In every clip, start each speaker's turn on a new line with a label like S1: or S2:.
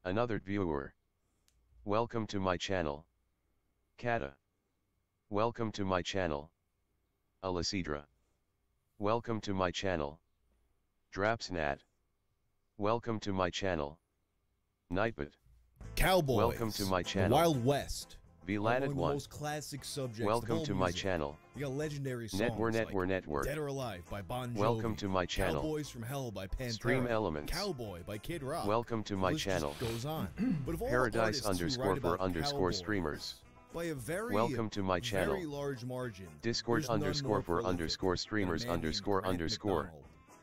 S1: Another viewer. Welcome to my channel. Kata. Welcome to my channel. Alacidra. Welcome to my channel. Drapsnat. Welcome to my channel. Nightbot.
S2: Cowboys.
S1: Welcome to my channel.
S2: The Wild West.
S1: Vladed
S2: one of the
S1: 1.
S2: most classic subjects.
S1: Welcome to my channel.
S2: You got legendary songs
S1: Network.
S2: like Dead or Alive by Bon Jovi.
S1: Welcome to my channel.
S2: Cowboys from Hell by Pantera.
S1: Stream Elements.
S2: Cowboy by Kid Rock.
S1: Welcome to my channel.
S2: Goes on. But of all
S1: Paradise
S2: artists who
S1: _
S2: write about
S1: for _
S2: cowboys,
S1: streamers.
S2: by a very,
S1: Welcome to my channel.
S2: very large margin.
S1: Discord
S2: there's none more
S1: _ for
S2: prolific
S1: _ streamers
S2: than a man named Grant
S1: _
S2: McDonald.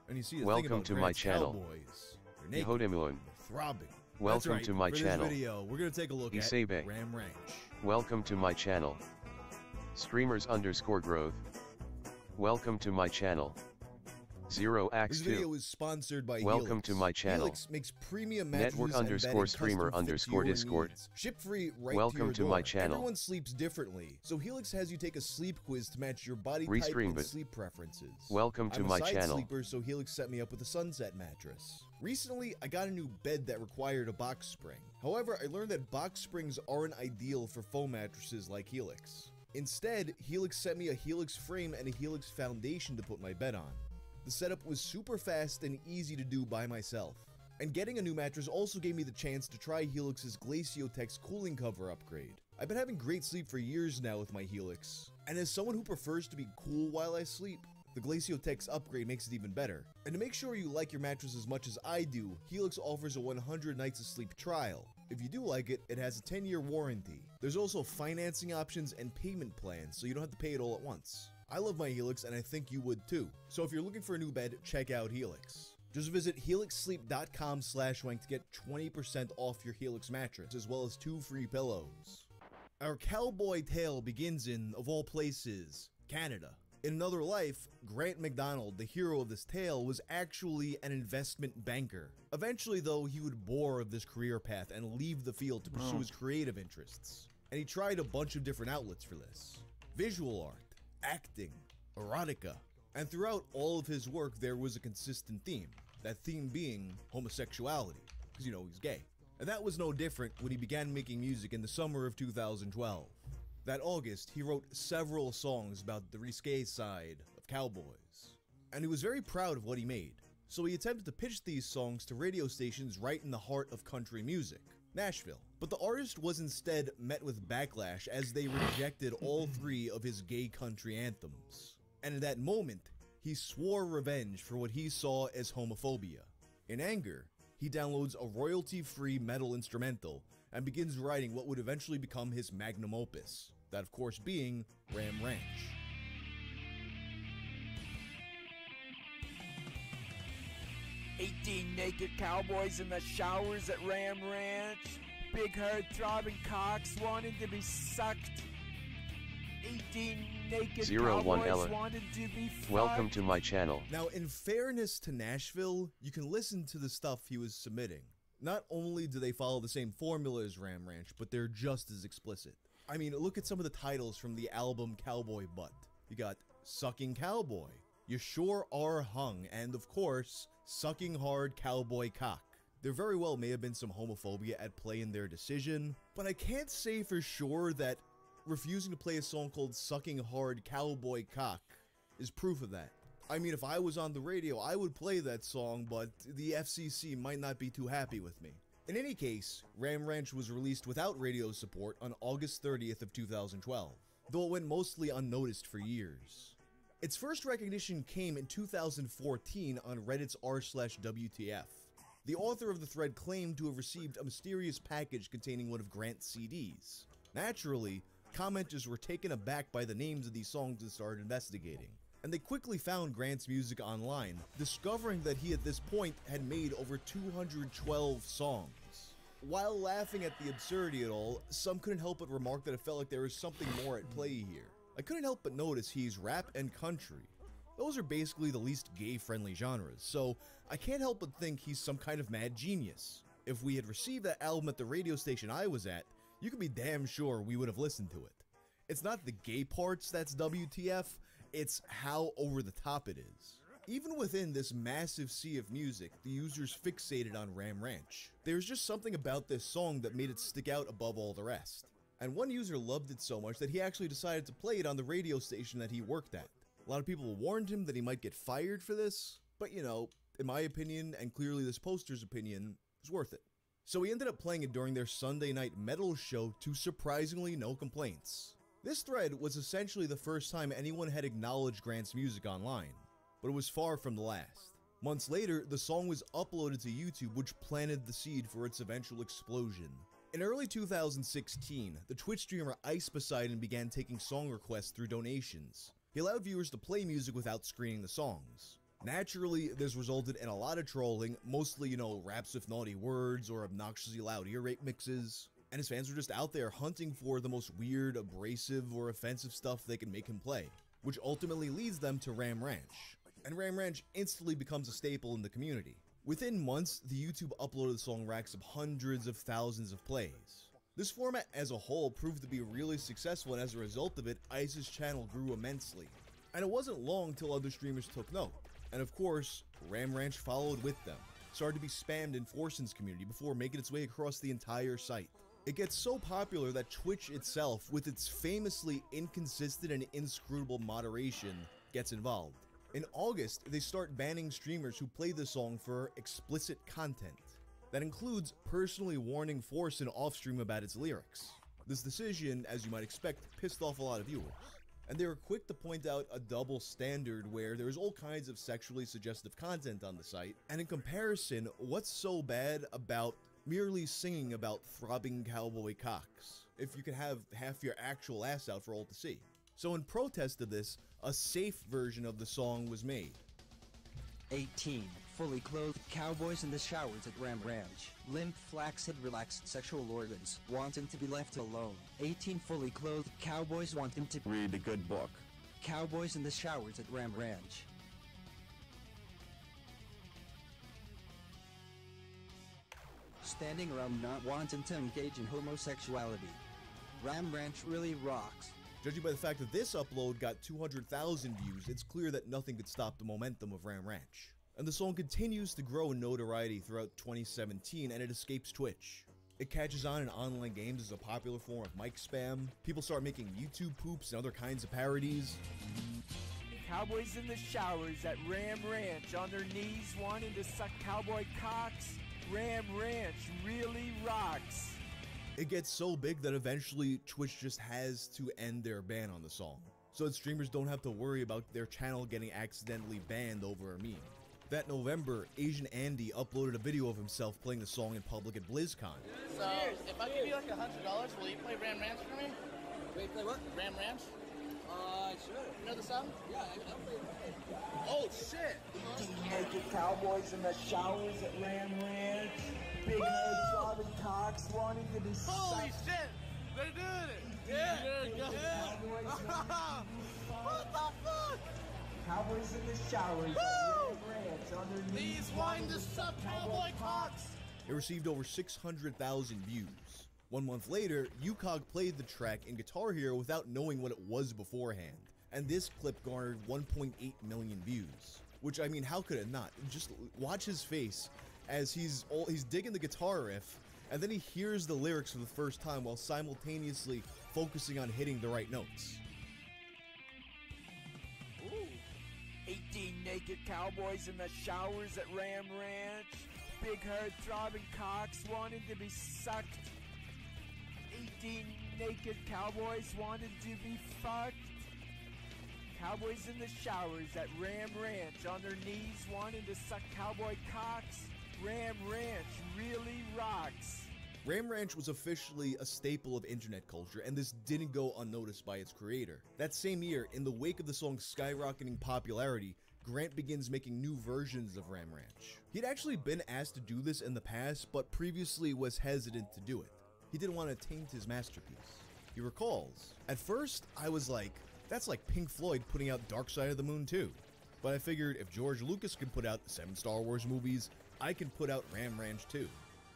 S2: And you see the
S1: Welcome
S2: thing about
S1: to my
S2: Grant's
S1: channel.
S2: Cowboys, they're naked,
S1: Yehodemun.
S2: they're throbbing.
S1: Welcome
S2: That's right.
S1: to my
S2: For
S1: channel.
S2: This video, we're gonna take a look
S1: Isebe.
S2: at Ram Ranch.
S1: Welcome to my channel. Streamers _ growth. Welcome to my channel. 0x2.
S2: This video is sponsored by
S1: Welcome
S2: Helix.
S1: to my channel.
S2: Helix makes premium mattresses
S1: Network
S2: and bedding
S1: _ streamer
S2: custom fit to your
S1: Discord.
S2: needs. Ship free right
S1: Welcome
S2: to your
S1: to
S2: door.
S1: my channel.
S2: Everyone sleeps differently, so Helix has you take a sleep quiz to match your body type
S1: Restream
S2: and
S1: it.
S2: sleep preferences.
S1: Welcome to
S2: I'm
S1: my
S2: a side
S1: channel.
S2: sleeper, so Helix set me up with a Sunset mattress. Recently, I got a new bed that required a box spring. However, I learned that box springs aren't ideal for foam mattresses like Helix. Instead, Helix sent me a Helix frame and a Helix foundation to put my bed on. The setup was super fast and easy to do by myself. And getting a new mattress also gave me the chance to try Helix's Glaciotex cooling cover upgrade. I've been having great sleep for years now with my Helix, and as someone who prefers to be cool while I sleep, the Glaciotex upgrade makes it even better. And to make sure you like your mattress as much as I do, Helix offers a 100 nights of sleep trial. If you do like it, it has a 10-year warranty. There's also financing options and payment plans, so you don't have to pay it all at once. I love my Helix, and I think you would too. So if you're looking for a new bed, check out Helix. Just visit helixsleep.com/wank to get 20% off your Helix mattress, as well as 2 free pillows. Our cowboy tale begins in, of all places, Canada. In another life, Grant McDonald, the hero of this tale, was actually an investment banker. Eventually, though, he would bore of this career path and leave the field to pursue his creative interests. And he tried a bunch of different outlets for this. Visual art, acting, erotica. And throughout all of his work, there was a consistent theme. That theme being homosexuality, because, he's gay. And that was no different when he began making music in the summer of 2012. That August, he wrote several songs about the risque side of cowboys. And he was very proud of what he made. So he attempted to pitch these songs to radio stations right in the heart of country music, Nashville. But the artist was instead met with backlash as they rejected all 3 of his gay country anthems. And in that moment, he swore revenge for what he saw as homophobia. In anger, he downloads a royalty-free metal instrumental and begins writing what would eventually become his magnum opus, that of course being Ram Ranch.
S3: "18 naked cowboys in the showers at Ram Ranch. Big haired throbbing cocks wanting to be sucked. 18 naked
S1: 01
S3: cowboys
S1: Ella.
S3: wanted to be fucked."
S1: Welcome to my channel.
S2: Now, in fairness to Nashville, you can listen to the stuff he was submitting. Not only do they follow the same formula as Ram Ranch, but they're just as explicit. I mean, look at some of the titles from the album Cowboy Butt. You got Sucking Cowboy, You Sure Are Hung, and of course, Sucking Hard Cowboy Cock. There very well may have been some homophobia at play in their decision, but I can't say for sure that refusing to play a song called Sucking Hard Cowboy Cock is proof of that. I mean, if I was on the radio, I would play that song, but the FCC might not be too happy with me. In any case, Ram Ranch was released without radio support on August 30th of 2012, though it went mostly unnoticed for years. Its first recognition came in 2014 on Reddit's r/WTF. The author of the thread claimed to have received a mysterious package containing one of Grant's CDs. Naturally, Commenters were taken aback by the names of these songs and started investigating. And they quickly found Grant's music online, discovering that he at this point had made over 212 songs. While laughing at the absurdity of it all, some couldn't help but remark that it felt like there was something more at play here. I couldn't help but notice he's rap and country. Those are basically the least gay-friendly genres, so I can't help but think he's some kind of mad genius. If we had received that album at the radio station I was at, you can be damn sure we would have listened to it. It's not the gay parts that's WTF, it's how over the top it is. Even within this massive sea of music, the users fixated on Ram Ranch. There's just something about this song that made it stick out above all the rest. And one user loved it so much that he actually decided to play it on the radio station that he worked at. A lot of people warned him that he might get fired for this, but you know, in my opinion, and clearly this poster's opinion, it's worth it. So he ended up playing it during their Sunday night metal show to surprisingly no complaints. This thread was essentially the first time anyone had acknowledged Grant's music online, but it was far from the last. Months later, the song was uploaded to YouTube, which planted the seed for its eventual explosion. In early 2016, the Twitch streamer Ice Poseidon began taking song requests through donations. He allowed viewers to play music without screening the songs. Naturally, this resulted in a lot of trolling, mostly, you know, raps with naughty words or obnoxiously loud ear rape mixes, and his fans were just out there hunting for the most weird, abrasive, or offensive stuff they can make him play, which ultimately leads them to Ram Ranch. And Ram Ranch instantly becomes a staple in the community. Within months, the YouTube uploaded song racks up hundreds of thousands of plays. This format as a whole proved to be really successful, and as a result of it, Ice's channel grew immensely. And it wasn't long till other streamers took note. And of course, Ram Ranch followed with them, started to be spammed in Forsen's community before making its way across the entire site. It gets so popular that Twitch itself, with its famously inconsistent and inscrutable moderation, gets involved. In August, they start banning streamers who play the song for explicit content. That includes personally warning Forsen off-stream about its lyrics. This decision, as you might expect, pissed off a lot of viewers. And they were quick to point out a double standard where there's all kinds of sexually suggestive content on the site, and in comparison, what's so bad about merely singing about throbbing cowboy cocks, if you can have half your actual ass out for all to see? So in protest of this, a safe version of the song was made.
S4: 18. Fully clothed cowboys in the showers at Ram Ranch. Limp, flaccid, relaxed sexual organs, wanting to be left alone. 18. Fully clothed cowboys wanting to
S5: read a good book.
S4: Cowboys in the showers at Ram Ranch. Standing around not wanting to engage in homosexuality. Ram Ranch really rocks.
S2: Judging by the fact that this upload got 200,000 views, it's clear that nothing could stop the momentum of Ram Ranch. And the song continues to grow in notoriety throughout 2017, and it escapes Twitch. It catches on in online games as a popular form of mic spam. People start making YouTube poops and other kinds of parodies.
S3: Cowboys in the showers at Ram Ranch, on their knees wanting to suck cowboy cocks. Ram Ranch really rocks.
S2: It gets so big that eventually Twitch just has to end their ban on the song, so that streamers don't have to worry about their channel getting accidentally banned over a meme. That November, Asian Andy uploaded a video of himself playing the song in public at BlizzCon.
S6: So, if I give you like $100, will you play Ram Ranch for me?
S7: Wait, play what?
S6: Ram Ranch?
S7: Sure.
S6: You know the song?
S7: Yeah, I'll play it.
S6: Oh, shit!
S3: Naked cowboys in the showers at Ram Ranch. Big head throbbing cocks wanting to be
S6: Holy
S3: sucked.
S6: shit! They're doing it! Yeah! What the fuck?
S3: Cowboys in the showers at
S6: Woo!
S3: Ram Ranch, on their knees
S6: These wanting to suck cowboy cocks!
S2: It received over 600,000 views. 1 month later, UCOG played the track in Guitar Hero without knowing what it was beforehand, and this clip garnered 1.8 million views. Which, I mean, how could it not? Just watch his face as he's digging the guitar riff, and then he hears the lyrics for the first time while simultaneously focusing on hitting the right notes.
S3: Ooh. 18 naked cowboys in the showers at Ram Ranch. Big haired throbbing cocks wanting to be sucked. 18 naked cowboys wanted to be fucked. Cowboys in the showers at Ram Ranch, on their knees wanting to suck cowboy cocks. Ram Ranch really rocks.
S2: Ram Ranch was officially a staple of internet culture, and this didn't go unnoticed by its creator. That same year, in the wake of the song's skyrocketing popularity, Grant begins making new versions of Ram Ranch. He'd actually been asked to do this in the past, but previously was hesitant to do it. He didn't want to taint his masterpiece. He recalls, "At first, I was like, that's like Pink Floyd putting out Dark Side of the Moon too. But I figured if George Lucas can put out 7 Star Wars movies, I can put out Ram Ranch too."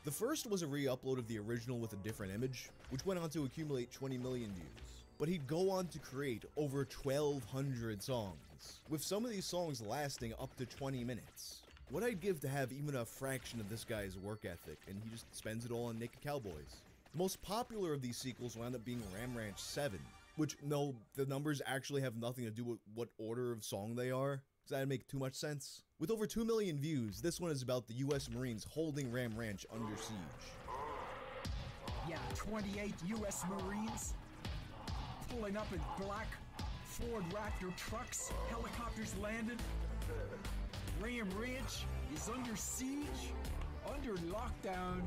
S2: The first was a re-upload of the original with a different image, which went on to accumulate 20 million views. But he'd go on to create over 1,200 songs, with some of these songs lasting up to 20 minutes. What I'd give to have even a fraction of this guy's work ethic, and he just spends it all on Naked Cowboys. The most popular of these sequels wound up being Ram Ranch 7, which, no, the numbers actually have nothing to do with what order of song they are, because that'd make too much sense. With over 2 million views, this one is about the US Marines holding Ram Ranch under siege.
S3: Yeah, 28 US Marines pulling up in black Ford Raptor trucks, helicopters landed. Ram Ranch is under siege, under lockdown.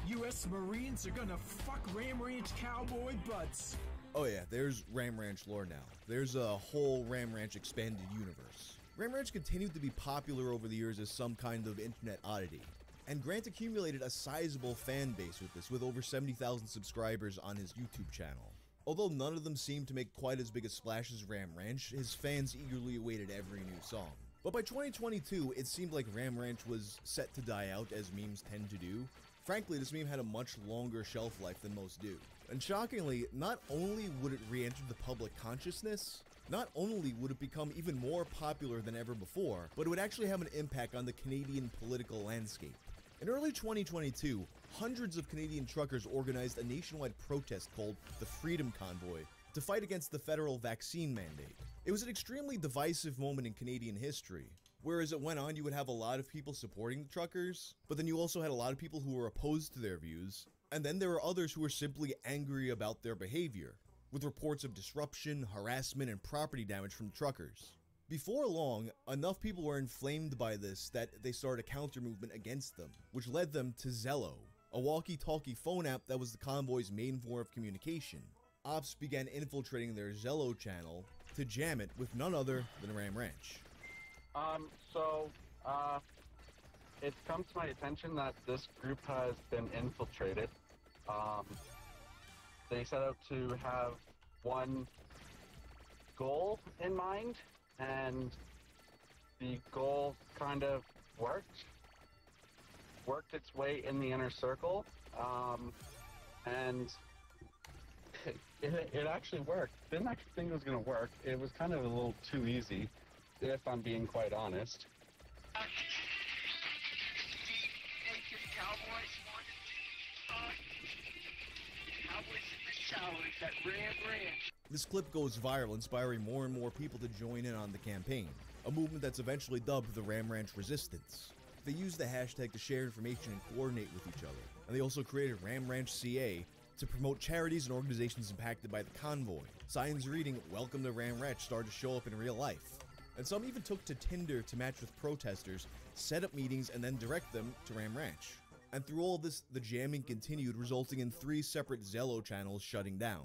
S3: US Marines are gonna fuck Ram Ranch cowboy butts.
S2: Oh yeah, there's Ram Ranch lore now. There's a whole Ram Ranch expanded universe. Ram Ranch continued to be popular over the years as some kind of internet oddity, and Grant accumulated a sizable fan base with this, with over 70,000 subscribers on his YouTube channel. Although none of them seemed to make quite as big a splash as Ram Ranch, his fans eagerly awaited every new song. But by 2022, it seemed like Ram Ranch was set to die out, as memes tend to do. Frankly, this meme had a much longer shelf life than most do. And shockingly, not only would it re-enter the public consciousness, not only would it become even more popular than ever before, but it would actually have an impact on the Canadian political landscape. In early 2022, hundreds of Canadian truckers organized a nationwide protest called the Freedom Convoy to fight against the federal vaccine mandate. It was an extremely divisive moment in Canadian history. Whereas it went on, you would have a lot of people supporting the truckers, but then you also had a lot of people who were opposed to their views, and then there were others who were simply angry about their behavior, with reports of disruption, harassment, and property damage from truckers. Before long, enough people were inflamed by this that they started a counter-movement against them, which led them to Zello, a walkie-talkie phone app that was the convoy's main form of communication. Ops began infiltrating their Zello channel to jam it with none other than Ram Ranch.
S5: It's come to my attention that this group has been infiltrated. They set out to have one goal in mind, and the goal kind of worked its way in the inner circle, and it actually worked. Didn't actually think it was going to work. It was kind of a little too easy, if I'm being quite honest.
S2: This clip goes viral, inspiring more and more people to join in on the campaign, a movement that's eventually dubbed the Ram Ranch Resistance. They used the hashtag to share information and coordinate with each other, and they also created Ram Ranch CA to promote charities and organizations impacted by the convoy. Signs reading "Welcome to Ram Ranch" started to show up in real life, and some even took to Tinder to match with protesters, set up meetings, and then direct them to Ram Ranch. And through all of this, the jamming continued, resulting in 3 separate Zello channels shutting down.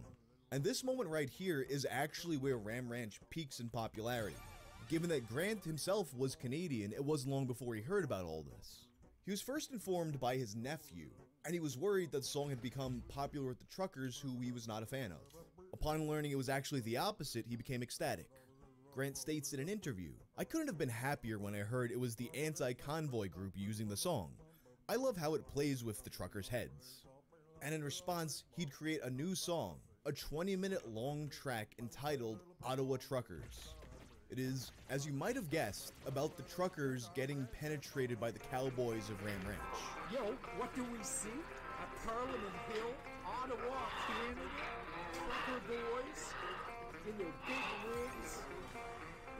S2: And this moment right here is actually where Ram Ranch peaks in popularity. Given that Grant himself was Canadian, it wasn't long before he heard about all this. He was first informed by his nephew, and he was worried that the song had become popular with the truckers who he was not a fan of. Upon learning it was actually the opposite, he became ecstatic. Grant states in an interview, "I couldn't have been happier when I heard it was the anti-convoy group using the song. I love how it plays with the truckers' heads." And in response, he'd create a new song, a 20-minute long track entitled Ottawa Truckers. It is, as you might have guessed, about the truckers getting penetrated by the cowboys of Ram Ranch.
S3: Yo, what do we see? At Parliament Hill, Ottawa, Canada, trucker boys in their big rigs,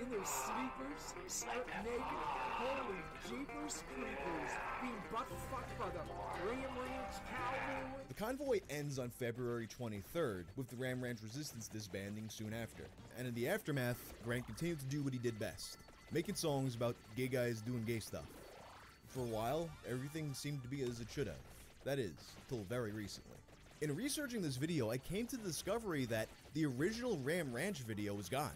S3: in their sleepers, stripped naked, holy jeepers creepers, being butt-fucked by the Ram Ranch cowboy.
S2: The convoy ends on February 23rd, with the Ram Ranch Resistance disbanding soon after. And in the aftermath, Grant continued to do what he did best, making songs about gay guys doing gay stuff. For a while, everything seemed to be as it should have. That is, till very recently. In researching this video, I came to the discovery that the original Ram Ranch video was gone.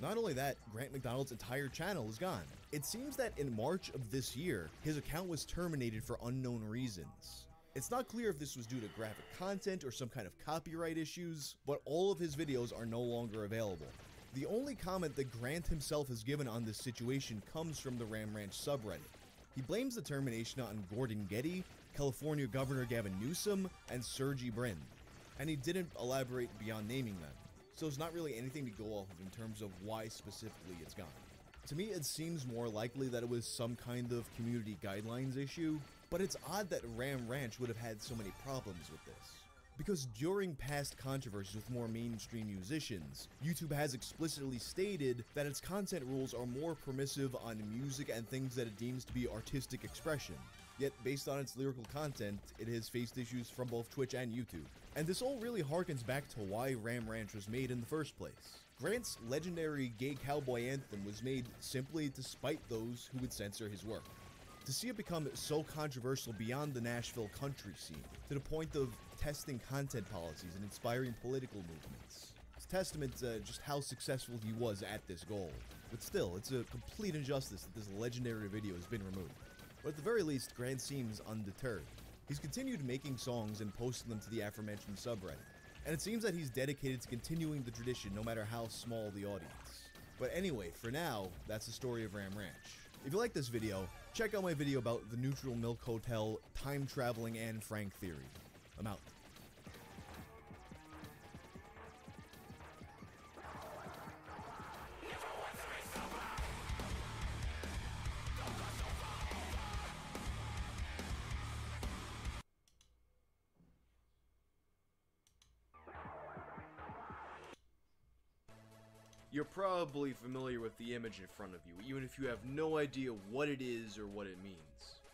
S2: Not only that, Grant McDonald's entire channel is gone. It seems that in March of this year, his account was terminated for unknown reasons. It's not clear if this was due to graphic content or some kind of copyright issues, but all of his videos are no longer available. The only comment that Grant himself has given on this situation comes from the Ram Ranch subreddit. He blames the termination on Gordon Getty, California Governor Gavin Newsom, and Sergey Brin, and he didn't elaborate beyond naming them, so there's not really anything to go off of in terms of why specifically it's gone. To me, it seems more likely that it was some kind of community guidelines issue, but it's odd that Ram Ranch would have had so many problems with this. Because during past controversies with more mainstream musicians, YouTube has explicitly stated that its content rules are more permissive on music and things that it deems to be artistic expression. Yet, based on its lyrical content, it has faced issues from both Twitch and YouTube. And this all really harkens back to why Ram Ranch was made in the first place. Grant's legendary gay cowboy anthem was made simply to spite those who would censor his work. To see it become so controversial beyond the Nashville country scene, to the point of testing content policies and inspiring political movements, it's a testament to just how successful he was at this goal. But still, it's a complete injustice that this legendary video has been removed. But at the very least, Grant seems undeterred. He's continued making songs and posting them to the aforementioned subreddit, and it seems that he's dedicated to continuing the tradition no matter how small the audience. But anyway, for now, that's the story of Ram Ranch. If you like this video, check out my video about the Neutral Milk Hotel, time traveling Anne Frank theory. I'm out.
S8: You're probably familiar with the image in front of you, even if you have no idea what it is or what it means.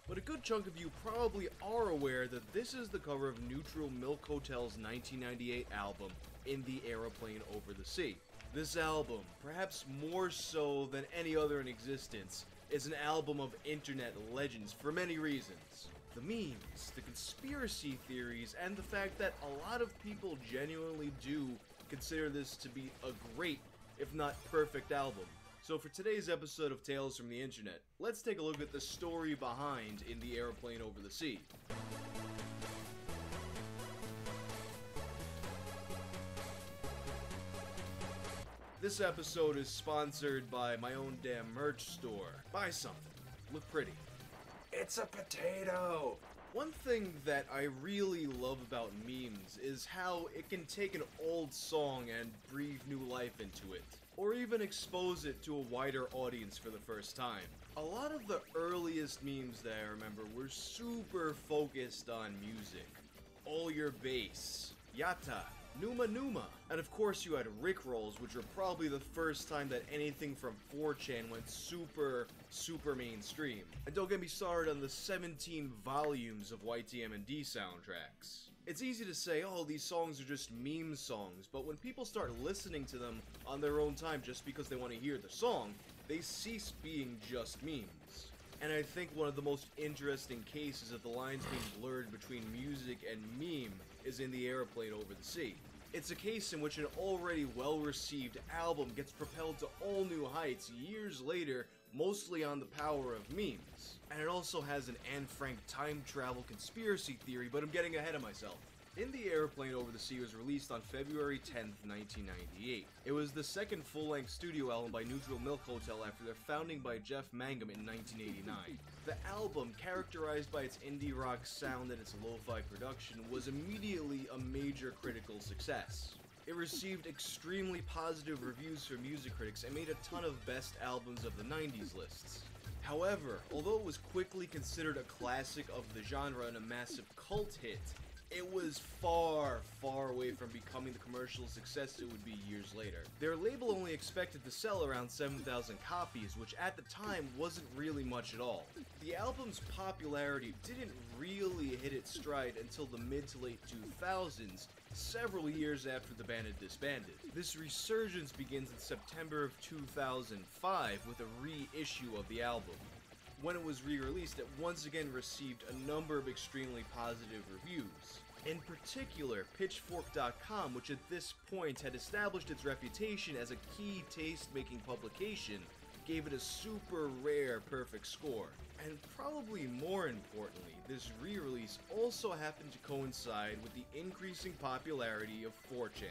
S8: But a good chunk of you probably are aware that this is the cover of Neutral Milk Hotel's 1998 album, In the Aeroplane Over the Sea. This album, perhaps more so than any other in existence, is an album of internet legends for many reasons. The memes, the conspiracy theories, and the fact that a lot of people genuinely do consider this to be a great, if not perfect, album. So for today's episode of Tales from the Internet, let's take a look at the story behind In the Aeroplane Over the Sea. This episode is sponsored by my own damn merch store. Buy something. Look pretty. It's a potato! One thing that I really love about memes is how it can take an old song and breathe new life into it, or even expose it to a wider audience for the first time. A lot of the earliest memes that I remember were super focused on music. All Your Bass, Yatta, Numa Numa, and of course you had Rickrolls, which were probably the first time that anything from 4chan went super mainstream. And don't get me started on the 17 volumes of YTM&D soundtracks. It's easy to say, oh, these songs are just meme songs, but when people start listening to them on their own time just because they want to hear the song, they cease being just memes. And I think one of the most interesting cases of the lines being blurred between music and meme is In the Aeroplane Over the Sea. It's a case in which an already well-received album gets propelled to all new heights years later, mostly on the power of memes. And it also has an Anne Frank time travel conspiracy theory, but I'm getting ahead of myself. In the Aeroplane Over the Sea was released on February 10th, 1998. It was the second full-length studio album by Neutral Milk Hotel after their founding by Jeff Mangum in 1989. The album, characterized by its indie rock sound and its lo-fi production, was immediately a major critical success. It received extremely positive reviews from music critics and made a ton of best albums of the 90s lists. However, although it was quickly considered a classic of the genre and a massive cult hit, it was far away from becoming the commercial success it would be years later. Their label only expected to sell around 7,000 copies, which at the time wasn't really much at all. The album's popularity didn't really hit its stride until the mid to late 2000s, several years after the band had disbanded. This resurgence begins in September of 2005 with a reissue of the album. When it was re-released, it once again received a number of extremely positive reviews. In particular, Pitchfork.com, which at this point had established its reputation as a key taste-making publication, gave it a super rare perfect score. And probably more importantly, this re-release also happened to coincide with the increasing popularity of 4chan.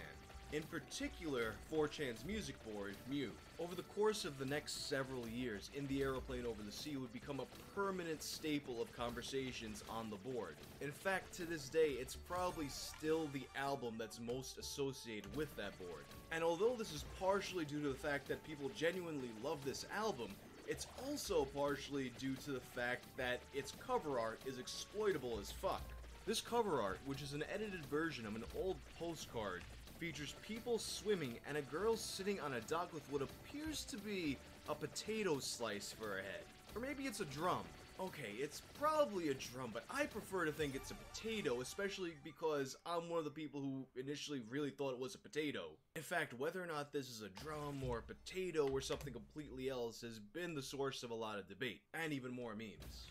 S8: In particular, 4chan's music board, Mew. Over the course of the next several years, In the Aeroplane Over the Sea would become a permanent staple of conversations on the board. In fact, to this day, it's probably still the album that's most associated with that board. And although this is partially due to the fact that people genuinely love this album, it's also partially due to the fact that its cover art is exploitable as fuck. This cover art, which is an edited version of an old postcard, features people swimming and a girl sitting on a dock with what appears to be a potato slice for a head. Or maybe it's a drum. Okay, it's probably a drum, but I prefer to think it's a potato, especially because I'm one of the people who initially really thought it was a potato. In fact, whether or not this is a drum or a potato or something completely else has been the source of a lot of debate, and even more memes.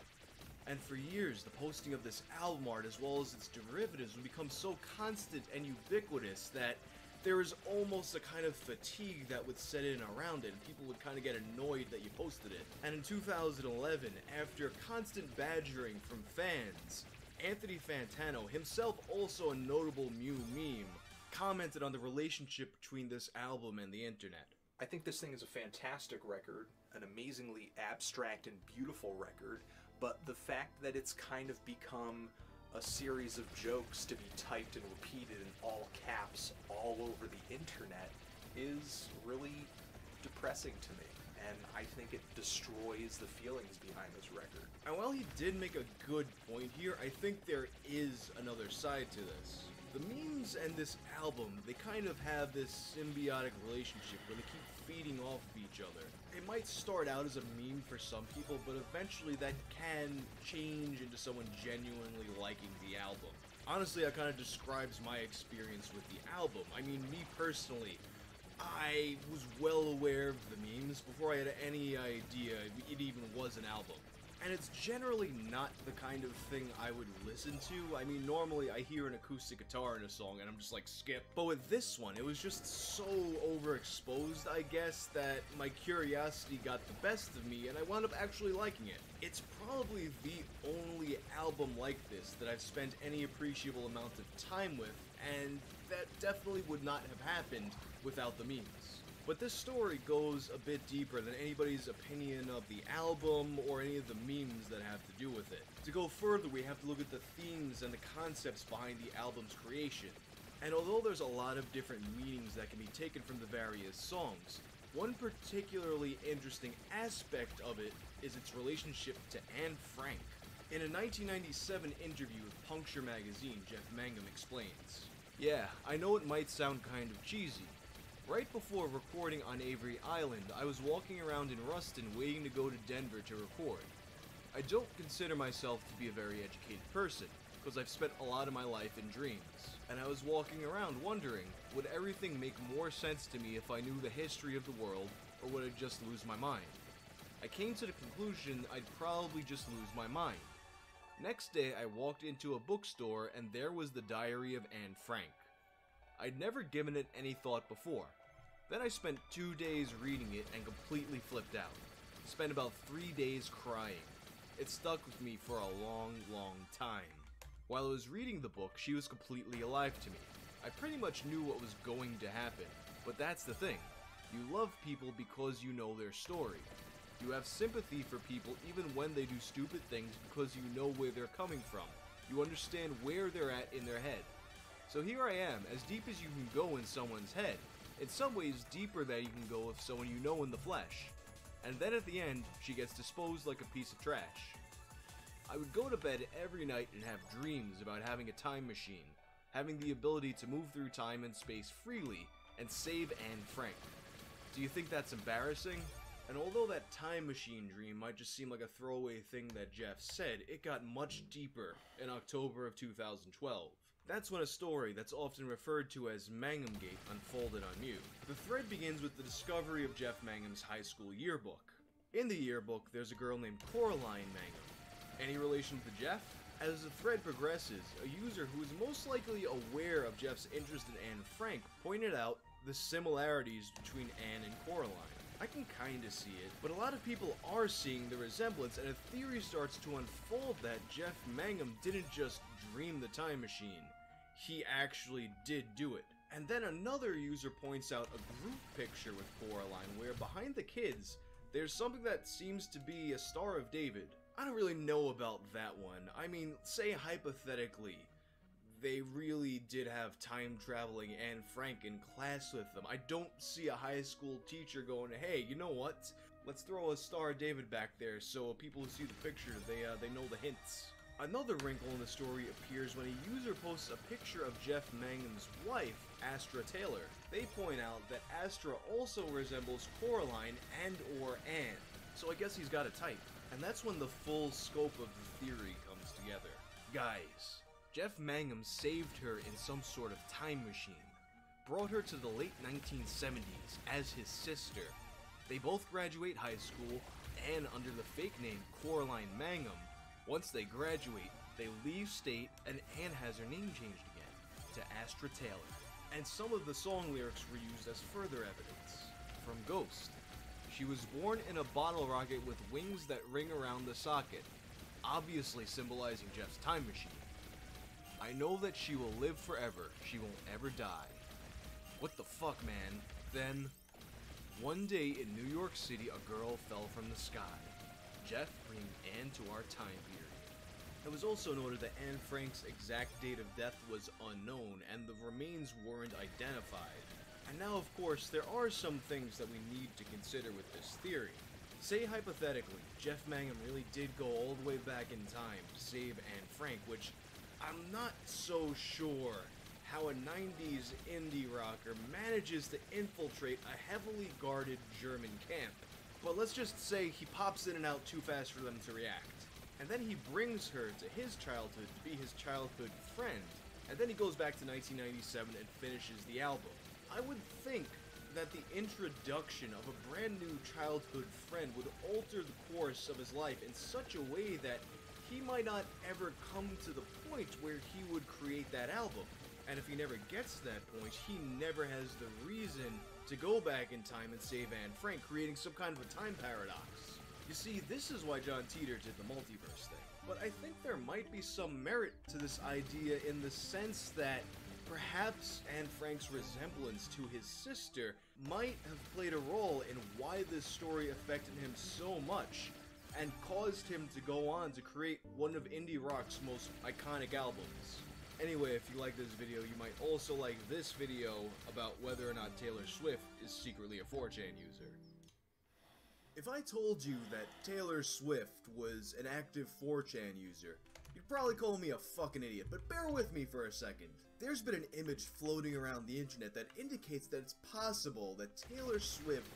S8: And for years, the posting of this album art as well as its derivatives would become so constant and ubiquitous that there was almost a kind of fatigue that would set in around it, and people would kind of get annoyed that you posted it. And in 2011, after constant badgering from fans, Anthony Fantano, himself also a notable Mew meme, commented on the relationship between this album and the internet.
S9: I think this thing is a fantastic record, an amazingly abstract and beautiful record, but the fact that it's kind of become a series of jokes to be typed and repeated in all caps all over the internet is really depressing to me, and I think it destroys the feelings behind this record.
S8: And while he did make a good point here, I think there is another side to this. The memes and this album, they kind of have this symbiotic relationship where they keep feeding off of each other. It might start out as a meme for some people, but eventually that can change into someone genuinely liking the album. Honestly, that kind of describes my experience with the album. I mean, me personally, I was well aware of the memes before I had any idea it even was an album. And it's generally not the kind of thing I would listen to. I mean, normally I hear an acoustic guitar in a song and I'm just like, skip. But with this one, it was just so overexposed, I guess, that my curiosity got the best of me and I wound up actually liking it. It's probably the only album like this that I've spent any appreciable amount of time with, and that definitely would not have happened without the memes. But this story goes a bit deeper than anybody's opinion of the album or any of the memes that have to do with it. To go further, we have to look at the themes and the concepts behind the album's creation. And although there's a lot of different meanings that can be taken from the various songs, one particularly interesting aspect of it is its relationship to Anne Frank. In a 1997 interview with Puncture magazine, Jeff Mangum explains, "Yeah, I know it might sound kind of cheesy. Right before recording on Avery Island, I was walking around in Ruston waiting to go to Denver to record. I don't consider myself to be a very educated person, because I've spent a lot of my life in dreams. And I was walking around wondering, would everything make more sense to me if I knew the history of the world, or would I just lose my mind? I came to the conclusion I'd probably just lose my mind. Next day, I walked into a bookstore and there was the Diary of Anne Frank. I'd never given it any thought before. Then I spent 2 days reading it and completely flipped out. Spent about 3 days crying. It stuck with me for a long, long time. While I was reading the book, she was completely alive to me. I pretty much knew what was going to happen, but that's the thing. You love people because you know their story. You have sympathy for people even when they do stupid things because you know where they're coming from. You understand where they're at in their head. So here I am, as deep as you can go in someone's head, in some ways deeper than you can go with someone you know in the flesh. And then at the end, she gets disposed like a piece of trash. I would go to bed every night and have dreams about having a time machine, having the ability to move through time and space freely, and save Anne Frank. Do you think that's embarrassing? And although that time machine dream might just seem like a throwaway thing that Jeff said, it got much deeper in October of 2012. That's when a story that's often referred to as Mangumgate unfolded on Mew. The thread begins with the discovery of Jeff Mangum's high school yearbook. In the yearbook, there's a girl named Coraline Mangum. Any relation to Jeff? As the thread progresses, a user who is most likely aware of Jeff's interest in Anne Frank pointed out the similarities between Anne and Coraline. I can kinda see it, but a lot of people are seeing the resemblance, and a theory starts to unfold that Jeff Mangum didn't just dream the time machine, he actually did do it. And then another user points out a group picture with Coraline where behind the kids, there's something that seems to be a Star of David. I don't really know about that one. I mean, say hypothetically, they really did have time-traveling Anne Frank in class with them. I don't see a high school teacher going, hey, you know what? Let's throw a Star of David back there so people who see the picture, they know the hints. Another wrinkle in the story appears when a user posts a picture of Jeff Mangum's wife, Astra Taylor. They point out that Astra also resembles Coraline and or Anne, so I guess he's got a type. And that's when the full scope of the theory comes together. Guys, Jeff Mangum saved her in some sort of time machine, brought her to the late 1970s as his sister. They both graduate high school, and under the fake name Coraline Mangum, once they graduate, they leave state and Anne has her name changed again to Astra Taylor. And some of the song lyrics were used as further evidence. From Ghost, she was born in a bottle rocket with wings that ring around the socket, obviously symbolizing Jeff's time machine. I know that she will live forever, she won't ever die. What the fuck, man? Then, one day in New York City, a girl fell from the sky. Jeff bringing Anne to our time period. It was also noted that Anne Frank's exact date of death was unknown, and the remains weren't identified. And now, of course, there are some things that we need to consider with this theory. Say hypothetically, Jeff Mangum really did go all the way back in time to save Anne Frank, which I'm not so sure how a 90s indie rocker manages to infiltrate a heavily guarded German camp. But let's just say he pops in and out too fast for them to react. And then he brings her to his childhood to be his childhood friend. And then he goes back to 1997 and finishes the album. I would think that the introduction of a brand new childhood friend would alter the course of his life in such a way that he might not ever come to the point where he would create that album. And if he never gets to that point, he never has the reason to go back in time and save Anne Frank, creating some kind of a time paradox. You see, this is why John Titor did the multiverse thing. But I think there might be some merit to this idea in the sense that perhaps Anne Frank's resemblance to his sister might have played a role in why this story affected him so much and caused him to go on to create one of indie rock's most iconic albums. Anyway, if you like this video, you might also like this video about whether or not Taylor Swift is secretly a 4chan user. If I told you that Taylor Swift was an active 4chan user, you'd probably call me a fucking idiot, but bear with me for a second. There's been an image floating around the internet that indicates that it's possible that Taylor Swift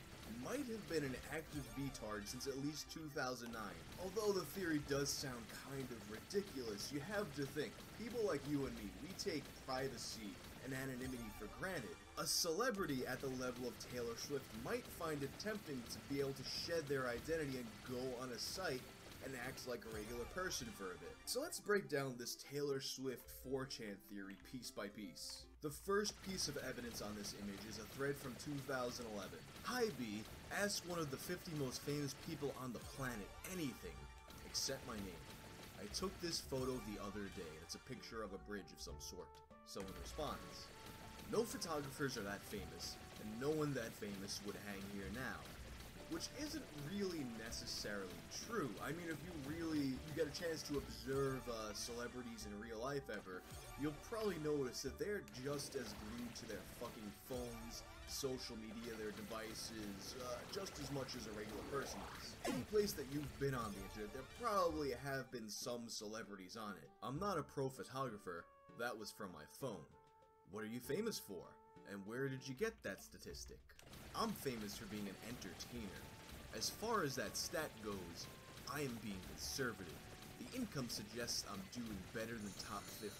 S8: might have been an active B-tard since at least 2009. Although the theory does sound kind of ridiculous, you have to think, people like you and me, we take privacy and anonymity for granted. A celebrity at the level of Taylor Swift might find it tempting to be able to shed their identity and go on a site and act like a regular person for a bit. So let's break down this Taylor Swift 4chan theory piece by piece. The first piece of evidence on this image is a thread from 2011. Hi B, ask one of the 50 most famous people on the planet anything, except my name. I took this photo the other day, and it's a picture of a bridge of some sort. Someone responds. No photographers are that famous, and no one that famous would hang here now. Which isn't really necessarily true. I mean, if you get a chance to observe celebrities in real life ever, you'll probably notice that they're just as glued to their fucking phones, social media, their devices, just as much as a regular person is. Any place that you've been on the internet, there probably have been some celebrities on it. I'm not a pro photographer, that was from my phone. What are you famous for? And where did you get that statistic? I'm famous for being an entertainer. As far as that stat goes, I am being conservative. The income suggests I'm doing better than top 50.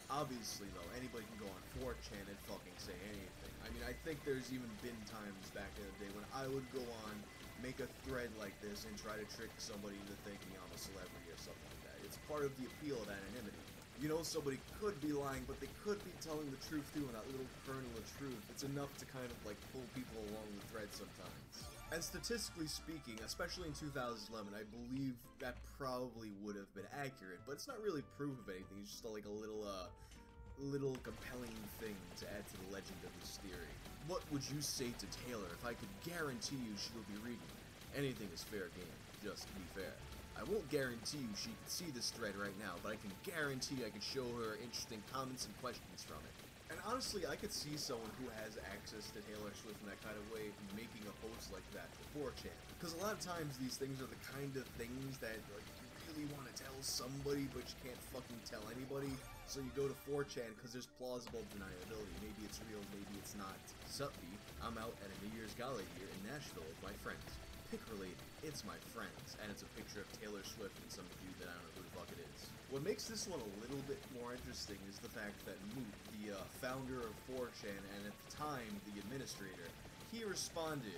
S8: Obviously, though, anybody can go on 4chan and fucking say anything. I mean, I think there's even been times back in the day when I would go on, make a thread like this, and try to trick somebody into thinking I'm a celebrity or something like that. It's part of the appeal of anonymity. You know, somebody could be lying, but they could be telling the truth too, and that little kernel of truth. It's enough to kind of, like, pull people along the thread sometimes. And statistically speaking, especially in 2011, I believe that probably would have been accurate, but it's not really proof of anything. It's just like a little compelling thing to add to the legend of this theory. What would you say to Taylor if I could guarantee you she'll be reading it? Anything is fair game, just to be fair. I won't guarantee you she can see this thread right now, but I can guarantee I can show her interesting comments and questions from it. And honestly, I could see someone who has access to Taylor Swift in that kind of way making a post like that for 4chan. Because a lot of times these things are the kind of things that, like, you really want to tell somebody, but you can't fucking tell anybody. So you go to 4chan because there's plausible deniability. Maybe it's real, maybe it's not. Sup, B? I'm out at a New Year's gala here in Nashville with my friends. Pick related, it's my friends, and it's a picture of Taylor Swift and some dude that I don't know who the fuck it is. What makes this one a little bit more interesting is the fact that Moot, the founder of 4chan and at the time the administrator, he responded,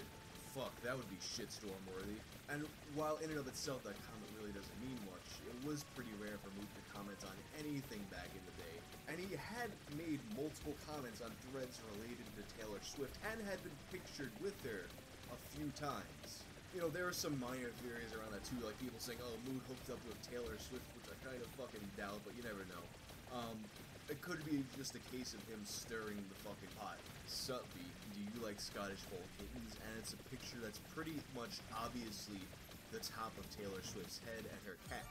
S8: "Fuck, that would be shitstorm worthy." And while in and of itself that comment really doesn't mean much, it was pretty rare for Moot to comment on anything back in the day. And he had made multiple comments on threads related to Taylor Swift and had been pictured with her a few times. You know, there are some minor theories around that too, like people saying, oh, Mood hooked up with Taylor Swift, which I kind of fucking doubt, but you never know. It could be just a case of him stirring the fucking pot. Sup, B, do you like Scottish fold kittens? And it's a picture that's pretty much obviously the top of Taylor Swift's head and her cat.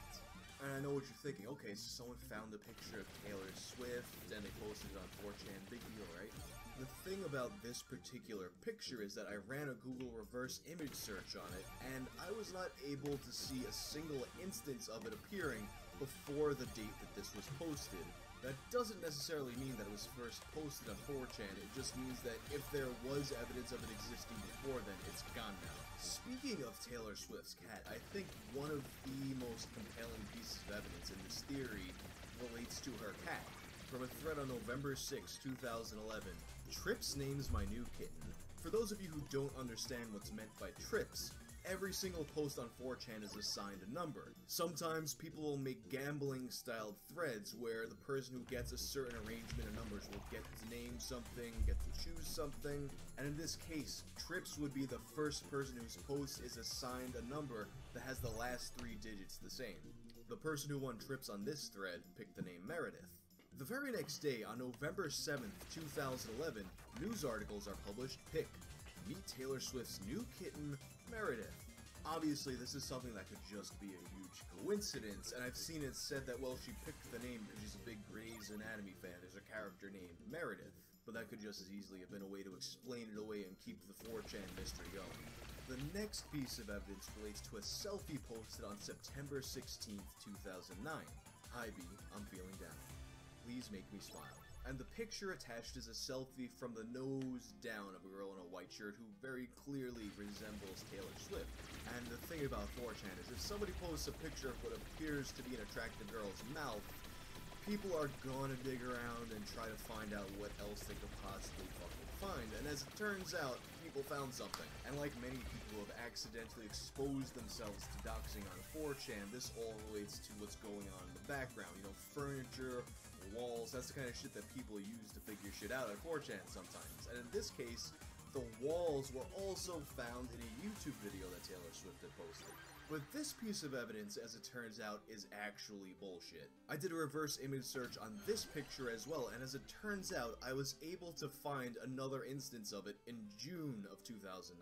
S8: And I know what you're thinking, okay, so someone found a picture of Taylor Swift and they posted it on 4chan, big deal, right? The thing about this particular picture is that I ran a Google reverse image search on it, and I was not able to see a single instance of it appearing before the date that this was posted. That doesn't necessarily mean that it was first posted on 4chan, it just means that if there was evidence of it existing before then, it's gone now. Speaking of Taylor Swift's cat, I think one of the most compelling pieces of evidence in this theory relates to her cat. From a thread on November 6, 2011, Trips names my new kitten. For those of you who don't understand what's meant by Trips, every single post on 4chan is assigned a number. Sometimes people will make gambling-styled threads where the person who gets a certain arrangement of numbers will get to name something, get to choose something, and in this case, Trips would be the first person whose post is assigned a number that has the last 3 digits the same. The person who won Trips on this thread picked the name Meredith. The very next day, on November 7th, 2011, news articles are published. Pick. Meet Taylor Swift's new kitten, Meredith. Obviously, this is something that could just be a huge coincidence, and I've seen it said that, well, she picked the name because she's a big Grey's Anatomy fan. There's a character named Meredith, but that could just as easily have been a way to explain it away and keep the 4chan mystery going. The next piece of evidence relates to a selfie posted on September 16th, 2009. Hi B, I'm feeling down. Please make me smile. And the picture attached is a selfie from the nose down of a girl in a white shirt who very clearly resembles Taylor Swift. And the thing about 4chan is if somebody posts a picture of what appears to be an attractive girl's mouth, people are gonna dig around and try to find out what else they could possibly fucking find. And as it turns out, people found something. And like many people who have accidentally exposed themselves to doxing on 4chan, this all relates to what's going on in the background. You know, furniture, walls, that's the kind of shit that people use to figure shit out at 4chan sometimes. And in this case, the walls were also found in a YouTube video that Taylor Swift had posted. But this piece of evidence, as it turns out, is actually bullshit. I did a reverse image search on this picture as well, and as it turns out, I was able to find another instance of it in June of 2009.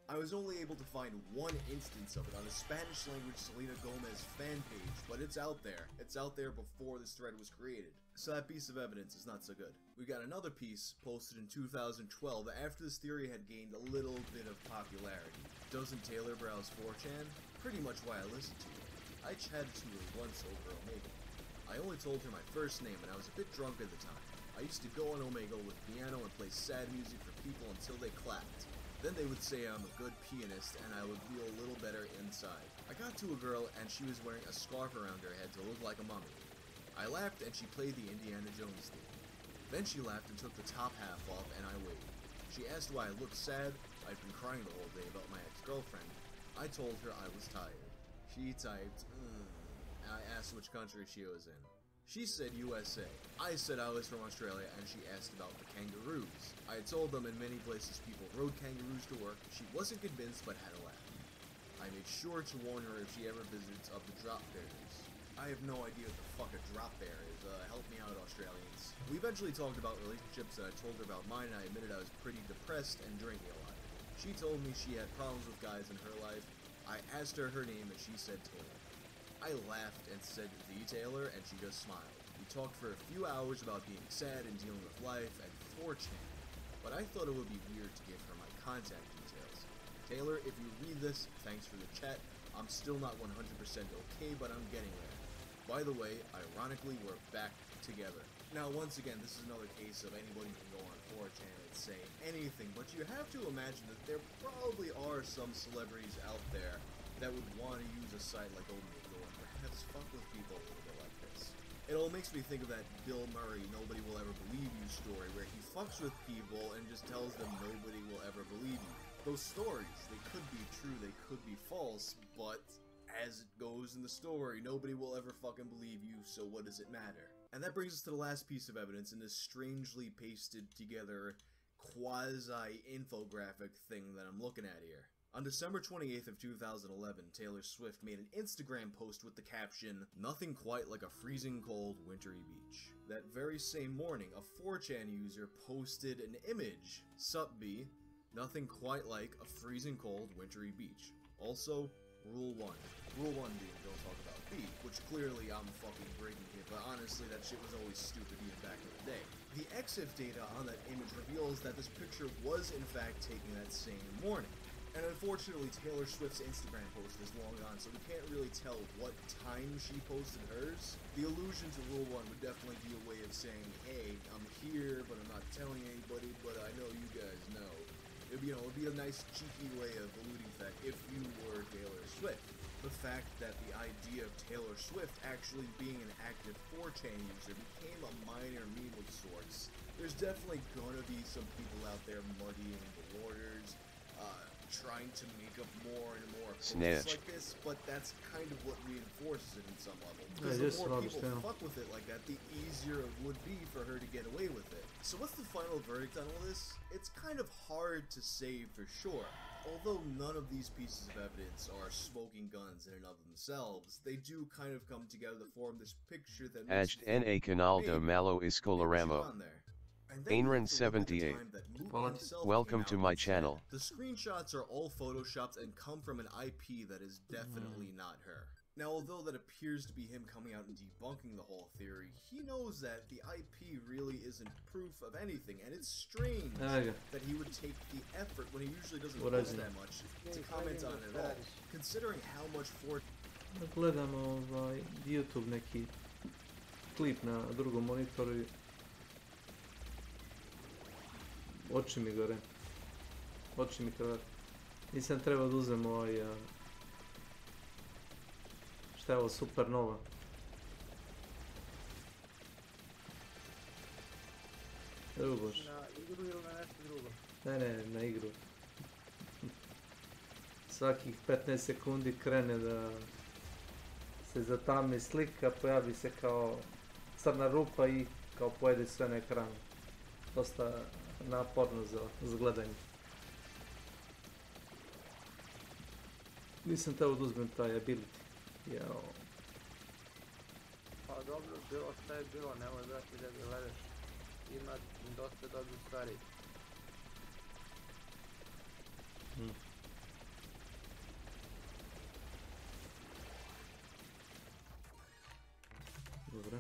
S8: I was only able to find one instance of it on a Spanish-language Selena Gomez fan page, but it's out there. It's out there before this thread was created. So that piece of evidence is not so good. We got another piece posted in 2012 after this theory had gained a little bit of popularity. Doesn't Taylor browse 4chan? Pretty much why I listen to it. I chatted to her once over Omegle. I only told her my first name and I was a bit drunk at the time. I used to go on Omegle with piano and play sad music for people until they clapped. Then they would say I'm a good pianist and I would feel a little better inside. I got to a girl and she was wearing a scarf around her head to look like a mummy.
S2: I laughed and she played the Indiana Jones theme. Then she laughed and took the top half off and I waved. She asked why I looked sad. I'd been crying the whole day about my ex-girlfriend. I told her I was tired. She typed, and I asked which country she was in. She said USA. I said I was from Australia and she asked about the kangaroos. I had told them in many places people rode kangaroos to work. She wasn't convinced but had a laugh. I made sure to warn her if she ever visits of the drop bears. I have no idea what the fuck a drop bear is. Help me out, Australians. We eventually talked about relationships and I told her about mine and I admitted I was pretty depressed and drinking a lot. She told me she had problems with guys in her life. I asked her name and she said Taylor. I laughed and said the Taylor and she just smiled. We talked for a few hours about being sad and dealing with life and 4chan, but I thought it would be weird to give her my contact details. Taylor, if you read this, thanks for the chat. I'm still not 100% okay, but I'm getting there. By the way, ironically, we're back together. Now, once again, this is another case of anybody can go on 4chan and say anything, but you have to imagine that there probably are some celebrities out there that would want to use a site like Omegle and perhaps fuck with people a little bit like this. It all makes me think of that Bill Murray Nobody Will Ever Believe You story where he fucks with people and just tells them nobody will ever believe you. Those stories, they could be true, they could be false, but as it goes in the story, nobody will ever fucking believe you, so what does it matter? And that brings us to the last piece of evidence in this strangely pasted together quasi-infographic thing that I'm looking at here. On December 28th of 2011, Taylor Swift made an Instagram post with the caption, "Nothing quite like a freezing cold wintry beach." That very same morning, a 4chan user posted an image, "Sup B, nothing quite like a freezing cold wintry beach." Also, Rule 1. Rule 1 being don't talk about B, which clearly I'm fucking breaking here, but honestly that shit was always stupid even back in the day. The EXIF data on that image reveals that this picture was in fact taken that same morning. And unfortunately Taylor Swift's Instagram post is long gone, so we can't really tell what time she posted hers. The allusion to Rule 1 would definitely be a way of saying, hey, I'm here, but I'm not telling anybody, but I know you guys know. It'd be a nice cheeky way of alluding to that if you were Taylor Swift. The fact that the idea of Taylor Swift actually being an active 4chan user became a minor meme of sorts. There's definitely gonna be some people out there muddying the waters, trying to make up more and more posts like this, but that's kind of what reinforces it in some level. Because the more people fuck with it like that, the easier it would be for her to get away with it. So what's the final verdict on all this? It's kind of hard to say for sure. Although none of these pieces of evidence are smoking guns in and of themselves, they do kind of come together to form this picture that makes
S1: Ajt na canal de malo iscolaramo. Ainran78. Welcome to my channel.
S2: The screenshots are all photoshopped and come from an IP that is definitely not her. Now, although that appears to be him coming out and debunking the whole theory, he knows that the IP really isn't proof of anything, and it's strange that he would take the effort when he usually doesn't post that much to comment on it at all, considering how much
S10: Gledam YouTube neki klip na drugom monitoru. Oči mi gore. Oči mi krvar. Nisam trebao da uzem šta je ovo, Supernova. Drugoš.
S7: Na igru ili na nešto drugo?
S10: Ne, na igru. Svakih 15 sekundi krene da se zatami slika, pojavi se kao crna rupa i kao pojede sve na ekranu. Dosta naporno za gledanje. Nisam teo da uzmem taj ability. Jao.
S7: Pa dobro, bilo šta je bilo, nemoj brati da ga gledaš. Ima dosta dobrih stvari.
S10: Dobro.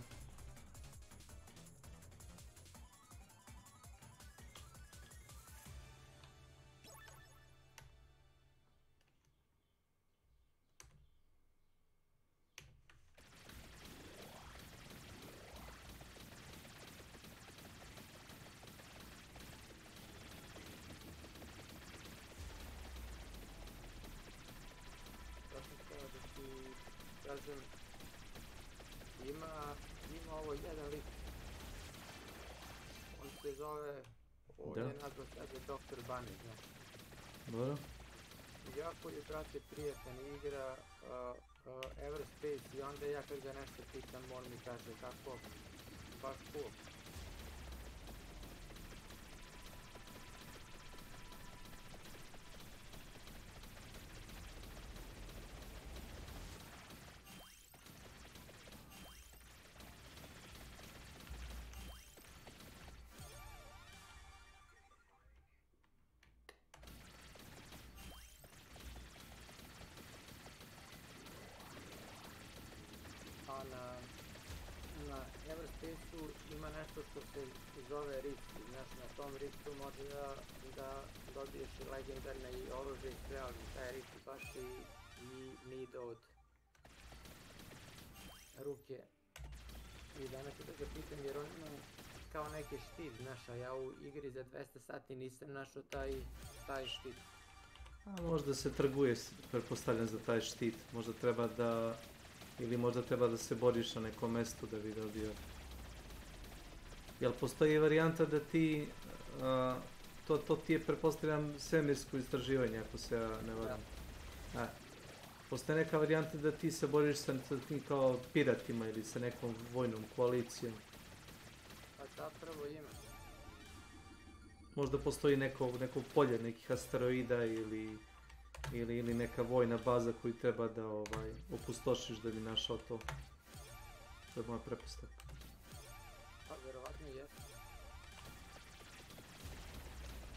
S7: Kažem, ima ima ovo jedan lik. On se zove, on je nazvao sebe Dr. Bunny, znaš.
S10: Dobro.
S7: Jako je, brate, prijatan igra Everspace i onda ja kad ga nešto pitam, on mi kaže kako, baš cool. Na Everspace-u ima nešto što se zove rift, znaš, na tom riftu može da dobiješ i legendarne i oružje i sve, ali taj rift baš i need od ruke. I danas ću da ga pitam jer on ima kao neki štit, znaš, a ja u igri za 200 sati nisam našao taj štit.
S10: A možda se trguje, pretpostavljam, za taj štit, možda treba da... Ili možda treba da se boriš na nekom mestu da bi dobio. Jel postoji varijanta da ti, to ti je, pretpostavljam, svemirsko istraživanje, ako se ja ne varam. Postoji neka varijanta da ti se boriš sa kao piratima ili sa nekom vojnom koalicijom?
S7: Pa zapravo ima.
S10: Možda postoji neko polje, nekih asteroida ili neka vojna baza koju treba da opustošiš da bi našao to. To je moja pretpostavka.
S7: Pa verovatno jesam.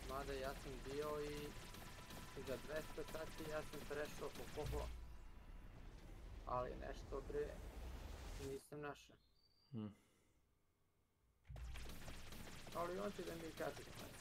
S7: Mada ja sam bio i za 200 sati ja sam prešao po poho. Ali nešto bre nisam našao. Ali on će da mi kaže da znači.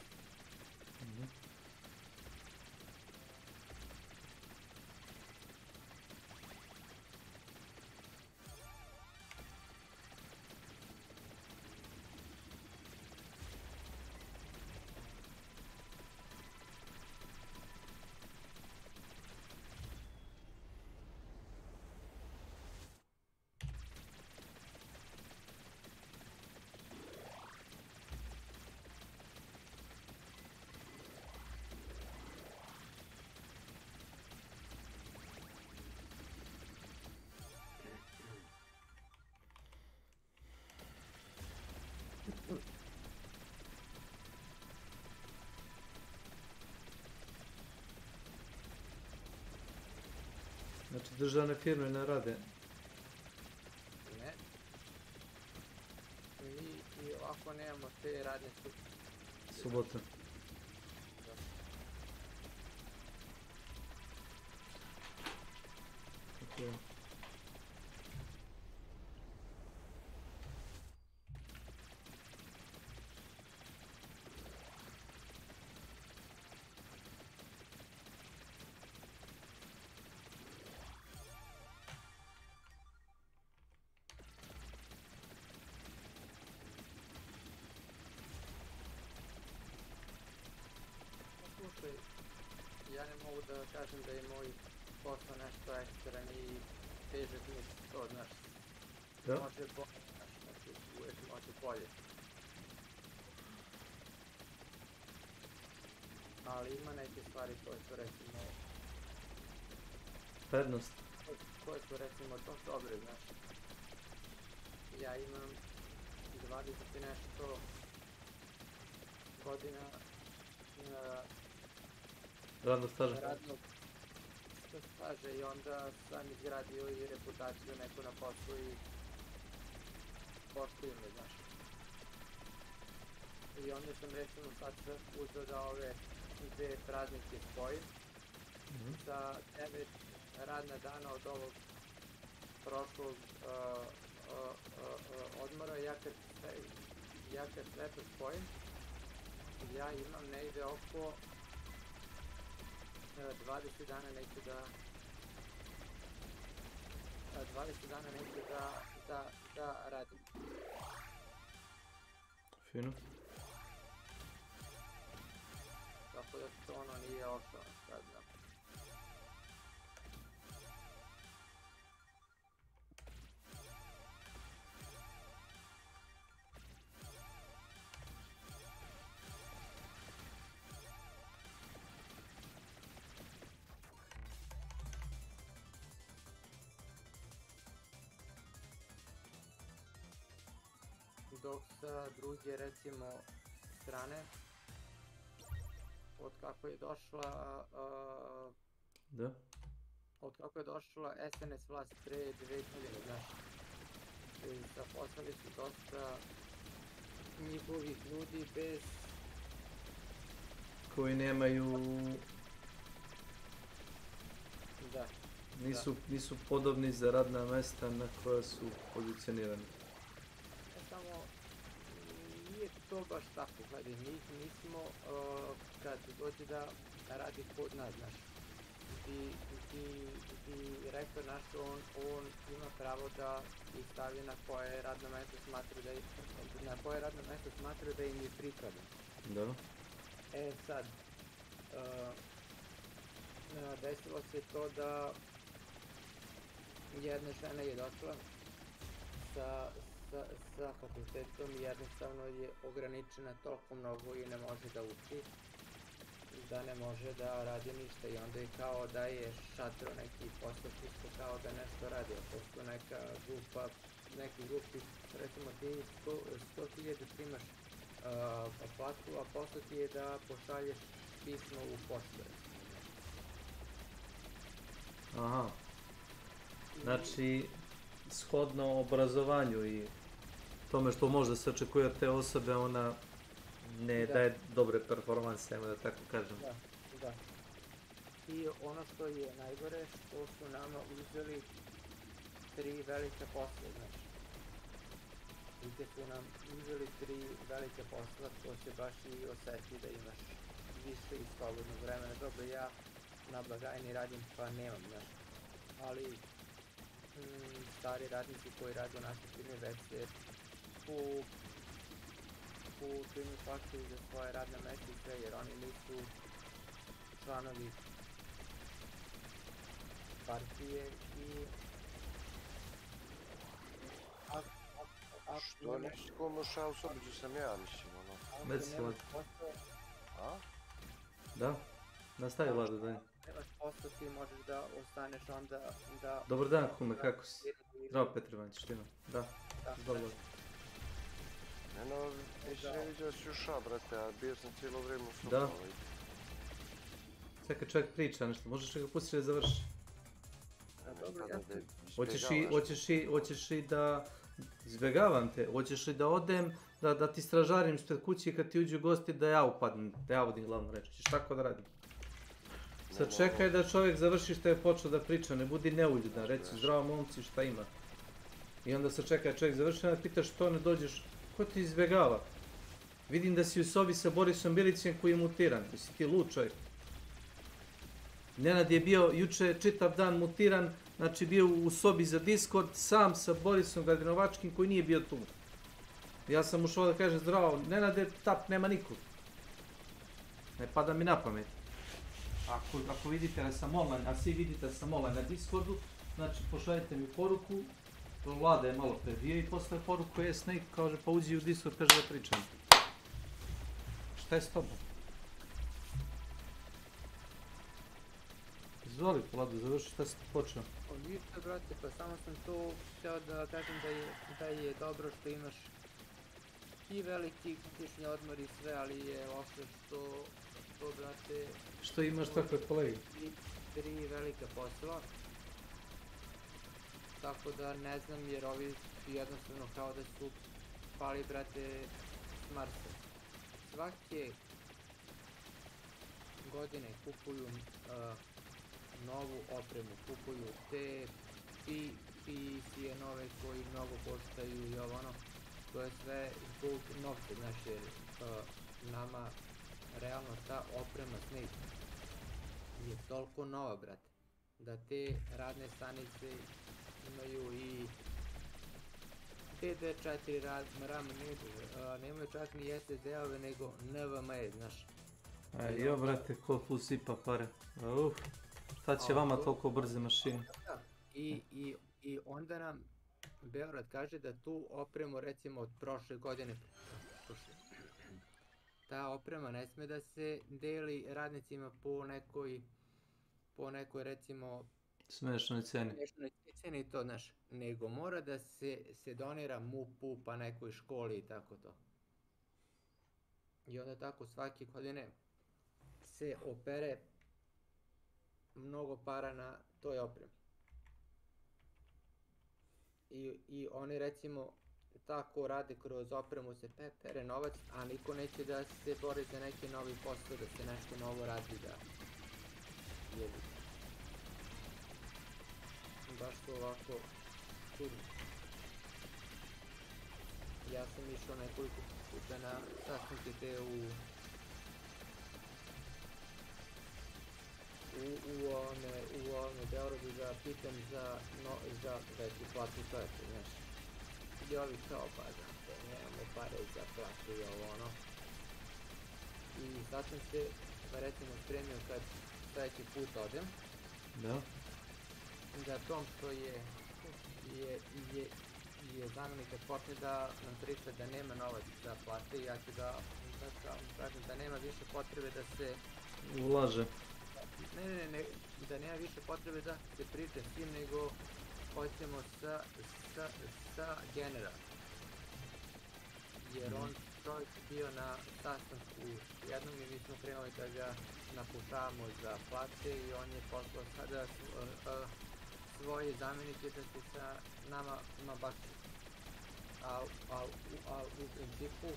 S10: Znači državne firme ne rade?
S7: Ne. Mi i ovako nemamo te radne
S10: Subota. Okay.
S7: Slušaj, ja ne mogu da kažem da je moj posao nešto ekstran i težak mi to, znaš. Može bolje, znači uvijek može bolje. Ali ima neke stvari koje su recimo...
S10: Prednost?
S7: Koje su recimo to dobre, znaš. Ja imam 20 i nešto godina
S10: radnog staža.
S7: Radnog staža i onda sam izgradio i reputaciju neku na poslu i poštuju me, znaš. I onda sam recimo sad uzeo da ove dve praznike spojim za 9 radna dana od ovog prošlog odmora. Ja kad sve to spojim, ja imam negde oko 20 dana neću da radim.
S10: Fino.
S7: Tako da to ono nije osnovno sad, da. dok sa druge recimo strane od kako je došla
S10: Da.
S7: od kako je došla SNS vlast pre 2000, znaš, zaposlali su dosta njihovih ljudi bez...
S10: Koji nemaju...
S7: Da.
S10: Nisu podobni za radna mesta na koja su pozicionirani.
S7: Samo, nije to baš tako, gledaj, mi nismo, kad dođe da radi kod nas, znaš, ti rektor naš, on ima pravo da ih stavi na koje radno mesto smatra da im je prikladan.
S10: Da.
S7: Sad, desilo se to da jedna žena je došla sa fakultetom i jednostavno je ograničena toliko mnogo i ne može da uči, da ne može da radi ništa i onda je kao da je šatro neki posao čisto kao da nešto radi, a posto neka grupa, neki grupi, recimo ti 100.000 primaš platu, a posao ti je da pošalješ pismo u poštu.
S10: Aha. Znači, shodno obrazovanju i tome što možda se očekuje od te osobe, ona ne daje dobre performanse, da tako kažem.
S7: Da. I ono što je najgore, što su nama uzeli 3 velike posle, znači. Gdje su nam uzeli 3 velike posla, to se baš i osjeti da imaš više i slobodnog vremena. Dobro, ja na blagajni radim pa nemam, znaš, ali stari radnici koji rade u našoj firmi već se u firmi plaćaju za svoje radne mesta i sve, jer oni nisu članovi partije i
S11: Što nisi komušao sobi, gdje sam ja, mislim, ono.
S10: Već si Vlado.
S11: A?
S10: Da, nastavi Vlado, daj.
S7: Nemaš posao, ti možeš da ostaneš onda da...
S10: Dobar dan, kume, kako si? Zdravo, Petar Ivanić, što ima? Da, dobro.
S11: Eno, nisam ne vidio si uša, brate, a bio sam cijelo vrijeme u sobu.
S10: Da. Sveka čovjek priča nešto, možeš ga pustiti da završi. Hoćeš i da... Izbjegavam te, hoćeš li da odem, da ti stražarim ispred kući kad ti uđu gosti da ja upadnem, da ja vodim glavnu reč, ćeš tako da radim. Sad čekaj da čovjek završi što je počeo da priča, ne budi neuljudan, reci zdravo momci šta ima. I onda se čekaj čovjek završi, onda pitaš što ne dođeš, ko ti izbjegava? Vidim da si u sobi sa Borisom Bilićem koji je mutiran, da si ti lud čovjek. Nenad je bio juče čitav dan mutiran, znači bio u sobi za Discord sam sa Borisom Gardinovačkim koji nije bio tu. Ja sam ušao da kažem zdravo, Nenade, tap, nema nikog. Ne pada mi na pamet. Ako vidite da sam online, a svi vidite da sam online na Discordu, znači pošaljite mi poruku, Vlada je malo pre bio i postaje poruku Snake, kaže pa uđi u Discord, kaže da pričam. Šta je s tobom? Izvoli, Vlado, završi šta si počeo.
S7: Ništa, brate, pa samo sam to htio da kažem da je dobro što imaš i veliki godišnji odmor i sve, ali je loše što, brate...
S10: Što imaš takve kolege?
S7: 3 velika posla. Tako da ne znam, jer ovi jednostavno kao da su pali, brate, s Marsa. Svake godine kupuju novu opremu, kupuju te PC-je nove koji mnogo koštaju i ono, to je sve zbog novca, znači jer nama realno ta oprema Snake je toliko nova, brate, da te radne stanice imaju i DD4 RAM, nemaju čak ni SSD-ove nego NVMe, znaš.
S10: Jo, brate, ko plus IPA pare. Šta će vama toliko brze mašine?
S7: I onda nam Beograd kaže da tu opremu recimo od prošle godine, ta oprema ne sme da se deli radnicima po nekoj recimo
S10: Smešnoj ceni.
S7: Smešnoj ceni to, znaš, nego mora da se donira MUP-u pa nekoj školi i tako to. I onda tako svake godine se opere mnogo para na toj opremi. I oni recimo tako rade kroz opremu se pere novac, a niko neće da se bori za neki novi posao, da se nešto novo radi, da jebi. Baš su ovako čudno. Ja sam išao nekoliko puta na sastanke te u Beogradu da pitam za veću platu čovječe, znaš. I ovi kao, pa znate, nemamo pare za platu i ovo ono. I sad sam se, recimo, spremio kad sledeći put odem. Da tom što je zamjenik kad počne da nam priča da nema novac za plate, ja ću da kažem da nema više potrebe da se
S10: ulaže.
S7: Ne, da nema više potrebe da se priča s tim, nego hoćemo sa general. Jer on čovjek bio na sastanku jednom i mi smo krenuli da ga napušavamo za plate i on je poslao sada svoje zamjenike da se sa nama bakće. A u principu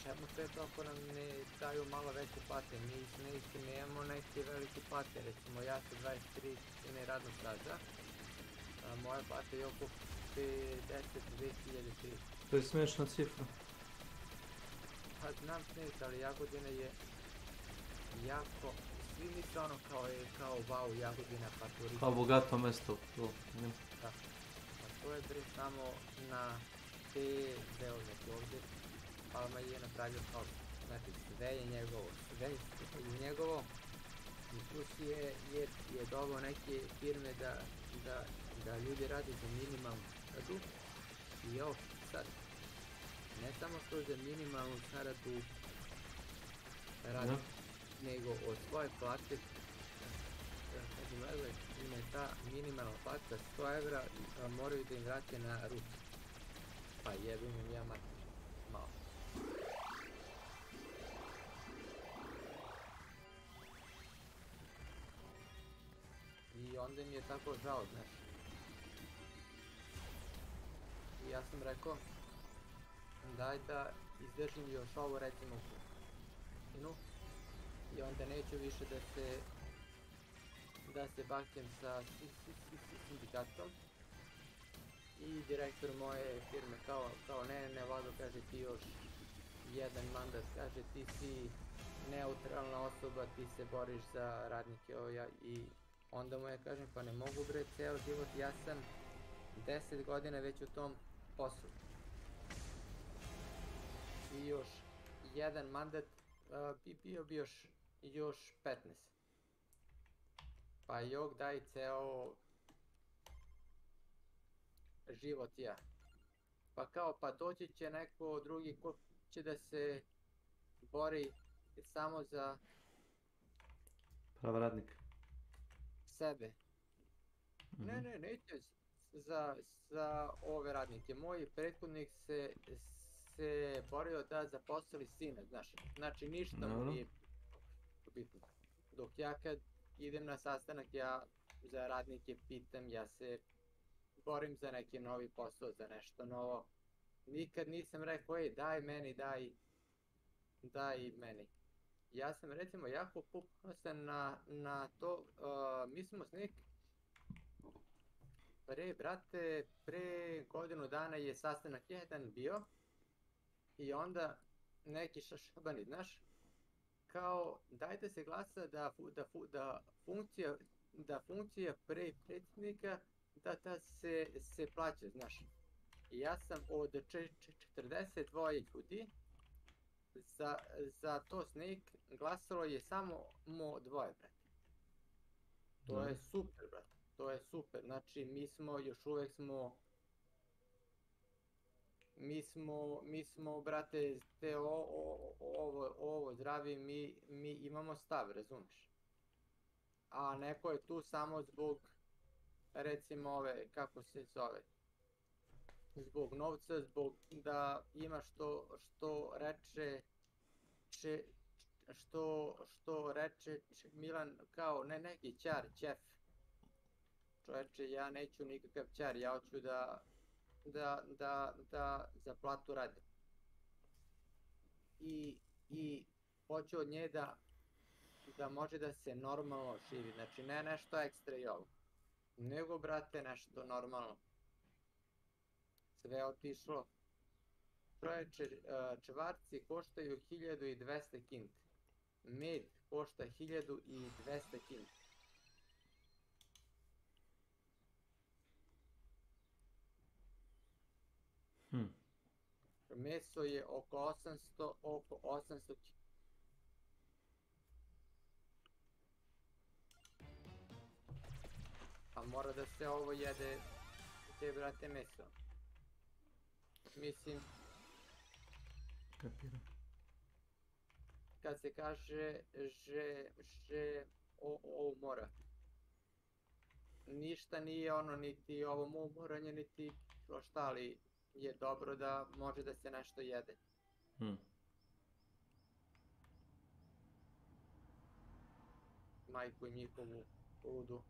S7: čemu sve to ako nam ne daju malo veće plate? Mi nemamo neke velike plate, recimo ja sa 23 godine radnog staža, moja plata je oko 52.300.
S10: To je smiješna cifra.
S7: Pa znam smiješno, ali Jagodina je jako, svi misle ono kao wow, Jagodina, pa turizam.
S10: Kao bogato mesto.
S7: Da, a to je bre samo na te deo, znači ovdje Palma je napravio kao, znači sve je njegovo i plus je doveo neke firme da ljudi rade za minimalnu zaradu i ovo sad, ne samo što za minimalnu zaradu radi, nego od svoje plate, ima je ta minimalna plata 100 evra, moraju da im vrate na ruci, pa jebim im ja mater, malo. I onda mi je tako žao, znaš. I ja sam rekao, daj da izdržim još ovo recimo godinu i onda neću više da se bakćem sa sindikatom. I direktor moje firme kao ne, Vlado, kaže ti još jedan mandat, kaže ti si neutralna osoba, ti se boriš za radnike i onda mu ja kažem pa ne mogu bre ceo život, ja sam 10 godina već u tom poslu. I još jedan mandat bi bio još 15. Pa jok daj ceo život ja. Pa kao pa doći će neko drugi ko će da se bori samo za
S10: prava radnika.
S7: Sebe. Ne, neće za ove radnike. Moj prethodnik se borio da zaposli sina, znaš. Znači ništa mu nije bitno. Dok ja kad idem na sastanak, ja za radnike pitam, ja se borim za neki novi posao, za nešto novo. Nikad nisam rekao, ej daj meni. Ja sam recimo jako ponosan na to, mi smo s njih pre godinu dana je sastanak jedan bio i onda neki šašabani, znaš, kao dajte se glasa da funkcija predsjednika da se plaća, znaš. I ja sam od 42 ljudi za to Snake glasalo je samo dvoje, brate. To je super, brate. To je super. Znači, mi smo, još uvek smo, mi smo, brate, te ovo zdravi, mi imamo stav, razumeš? A neko je tu samo zbog recimo ove, kako se zove, zbog novca, zbog da ima što reče, što reče Milan, kao ne neki ćar, ćef. Čovječe, ja neću nikakav ćar, ja hoću da za platu radim. I hoću od nje da može da se normalno živi, znači ne nešto ekstra i ovo, nego, brate, nešto normalno. Sve otišlo. Čovječe, čvarci koštaju 1200 kinti. Med košta 1200 kinti. Meso je oko 800 kinti. A mora da se ovo jede, te, brate, meso. Mislim,
S10: Kapiram.
S7: kad se kaže že ovo mora. Ništa nije ono, niti ovo moranje, niti šta, ali je dobro da može da se nešto jede. Majku njihovu ludu.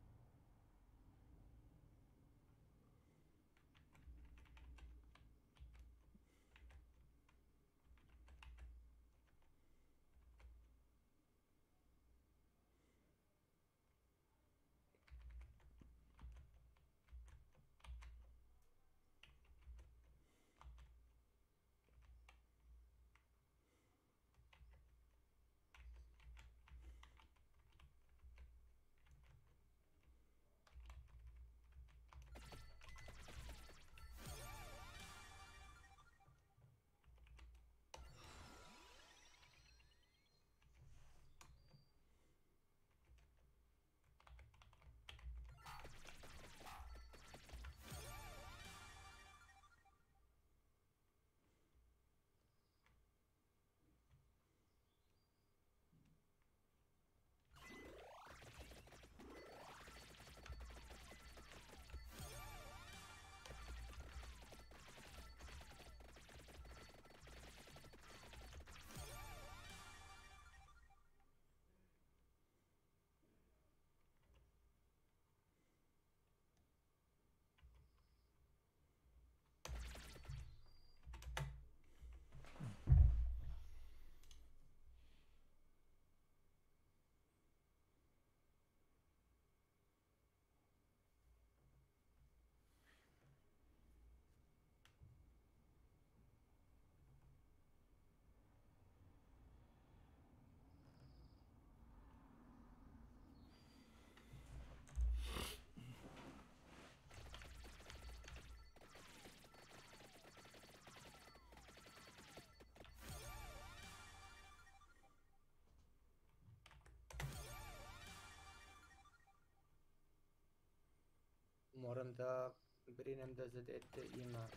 S7: Moram da brinem da za dete ima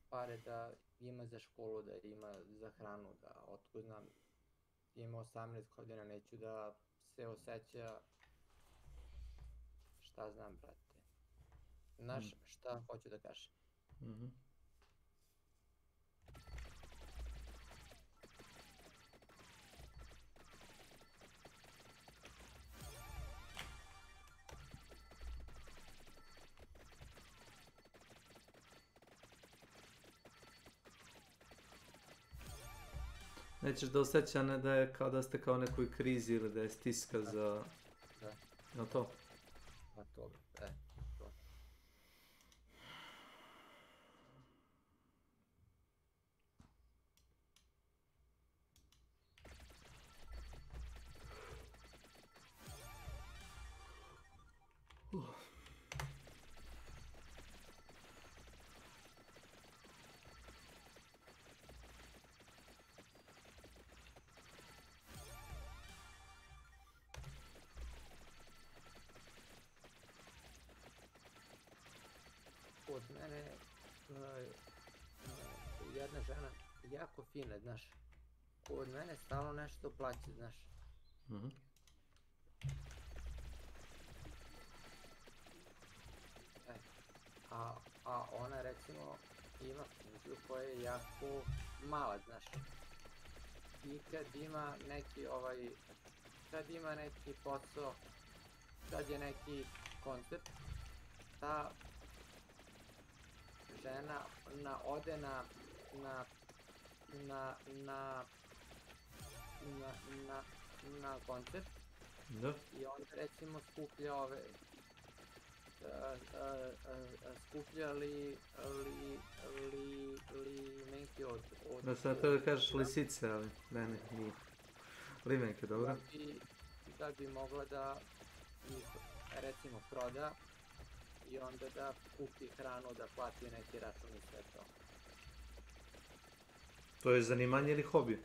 S7: pare, da ima za školu, da ima za hranu, da otkud znam, ima 18 godina, neću da se osjeća, šta znam, brate. Znaš šta hoću da kažem?
S10: Nećeš da osjeća ne da je kao da ste kao nekoj krizi ili da je stiska za...
S7: Da.
S10: Je li to?
S7: Pa to, to. Kod mene jedna žena jako fina, znaš. Kod mene stalno nešto plaće, znaš. a ona recimo ima funkciju koja je jako mala, znaš. I kad ima neki posao, kad je neki koncept, ta žena ode na koncept
S10: Da.
S7: i onda recimo skuplja limenke od...
S10: Da sad to da kažeš lisice, ali ne, nije. Limenke, dobro.
S7: Da bi mogla da ih recimo proda i onda da kupi hranu, da plati neki račun i sve to.
S10: To je zanimanje ili hobi?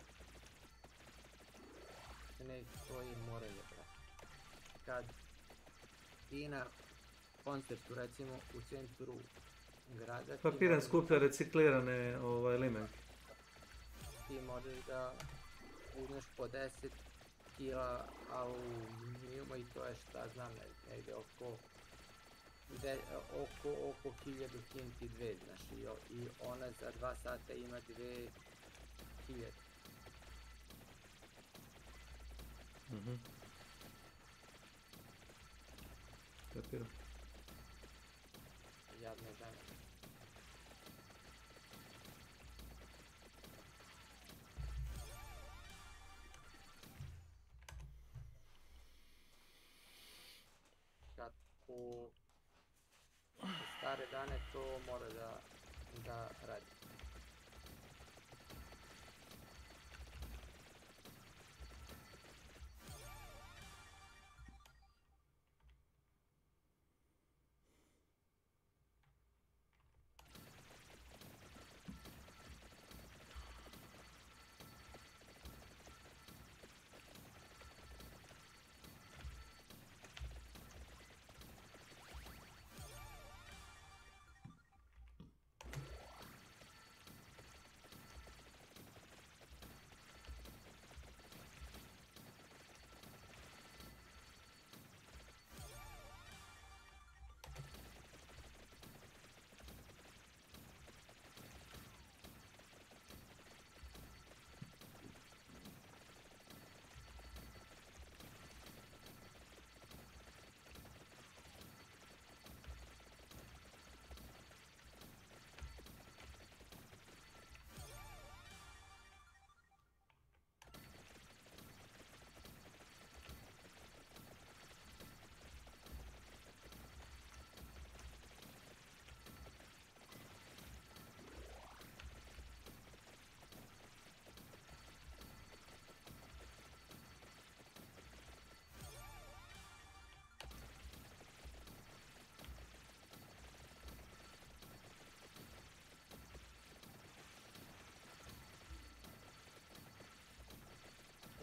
S7: Ne, to je moranje, brate. Kad ti na koncertu, recimo u centru grada...
S10: Papiran skuplja reciklirane limenke.
S7: Ti možeš da uzmeš po 10 kila aluminijuma i to je šta znam, negde oko 1000 kinti 2, znaš, i ona za 2 sata ima 2000.
S10: Kapiram.
S7: Jadna žena. U stare dane to mora da radi.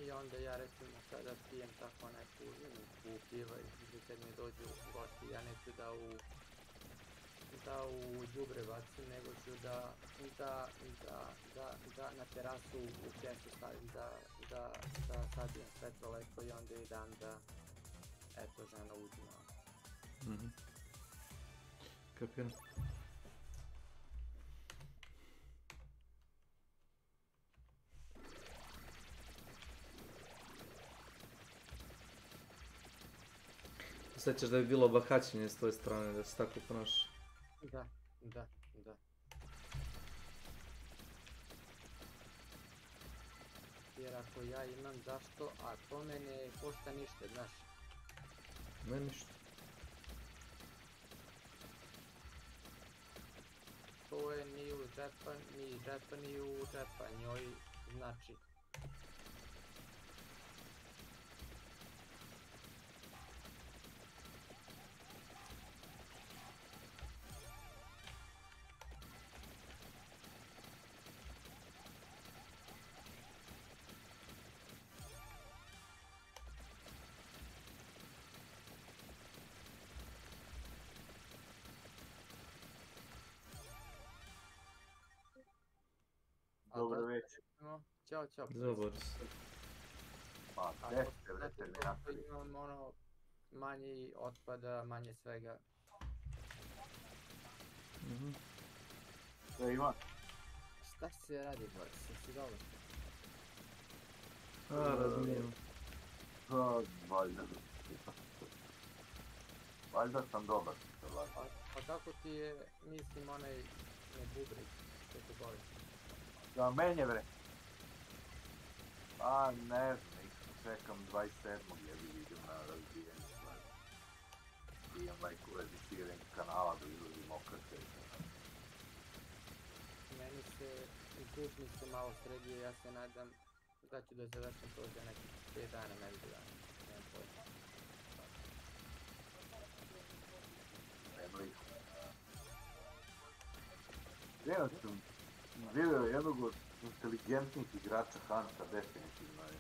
S7: I onda ja recimo kada pijem tako neku piva ili kad mi dođu gosti, ja neću da u đubre bacim, nego ću da na terasu u kesu stavim da sadim svetlo lepo i onda i dam da eto žena uzima.
S10: Kapiram. Osjećaš da bi bilo bahaćenje s tvoje strane, da se tako ponaša?
S7: Da. Jer ako ja imam zašto, a to me ne košta ništa, znaš.
S10: Ne ništa.
S7: To je ni u džepa, ni u džepa, njoj znači.
S12: Dobro večer.
S7: Ćao.
S10: Dobar se.
S12: Pa,
S7: znači, imam manji otpada, manje svega.
S11: Sve ima?
S7: Šta si se radi, boy? Si dobro?
S10: Razumijem.
S11: Valjda. Valjda sam dobar.
S7: Pa kako ti je, mislim, onaj bubrik što te boli?
S11: Da, menje bre. A ne znam, čekam 27. jebi vidim na razbijenju stvari. Imam neku reduciranje kanala da izlazim okraće.
S7: Meni se i kućni se malo sredio, ja se nadam da ću da završim to za nekih 5 dana, ne bi dana. Nemam pojma.
S11: Nema ih. Jedan sam vidio jednog od inteligentnih igrača Hanta, definitivno je.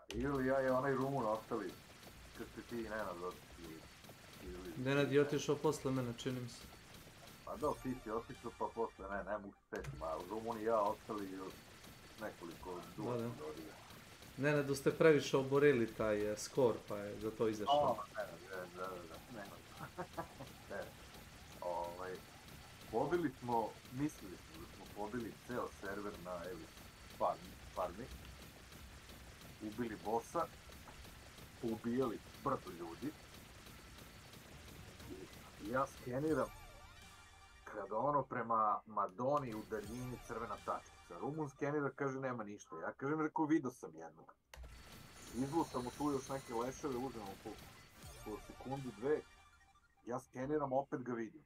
S11: Ili ja i onaj Rumun ostali, kad ste ti i Nenad otišli.
S10: Nenad je otišao posle mene, čini mi se.
S11: Pa da, ti si otišao pa posle, ne mogu se setim, a Rumun i ja ostali još nekoliko duha.
S10: Nenadu ste previše oborili taj skor, pa je za to izašao.
S11: Pobili smo, mislili smo da smo pobili ceo server na Elis farmi, ubili bossa, ubijali brdo ljudi i ja skeniram kada ono prema Madoni u daljini crvena tačkica. Rumun skenira, kaže nema ništa, ja kažem rekao vidio sam jednog. Izvuo sam mu tu još neke leševe, uzmem po sekundu, dve, ja skeniram, opet ga vidim.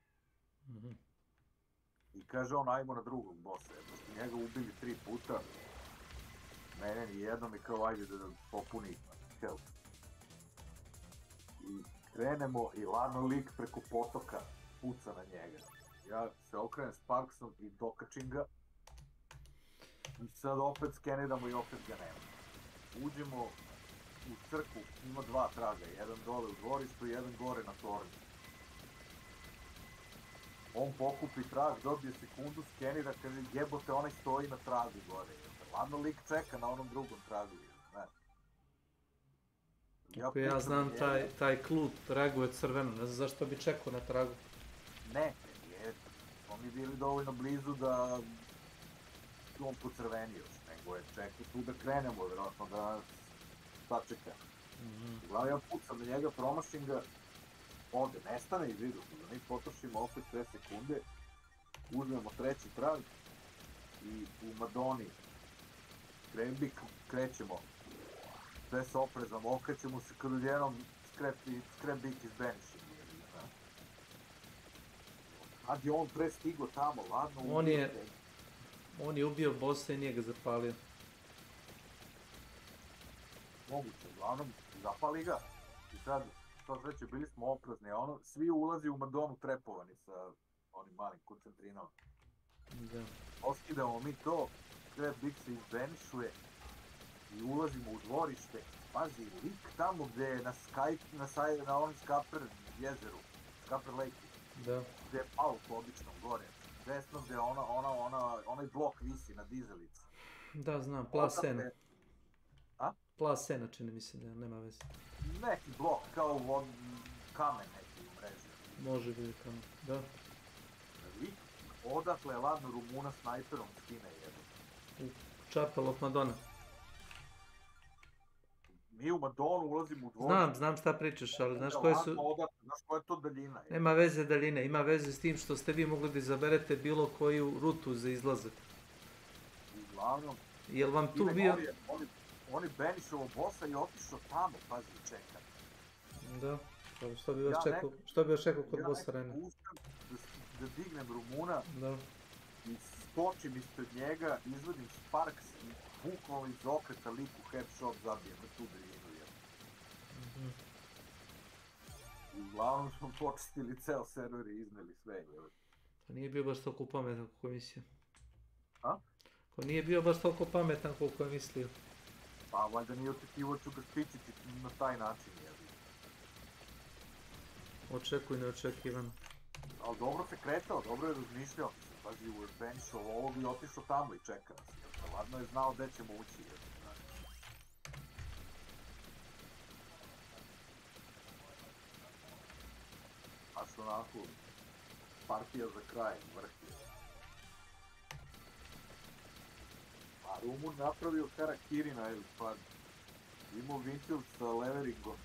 S11: I kaže on, ajmo na drugog bossa, jer smo njega ubili 3 puta, mene ni jednom i kao ajde da popuni health. I krenemo i ladno lik preko potoka puca na njega. Ja se okrenem Sparksom i dokačim ga i sad opet skeniramo i opet ga nema. Uđemo u crkvu, ima 2 traga, jedan dole u dvorištu i jedan gore na tornju. On pokupi trag, dobije sekundu, skenira, kaže jebote, onaj stoji na tragu gore. Ladno lik čeka na onom drugom tragu, znaš.
S10: Ako ja znam taj klut reaguje crveno, ne znam zašto bi čekao na tragu.
S11: Ne, smo mi bili dovoljno blizu da on pocrvenio, nego je čekao tu da krenemo, vjerojatno da nas sačeka. Uglavnom ja pucam na njega, promašim ga, ovde nestane iz vidu, da mi potrošimo opet 2 sekunde, uzmemo 3. trag i u Madoni krećemo, sve se oprezamo, okrećemo se kad odjednom Scrapbik izbeniši. Kad je on pre stigo tamo, ladno ubio.
S10: On je ubio bossa i nije ga zapalio.
S11: Moguće, uglavnom zapali ga. I sad, to sreće, bili smo oprezni, a ono, svi ulazi u Madonu trepovani sa onim malim koncentrinom. Oskidamo mi to, Scrapbik se izbenišuje i ulazimo u dvorište. Pazi, lik tamo gde je na onom Skaper jezeru, Skaper Lake, gde je Pauk obično gore, desno gde onaj blok visi na dizelici.
S10: Da, znam, Plasena. Plasena čini mi se da nema veze.
S11: Neki blok, kao kamen neki u mreži.
S10: Može biti kamen, da.
S11: Lik odakle ladno Rumuna snajperom skine jedno.
S10: U Chapel of Madonna.
S11: Mi u Madonu ulazimo u dvorište.
S10: Znam šta pričaš, ali znaš koje su...
S11: Znaš koja je to daljina?
S10: Nema veze daljine, ima veze s tim što ste vi mogli da izaberete bilo koju rutu za izlazak.
S11: Uglavnom...
S10: Jel vam tu bio...
S11: On je benišovo bossa i otišao tamo, pazi, čeka.
S10: Da, što bi vas čekao kod bossa Rene?
S11: Ja nekako uspem da dignem Rumuna i skočim ispred njega, izvadim Sparks i bukvalno iz okreta liku headshot zabijem na tu daljinu. Uglavnom smo počistili ceo server i izneli sve.
S10: To nije bio baš toliko pametan koliko je mislio.
S11: A?
S10: Ko nije bio baš toliko pametan koliko je mislio.
S11: Pa valjda nije očekivo ću ga spičiti na taj način.
S10: Očekuj neočekivano.
S11: Ali dobro se kretao, dobro je razmišljao. Pazi, u benišao ovog i otišao tamo i čeka nas. Ladno je znao gde ćemo ući. Baš onako, partija za kraj, vrhije. A Rumun napravio Harakiri na Elifan. Imao Winfield sa leveringom.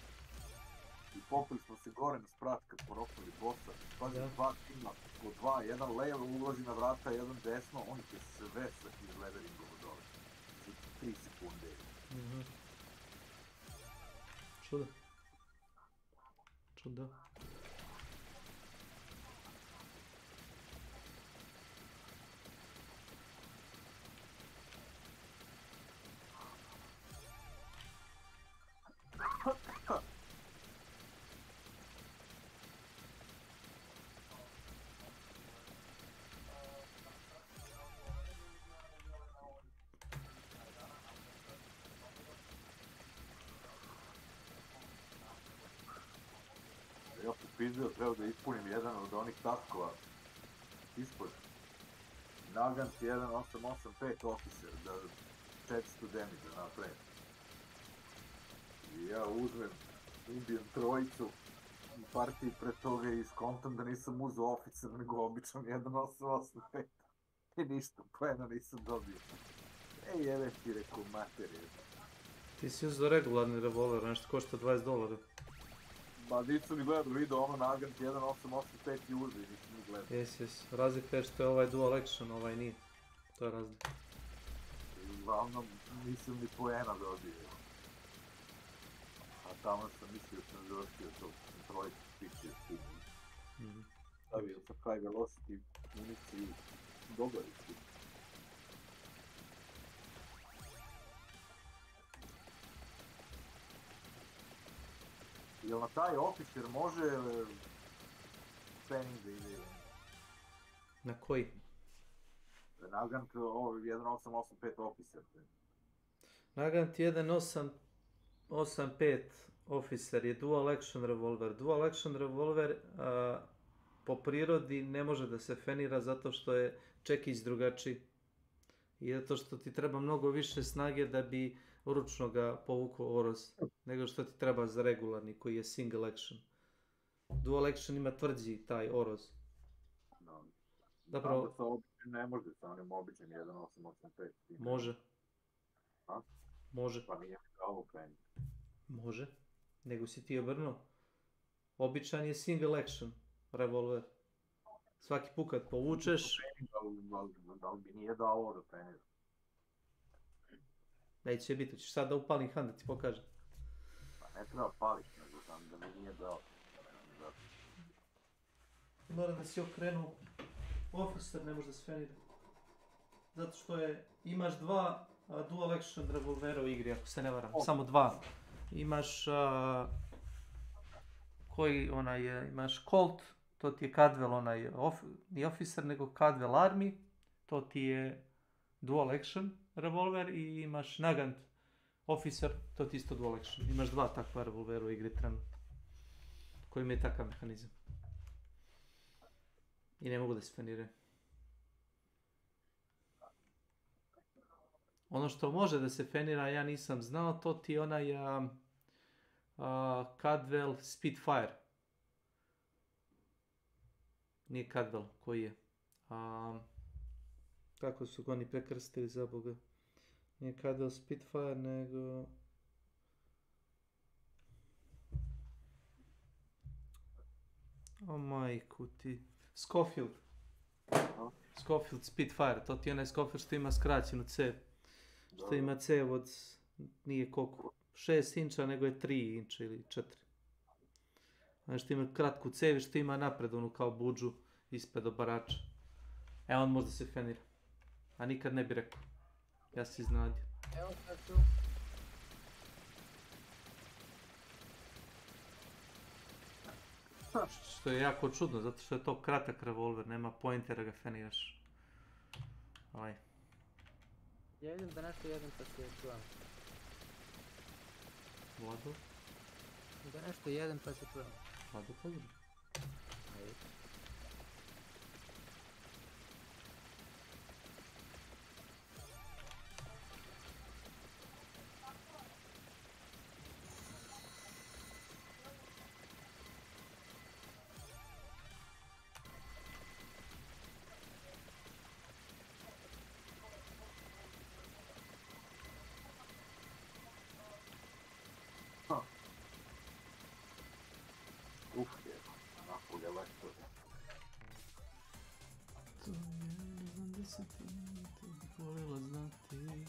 S11: I popili smo se gore na sprat kad smo roknuli bossa. Pazi, dva tima, po dva, jedan levo ulazi na vrata, jedan desno, oni će se vesati iz leveringom od ove. Za 3 sekunde.
S10: Čudo. Čudo.
S11: Ja popizdeo, treba da ispunim jedan od onih taskova ispod. Nagant 1885 officer, da 400 damage napravim. I ja uzmem, ubijem trojicu u partiji pre toga i skontam da nisam uzeo officer, nego običan 1885. I ništa, poena nisam dobio. Jebe ti, rekao, materije.
S10: Ti si uzeo regularni revolver, nešto košta $20.
S11: Ma nisam ni gledao video, ono Nagant 1885 i uzeo i nisam ni gledao.
S10: Jes. Razlika je što je ovaj dual action, ovaj nije. To je razlika.
S11: I uglavnom nisam ni poena dobio. A tamo sam mislio sam završio to, sam trojicu stičio s tim. Stavio sam high velocity municiju, dobar je stil. Jel na taj officer može spanning da ide?
S10: Na koji?
S11: Nagant 1885 officer.
S10: Nagant 1885 officer je dual action revolver. Dual action revolver po prirodi ne može da se fenira zato što je čekić drugačiji. I zato što ti treba mnogo više snage da bi ručno ga povukao oroz, nego što ti treba za regularni koji je single action. Dual action ima tvrđi taj oroz.
S11: Zapravo... Znam da sa običnim ne može, sa onim običnim 1885.
S10: Može.
S11: A?
S10: Može.
S11: Pa nije pravo penje.
S10: Može. Nego si ti obrnuo. Običan je single action revolver. Svaki put kad povučeš...
S11: Da li bi nije dao ovo da penira?
S10: Neće biti, ćeš sad da upalim hand da ti pokažem.
S11: Pa ne treba pališ, nego sam da mi nije dao.
S10: Moram da si okrenuo. Officer ne može da se fenira. Zato što imaš dva dual action revolvera u igri, ako se ne varam. Samo dva. Imaš imaš Colt, to ti je Cadwell, nije officer nego Cadwell Army, to ti je dual action revolver i imaš Nagant officer, to ti isto dual action. Imaš dva takva revolvera u igri trenutno, koji imaju takav mehanizam. I ne mogu da se feniraju. Ono što može da se fenira, ja nisam znao, to ti je onaj Cadwell Spitfire. Nije Cadwell, koji je? Kako su ga oni prekrstili, za Boga? Nije Cadwell Spitfire, nego... O majku ti... Schofield. Schofield Spitfire, to ti je onaj Schofield što ima skraćenu cev. Što ima cev od, nije koliko, 6 inča, nego je 3 inča ili 4. Znači što ima kratku cev i što ima napred onu kao budžu ispred obarača. On možda se fenira. A nikad ne bi rekao. Ja se iznenadio.
S7: Evo sad tu.
S10: Što je jako čudno, zato što je to kratak revolver, nema pointera ga feniraš.
S7: Ja idem da nešto jedem pa se čuvam.
S10: Vlado?
S7: Da nešto jedem pa se čuvam.
S10: Vlado, pogledaj.
S7: Ajde.
S11: je, napolje leto.
S10: To je, ne znam da si ti, to bih voljela znati.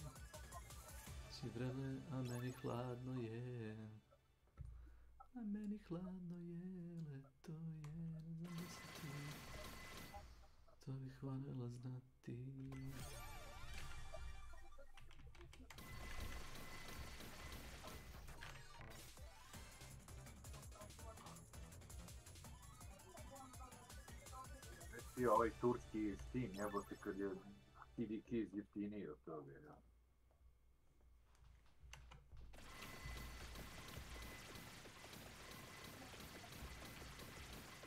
S10: Si vrele, a meni hladno je. A meni hladno je, leto je, ne znam da si ti. To bih voljela znati.
S11: I ovaj turski Steam, jebote, kad je CD Keys jeftiniji od toga, ja.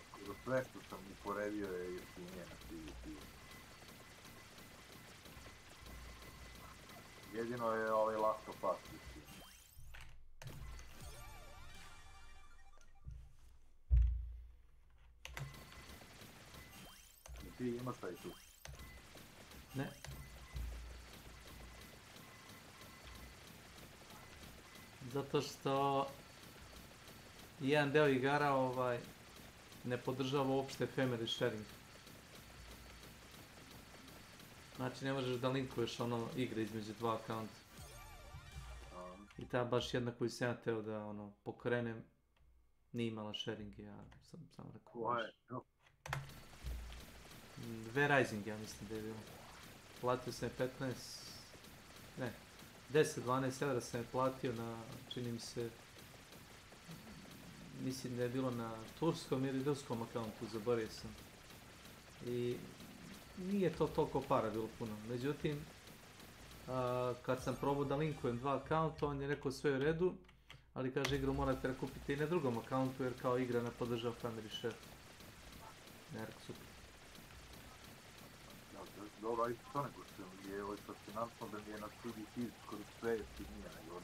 S11: Skoro sve što sam uporedio je jeftinije na CD Keys. Jedino je ovaj Last of Us jeftiniji. Ti imaš taj tu?
S10: Ne. Zato što jedan deo igara ne podržava uopšte family sharing. Znači ne možeš da linkuješ igre između dva akaunta. I ta baš jedna koju sam ja teo da pokrenem nije imala sharing, ja sam samo rekao. V-Rising, ja mislim da je bilo. Platio sam 10-12 evra sam je platio na, čini mi se, mislim da je bilo na turskom ili ruskom akauntu, zaboravio sam. I nije to toliko para bilo puno. Međutim, kad sam probao da linkujem dva akaunta, on je rekao sve u redu, ali kaže igru morate rekupiti i na drugom akauntu jer kao igra ne podržava family share. Ne, rekao super.
S11: Dobro, isto to nego što mi je fascinantno da mi je na CD Keys skoro sve jeftinije nego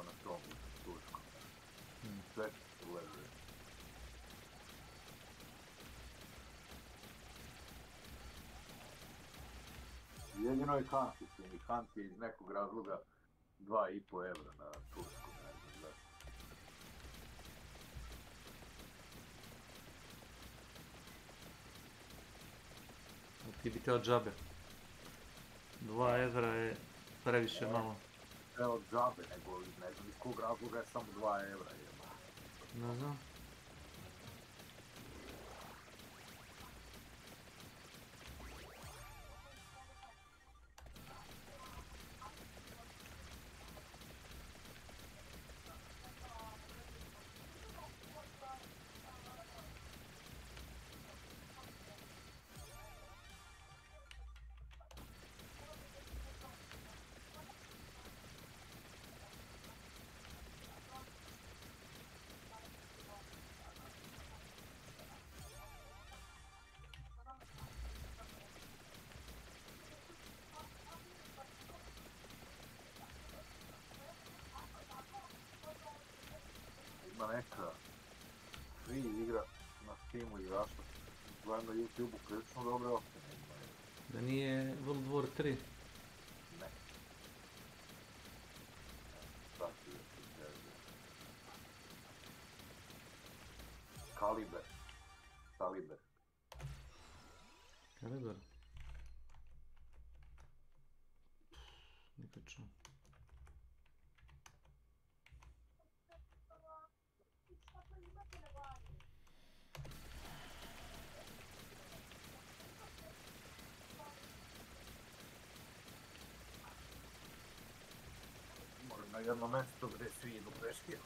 S11: na tom turskom. Sve što se uvezuje. Jedino je Hunt, i Hunt je iz nekog razloga 2,5 evra na turskom, ne znam zašto.
S10: Ti bi teo džabe. 2 evra je previše malo.
S11: Evo džabe, nego ne znam iz kog razloga je samo 2 evra.
S10: Ne znam.
S11: Ima neka free igra na Steamu igrača. Gledam na YouTube-u prilično dobre ocjene imaju.
S10: Da nije World War 3?
S11: Ne. Sad ću da se izgleda. Kaliber.
S10: Kaliber? Nikad čuo.
S11: Moram na jedno mesto gde svi idu peške.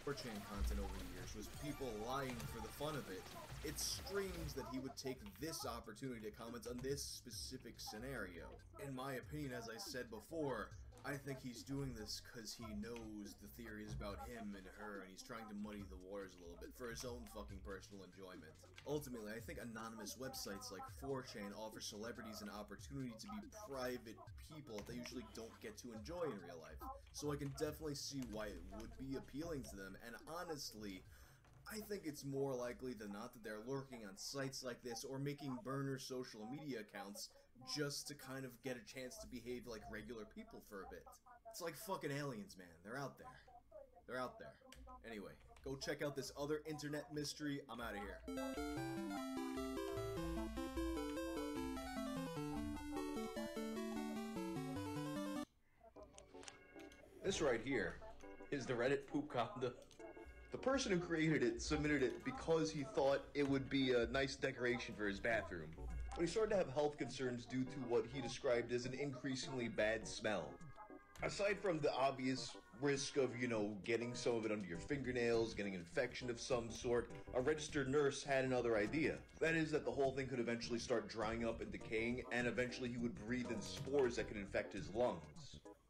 S8: 4chan content over the years was people lying for the fun of it. It's strange that he would take this opportunity to comment on this specific scenario. In my opinion, as I said before, I think he's doing this because he knows the theories about him and her, and he's trying to muddy the waters a little bit for his own fucking personal enjoyment. Ultimately, I think anonymous websites like 4chan offer celebrities an opportunity to be private people that they usually don't get to enjoy in real life. So I can definitely see why it would be appealing to them, and honestly, I think it's more likely than not that they're lurking on sites like this or making burner social media accounts just to kind of get a chance to behave like regular people for a bit. It's like fucking aliens, man. They're out there. They're out there. Anyway, go check out this other internet mystery. I'm out of here.
S13: This right here is the Reddit poop condom. The person who created it submitted it because he thought it would be a nice decoration for his bathroom. But he started to have health concerns due to what he described as an increasingly bad smell. Aside from the obvious risk of, getting some of it under your fingernails, getting an infection of some sort, a registered nurse had another idea. That is that the whole thing could eventually start drying up and decaying, and eventually he would breathe in spores that could infect his lungs.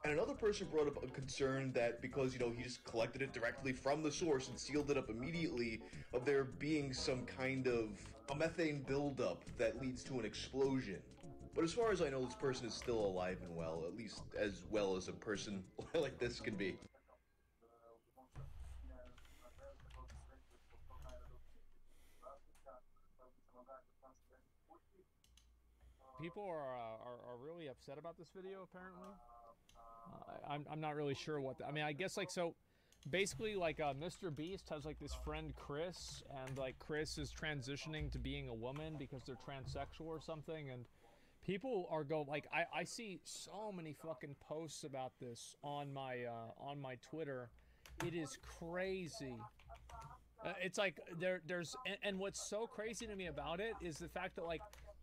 S13: And another person brought up a concern that because, he just collected it directly from the source and sealed it up immediately, of there being some kind of a methane buildup that leads to an explosion. But as far as I know, this person is still alive and well, at least as well as a person like this can be.
S14: People are really upset about this video, apparently. I'm not really sure what I mean, I guess, so basically, Mr. Beast has, this friend Chris, and, Chris is transitioning to being a woman because they're transsexual or something, and people are I see so many fucking posts about this on my Twitter. It is crazy. It's there's and what's so crazy to me about it is the fact that,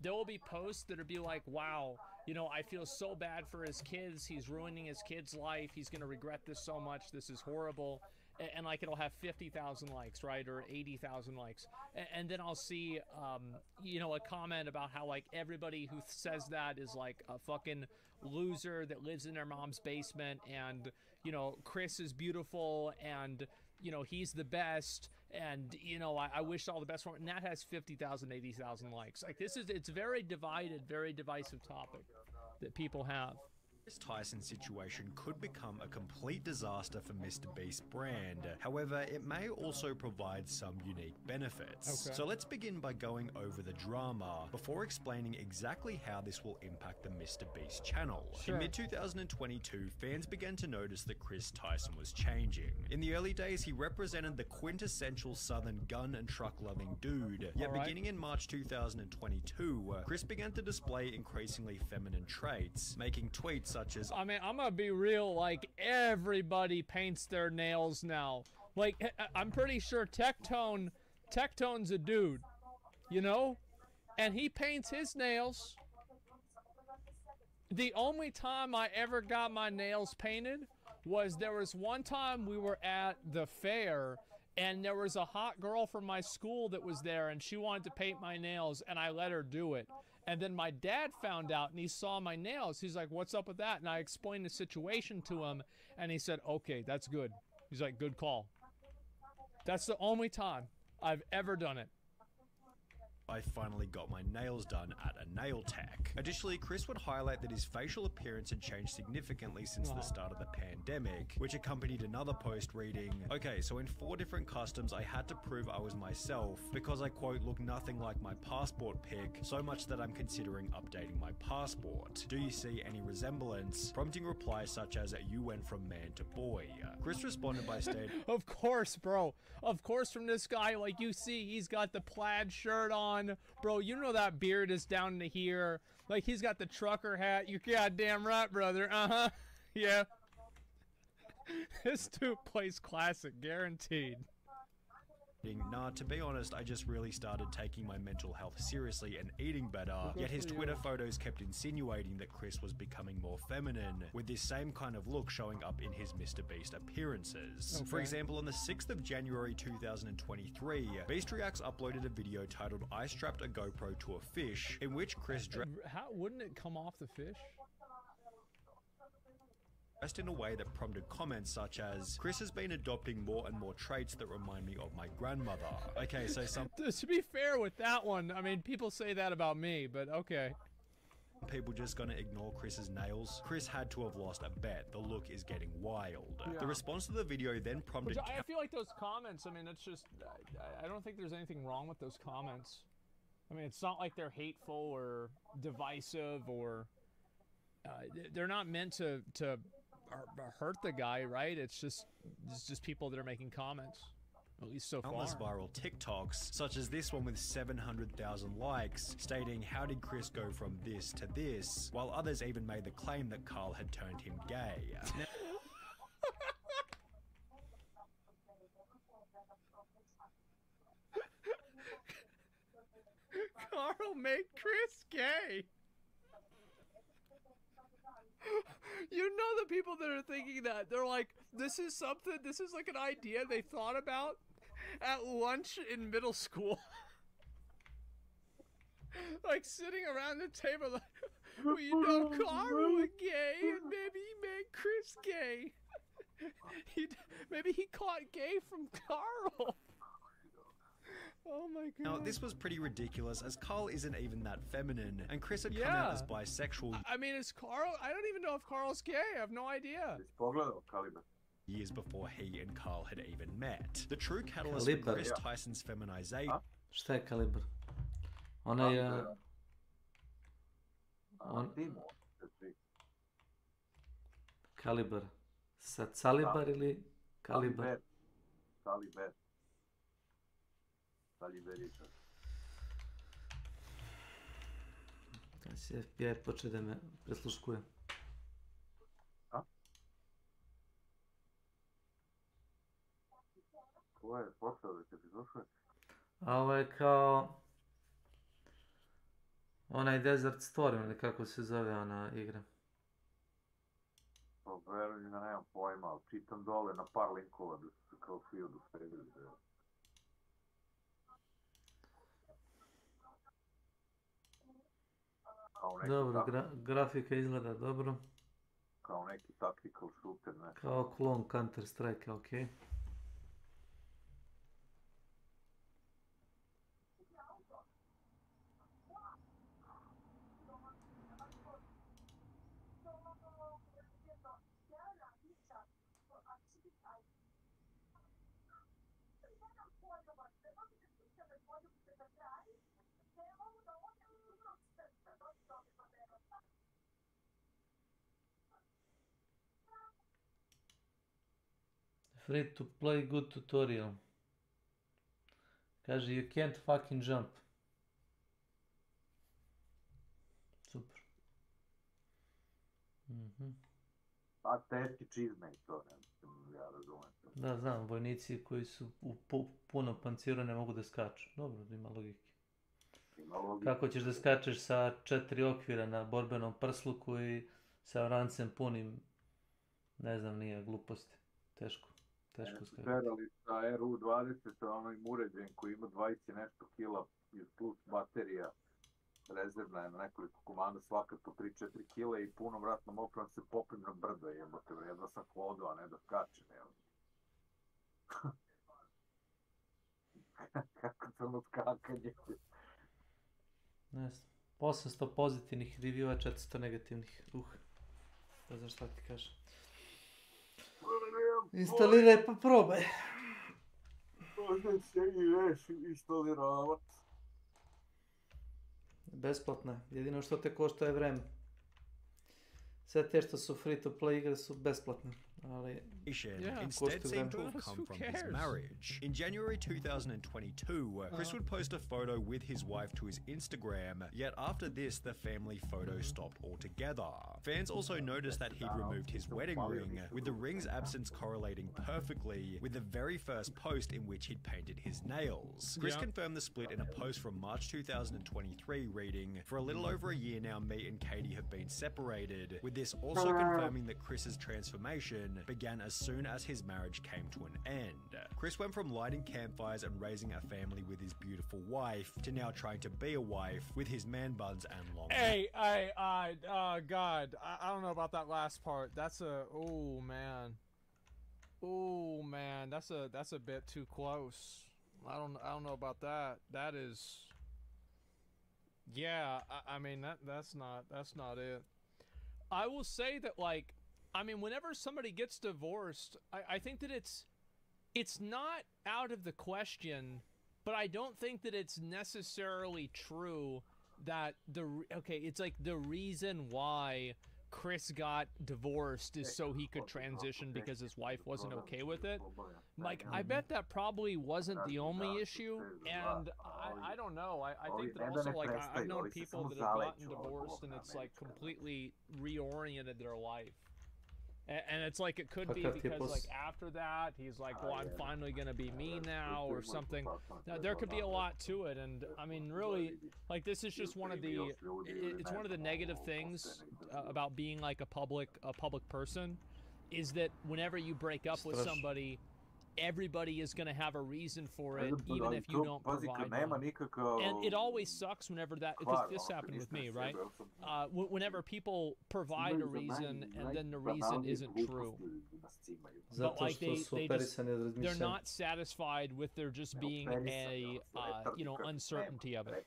S14: there will be posts that'll be like, wow, I feel so bad for his kids. He's ruining his kid's life. He's going to regret this so much. This is horrible. And it'll have 50,000 likes, right? Or 80,000 likes. And then I'll see, a comment about how, everybody who says that is, a fucking loser that lives in their mom's basement. And, Chris is beautiful. And, he's the best. And, I wish all the best for him. And that has 50,000, 80,000 likes. It's a very divided, very divisive topic that people have.
S15: This Tyson situation could become a complete disaster for Mr. Beast's brand. However, it may also provide some unique benefits.
S14: Okay.
S15: So let's begin by going over the drama before explaining exactly how this will impact the Mr. Beast channel.
S14: Sure.
S15: In mid-2022, fans began to notice that Chris Tyson was changing. In the early days, he represented the quintessential southern gun and truck loving dude. Yet beginning in March 2022, Chris began to display increasingly feminine traits, making tweets such as,
S14: I mean, I'm gonna be real, everybody paints their nails now. I'm pretty sure Tectone's a dude, and he paints his nails. The only time I ever got my nails painted was there was one time we were at the fair, and there was a hot girl from my school that was there, and she wanted to paint my nails, and I let her do it. And then my dad found out, and he saw my nails. He's like, what's up with that? And I explained the situation to him, and he said, okay, that's good. He's like, good call. That's the only time I've ever done it.
S15: I finally got my nails done at a nail tech. Additionally, Chris would highlight that his facial appearance had changed significantly since the start of the pandemic, which accompanied another post reading, okay, so in 4 different customs I had to prove I was myself because I, quote, look nothing like my passport pic, so much that I'm considering updating my passport. Do you see any resemblance? Prompting replies such as, you went from man to boy. Chris responded by stating,
S14: of course, bro. Of course, from this guy, you see, he's got the plaid shirt on. Bro, that beard is down to here. He's got the trucker hat. You're goddamn right, brother. Uh-huh. Yeah. This dude plays classic, guaranteed.
S15: Nah, to be honest, I just really started taking my mental health seriously and eating better. Yet his Twitter photos kept insinuating that Chris was becoming more feminine, with this same kind of look showing up in his Mr. Beast appearances.
S14: Okay.
S15: For example, on the 6th of January 2023, Beast Reacts uploaded a video titled "I strapped a GoPro to a fish," in which Chris
S14: How wouldn't it come off the fish?
S15: dressed in a way that prompted comments such as, "Chris has been adopting more and more traits that remind me of my grandmother." Okay, so some
S14: To be fair with that one, I mean, people say that about me, but okay.
S15: people just gonna ignore Chris's nails. Chris had to have lost a bet. The look is getting wild.
S14: Yeah.
S15: The response to the video then prompted
S14: Which I feel like those comments, I mean, it's just, I don't think there's anything wrong with those comments. I mean, it's not like they're hateful or divisive or they're not meant to hurt the guy, right? It's just people that are making comments, at least so far.
S15: countless viral TikToks, such as this one with 700,000 likes, stating, "How did Chris go from this to this?" While others even made the claim that Carl had turned him gay.
S14: Carl made Chris gay. You know the people that are thinking that. They're like, this is like an idea they thought about at lunch in middle school. Like sitting around the table like, well, you know, Carl was gay and maybe he made Chris gay. Maybe he caught gay from Carl. Oh my god.
S15: Now, this was pretty ridiculous, as Carl isn't even that feminine, and Chris had come out as bisexual.
S14: I mean, is Carl... I don't even know if Carl's gay. I have no idea.
S15: Years before he and Carl had even met. The true catalyst for Chris Tyson's feminization...
S10: Šta je Kalibar? Onaj... Kalibar. Sa Calibar ili Kalibar?
S11: Kaliber. Kaliberica.
S10: Kad se FBI počne da me presluškuje.
S11: A? Ko je posao da te prisluškuje?
S10: A ovo je kao... onaj Desert Storm ili kako se zove ona igra.
S11: Pa verujem da nemam pojma, ali čitam dole na par linkova da su se kao Field uspredili.
S10: Dobro, grafika izgleda dobro.
S11: Kao neki tactical shooter, ne?
S10: Kao klon Counter Strike, okej. Free to play good tutorial. Kaže, you can't fucking jump. Super.
S11: A teški čizme i to, ne mislim, ja razumem.
S10: Da, znam, vojnici koji su u punom panciru ne mogu da skaču. Dobro, ima logike. Kako ćeš da skačeš sa 4 okvira na borbenom prsluku i sa rancem punim, ne znam, nije gluposti. Teško skačati.
S11: Sperali sa RU-20, onim uređajem koji ima 20 nešto kila plus baterija rezervna je na nekoliko komanda, svaka po 3-4 kila i punom ratnom opravom se popim na brdo, jebote, jedva sam hodao, a ne da skačem, jebote. Kako sam od skakanja.
S10: Ne znam, 800 pozitivnih reviewa, 400 negativnih. Ne znam šta ti kažem. Instaliraj pa probaj.
S11: Možda se i reši instaliravati.
S10: Besplatno je, jedino što te košta je vreme. Sve te što su free to play igre su besplatne,
S15: instead seemed to have come from his marriage. In January 2022, Chris would post a photo with his wife to his Instagram, yet after this, the family photo stopped altogether. Fans also noticed that he'd removed his wedding ring, with the ring's absence correlating perfectly with the very first post in which he'd painted his nails. Chris confirmed the split in a post from March 2023 reading, "For a little over a year now, me and Katie have been separated," with this also confirming that Chris's transformation began as soon as his marriage came to an end. Chris went from lighting campfires and raising a family with his beautiful wife to now trying to be a wife with his man buns and long
S14: Hey, God, I don't know about that last part. That's a, oh man, that's a bit too close. I don't know about that. That is, yeah. I mean that's not it. I will say that, like, I mean, whenever somebody gets divorced, I think that it's not out of the question, but I don't think that it's necessarily true that it's like the reason why Chris got divorced is so he could transition because his wife wasn't okay with it. Like, I bet that probably wasn't the only issue, and I don't know. I think that also, like, I've known people that have gotten divorced and it's like completely reoriented their life. And it's like, it could be because, like, after that he's like, well, I'm finally gonna be me now, or something. Now, there could be a lot to it, and I mean, really, like, this is just one of the it's one of the negative things about being like a public person, is that whenever you break up with somebody, everybody is going to have a reason for it, even if you don't provide one. And it always sucks whenever that, because this happened with me, right? Whenever people provide a reason and then the reason isn't true. But like they're not satisfied with there just being a, uncertainty of it.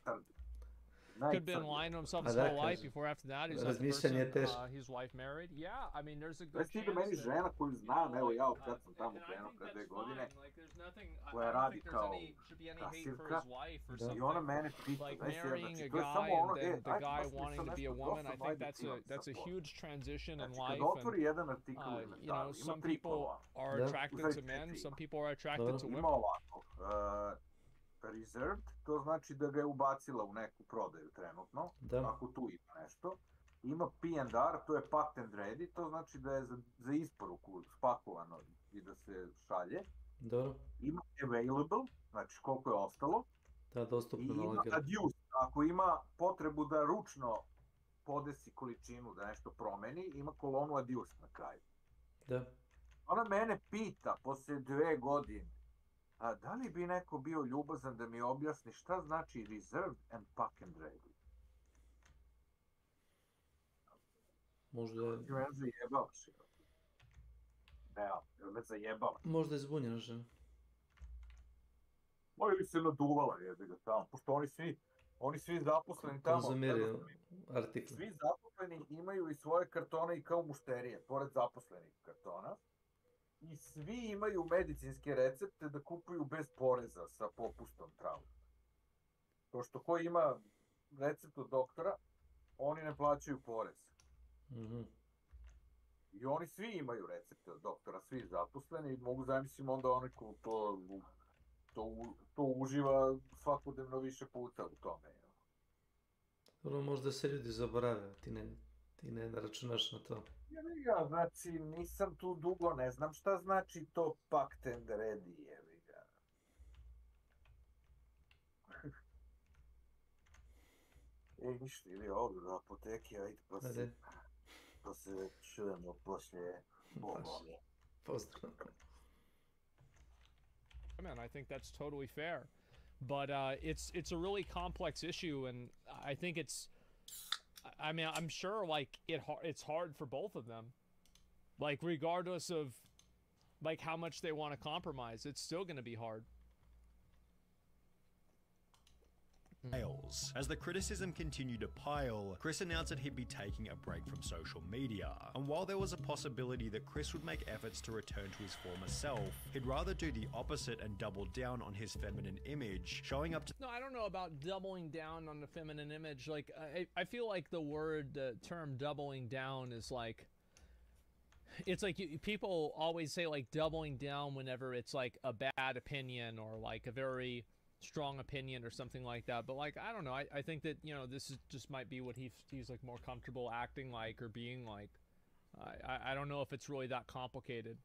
S14: Could have been lying to himself his whole life before after that he's like the person, his wife married. Yeah, I mean, there's a good chance
S11: meni žena koju znam, evo ja od kad sam tamo krenuo pre 2 godine, koja radi kao kasirka, i ona mene pita,
S14: marrying a guy and then the guy wanting to be a woman, I think that's a huge transition in life. And, some people are attracted to men, some people are attracted to women.
S11: Reserved, to znači da ga je ubacila u neku prodaju trenutno, ako tu ima nešto. Ima P&R, to je packed and ready, to znači da je za isporuku spakovano i da se šalje. Ima available, znači koliko je ostalo. I ima adduced, ako ima potrebu da ručno podesi količinu, da nešto promeni, ima kolonu adduced na kraju. Ona mene pita, posle 2 godine, a da li bi neko bio ljubazan da mi objasni šta znači reserved and pack and ready?
S10: Možda je...
S11: Me zajebavaš. Ne, me zajebavaš.
S10: Možda je zbunjena žena.
S11: Ili se naduvala, jebi ga tamo, pošto oni svi zaposleni tamo, svi zaposleni imaju i svoje kartone i kao mušterije, pored zaposlenih kartona. I svi imaju medicinske recepte da kupuju bez poreza sa popustom trauma. To što ko ima recept od doktora, oni ne plaćaju porez. I oni svi imaju recepte od doktora, svi zaposleni, i mogu zamislim onda onaj ko to uživa svakodnevno više puta u tome.
S10: Dobro, možda se ljudi zaborave, ti ne računaš na to.
S11: Ja, znači, nisam tu dugo, ne znam šta znači to packed and ready, jevi ga. Ništa, ili ovdje do apoteke, ajde pa se čujemo poslije bogovi.
S10: Pozdrav.
S14: Man, I think that's totally fair, but it's a really complex issue, and I think I mean, I'm sure, like, it's hard for both of them. Like, regardless of, like, how much they want to compromise, it's still going to be hard.
S15: As the criticism continued to pile, Chris announced that he'd be taking a break from social media. And while there was a possibility that Chris would make efforts to return to his former self, he'd rather do the opposite and double down on his feminine image, showing up to...
S14: No, I don't know about doubling down on the feminine image. Like, I feel like the term doubling down is like... it's like people always say like doubling down whenever it's like a bad opinion or like a very strong opinion or something like that. But like, I don't know. I think that, you know, this is just might be what he's like more comfortable acting like or being like. I don't know if it's really that complicated.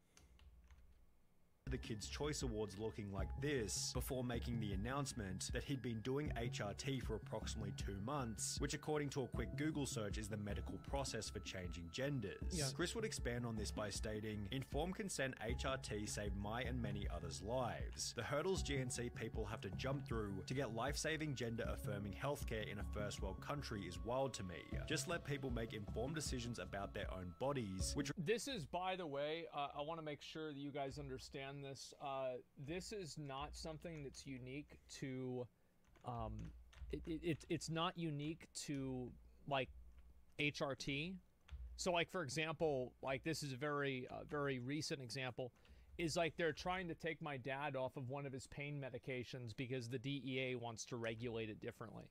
S15: The Kids' Choice Awards looking like this before making the announcement that he'd been doing HRT for approximately 2 months, which according to a quick Google search is the medical process for changing genders.
S14: Yeah.
S15: Chris would expand on this by stating, "Informed consent HRT saved my and many others' lives. The hurdles GNC people have to jump through to get life-saving gender-affirming healthcare in a first world country is wild to me. Just let people make informed decisions about their own bodies," which...
S14: This is, by the way, I want to make sure that you guys understand this. This is not something that's unique to, it's not unique to like HRT. So like, for example, like this is a very, very recent example, is like they're trying to take my dad off of one of his pain medications because the DEA wants to regulate it differently.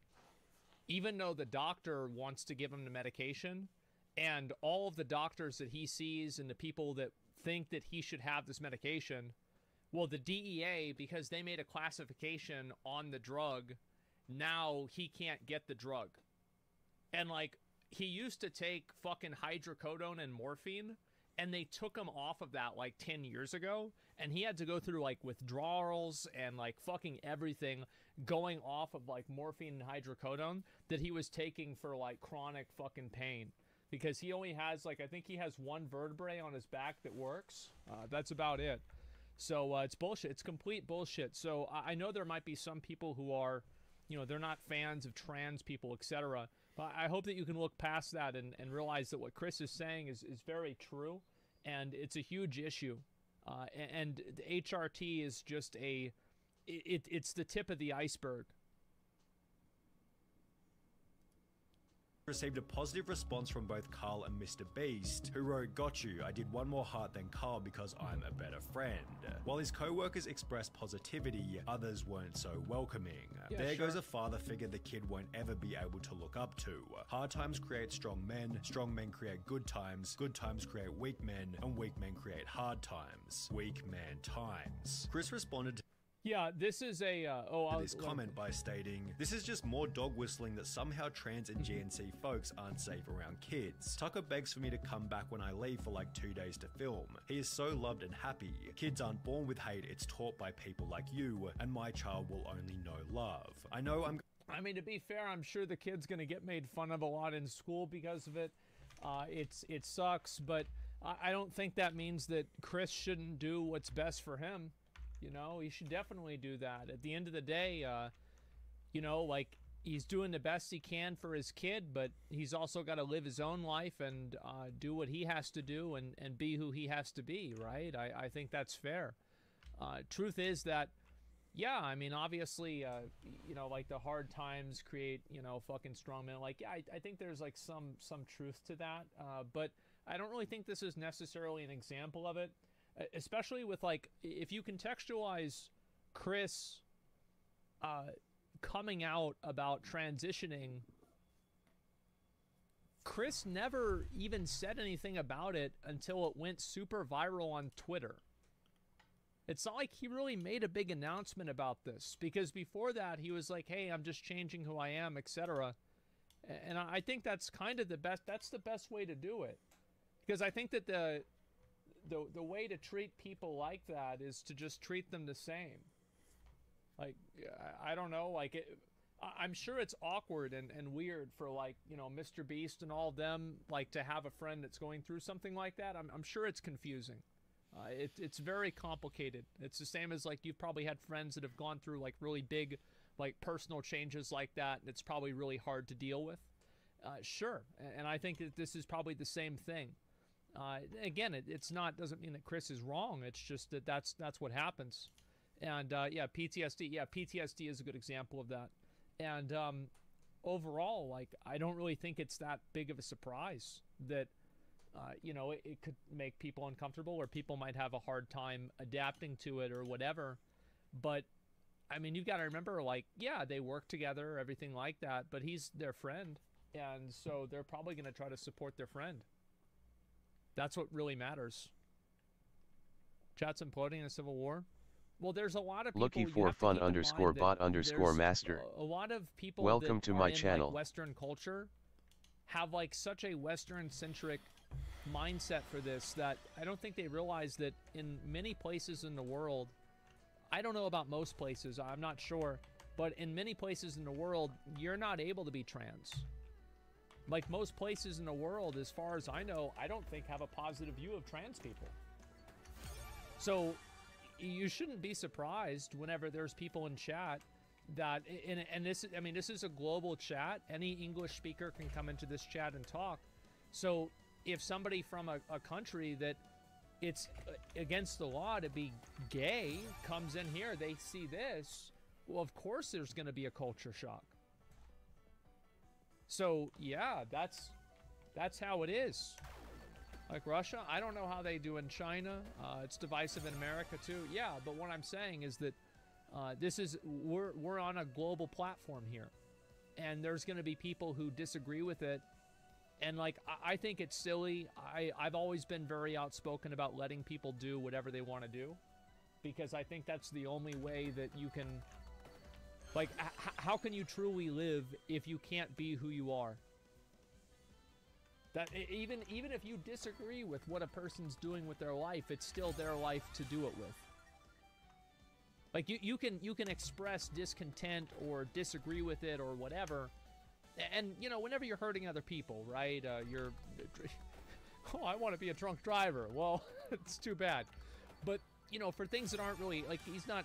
S14: Even though the doctor wants to give him the medication, and all of the doctors that he sees and the people that think that he should have this medication, well, the DEA, because they made a classification on the drug, now he can't get the drug. And like, he used to take fucking hydrocodone and morphine, and they took him off of that like 10 years ago, and he had to go through like withdrawals and like fucking everything, going off of like morphine and hydrocodone that he was taking for like chronic fucking pain. Because he only has, like, I think he has one vertebrae on his back that works. That's about it. So it's bullshit. It's complete bullshit. So I know there might be some people who are, you know, they're not fans of trans people, etc. But I hope that you can look past that and realize that what Chris is saying is very true. And it's a huge issue. And the HRT is just it's the tip of the iceberg.
S15: Received a positive response from both Carl and Mr. Beast, who wrote, "Got you, I did one more heart than Carl because I'm a better friend." While his co-workers expressed positivity, others weren't so welcoming.
S14: Yeah,
S15: there
S14: sure.
S15: goes a father figure the kid won't ever be able to look up to. Hard times create strong men create good times create weak men, and weak men create hard times. Weak man times. Chris responded to
S14: Yeah, this is a
S15: this comment by stating, "This is just more dog whistling that somehow trans and GNC folks aren't safe around kids. Tucker begs for me to come back when I leave for like 2 days to film. He is so loved and happy. Kids aren't born with hate, it's taught by people like you, and my child will only know love. I know
S14: I mean, to be fair, I'm sure the kid's gonna get made fun of a lot in school because of it. It sucks, but I don't think that means that Chris shouldn't do what's best for him. You know, he should definitely do that. At the end of the day, you know, like, he's doing the best he can for his kid, but he's also got to live his own life and do what he has to do and be who he has to be, right? I think that's fair. Truth is that, yeah, I mean, obviously, you know, like, the hard times create, you know, fucking strong men. Like, yeah, I think there's, like, some truth to that, but I don't really think this is necessarily an example of it. Especially with, like, if you contextualize Chris coming out about transitioning, Chris never even said anything about it until it went super viral on Twitter. It's not like he really made a big announcement about this, because before that he was like, hey, I'm just changing who I am, etc. And I think that's kind of the best way to do it, because I think that the way to treat people like that is to just treat them the same. Like, I don't know, like, I'm sure it's awkward and weird for, like, you know, Mr. Beast and all of them, like, to have a friend that's going through something like that. I'm sure it's confusing. It's very complicated. It's the same as, like, you've probably had friends that have gone through, like, really big, like, personal changes like that, and it's probably really hard to deal with. Sure, and I think that this is probably the same thing. Again, it's not, doesn't mean that Chris is wrong. It's just that that's what happens. And yeah, PTSD. Yeah, PTSD is a good example of that. And overall, like, I don't really think it's that big of a surprise that you know, it could make people uncomfortable, or people might have a hard time adapting to it or whatever. But I mean, you've got to remember, like, yeah, they work together, everything like that, but he's their friend, and so they're probably going to try to support their friend. That's what really matters. Chat's imploding in a civil war. Well, there's a lot of people.
S1: Looking for fun underscore bot underscore master.
S14: A lot of people.
S1: Welcome
S14: that
S1: to
S14: are
S1: my
S14: in,
S1: channel.
S14: Like, Western culture have like such a Western-centric mindset for this that I don't think they realize that in many places in the world, I don't know about most places, I'm not sure, but in many places in the world, you're not able to be trans. Like most places in the world, as far as I know, I don't think have a positive view of trans people. So you shouldn't be surprised whenever there's people in chat that, and this, I mean, this is a global chat. Any English speaker can come into this chat and talk. So if somebody from a country that it's against the law to be gay comes in here, they see this, well, of course there's going to be a culture shock. So yeah, that's how it is. Like Russia, I don't know how they do in China. It's divisive in America too. Yeah, but what I'm saying is that we're on a global platform here, and there's going to be people who disagree with it. And like, I think it's silly. I've always been very outspoken about letting people do whatever they want to do, because I think that's the only way that you can, like, how can you truly live if you can't be who you are? That even if you disagree with what a person's doing with their life, it's still their life to do it with. Like you can express discontent or disagree with it or whatever, and you know, whenever you're hurting other people, right? Oh, I want to be a drunk driver. Well, it's too bad. But you know, for things that aren't really, like, he's not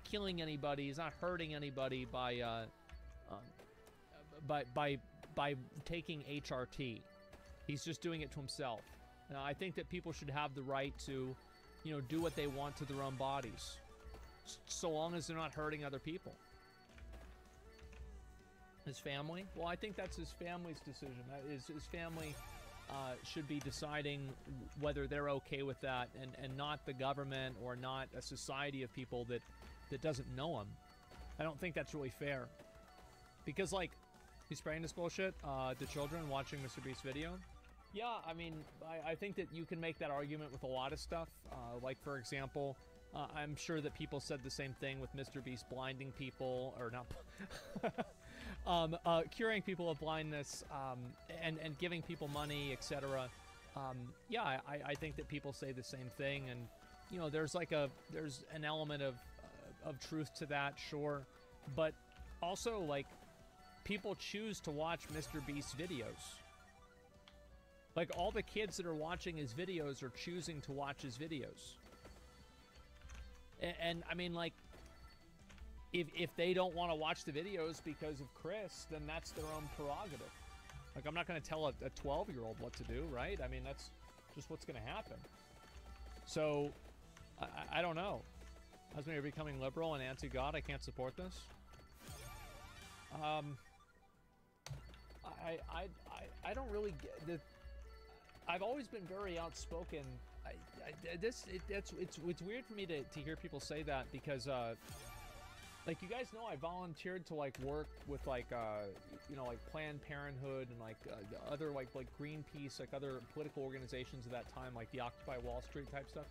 S14: killing anybody, he's not hurting anybody by taking HRT. He's just doing it to himself. Now, I think that people should have the right to, you know, do what they want to their own bodies, so long as they're not hurting other people. His family? Well, I think that's his family's decision. His family should be deciding whether they're okay with that, and not the government or not a society of people that doesn't know him. I don't think that's really fair. Because, like, he's spraying this bullshit to children watching Mr. Beast's video. Yeah, I mean, I think that you can make that argument with a lot of stuff. Like, for example, I'm sure that people said the same thing with Mr. Beast blinding people, or not, curing people of blindness, and giving people money, etc. Yeah, I think that people say the same thing, and you know, there's an element of truth to that, sure, but also, like, people choose to watch Mr. Beast's videos. Like, all the kids that are watching his videos are choosing to watch his videos. And I mean, like, if they don't want to watch the videos because of Chris, then that's their own prerogative. Like, I'm not going to tell a 12-year-old what to do, right? I mean, that's just what's going to happen. So, I don't know. As when you're becoming liberal and anti-God, I can't support this. I don't really get the. I've always been very outspoken. It's weird for me to hear people say that, because like, you guys know, I volunteered to like work with like you know, like Planned Parenthood and like other like Greenpeace, like other political organizations of that time, like the Occupy Wall Street type stuff.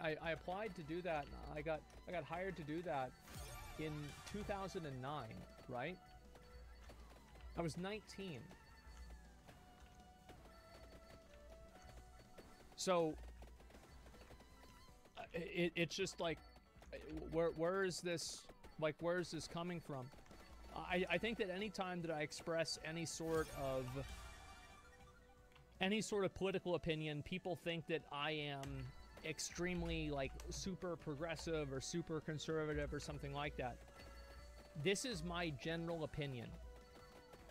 S14: I applied to do that. I got hired to do that in 2009, right? I was 19. So it's just like, where is this, like, where is this coming from? I think that any time that I express any sort of political opinion, people think that I am extremely, like, super progressive or super conservative or something like that. This is my general opinion.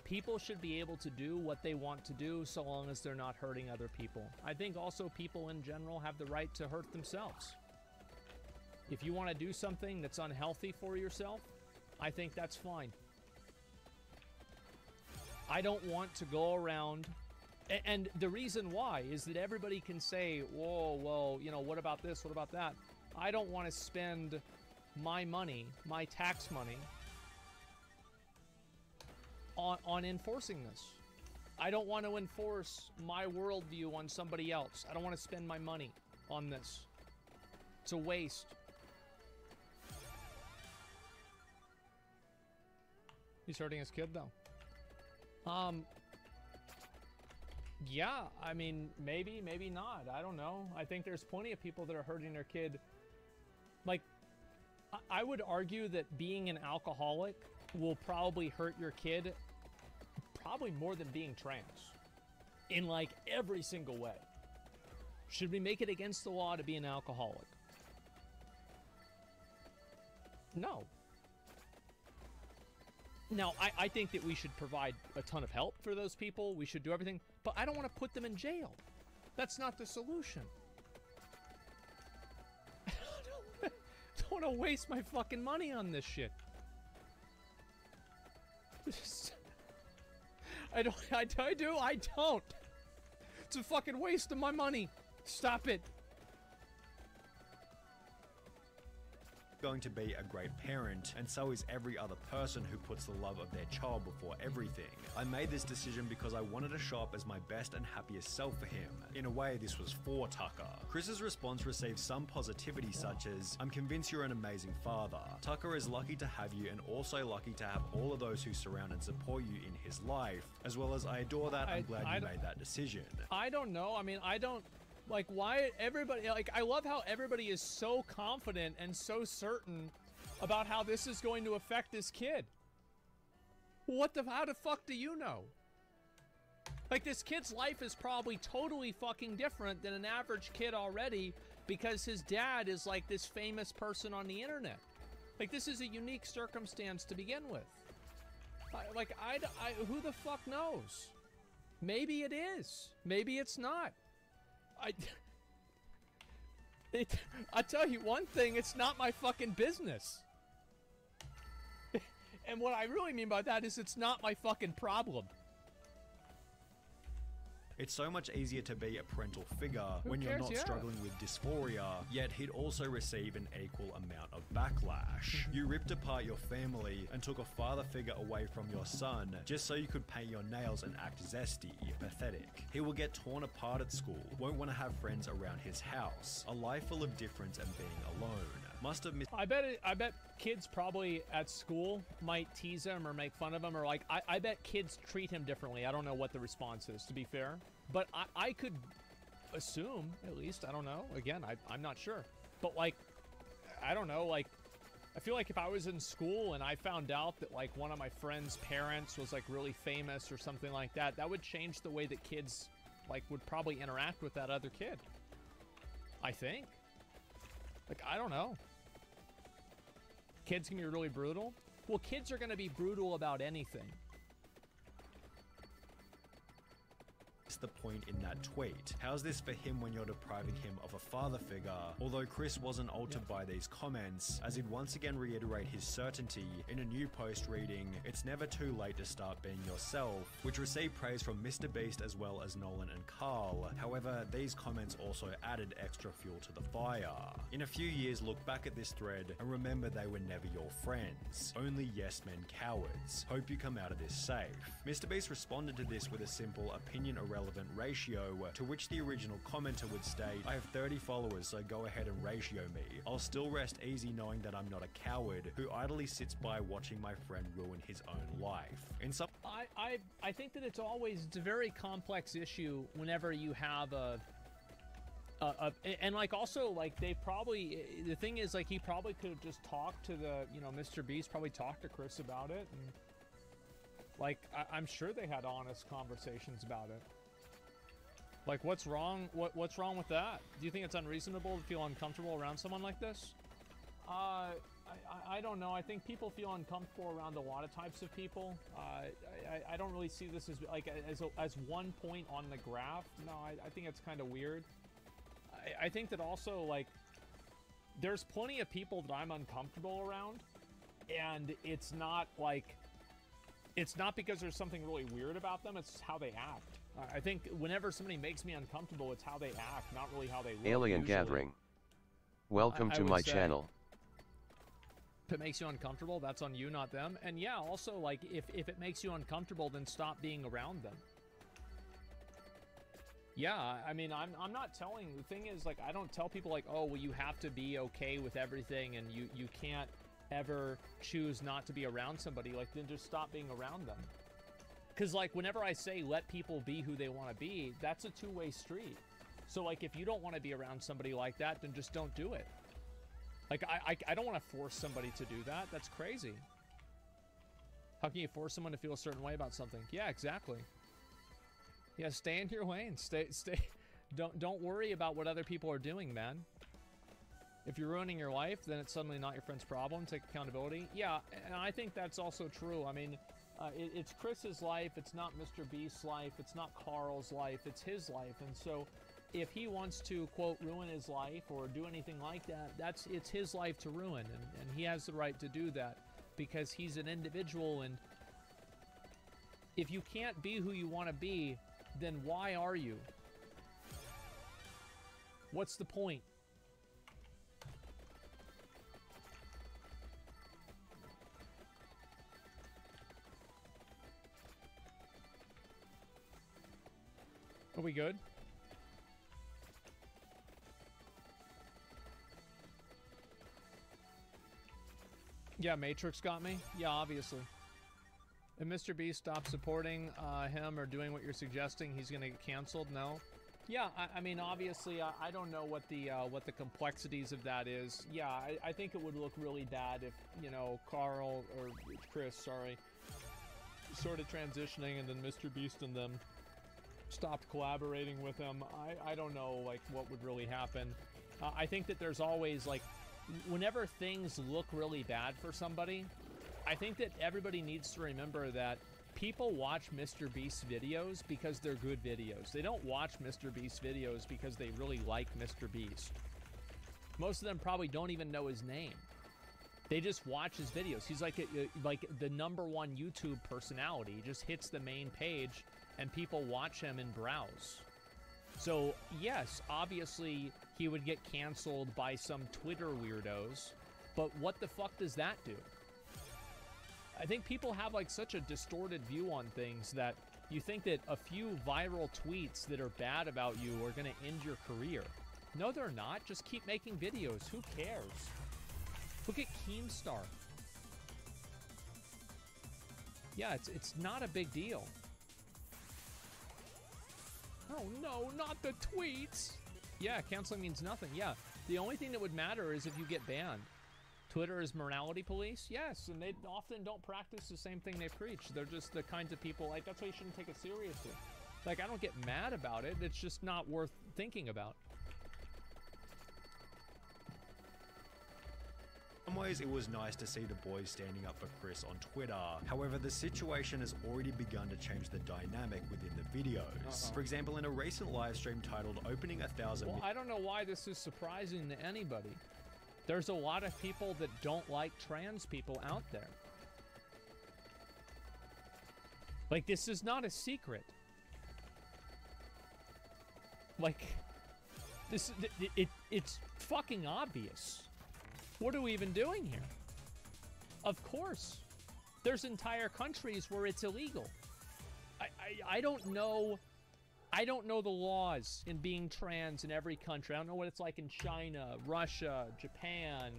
S14: People should be able to do what they want to do so long as they're not hurting other people. I think also people in general have the right to hurt themselves. If you want to do something that's unhealthy for yourself, I think that's fine. I don't want to go around, and the reason why is that everybody can say, whoa, well, you know, what about this, what about that? I don't want to spend my money, my tax money, on enforcing this. I don't want to enforce my worldview on somebody else. I don't want to spend my money on this. It's a waste. He's hurting his kid, though. Yeah, I mean, maybe, maybe not. I don't know. I think there's plenty of people that are hurting their kid. Like, I would argue that being an alcoholic will probably hurt your kid probably more than being trans. In, like, every single way. Should we make it against the law to be an alcoholic? No. Now, I think that we should provide a ton of help for those people. We should do everything. But I don't want to put them in jail. That's not the solution. I don't want to waste my fucking money on this shit. I don't. It's a fucking waste of my money. Stop it.
S15: Going to be a great parent, and so is every other person who puts the love of their child before everything. I made this decision because I wanted to show up as my best and happiest self for him. In a way, this was for Tucker. Chris's response received some positivity such as, "I'm convinced you're an amazing father. Tucker is lucky to have you and also lucky to have all of those who surround and support you in his life, as well as I adore that. I'm glad you made that decision."
S14: I don't know. I mean, I don't... Like, why everybody... Like, I love how everybody is so confident and so certain about how this is going to affect this kid. How the fuck do you know? Like, this kid's life is probably totally fucking different than an average kid already because his dad is, like, this famous person on the internet. Like, this is a unique circumstance to begin with. Who the fuck knows? Maybe it is. Maybe it's not. I tell you one thing, it's not my fucking business. And what I really mean by that is it's not my fucking problem.
S15: It's so much easier to be a parental figure when you're not struggling with dysphoria, yet he'd also receive an equal amount of backlash. You ripped apart your family and took a father figure away from your son just so you could paint your nails and act zesty. Pathetic. He will get torn apart at school, won't want to have friends around his house, a life full of difference and being alone. Must have missed.
S14: I bet kids probably at school might tease him or make fun of him, or like I bet kids treat him differently. I don't know what the response is, to be fair, but I could assume, at least. I don't know. Again, I'm not sure, but like, I don't know. Like, I feel like if I was in school and I found out that like one of my friend's parents was like really famous or something like that, that would change the way that kids like would probably interact with that other kid. I think. Like, I don't know. Kids can be really brutal. Well, kids are going to be brutal about anything.
S15: The point in that tweet. How's this for him when you're depriving him of a father figure? Although Chris wasn't altered by these comments, as he'd once again reiterate his certainty in a new post reading, "It's never too late to start being yourself," which received praise from Mr. Beast as well as Nolan and Carl. However, these comments also added extra fuel to the fire. In a few years, look back at this thread and remember they were never your friends. Only yes men cowards. Hope you come out of this safe. Mr. Beast responded to this with a simple opinion irrelevant ratio, to which the original commenter would state, "I have 30 followers, so go ahead and ratio me. I'll still rest easy knowing that I'm not a coward who idly sits by watching my friend ruin his own life." In some,
S14: I think that it's a very complex issue whenever you have and like also like they probably, the thing is like he probably could have just talked to Mr. Beast probably talked to Chris about it, and like I'm sure they had honest conversations about it. Like, what's wrong? What's wrong with that? Do you think it's unreasonable to feel uncomfortable around someone like this? I don't know. I think people feel uncomfortable around a lot of types of people. I don't really see this as like as one point on the graph. No, I think it's kind of weird. I think that also like there's plenty of people that I'm uncomfortable around, and it's not because there's something really weird about them. It's how they act. I think whenever somebody makes me uncomfortable, it's how they act, not really how they look.
S1: Alien
S14: usually.
S1: Gathering. Welcome to my channel.
S14: If it makes you uncomfortable, that's on you, not them. And yeah, also, like, if it makes you uncomfortable, then stop being around them. Yeah, I mean, I'm not telling, the thing is, like, I don't tell people, like, oh, well, you have to be okay with everything, and you can't ever choose not to be around somebody. Like, then just stop being around them. Because, like, whenever I say let people be who they want to be, that's a two-way street. So, like, if you don't want to be around somebody like that, then just don't do it. Like, I don't want to force somebody to do that. That's crazy. How can you force someone to feel a certain way about something? Yeah, exactly. Yeah, stay in your lane. Stay. Don't worry about what other people are doing, man. If you're ruining your life, then it's suddenly not your friend's problem. Take accountability. Yeah, and I think that's also true. I mean, it's Chris's life. It's not Mr. Beast's life. It's not Carl's life. It's his life. And so if he wants to, quote, ruin his life or do anything like that, it's his life to ruin. And he has the right to do that because he's an individual. And if you can't be who you want to be, then why are you? What's the point? Are we good? Yeah, Matrix got me. Yeah, obviously. If Mr. Beast stops supporting him or doing what you're suggesting, he's gonna get canceled. No. Yeah, I mean, obviously, I don't know what the complexities of that is. Yeah, I think it would look really bad if, you know, Carl or Chris, sorry, sort of transitioning and then Mr. Beast and them stopped collaborating with him. I don't know, like, what would really happen. I think that there's always, like, whenever things look really bad for somebody, I think that everybody needs to remember that people watch Mr. Beast's videos because they're good videos. They don't watch Mr. Beast's videos because they really like Mr. Beast. Most of them probably don't even know his name. They just watch his videos. He's like the #1 YouTube personality. He just hits the main page and people watch him and browse. So yes, obviously he would get canceled by some Twitter weirdos, but what the fuck does that do? I think people have like such a distorted view on things that you think that a few viral tweets that are bad about you are gonna end your career. No, they're not. Just keep making videos. Who cares? Look at Keemstar. Yeah, it's not a big deal. Oh no, not the tweets! Yeah, canceling means nothing. Yeah, the only thing that would matter is if you get banned. Twitter is morality police? Yes, and they often don't practice the same thing they preach. They're just the kinds of people, like, that's why you shouldn't take it seriously. Like, I don't get mad about it. It's just not worth thinking about.
S15: In some ways, it was nice to see the boys standing up for Chris on Twitter. However, the situation has already begun to change the dynamic within the videos. For example, in a recent live stream titled Opening 1,000...
S14: Well, I don't know why this is surprising to anybody. There's a lot of people that don't like trans people out there. Like, this is not a secret. Like, it's fucking obvious. What are we even doing here? Of course. There's entire countries where it's illegal. I don't know. I don't know the laws in being trans in every country. I don't know what it's like in China, Russia, Japan,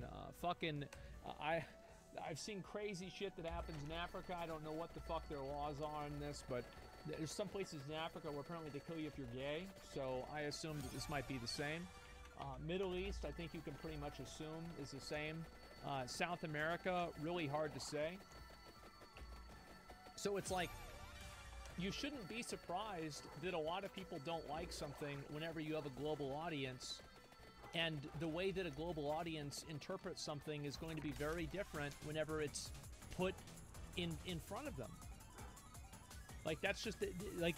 S14: I've seen crazy shit that happens in Africa. I don't know what the fuck their laws are on this, but there's some places in Africa where apparently they kill you if you're gay, so I assume that this might be the same. Middle East, I think you can pretty much assume is the same. South America, really hard to say. So it's like, you shouldn't be surprised that a lot of people don't like something whenever you have a global audience, and the way that a global audience interprets something is going to be very different whenever it's put in front of them. Like, that's just, like,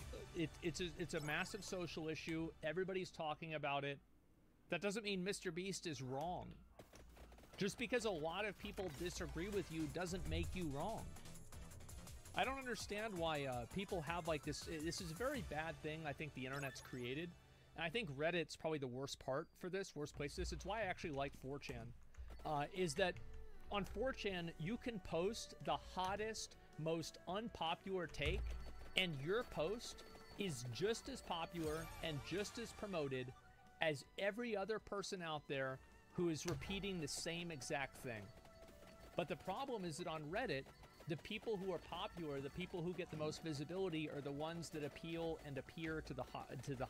S14: it's a massive social issue. Everybody's talking about it. That doesn't mean Mr. Beast is wrong. Just because a lot of people disagree with you doesn't make you wrong. I don't understand why people have like this. This is a very bad thing I think the internet's created. And I think Reddit's probably the worst part for this, worst place for this. It's why I actually like 4chan. Is that on 4chan, you can post the hottest, most unpopular take, and your post is just as popular and just as promoted as every other person out there who is repeating the same exact thing. But the problem is that on Reddit, the people who are popular, the people who get the most visibility, are the ones that appeal and appear to the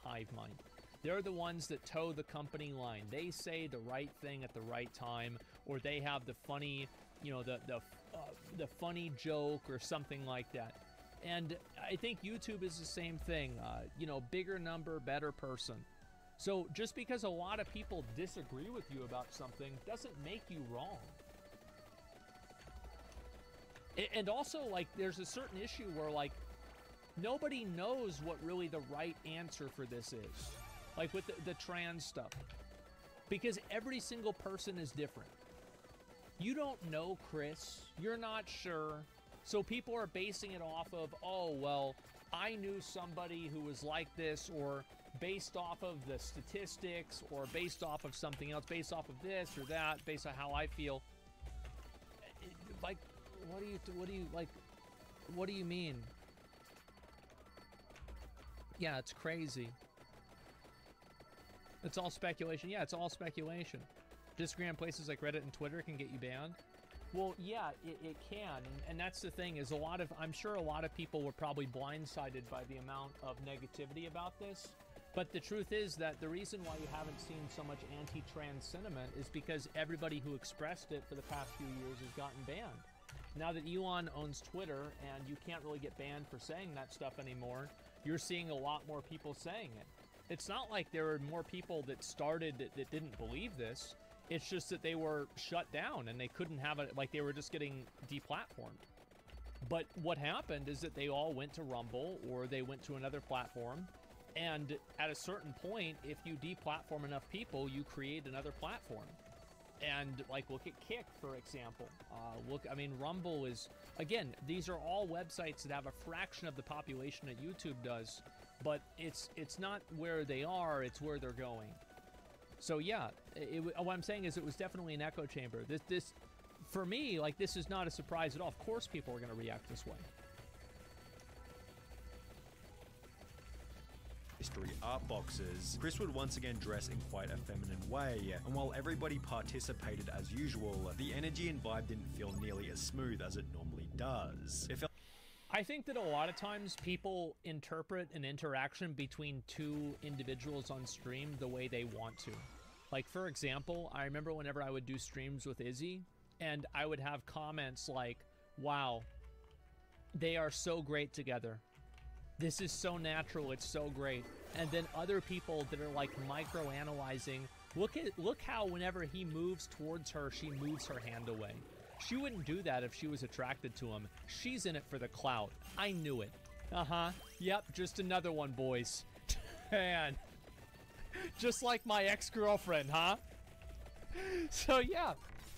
S14: hive mind. They're the ones that toe the company line. They say the right thing at the right time, or they have the funny, you know, the funny joke or something like that. And I think YouTube is the same thing. You know, bigger number, better person. So just because a lot of people disagree with you about something doesn't make you wrong. And also, like, there's a certain issue where, like, nobody knows what really the right answer for this is. Like with the trans stuff. Because every single person is different. You don't know Chris. You're not sure. So people are basing it off of, oh, well, I knew somebody who was like this, or based off of the statistics, or based off of something else, based off of this or that, based on how I feel. Like, what do you mean? Yeah, it's crazy. It's all speculation. Yeah, it's all speculation. Disagree on places like Reddit and Twitter can get you banned. Well, yeah, it can, and that's the thing, is I'm sure a lot of people were probably blindsided by the amount of negativity about this, but the truth is that the reason why you haven't seen so much anti-trans sentiment is because everybody who expressed it for the past few years has gotten banned. Now that Elon owns Twitter, and you can't really get banned for saying that stuff anymore, you're seeing a lot more people saying it. It's not like there were more people that started that didn't believe this. It's just that they were shut down and they couldn't have it, like they were just getting deplatformed. But what happened is that they all went to Rumble or they went to another platform. And at a certain point, if you deplatform enough people, you create another platform. And like, look at Kick, for example. I mean, Rumble is, again, these are all websites that have a fraction of the population that YouTube does, but it's not where they are, it's where they're going. So yeah, what I'm saying is it was definitely an echo chamber. This, for me, like, this is not a surprise at all. Of course people are going to react this way.
S15: History art boxes, Chris would once again dress in quite a feminine way, and while everybody participated as usual, the energy and vibe didn't feel nearly as smooth as it normally does.
S14: I think that a lot of times people interpret an interaction between two individuals on stream the way they want to. Like, for example, I remember whenever I would do streams with Izzy, and I would have comments like, wow, they are so great together. This is so natural, it's so great. And then other people that are like micro-analyzing, look how whenever he moves towards her, she moves her hand away. She wouldn't do that if she was attracted to him. She's in it for the clout. I knew it. Uh-huh. Yep, just another one, boys. Man. Just like my ex-girlfriend, huh? So yeah.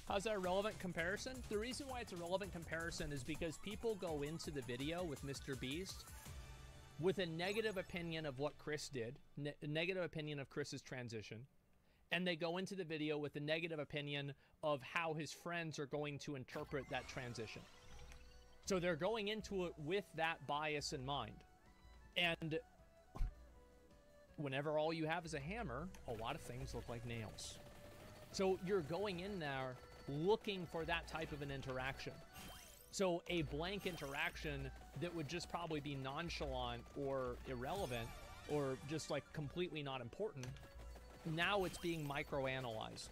S14: How's that a relevant comparison? The reason why it's a relevant comparison is because people go into the video with Mr. Beast with a negative opinion of what Chris did, a negative opinion of Chris's transition, and they go into the video with a negative opinion of how his friends are going to interpret that transition. So they're going into it with that bias in mind. And whenever all you have is a hammer, a lot of things look like nails. So you're going in there looking for that type of an interaction. So a blank interaction that would just probably be nonchalant or irrelevant or just like completely not important, now it's being microanalyzed.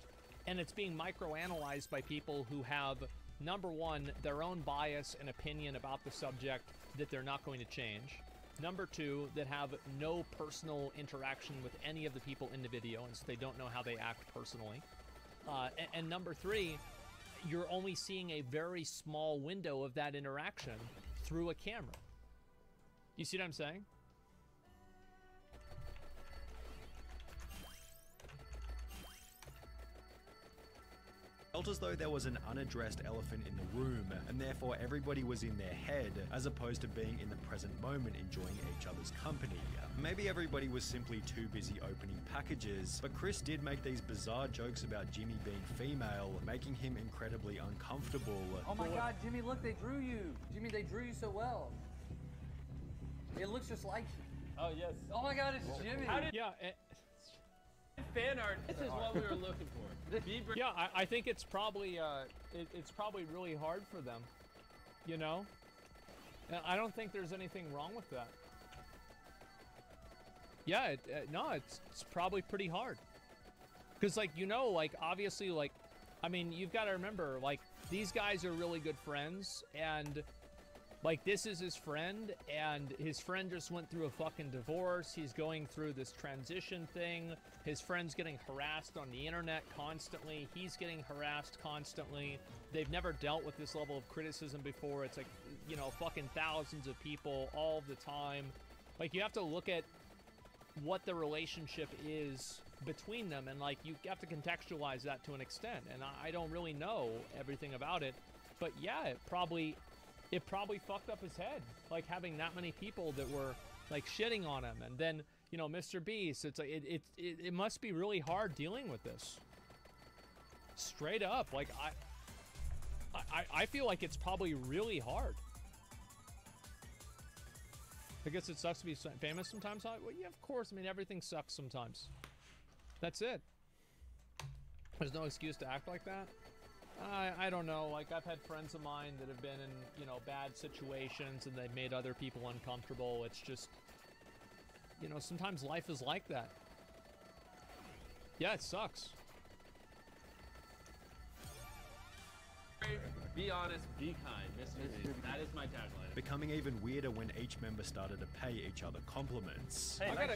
S14: And it's being microanalyzed by people who have, number one, their own bias and opinion about the subject that they're not going to change. Number two, that have no personal interaction with any of the people in the video, and so they don't know how they act personally. And number three, you're only seeing a very small window of that interaction through a camera. You see what I'm saying?
S15: Felt as though there was an unaddressed elephant in the room, and therefore everybody was in their head, as opposed to being in the present moment enjoying each other's company. Maybe everybody was simply too busy opening packages, but Chris did make these bizarre jokes about Jimmy being female, making him incredibly uncomfortable.
S16: Oh my god, Jimmy, look, they drew you! Jimmy, they drew you so well. It looks just like you. Oh yes.
S17: Oh my God, it's Jimmy.
S16: How did
S14: Yeah.
S16: fan art? This is what we were looking for.
S14: Yeah, I think it's probably it's probably really hard for them, you know. And I don't think there's anything wrong with that. Yeah, no, it's probably pretty hard. Cause like like obviously like, I mean you've got to remember like these guys are really good friends and. Like, this is his friend, and his friend just went through a fucking divorce. He's going through this transition thing. His friend's getting harassed on the internet constantly. He's getting harassed constantly. They've never dealt with this level of criticism before. It's like, fucking thousands of people all the time. Like, you have to look at what the relationship is between them, and, like, you have to contextualize that to an extent. And I don't really know everything about it, but yeah, it probably fucked up his head, like having that many people that were like shitting on him, and then Mr. Beast. It's like it must be really hard dealing with this. Straight up, like I feel like it's probably really hard. I guess it sucks to be famous sometimes. Well, yeah, of course. I mean, everything sucks sometimes. That's it. There's no excuse to act like that. I don't know, like I've had friends of mine that have been in, bad situations and they've made other people uncomfortable. It's just, sometimes life is like that. Yeah, it sucks.
S16: Be honest, be kind, Mr. Beast. That is my tagline.
S15: Becoming even weirder when each member started to pay each other compliments.
S14: Hey, I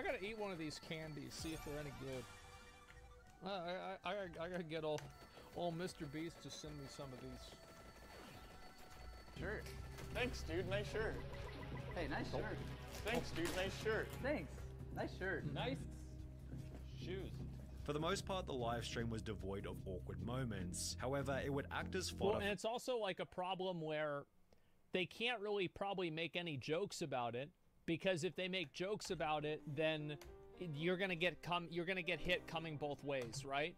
S14: gotta eat one of these candies, see if they're any good. I gotta get old Mr. Beast to send me some of these.
S17: Shirt.
S16: Thanks, dude. Nice shirt.
S17: Hey, nice shirt.
S16: Thanks, dude. Nice shirt.
S17: Thanks. Nice shirt.
S16: Nice shoes.
S15: For the most part, the live stream was devoid of awkward moments. However, it would act as fodder.
S14: Well, and it's also like a problem where they can't really probably make any jokes about it, because if they make jokes about it, then you're gonna get hit coming both ways, right?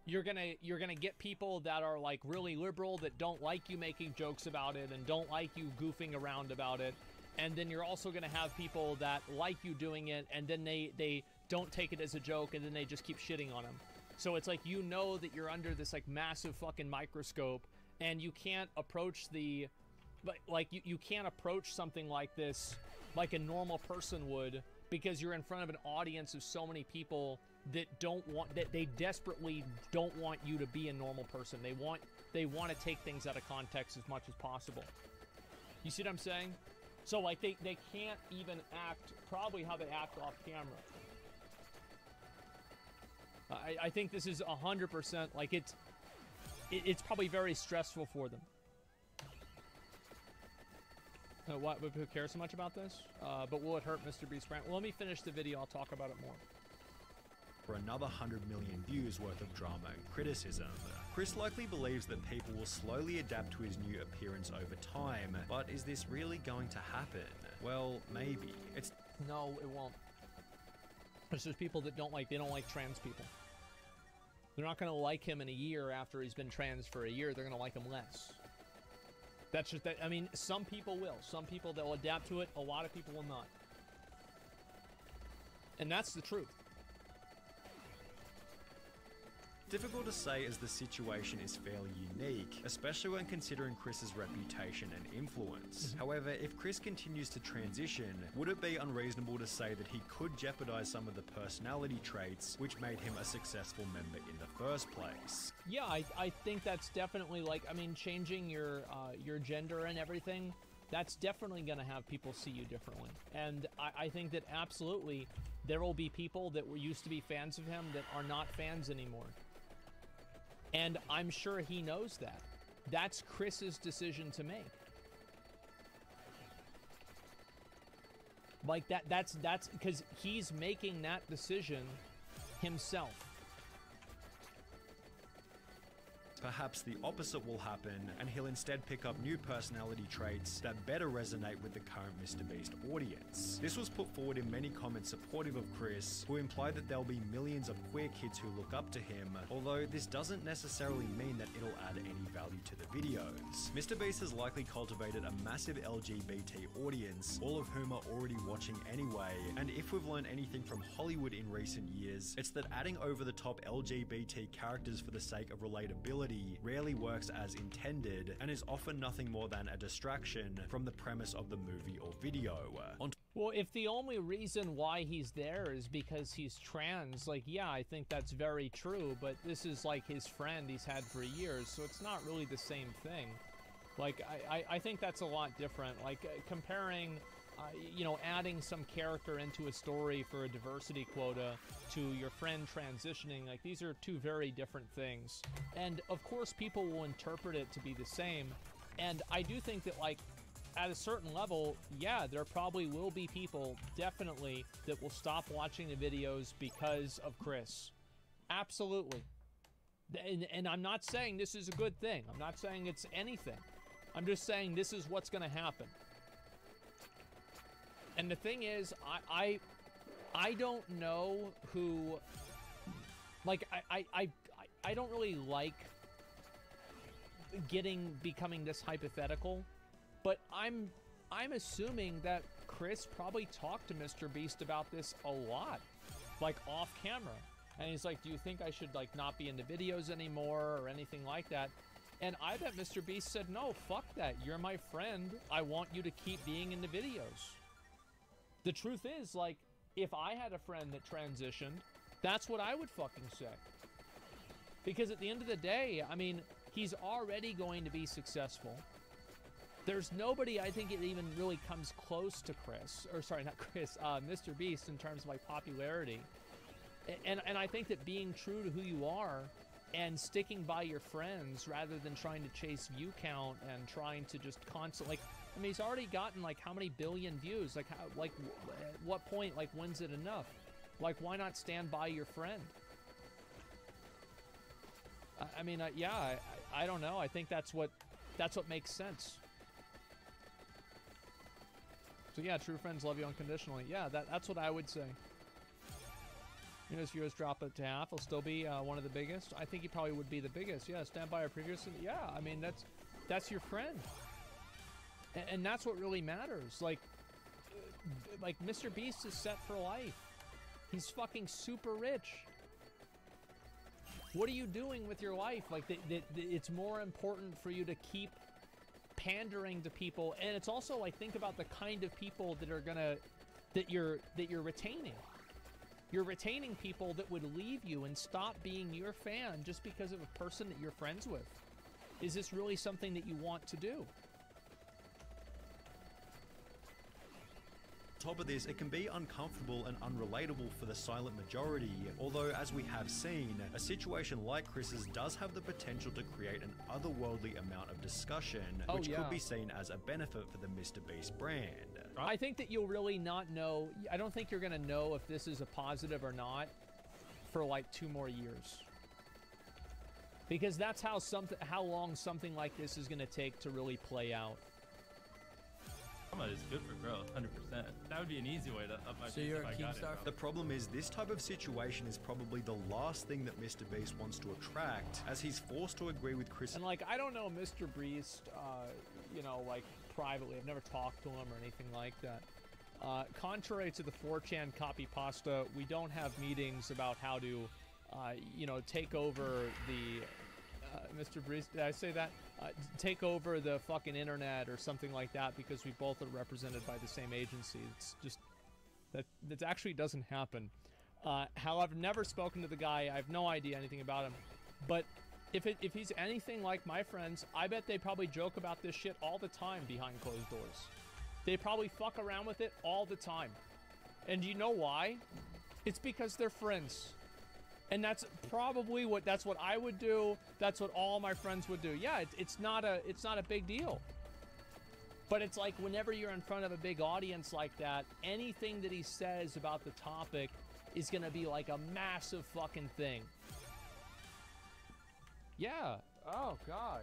S14: You're gonna get people that are like really liberal that don't like you making jokes about it and don't like you goofing around about it, and then you're also gonna have people that like you doing it and then they don't take it as a joke and then they just keep shitting on them. So it's like that you're under this like massive fucking microscope and you can't approach you can't approach something like this like a normal person would, because you're in front of an audience of so many people that they desperately don't want you to be a normal person. They want to take things out of context as much as possible. You see what I'm saying? So like they can't even act probably how they act off camera. I think this is 100% like it's probably very stressful for them. Who cares so much about this? But will it hurt Mr. Beast brand? Well, let me finish the video. I'll talk about it more.
S15: For another 100 million views worth of drama and criticism. Chris likely believes that people will slowly adapt to his new appearance over time, but is this really going to happen? Well, maybe.
S14: No, it won't. There's just people that don't like trans people. They're not going to like him in a year after he's been trans for a year. They're going to like him less. That's just that. I mean, some people will. Some people, they'll adapt to it. A lot of people will not. And that's the truth.
S15: Difficult to say as the situation is fairly unique, especially when considering Chris's reputation and influence. However, if Chris continues to transition, would it be unreasonable to say that he could jeopardize some of the personality traits which made him a successful member in the first place?
S14: Yeah, I think that's definitely changing your gender and everything, that's definitely going to have people see you differently. And I think that absolutely there will be people that used to be fans of him that are not fans anymore. And I'm sure he knows that. That's Chris's decision to make. Like that's because he's making that decision himself.
S15: perhaps the opposite will happen, and he'll instead pick up new personality traits that better resonate with the current MrBeast audience. This was put forward in many comments supportive of Chris, who imply that there'll be millions of queer kids who look up to him, although this doesn't necessarily mean that it'll add any value to the videos. MrBeast has likely cultivated a massive LGBT audience, all of whom are already watching anyway, and if we've learned anything from Hollywood in recent years, it's that adding over-the-top LGBT characters for the sake of relatability rarely works as intended, and is often nothing more than a distraction from the premise of the movie or video.
S14: Well, if the only reason why he's there is because he's trans, like, yeah, I think that's very true, but this is like his friend he's had for years, so it's not really the same thing. Like, I think that's a lot different. Like, comparing, you know, adding some character into a story for a diversity quota to your friend transitioning, like, these are two very different things. And, of course, people will interpret it to be the same, and I do think that, like, at a certain level, yeah, there probably will be people, definitely, that will stop watching the videos because of Chris. Absolutely. And I'm not saying this is a good thing. I'm not saying it's anything. I'm just saying this is what's going to happen. And the thing is, I don't know who... Like, I don't really like becoming this hypothetical. But I'm assuming that Chris probably talked to MrBeast about this a lot, like off camera. And he's like, do you think I should like not be in the videos anymore or anything like that? And I bet MrBeast said, no, fuck that. You're my friend. I want you to keep being in the videos. The truth is, like, if I had a friend that transitioned, that's what I would fucking say. Because at the end of the day, I mean, he's already going to be successful. There's nobody, I think, it even really comes close to Chris, or sorry, not Chris, MrBeast in terms of like popularity. And I think that being true to who you are and sticking by your friends rather than trying to chase view count and trying to just constantly, like, I mean, he's already gotten like how many billion views? Like, how, like, at what point, like, when's it enough? Like, why not stand by your friend? I mean, yeah, I don't know. I think that's what makes sense. So yeah, true friends love you unconditionally. Yeah, that's what I would say. You know, his viewers drop it to half. He'll still be one of the biggest. I think he probably would be the biggest. Yeah, stand by our previous. Yeah, I mean, that's your friend. And that's what really matters. Like MrBeast is set for life. He's fucking super rich. What are you doing with your life? Like, it's more important for you to keep pandering to people, and it's also like, think about the kind of people that are that you're retaining. You're retaining people that would leave you and stop being your fan just because of a person that you're friends with. Is this really something that you want to do?
S15: On top of this, it can be uncomfortable and unrelatable for the silent majority, although as we have seen, a situation like Chris's does have the potential to create an otherworldly amount of discussion, which could be seen as a benefit for the MrBeast brand.
S14: I think that you'll really not know, I don't think you're gonna know if this is a positive or not for like 2 more years. Because that's how long something like this is gonna take to really play out.
S18: Is good for growth, 100%. That would be an easy way to up my
S17: so you're
S18: if
S17: a
S18: I got
S17: Keemstar?
S18: it.
S15: The problem is, this type of situation is probably the last thing that MrBeast wants to attract, as he's forced to agree with Chris.
S14: And like, I don't know MrBeast, you know, like privately. I've never talked to him or anything like that. Contrary to the 4chan copy pasta, we don't have meetings about how to, you know, take over the, MrBeast, did I say that? Take over the fucking internet or something like that, because we both are represented by the same agency. It's just, that actually doesn't happen. Hell, I've never spoken to the guy. I have no idea anything about him. But if he's anything like my friends, I bet they probably joke about this shit all the time behind closed doors. They probably fuck around with it all the time. And you know why? It's because they're friends. And that's probably what I would do. That's what all my friends would do. Yeah, it's not a big deal. But it's like, whenever you're in front of a big audience like that, anything that he says about the topic is gonna be like a massive fucking thing. Yeah, Oh God.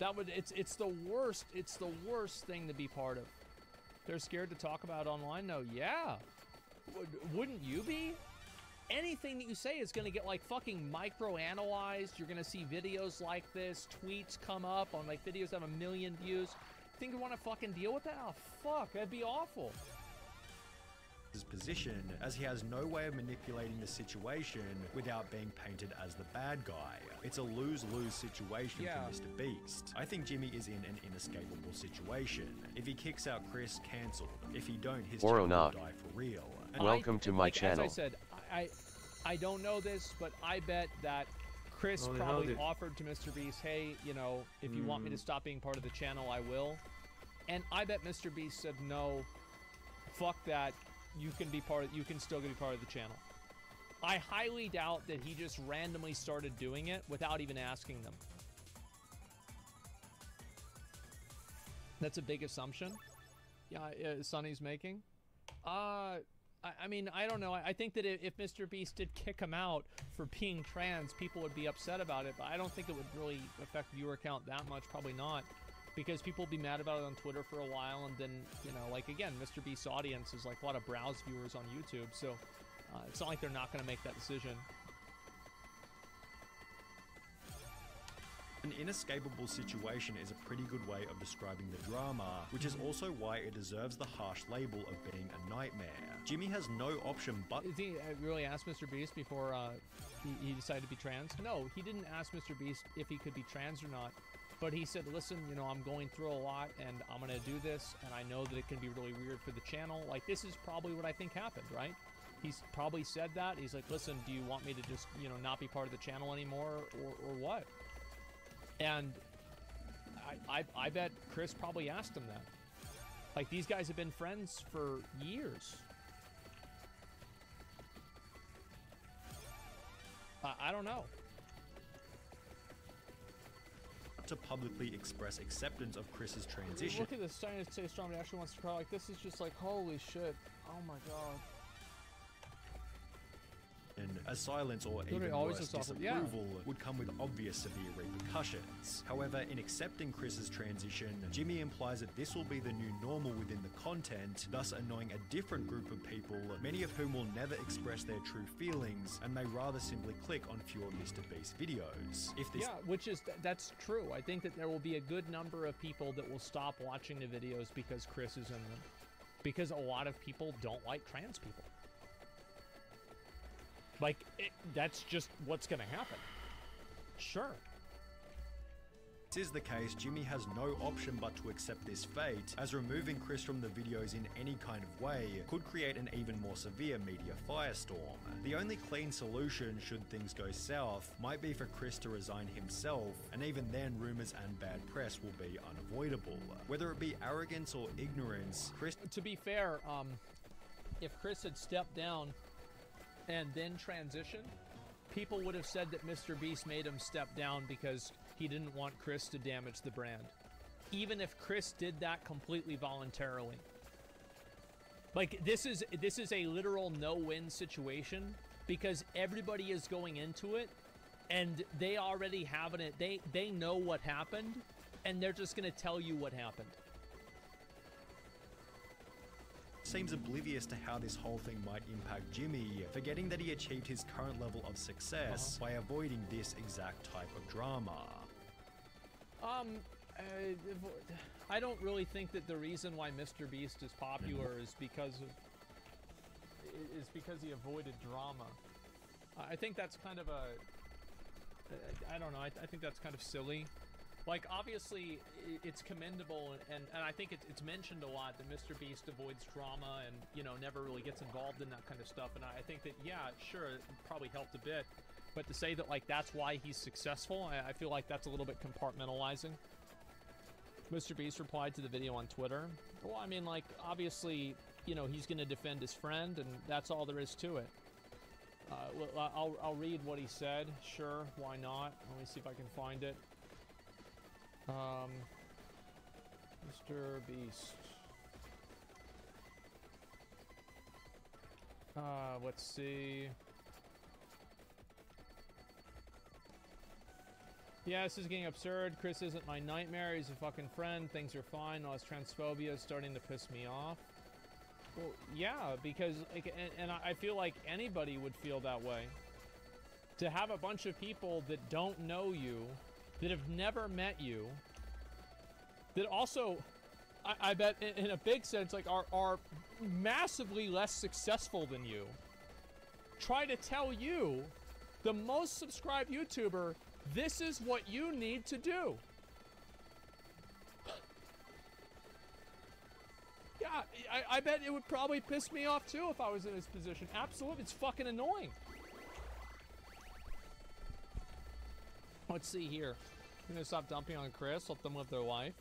S14: That would it's the worst thing to be part of. They're scared to talk about online? No, yeah. Wouldn't you be? Anything that you say is gonna get like fucking micro-analyzed. You're gonna see videos like this, tweets come up on like videos that have 1 million views. Think you wanna fucking deal with that? Oh fuck, that'd be awful.
S15: His position, as he has no way of manipulating the situation without being painted as the bad guy. It's a lose-lose situation for Mr. Beast. I think Jimmy is in an inescapable situation. If he kicks out Chris, cancelled. If he don't, his channel will die for real.
S1: Welcome to my channel.
S14: As I said, I don't know this, but I bet that Chris probably offered to Mr. Beast, hey, you know, if you want me to stop being part of the channel, I will. And I bet Mr. Beast said, no, fuck that. You can still be part of the channel. I highly doubt that he just randomly started doing it without even asking them. That's a big assumption. Yeah, Sonny's making. I mean, I don't know. I think that if Mr. Beast did kick him out for being trans, people would be upset about it, but I don't think it would really affect viewer count that much. Probably not. Because people will be mad about it on Twitter for a while, and then, you know, like, again, Mr. Beast's audience is like a lot of browse viewers on YouTube, so it's not like they're not going to make that decision.
S15: An inescapable situation is a pretty good way of describing the drama, which is also why it deserves the harsh label of being a nightmare. Jimmy has no option but...
S14: Did he really ask Mr. Beast before he decided to be trans? No, he didn't ask Mr. Beast if he could be trans or not. But he said, listen, you know, I'm going through a lot and I'm going to do this, and I know that it can be really weird for the channel. Like, this is probably what I think happened, right? He's probably said that. He's like, listen, do you want me to just, you know, not be part of the channel anymore or what? And I bet Chris probably asked him that. Like, these guys have been friends for years. I don't know.
S15: To publicly express acceptance of Chris's transition.
S14: Look at this, starting to say Strong actually wants to cry. Like, this is just like, holy shit. Oh my god.
S15: And a silence or even worse, disapproval would come with obvious severe repercussions. However, in accepting Chris's transition, Jimmy implies that this will be the new normal within the content, thus annoying a different group of people, many of whom will never express their true feelings and may rather simply click on fewer Mr. Beast videos. If this
S14: that's true. I think that there will be a good number of people that will stop watching the videos because Chris is in them. Because a lot of people don't like trans people. Like, that's just what's gonna happen. Sure.
S15: If this is the case, Jimmy has no option but to accept this fate, as removing Chris from the videos in any kind of way could create an even more severe media firestorm. The only clean solution, should things go south, might be for Chris to resign himself, and even then rumors and bad press will be unavoidable. Whether it be arrogance or ignorance, Chris...
S14: To be fair, if Chris had stepped down and then transitioned, people would have said that Mr. Beast made him step down because he didn't want Chris to damage the brand. Even if Chris did that completely voluntarily. Like, this is a literal no-win situation because everybody is going into it and they already have it. They know what happened and they're just going to tell you what happened.
S15: Seems oblivious to how this whole thing might impact Jimmy, forgetting that he achieved his current level of success by avoiding this exact type of drama.
S14: I don't really think that the reason why Mr. Beast is popular is because he avoided drama. I think that's kind of I don't know, I think that's kind of silly. Like, obviously, it's commendable, and I think it's mentioned a lot that Mr. Beast avoids drama and, you know, never really gets involved in that kind of stuff, and I think that, yeah, sure, it probably helped a bit, but to say that, like, that's why he's successful, I feel like that's a little bit compartmentalizing. Mr. Beast replied to the video on Twitter. Well, I mean, like, obviously, you know, he's going to defend his friend, and that's all there is to it. I'll read what he said. Sure, why not? Let me see if I can find it. Mr. Beast. Let's see. Yeah, this is getting absurd. Chris isn't my nightmare. He's a fucking friend. Things are fine. All his transphobia is starting to piss me off. Well, yeah, because, like, and I feel like anybody would feel that way. To have a bunch of people that don't know you, that have never met you, that also, I bet in a big sense, like, are massively less successful than you, try to tell you, the most subscribed YouTuber, this is what you need to do. Yeah, I bet it would probably piss me off too if I was in his position. Absolutely, it's fucking annoying. Let's see here. I'm gonna stop dumping on Chris, let them live their life.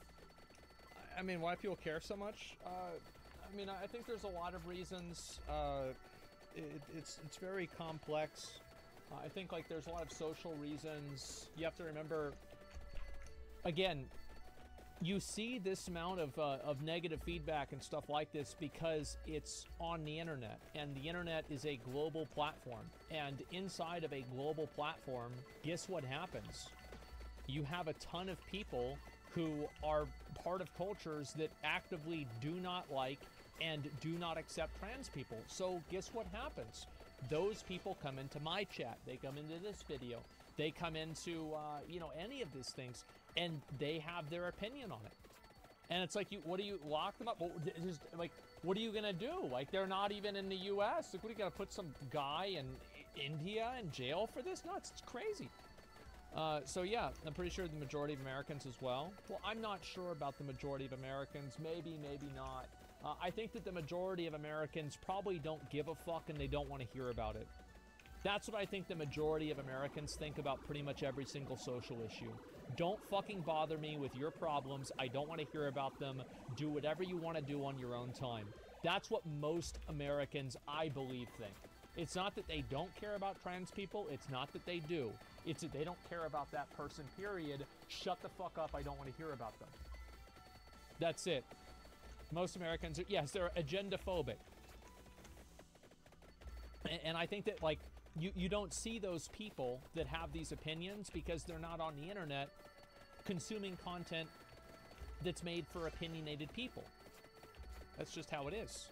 S14: I mean, why people care so much? I mean, I think there's a lot of reasons. It's very complex. I think, like, there's a lot of social reasons. You have to remember, again, you see this amount of negative feedback and stuff like this because it's on the internet, and the internet is a global platform. And inside of a global platform, guess what happens? You have a ton of people who are part of cultures that actively do not like and do not accept trans people. So guess what happens? Those people come into my chat. They come into this video. They come into, you know, any of these things, and they have their opinion on it. And it's like, what do you lock them up? Well, just, like, what are you gonna do? Like, they're not even in the U.S. Like, what are you gonna put some guy in India in jail for this? No, it's crazy. So yeah, I'm pretty sure the majority of Americans as well. Well, I'm not sure about the majority of Americans. Maybe, maybe not. I think that the majority of Americans probably don't give a fuck and they don't want to hear about it. That's what I think the majority of Americans think about pretty much every single social issue. Don't fucking bother me with your problems. I don't want to hear about them. Do whatever you want to do on your own time. That's what most Americans, I believe, think. It's not that they don't care about trans people. It's not that they do. It's that they don't care about that person, period. Shut the fuck up. I don't want to hear about them. That's it. Most Americans, yes, they're agenda-phobic. And I think that, like, you don't see those people that have these opinions because they're not on the internet consuming content that's made for opinionated people. That's just how it is.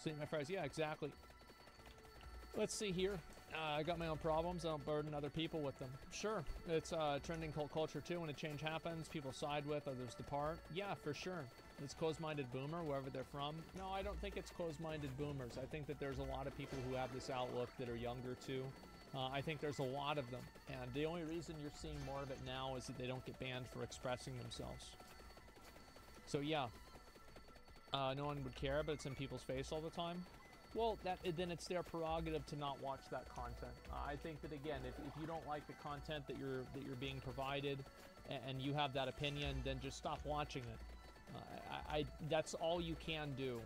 S14: See my friends? Yeah, exactly. Let's see here. I got my own problems. I don't burden other people with them. Sure, it's trending cult culture too. When a change happens, people side with, others depart. Yeah, for sure. It's closed-minded boomer, wherever they're from. No, I don't think it's closed-minded boomers. I think that there's a lot of people who have this outlook that are younger too. I think there's a lot of them. And the only reason you're seeing more of it now is that they don't get banned for expressing themselves. So yeah, no one would care, but it's in people's face all the time. Well, then it's their prerogative to not watch that content. I think that, again, if you don't like the content that you're being provided, and you have that opinion, then just stop watching it. That's all you can do.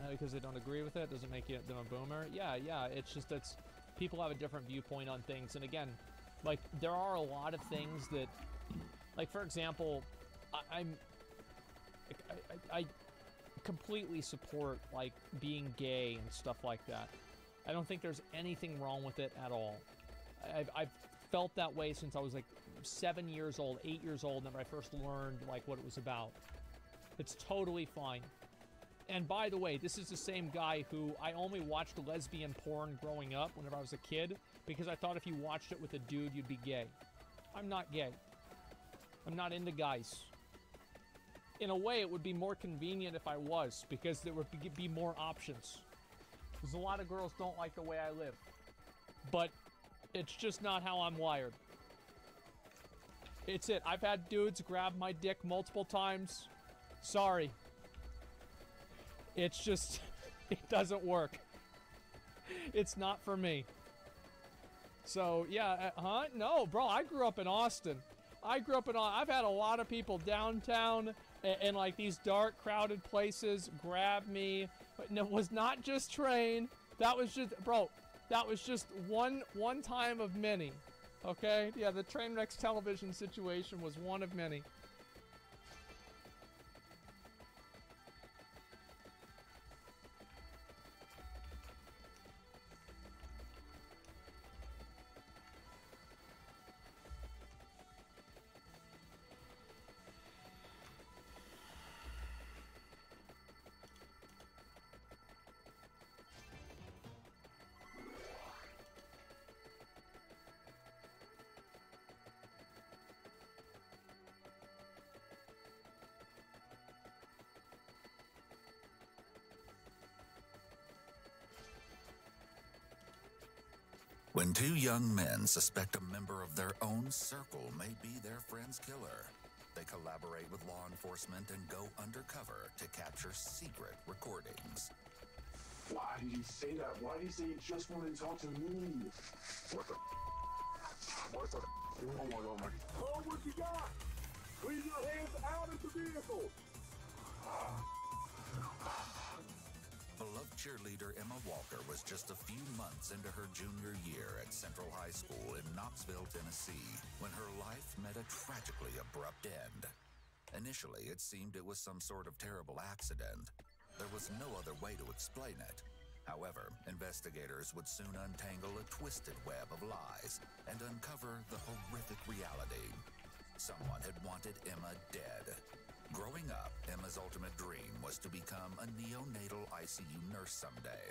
S14: Because they don't agree with it doesn't make them a boomer. Yeah, it's just that's people have a different viewpoint on things. And again, like, there are a lot of things that, like, for example, I completely support, like, being gay and stuff like that. I don't think there's anything wrong with it at all. I've felt that way since I was like 7 years old, 8 years old, whenever I first learned, like, what it was about. It's totally fine. And by the way, this is the same guy who I only watched lesbian porn growing up whenever I was a kid because I thought if you watched it with a dude, you'd be gay. I'm not gay. I'm not into guys. In a way, it would be more convenient if I was, because there would be more options. Because a lot of girls don't like the way I live. But it's just not how I'm wired. It's it. I've had dudes grab my dick multiple times. Sorry. It's just, it doesn't work. It's not for me. So, yeah, huh? No, bro, I grew up in Austin. I've had a lot of people downtown and like these dark, crowded places grab me. But it was not just Train. That was just, bro, that was just one time of many. Okay? Yeah, the Trainwrecks television situation was one of many.
S19: When two young men suspect a member of their own circle may be their friend's killer, they collaborate with law enforcement and go undercover to capture secret recordings.
S20: Why did you say that? Why did you say you just wanted to talk to me? What the? What the? Oh my god, oh, what you got? Leave your hands out of the vehicle!
S19: Beloved cheerleader Emma Walker was just a few months into her junior year at Central High School in Knoxville, Tennessee, when her life met a tragically abrupt end. Initially, it seemed it was some sort of terrible accident. There was no other way to explain it. However, investigators would soon untangle a twisted web of lies and uncover the horrific reality. Someone had wanted Emma dead. Growing up, Emma's ultimate dream was to become a neonatal ICU nurse someday,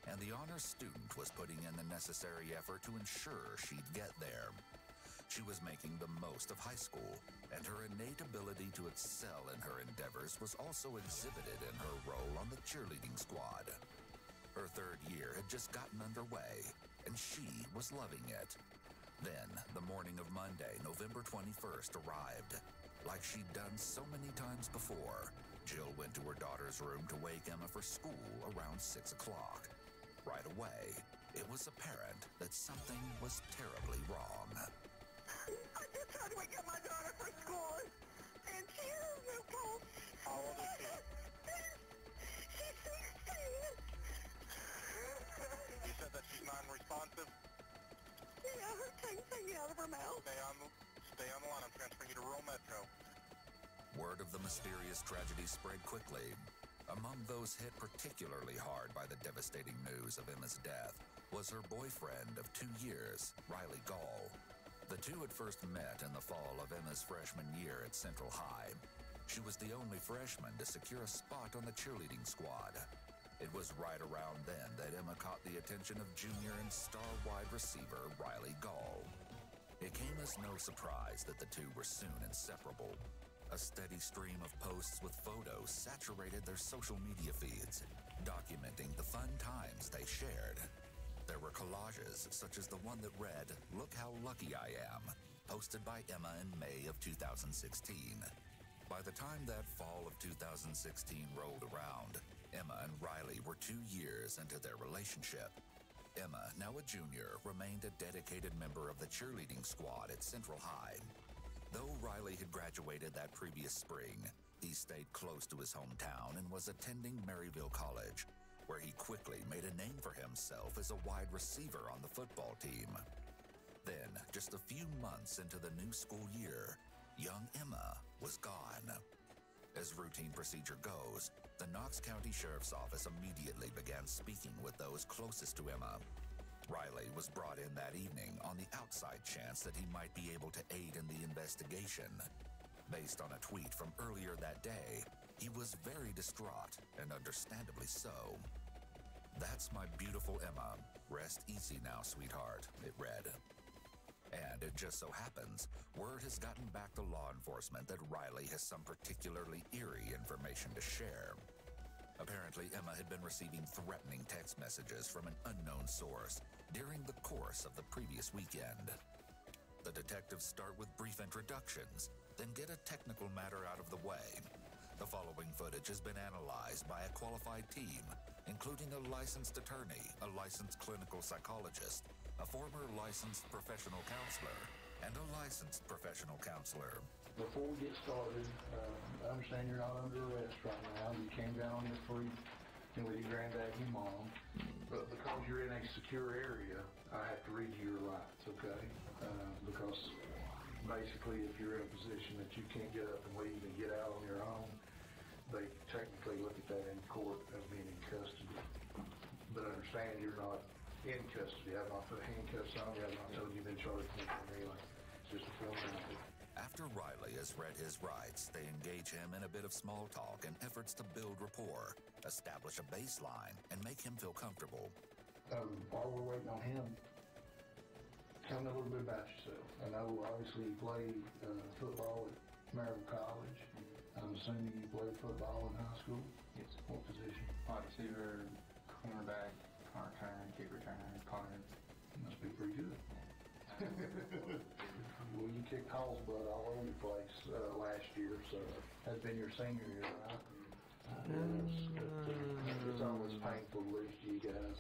S19: and the honors student was putting in the necessary effort to ensure she'd get there. She was making the most of high school, and her innate ability to excel in her endeavors was also exhibited in her role on the cheerleading squad. Her third year had just gotten underway, and she was loving it. Then, the morning of Monday, November 21st, arrived. Like she'd done so many times before, Jill went to her daughter's room to wake Emma for school around 6 o'clock. Right away, it was apparent that something was terribly wrong.
S21: I just tried to wake up my daughter for school, and she has no pulse. How old is she? She's 16.
S20: You said that she's non-responsive?
S21: Yeah, her tongue's hanging out of her mouth.
S20: Stay on the line. I'm transferring you to rural Metro.
S19: Word of the mysterious tragedy spread quickly. Among those hit particularly hard by the devastating news of Emma's death was her boyfriend of 2 years, Riley Gall. The two had first met in the fall of Emma's freshman year at Central High. She was the only freshman to secure a spot on the cheerleading squad. It was right around then that Emma caught the attention of junior and star wide receiver Riley Gall. It came as no surprise that the two were soon inseparable. A steady stream of posts with photos saturated their social media feeds, documenting the fun times they shared. There were collages such as the one that read, "Look how lucky I am," posted by Emma in May of 2016. By the time that fall of 2016 rolled around, Emma and Riley were 2 years into their relationship. Emma, now a junior, remained a dedicated member of the cheerleading squad at Central High. Though Riley had graduated that previous spring, he stayed close to his hometown and was attending Maryville College, where he quickly made a name for himself as a wide receiver on the football team. Then, just a few months into the new school year, young Emma was gone. As routine procedure goes, the Knox County Sheriff's Office immediately began speaking with those closest to Emma. Riley was brought in that evening on the outside chance that he might be able to aid in the investigation. Based on a tweet from earlier that day, he was very distraught, and understandably so. "That's my beautiful Emma. Rest easy now, sweetheart," it read. And it just so happens, word has gotten back to law enforcement that Riley has some particularly eerie information to share. Apparently, Emma had been receiving threatening text messages from an unknown source during the course of the previous weekend. The detectives start with brief introductions, then get a technical matter out of the way. The following footage has been analyzed by a qualified team, including a licensed attorney, a licensed clinical psychologist, a former licensed professional counselor, and a licensed professional counselor.
S22: Before we get started, I understand you're not under arrest right now. You came down on your feet and with your granddad and your mom. But because you're in a secure area, I have to read you your rights, okay? Because basically if you're in a position that you can't get up and leave and get out on your own, they technically look at that in court as being in custody. But understand you're not in custody. I've not put handcuffs on you. I've not told you you've been charged with anything anyway. It's just a formality.
S19: After Riley has read his rights, they engage him in a bit of small talk in efforts to build rapport, establish a baseline, and make him feel comfortable.
S22: While we're waiting on him, tell me a little bit about yourself. I know obviously you played football at Maryville College. I'm assuming you played football in high school?
S23: Yes.
S22: What position?
S23: Wide receiver, cornerback, punt returner, kick returner, punter.
S22: Must be do pretty good. Well, you kicked Hall's butt all over the place last year, so that's been your senior year, right? It's always painful to lose to you guys.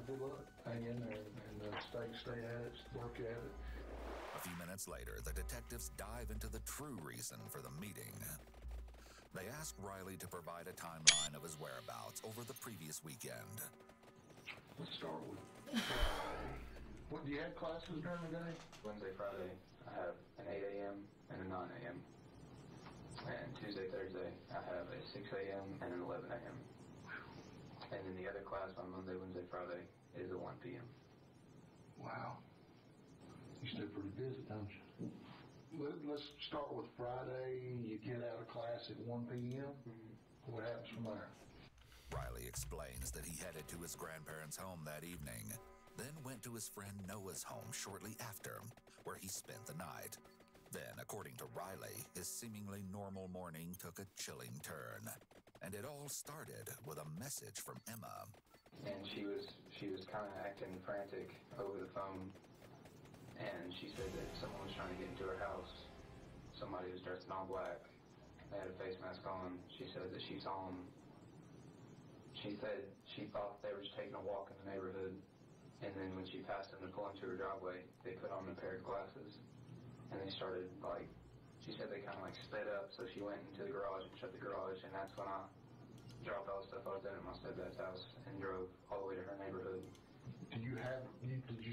S22: Good luck. Hang in there and stay at it, work at it.
S19: A few minutes later, the detectives dive into the true reason for the meeting. They ask Riley to provide a timeline of his whereabouts over the previous weekend.
S22: Let's start with Friday. What, do you have classes during the day?
S4: Wednesday, Friday, I have an 8 a.m. and a 9 a.m. And Tuesday, Thursday, I have a 6 a.m. and an 11 a.m. And then the other class on Monday, Wednesday, Friday is a 1 p.m.
S22: Wow. You stay pretty busy, don't you? Let's start with Friday. You get out of class at 1 p.m. What happens from there?
S19: Riley explains that he headed to his grandparents' home that evening, then went to his friend Noah's home shortly after, where he spent the night. Then, according to Riley, his seemingly normal morning took a chilling turn, and it all started with a message from Emma.
S4: And she was kind of acting frantic over the phone, and she said that someone was trying to get into her house. Somebody was dressed in all black. They had a face mask on. She said that she saw them. She said she thought they were just taking a walk in the neighborhood, and then when she passed them to pull into her driveway, they put on a pair of glasses, and they started, like, she said they kind of, like, sped up, so she went into the garage and shut the garage, and that's when I dropped all the stuff I was in at my stepdad's house and drove all the way to her neighborhood.
S22: Did you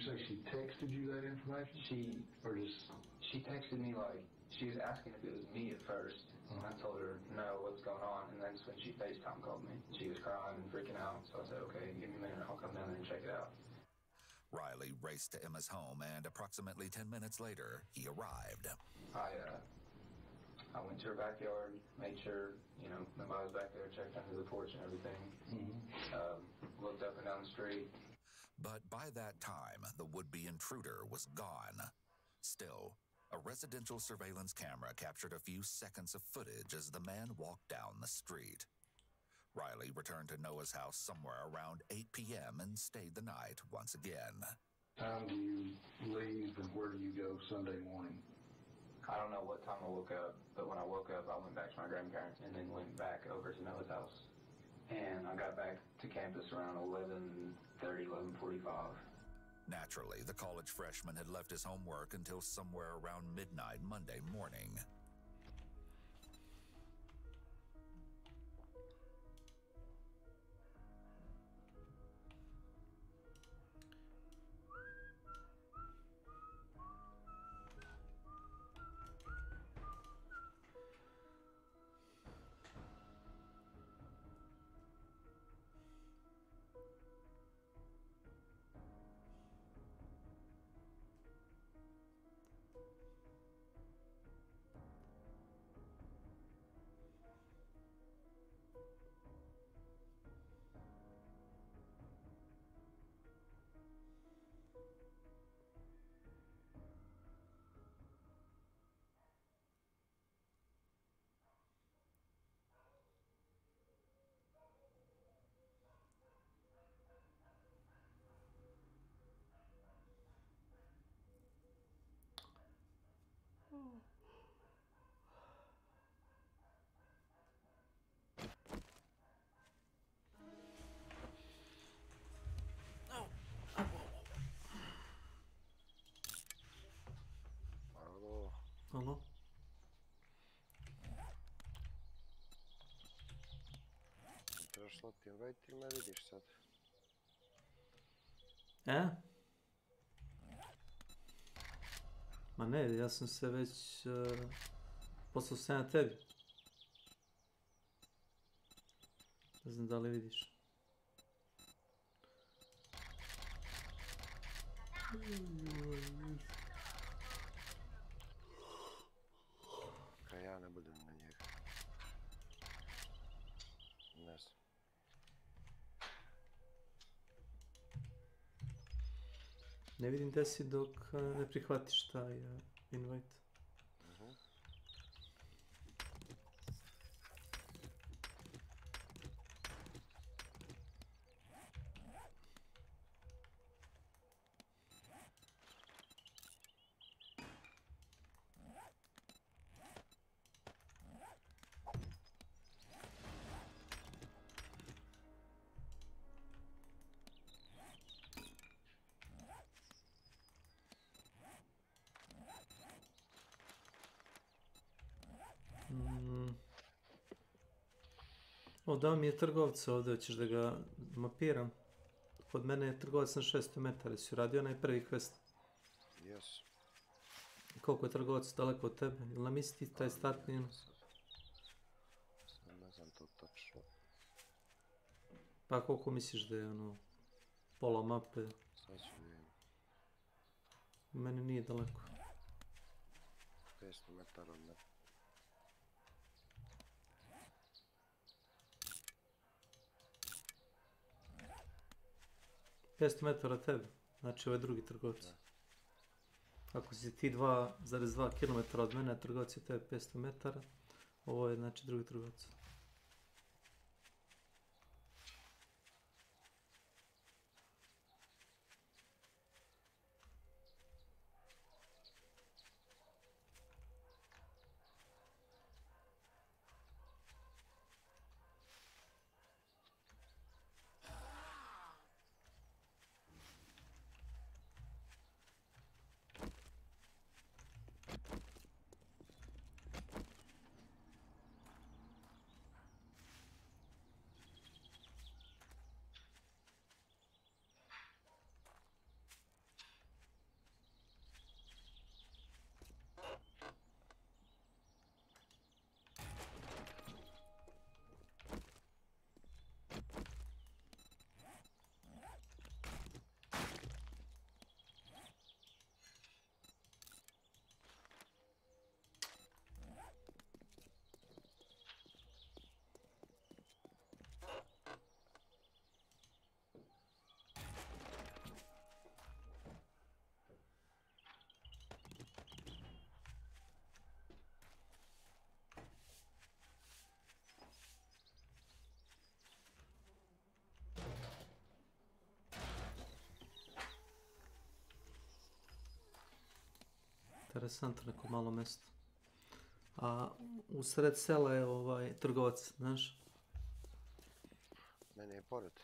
S22: say she texted you that information?
S4: She texted me, like, she was asking if it was me at first, and I told her, no, what's going on, and that's when she FaceTime called me. She was crying and freaking out, so I said, okay, give me a minute, I'll come down there and check it out.
S19: Riley raced to Emma's home, and approximately 10 minutes later, he arrived.
S4: I went to her backyard, made sure, nobody was back there, checked under the porch and everything, looked up and down the street.
S19: But by that time, the would-be intruder was gone. Still, a residential surveillance camera captured a few seconds of footage as the man walked down the street. Riley returned to Noah's house somewhere around 8 p.m. and stayed the night once again.
S22: Time do you leave and where do you go Sunday morning?
S4: I don't know what time I woke up, but when I woke up, I went back to my grandparents and then went back over to Noah's house. And I got back to campus around 11:30, 11:45.
S19: Naturally, the college freshman had left his homework until somewhere around midnight Monday morning.
S10: Alo?
S6: Trebaš slati invite ili me vidiš sad?
S10: Ma ne, ja sam se već poslao se na tebi. Ne znam da li vidiš.
S6: Kaj ja ne budem na njega. Ne znam.
S10: Ne vidim gdje si dok ne prihvatiš taj invite. O, dao mi je trgovca ovdje, hoćeš da ga mapiram? Kod mene je trgovac na 600 metara, si uradio onaj prvi quest?
S6: Jes.
S10: Koliko je trgovac daleko od tebe? Ili nam isti taj startni?
S6: Ne znam to točno.
S10: Pa koliko misliš da je ono, pola mape?
S6: Sad ću vidim.
S10: Meni nije daleko.
S6: 500 metara od mene.
S10: Da. 500 metara od tebe, znači ovo je drugi trgovac. Da. Ako si ti 2,2 km od mene, a trgovac je tebe 500 metara, ovo je znači drugi trgovac. Interesantno, neko malo mjesto. A u sred sela je ovaj trgovac, znaš?
S6: Meni je pored.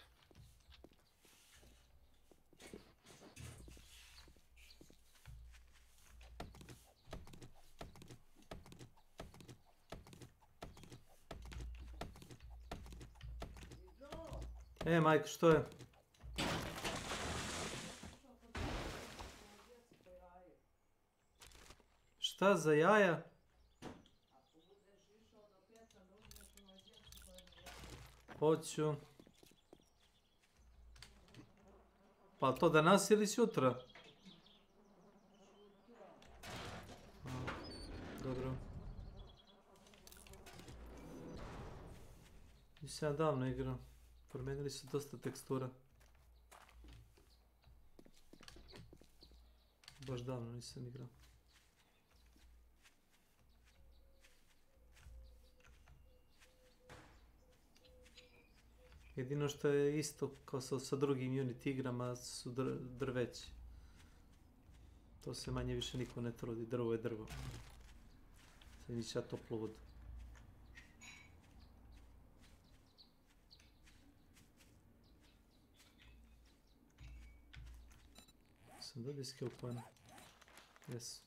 S10: Majko, što je? Šta za jaja? Hoću. Pa to danas ili sutra? Dobro. Nisam ja davno igrao. Promijenili su dosta tekstura. Baš davno nisam igrao. Jedino što je isto kao sa drugim Unity igrama su drveći. To se manje više niko ne trudi, drvo je drvo. Sad nića toplu vodu. Sam dobio skill point. Yes.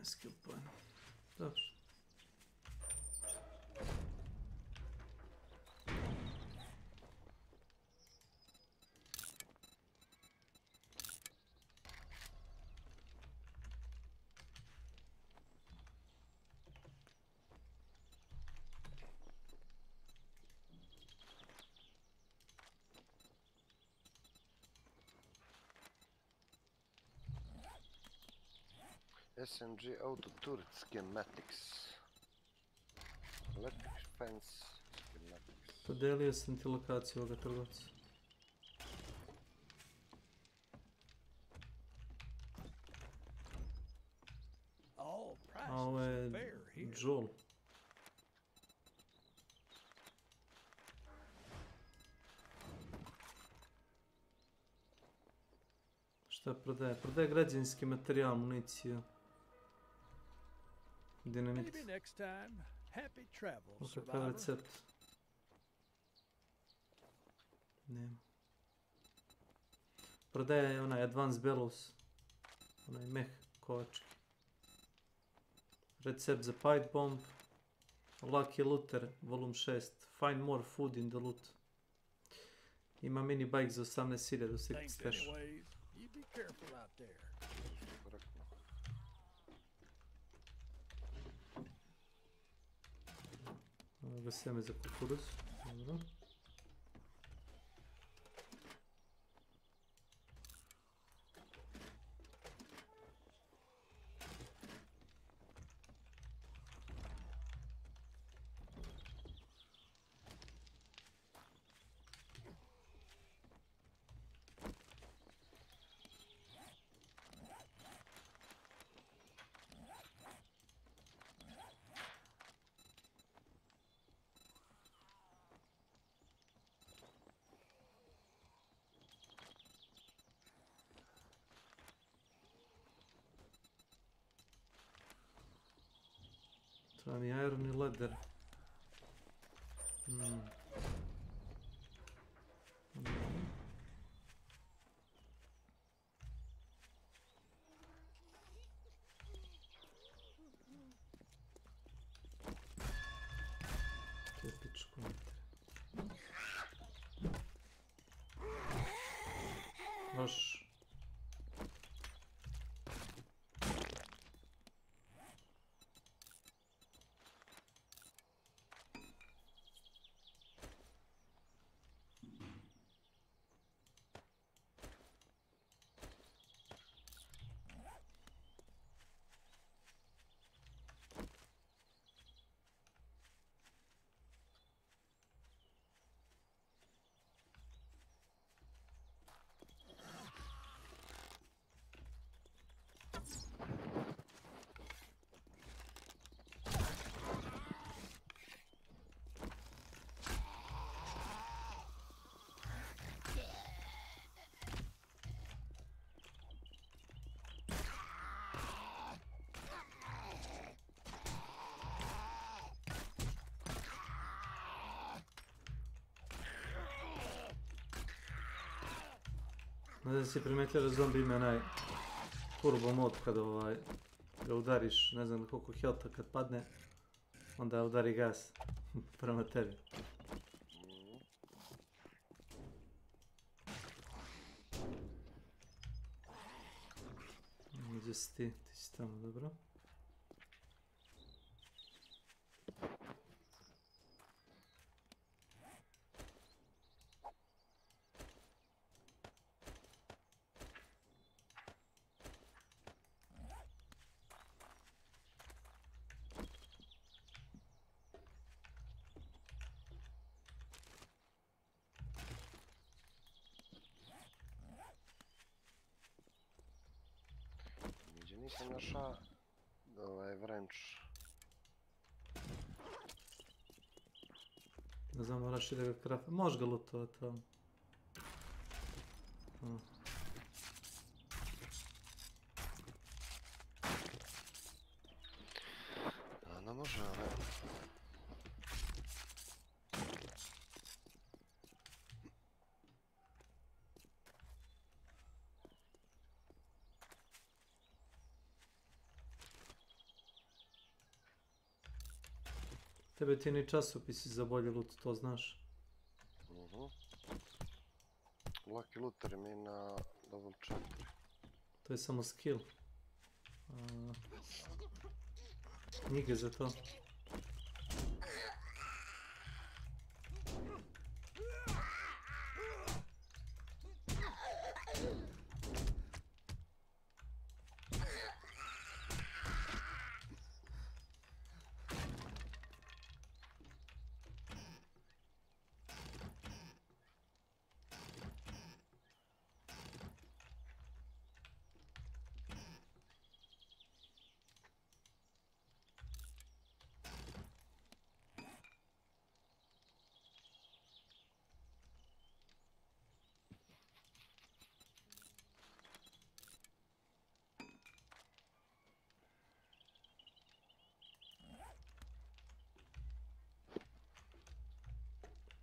S10: Skill point. Dobro.
S6: SMG Auto Turret Schematics. Electric Fence Schematics.
S10: Podelio sam ti lokaciju ovoga trgovca. ovo je Joel. Šta prodaje? Prodaje građevinski materijal, municiju. Dinamit. O, kakav recept. Nema. Prodaje onaj Advanced Bellows. Onaj meh kovački. Recept za pipe bomb. Lucky Looter, volum 6. Find more food in the loot. Ima mini bike za 18.000 u Secret Stash. Ovo ga sjeme za kukuruz. Dobro. Treba mi iron i leather. Kepičku. Loš. Ne znam si primetio da zombi ima onaj turbo mod kad ga udariš, ne znam koliko healtha kad padne, onda udari gas prema tebi. Gdje si ti? Ti si tamo, dobro.
S6: Nisam našao wrench.
S10: Ne znam, moraš i da ga krafa. Možeš ga lutovat tamo.
S6: Ne može, ali...
S10: Tebe ti ni časopisi za bolji loot, to znaš.
S6: Lucky Looter mi na level 4.
S10: To je samo skill. Knjige za to.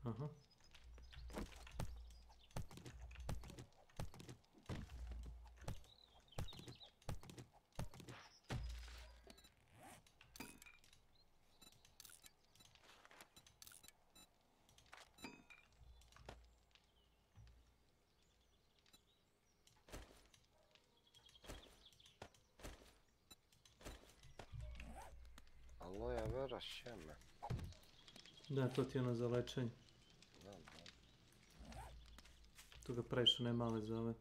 S10: Aha.
S6: Aloja vera sjeme.
S10: Da, to ti je ono za lečenje.
S6: Znam.
S10: Tu ga praviš one male za ove.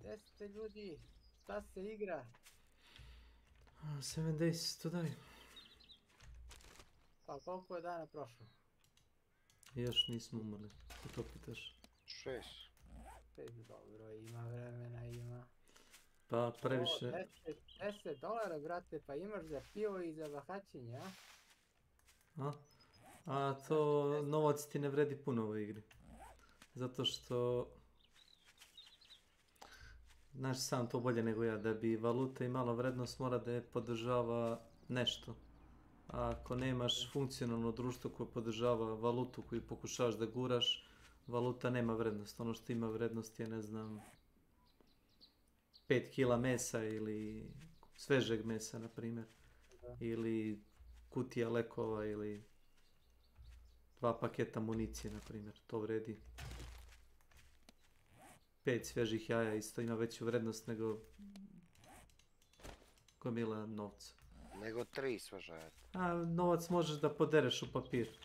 S7: Gdje ste ljudi? Šta se igra?
S10: 7 days to die.
S7: Pa koliko je dana prošlo?
S10: Još nismo umrli. Ko to pitaš?
S6: 6.
S7: Dobro, ima vremena, ima.
S10: Pa previše...
S7: 10 dolara, brate, pa imaš za pivo i za bahaćenje, a?
S10: A to novac ti ne vredi puno u ovoj igri. Zato što... Znaš sam to bolje nego ja, da bi valuta imala vrednost mora da je podržava nešto. A ako nemaš funkcionalno društvo koje podržava valutu koju pokušavaš da guraš, valuta nema vrednost. Ono što ima vrednost je, ne znam, 5 kila mesa ili svežeg mesa, na primjer. Ili kutija lekova ili 2 paketa municije, na primjer. To vredi. 5 svježih jaja isto ima veću vrednost nego gomila novca.
S6: Nego 3 sveža jaja.
S10: A novac možeš da podereš u papir.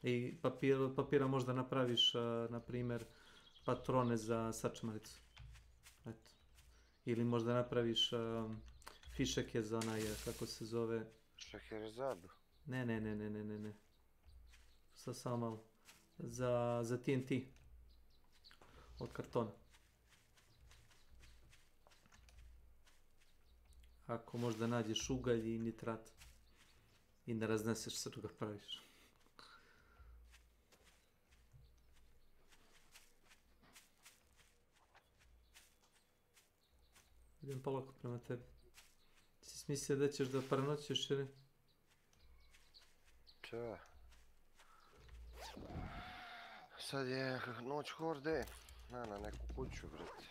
S10: I papira možda napraviš, na primjer, patrone za sačmaricu. Eto. Ili možda napraviš fišeke za onaj, kako se zove...
S6: Šeherazadu.
S10: Ne. Samo malo. Za TNT. Od kartona. Ako možda nađeš ugalj i nitrat. I ne razneseš se dok ga praviš. Idem polako prema tebi. Si smislio da ćeš da prenoćeš ili?
S6: Če? Sad je noć horde. Na neku kuću, brate.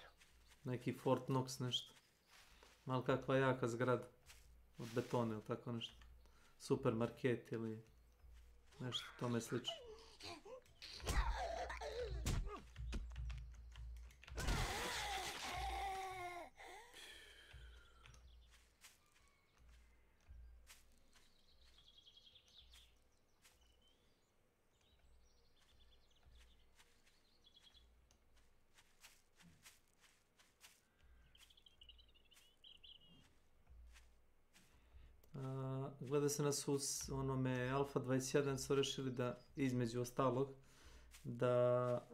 S10: Neki Fort Knox nešto. Malo kakva jaka zgrada. Od betona ili tako nešto. Supermarket ili nešto tome slično. Gleda se nas u onome Alpha 21 su rešili da, između ostalog, da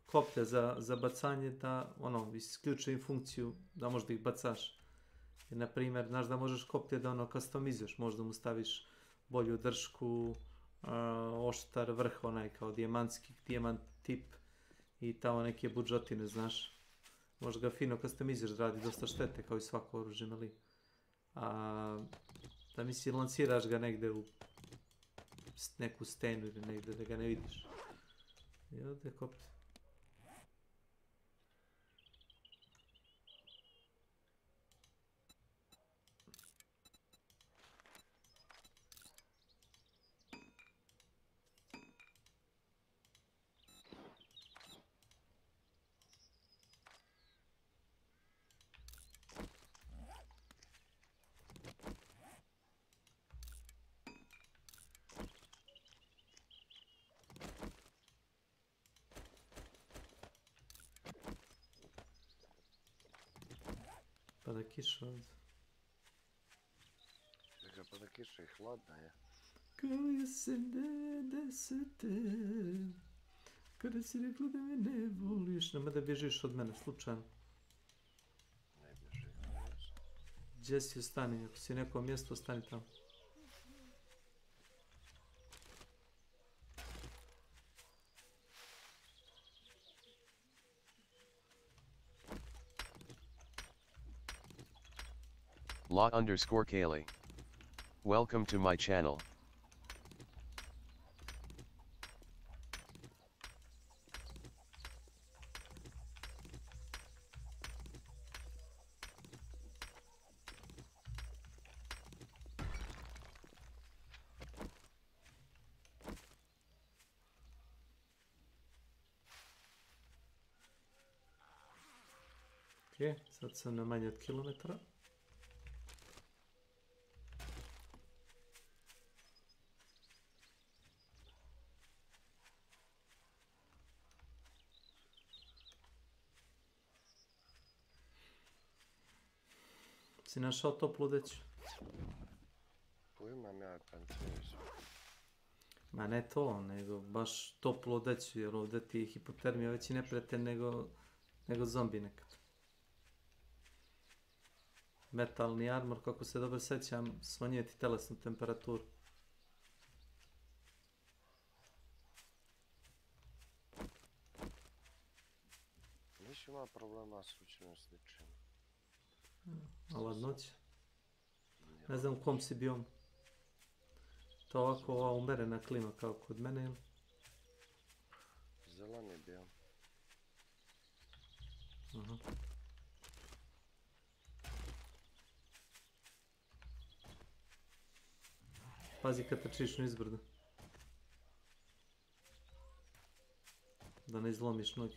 S10: koplja za bacanje, da isključuje im funkciju da možda ih bacaš. Jer, na primjer, znaš da možeš koplje da customizuješ, možda mu staviš bolju dršku, oštar vrh, onaj kao dijamant tip i tamo neke budžotine, znaš. Možda ga fino customizuješ, radi dosta štete kao i svako oružje, ali... Da misli, lanciraš ga negde u neku stenu ili negde da ga ne vidiš. I ovdje koplje. Pada kiša ovdje.
S6: Sada kiša i hladna je.
S10: Kao jesen 90. Kada si rekla da me ne voliš. Nema da bježiš od mene, slučajno.
S6: Ne bježi.
S10: Gdje si ostani? Ako si u nekom mjestu, ostani tamo.
S1: La_Kaylee. Welcome to my channel.
S10: Ok, sad sam na manje od kilometra. Si našao toplu deću?
S6: Imam ja panciricu.
S10: Ma ne to, nego baš toplu deću, jer ovdje ti je hipotermija veći neprijatelj nego zombi nekad. Metalni armor, kako se dobro sjećam, smanjuje ti telesnu temperaturu.
S6: Nisi imao problema s učenom sličnim.
S10: A ladnoća? Ne znam u kom si bio. To ovako ova umerena klima kao kod mene ili?
S6: Zelan je bio.
S10: Aha. Pazi kad trčiš nizbrdo. Da ne izlomiš noge.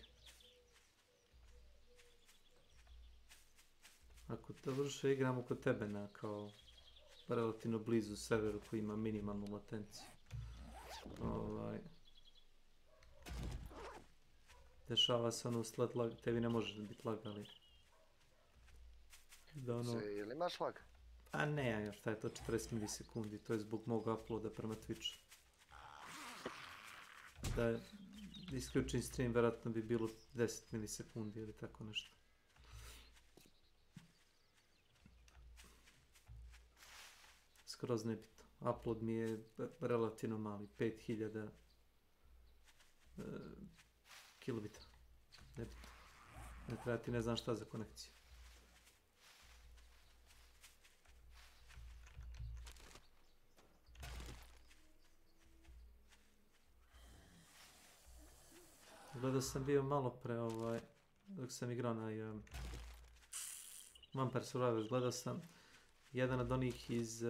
S10: Ako te vrše igramo kod tebe na kao relativno blizu severu koji ima minimalnu latenciju. Dešava se ono sled lag, tebi ne može biti lagali. Da ono...
S6: Jel imaš lag?
S10: A ne, još šta je to 40 milisekundi, to je zbog mog uploada prema Twitchu. Da isključim stream, vjerojatno bi bilo 10 milisekundi ili tako nešto. Skroz nebitno. Upload mi je relativno mali, 5000 kilobita. Nebitno. Ne treba ti ne znam šta za konekciju. Gledao sam bio malo pre dok sam igrao na Vampire Survivors, gledao sam jedan od onih iz,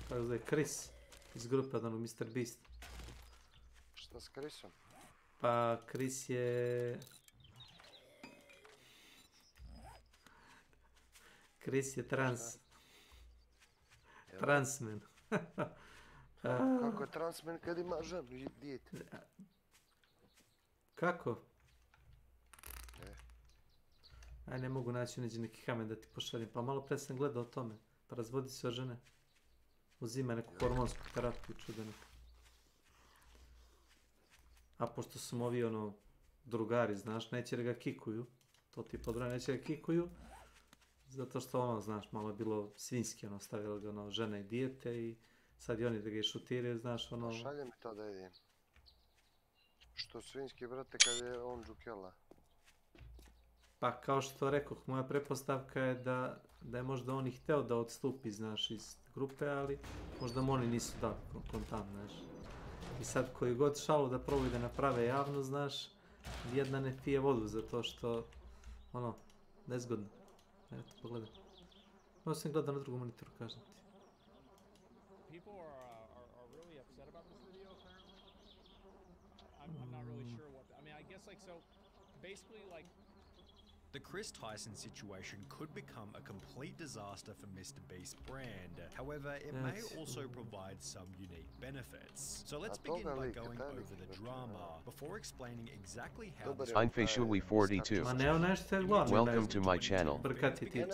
S10: kako zove, Chris, iz grupe od onog Mr. Beast.
S6: Šta s Chrisom?
S10: Pa Chris je... Chris je trans. Transmen.
S6: Kako je transmen kad ima ženu i dijete?
S10: Kako? Aj, ne mogu naći neki kamen da ti pošaljem. Pa malo pre sam gledao o tome. Pa razvodi se od žene. Uzima neku hormonsku terapiju, čudo neka. A pošto su mu ovi drugari, znaš, neće da ga kikuju. To ti podbroj, neće da ga kikuju. Zato što znaš, malo je bilo svinski, stavili ga žena i dijete i sad i oni da ga je šutiraju, znaš,
S6: Šalje mi to da vidim. Što svinski, brate, kad je on džukela?
S10: Pa kao što rekoh, moja pretpostavka je da je možda on i hteo da odstupi, znaš, iz grupe, ali možda mu oni nisu dali kontant, znaš. I sad koji god šalu da probaju da naprave javno, znaš, jedna ne pije vodu zato što, nezgodno. Eto, pogledaj. Ovo sam gledao na drugom monitoru, kažem ti.
S14: People are really upset about this video apparently. I'm not really sure what I mean, I guess so basically
S15: The Chris Tyson situation could become a complete disaster for Mr. Beast's brand. However, it may also provide some unique benefits. So let's begin by going over the drama before explaining exactly how this
S1: Einfactually 42.
S10: Ma ne ho nešto je glavno.
S1: Welcome to my channel.
S10: Brkati ti.
S15: In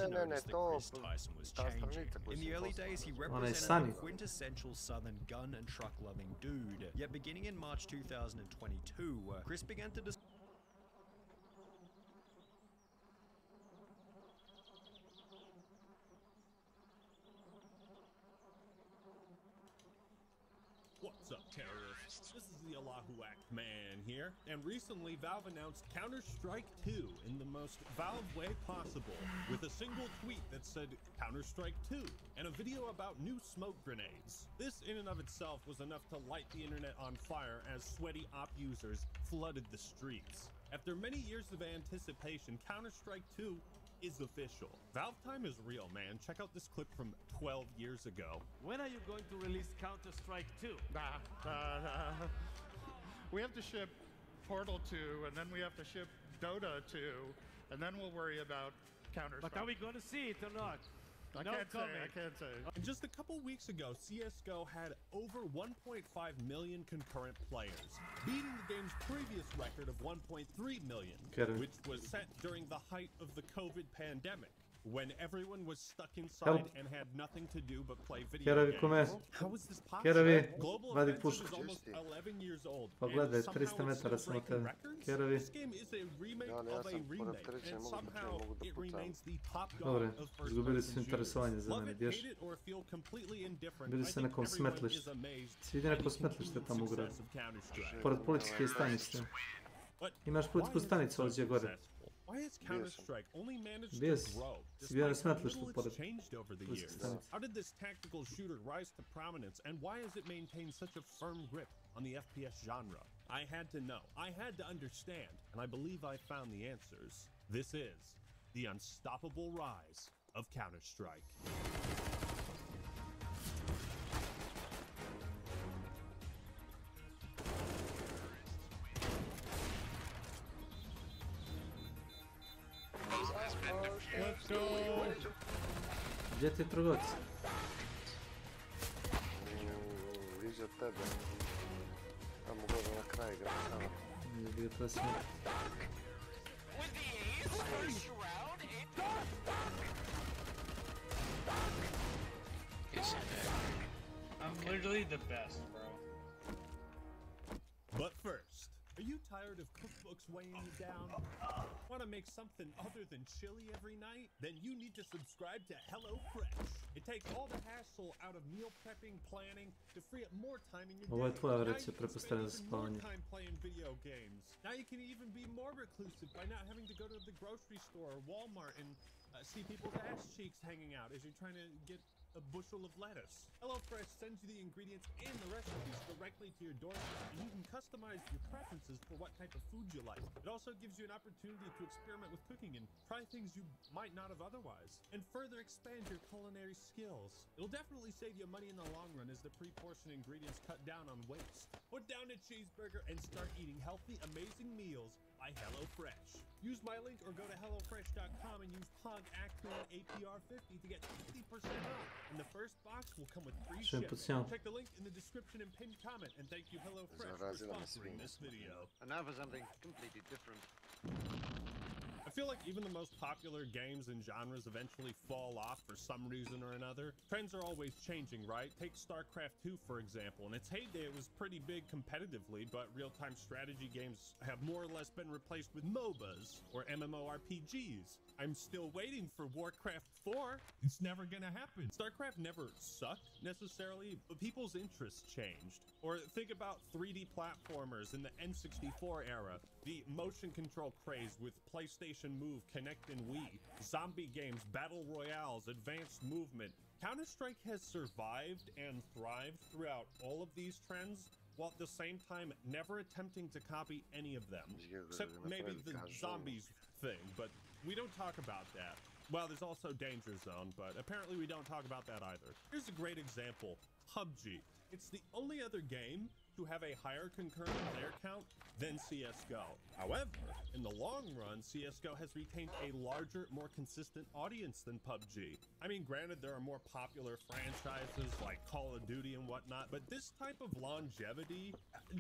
S15: the early days, he represented a quintessential southern gun and truck-loving dude. Yet beginning in March 2022, Chris began to
S3: What's up, terrorists? This is the Allahu Act man here, and recently Valve announced Counter-Strike 2 in the most Valve way possible, with a single tweet that said Counter-Strike 2, and a video about new smoke grenades. This in and of itself was enough to light the internet on fire as sweaty op users flooded the streets. After many years of anticipation, Counter-Strike 2 is official. Valve time is real, man. Check out this clip from 12 years ago.
S5: When are you going to release Counter-Strike 2?
S23: We have to ship Portal 2, and then we have to ship Dota 2, and then we'll worry about Counter-Strike.
S5: But are we going to see it or not?
S23: I can't say.
S3: And just a couple weeks ago, CSGO had over 1.5 million concurrent players, beating the game's previous record of 1.3 million, which was set during the height of the COVID pandemic, when everyone was stuck inside and had nothing to do but play video games. How is this possible? Global Offensive is almost 11 years old,
S10: Pogledaj, 300 metara sam od tebe. Kerovi.
S3: This game is a remake of a remake, and somehow it remains the top
S10: Dobre,
S3: dog of first
S10: izgubili
S3: person
S10: su interesovanje za
S3: Love
S10: mene,
S3: it,
S10: bješ?
S3: hate it, or feel completely indifferent.
S10: Bili
S3: I
S10: su na
S3: think
S10: nekom
S3: everyone is
S10: smetlištu.
S3: amazed
S10: Si vidio neko smetlište tamo u gradu.
S3: success of Counter-Strike.
S10: Pored policijske stanice. Imaš policijsku stanicu ovdje gore.
S3: Why has Counter-Strike only managed
S10: Bez.
S3: to grow
S10: Si bio na
S3: despite how
S10: smetlištu
S3: little
S10: pored
S3: it's changed over the
S10: policijske
S3: years?
S10: stanice.
S3: How did this tactical shooter rise to prominence, and why has it maintained such a firm grip on the FPS genre? I had to know, I had to understand, and I believe I found the answers. This is the unstoppable rise of Counter-Strike.
S23: Let's go!
S10: Gdje ti je trgovac?
S6: Bliže od tebe. Tamo gore na kraj grada.
S10: Nije bio to smjer.
S16: I'm literally the best, bro.
S3: But first, are you tired of cookbooks weighing you down? Want to make something other than chili every night? Then you need to subscribe to HelloFresh. It takes all the hassle out of meal prepping, planning, to free up more time in your
S10: Ovo je
S3: day.
S10: tvoja
S3: Now you
S10: vreća,
S3: can
S10: pretpostavljam za
S3: spend even more
S10: spavanje.
S3: time playing video games. Now you can even be more reclusive by not having to go to the grocery store or Walmart and see people's ass cheeks hanging out as you're trying to get a bushel of lettuce. HelloFresh sends you the ingredients and the recipes directly to your doorstep, and you can customize your preferences for what type of food you like. It also gives you an opportunity to experiment with cooking and try things you might not have otherwise, and further expand your culinary skills. It'll definitely save you money in the long run as the pre-portioned ingredients cut down on waste. Put down a cheeseburger and start eating healthy, amazing meals by HelloFresh. Use my link or go to HelloFresh.com and use POG Actune APR 50 to get 50% off. And the first box will come with free shipping. Check the link in the description and pinned comment. And thank you, HelloFresh, for sponsoring this video.
S24: And now for something completely different.
S3: I feel like even the most popular games and genres eventually fall off for some reason or another. Trends are always changing, right? Take StarCraft 2, for example. In its heyday, it was pretty big competitively, but real-time strategy games have more or less been replaced with MOBAs or MMORPGs. I'm still waiting for Warcraft 4. It's never gonna happen. StarCraft never sucked, necessarily, but people's interests changed. Or think about 3D platformers in the N64 era, the motion control craze with PlayStation Move, Kinect, and Wii, zombie games, battle royales, advanced movement. Counter-Strike has survived and thrived throughout all of these trends, while at the same time never attempting to copy any of them. Except maybe the zombies thing, but we don't talk about that. Well, there's also Danger Zone, but apparently we don't talk about that either. Here's a great example, PUBG. It's the only other game to have a higher concurrent player count than CSGO. However, in the long run, CSGO has retained a larger, more consistent audience than PUBG. I mean, granted, there are more popular franchises like Call of Duty and whatnot, but this type of longevity,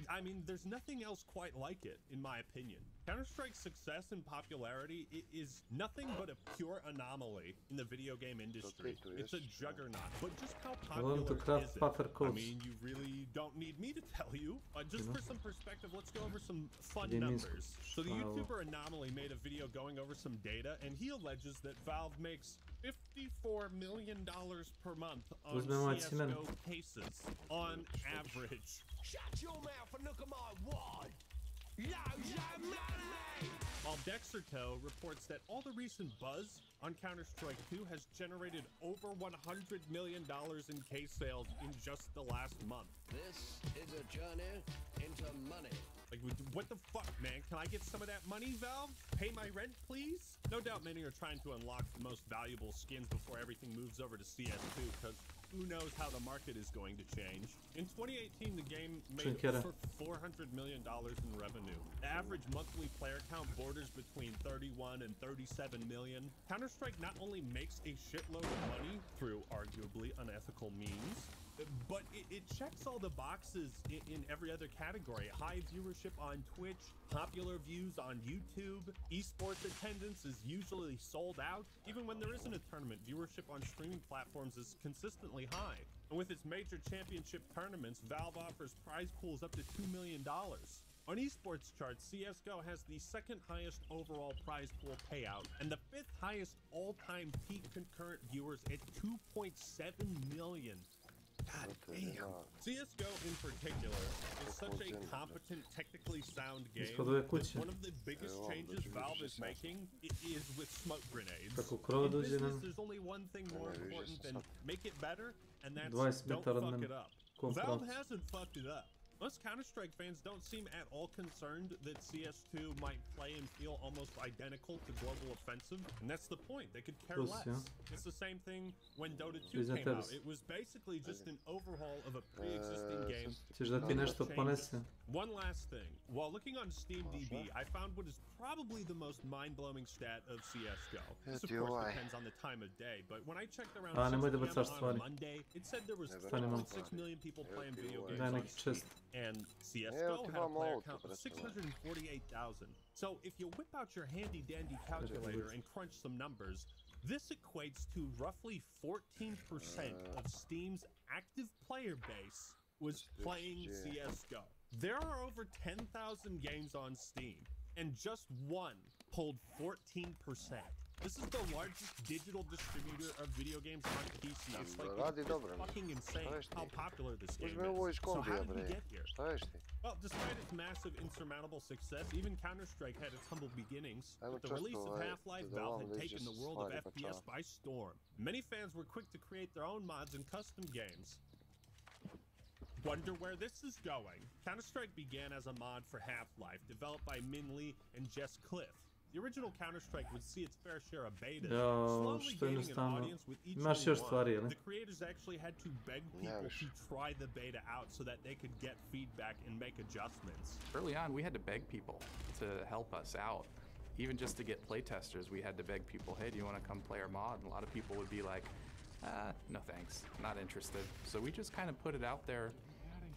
S3: I mean, there's nothing else quite like it, in my opinion. Counter-Strike's success and popularity is nothing but a pure anomaly in the video game industry. It's a juggernaut, but just how popular is it? I mean, you really don't need me to tell you. Just for some perspective, let's go over some fun numbers. So the YouTuber Anomaly made a video going over some data, and he alleges that Valve makes $54 million per month on CSGO cases on average.
S2: Shut your mouth and look at my wad.
S3: While Dexerto reports that all the recent buzz on Counter-Strike 2 has generated over $100 million in case sales in just the last month.
S2: This is a journey into money.
S3: Like, what the fuck, man? Can I get some of that money, Valve? Pay my rent, please? No doubt many are trying to unlock the most valuable skins before everything moves over to CS2, because who knows how the market is going to change. In 2018, the game made over $400 million in revenue. The average monthly player count borders between 31 and 37 million. Counter-Strike not only makes a shitload of money through arguably unethical means, but it checks all the boxes in every other category. High viewership on Twitch, popular views on YouTube, esports attendance is usually sold out. Even when there isn't a tournament, viewership on streaming platforms is consistently high. And with its major championship tournaments, Valve offers prize pools up to $2 million. On esports charts, CSGO has the second highest overall prize pool payout and the fifth highest all-time peak concurrent viewers at 2.7 million. God damn. CSGO in particular is such a competent, technically sound game that one of the biggest changes Valve is making is with smoke grenades. In business, there's only one thing more important than make it better, and that's don't fuck it up. Valve hasn't fucked it up. Most Counter-Strike fans don't seem at all concerned that CS2 might play and feel almost identical to Global Offensive, and that's the point. They could care less. It's the same thing when Dota 2 came out. It was basically just an overhaul of a pre-existing game. One last thing. While looking on SteamDB, I found what is probably the most mind-blowing stat of CSGO. This, of course, depends on the time of day, but when I checked around 6 p.m. on Monday, it said there was 4.6 million people playing video games on Steam. And CSGO had a player count of 648,000. So if you whip out your handy-dandy calculator and crunch some numbers, this equates to roughly 14% of Steam's active player base was playing CSGO. There are over 10,000 games on Steam, and just one pulled 14%. This is the largest digital distributor of video games on PC. It's like fucking insane how popular this game is. So how did we get here? Well, despite its massive insurmountable success, even Counter-Strike had its humble beginnings. With the release of Half-Life, Valve had taken the world of FPS by storm. Many fans were quick to create their own mods and custom games. Wonder where this is going? Counter-Strike began as a mod for Half-Life, developed by Min Lee and Jess Cliff. The original Counter-Strike would see its fair share of betas, slowly gaining an audience with each new one. The creators actually had to beg people to try the beta out so that they could get feedback and make adjustments.
S8: Early on, we had to beg people to help us out. Even just to get playtesters, we had to beg people, hey, do you want to come play our mod? And a lot of people would be like, no thanks, not interested. So we just kind of put it out there,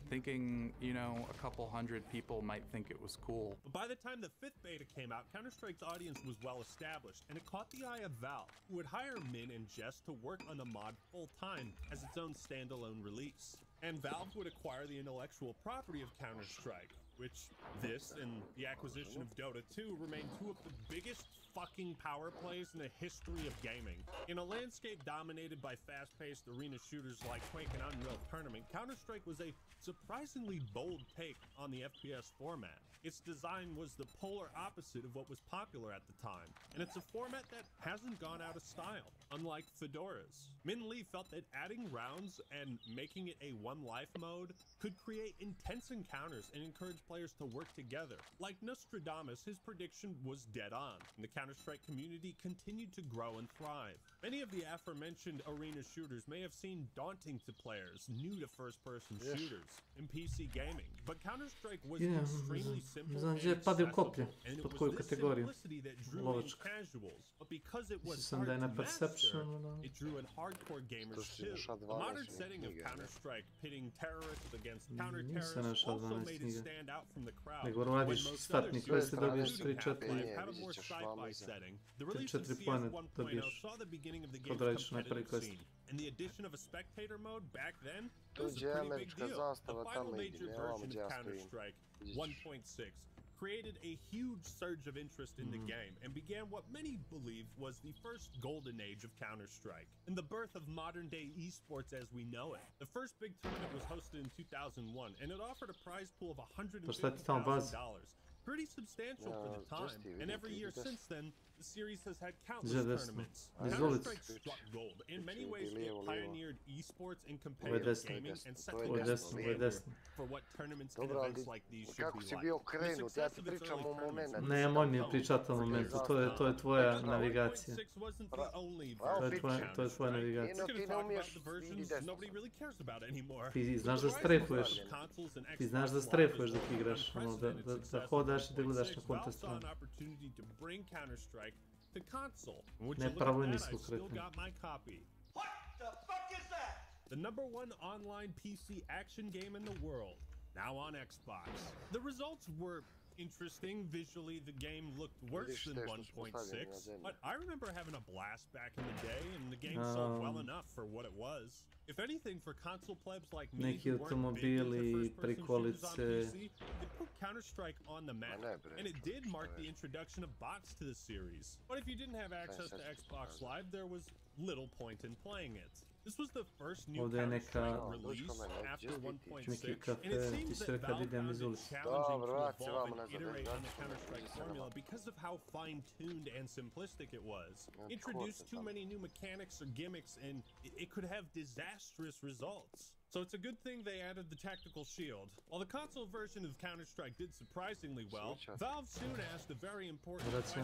S8: thinking, you know, a couple hundred people might think it was cool.
S3: But by the time the 5th beta came out, Counter-Strike's audience was well established, and it caught the eye of Valve, who would hire Min and Jess to work on the mod full-time as its own standalone release. And Valve would acquire the intellectual property of Counter-Strike, which this and the acquisition of Dota 2 remain two of the biggest fucking power plays in the history of gaming. In a landscape dominated by fast-paced arena shooters like Quake and Unreal Tournament, Counter-Strike was a surprisingly bold take on the FPS format. Its design was the polar opposite of what was popular at the time, and it's a format that hasn't gone out of style, unlike Fedora's. Min Lee felt that adding rounds and making it a one-life mode could create intense encounters and encourage players to work together. Like Nostradamus, his prediction was dead on, and the Counter-Strike community continued to grow and thrive. Many of the aforementioned arena shooters may have seemed daunting to players new to first-person shooters in PC gaming, but Counter-Strike was extremely simple
S10: znam
S3: and
S10: gdje padaju
S3: accessible,
S10: koplje,
S3: and it
S10: pod
S3: was
S10: koju
S3: this
S10: kategoriju.
S3: simplicity that drew in
S10: Lovačka.
S3: casuals, but because it was
S10: Mislio sam
S3: hard
S10: da je
S3: to
S10: na Perception,
S3: master, it drew in hardcore gamers too. The modern setting of Counter-Strike pitting terrorists against counter-terrorists
S10: Nisam našao
S3: also
S10: 12
S3: made it
S10: knjiga.
S3: stand out from the crowd.
S10: Nego
S3: When
S10: radiš
S3: most
S10: statnik
S3: other
S10: koji si
S3: shooters
S10: dobiješ
S3: like
S10: 3-4.
S3: Half-Life had a more sci-fi setting. The release of
S10: 3-4
S3: CS
S10: poene
S3: 1.0
S10: dobiješ
S3: saw the beginning of the
S10: kad
S3: game's
S10: radiš na prvi
S3: competitive
S10: quest.
S3: scene, and the addition of a spectator mode back then, it
S6: Tu
S3: was a
S6: gdje je
S3: pretty big
S6: američka
S3: deal.
S6: zastava,
S3: The final
S6: tamo
S3: major
S6: idi, ne ovamo
S3: version
S6: gdje
S3: of
S6: ja stojim.
S3: Counter-Strike
S6: Vidiš.
S3: 1.6 created a huge surge of interest in the
S10: Mhm.
S3: game and began what many believe was the first golden age of Counter-Strike and the birth of modern-day esports as we know it. The first big tournament was hosted in 2001 and it offered a prize pool of
S10: Pa šta ti tamo bazi?
S3: $150,000. Pretty substantial for the time, and every year since then, the series has had countless
S10: Gdje desno?
S3: tournaments.
S10: Izvolite.
S3: Counter-Strike struck gold. In many ways, it pioneered esports and competitive
S10: desno.
S3: gaming and set
S10: Ovo
S3: the
S10: je desno, ovo je
S3: standard
S10: desno.
S3: for what tournaments and
S6: Dobro, ali
S3: events like these should
S6: kako
S3: be
S6: si
S3: like.
S6: bio
S3: The
S6: krenut, ja
S3: success
S6: ti
S3: of its
S6: pričam
S3: early
S6: o
S3: tournaments
S6: momentu.
S10: Ne, moj nije pričati o momentu, to je tvoja navigacija.
S3: 1.6 wasn't the only
S6: Pravo
S3: version of
S6: pričam.
S10: To je tvoja
S3: Counter-Strike.
S10: navigacija.
S3: We're
S6: Ti
S3: gonna
S6: ne
S3: talk
S6: umiješ,
S3: about the versions
S6: idi desno.
S3: nobody really cares about anymore.
S10: Ti znaš da
S3: With the rise of
S10: strefuješ.
S3: consoles and
S10: Ti znaš da
S3: Xbox
S10: strefuješ
S3: launches
S10: dok igraš,
S3: and
S10: ono,
S3: unprecedented
S10: da
S3: success of
S10: hodaš i da gledaš
S3: 1.6,
S10: na kontra
S3: Valve saw
S10: stranu.
S3: an opportunity to bring Counter-Strike to console. And would
S10: Ne,
S3: you look
S10: pravo
S3: at that,
S10: nisu
S3: I still
S10: kreteni.
S3: got my copy. What the fuck is that? The #1 online PC action game in the world, now on Xbox. The results were interesting. Visually, the game looked worse than 1.6, but I remember having a blast back in the day, and the game sold well enough for what it was. If anything, for console plebs like me
S10: Neki
S3: who weren't big into
S10: automobili,
S3: first-person shooters on
S10: prikolice.
S3: PC, it put Counter-Strike on the map, and it did mark the introduction of bots to the series. But if you didn't have access to Xbox Live, there was little point in playing it. This was the first new
S10: Ovdje je
S3: Counter-Strike
S10: neka-
S3: release after
S10: Neki
S3: 1.6,
S10: kafe,
S3: and it
S10: ti
S3: seems
S10: si
S3: that
S10: rekao da
S3: Valve
S10: idem
S3: found
S10: iz
S3: it
S10: ulice.
S3: challenging
S6: Dobro,
S3: to
S6: vraći se
S3: evolve
S6: vamo
S3: and
S6: nazad,
S3: iterate on the
S6: vraći se
S3: Counter-Strike
S6: nazad.
S3: formula because of how fine-tuned and simplistic it was. Introduced too many new mechanics or gimmicks, and it could have disastrous results. So it's a good thing they added the tactical shield. While the console version of Counter-Strike did surprisingly well, Valve soon asked a very important question.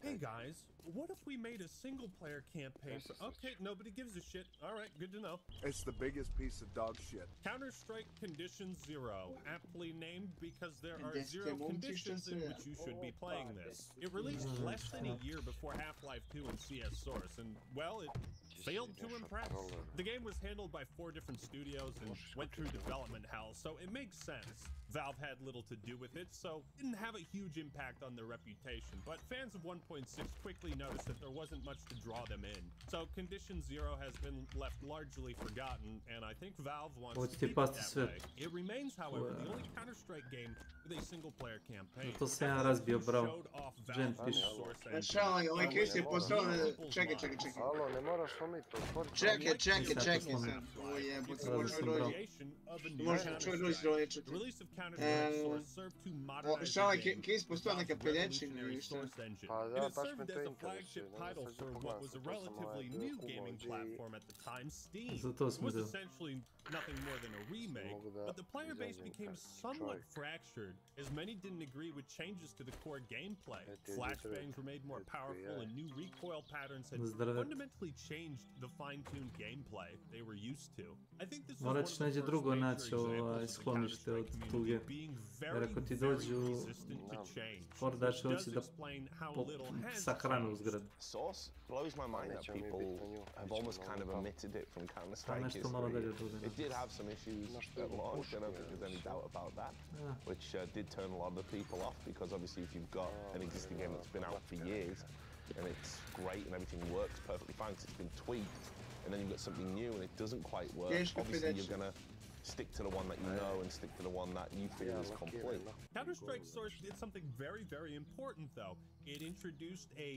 S3: Hey guys, what if we made a single-player campaign for... Okay, nobody gives a shit. All right, good to know.
S20: It's the biggest piece of dog shit.
S3: Counter-Strike Condition Zero, aptly named because there are
S20: Des
S3: zero
S20: que
S3: conditions in which you should be playing this. It released less than a year before Half-Life 2 and CS Source, and, well, it failed to impress. The game was handled by 4 different studios and went through development hell, so it makes sense. Valve had little to do with it, so it didn't have a huge impact on their reputation, but fans of 1.6 quickly noticed that there wasn't much to draw them in. So Condition Zero has been left largely forgotten, and I think Valve wants to keep it that way. It remains, however, the only Counter-Strike game with a single-player campaign.
S10: To sam ja razbio, bravo. Gen piše.
S9: Znači, ovaj Chris je poslao... Čekaj.
S6: Alo, ne moraš slomiti to.
S9: Čekaj sad. Ovo je, možda čovjek doći do liječati. Šta ovaj Chris poslao neka peljećina ili šta?
S6: Pa
S3: And
S6: da,
S3: it
S6: baš
S3: served
S6: me to
S3: as a
S6: interesuje.
S3: flagship title for what was a relatively new gaming platform at the time, Steam.
S10: Zato
S3: It
S10: smo
S3: was
S10: da.
S3: essentially nothing more than a remake, but the player base became somewhat fractured, as many didn't agree with changes to the core gameplay. Flashbangs were made more powerful, and new recoil patterns had fundamentally changed the fine-tuned gameplay they were used to. I think this was one
S10: Morat
S3: of
S10: ćeš
S3: the
S10: nađe
S3: first
S10: drugo
S3: major
S10: naći
S3: examples of the
S10: sklonište od
S3: Counter-Strike
S10: tuge.
S3: community being
S10: Jer ako ti
S3: very
S10: dođu
S3: resistant to change.
S10: horda će
S3: Which
S10: hoći
S3: does
S10: da
S3: explain how little has
S10: sahranu u zgradu.
S11: Source blows my mind that people have almost kind of omitted it from Counter-Strike
S10: nešto malo dalje
S11: history.
S10: od toga.
S11: It did have some issues at launch, I don't think there's any doubt about that, which did turn a lot of the people off, because obviously if you've got an existing game that's been out for years and it's great and everything works perfectly fine because it's been tweaked, and then you've got something new and it doesn't quite work, obviously you're going to stick to the one that you know and stick to the one that you feel is complete.
S3: Counter-Strike Source did something very, very important, though. It introduced a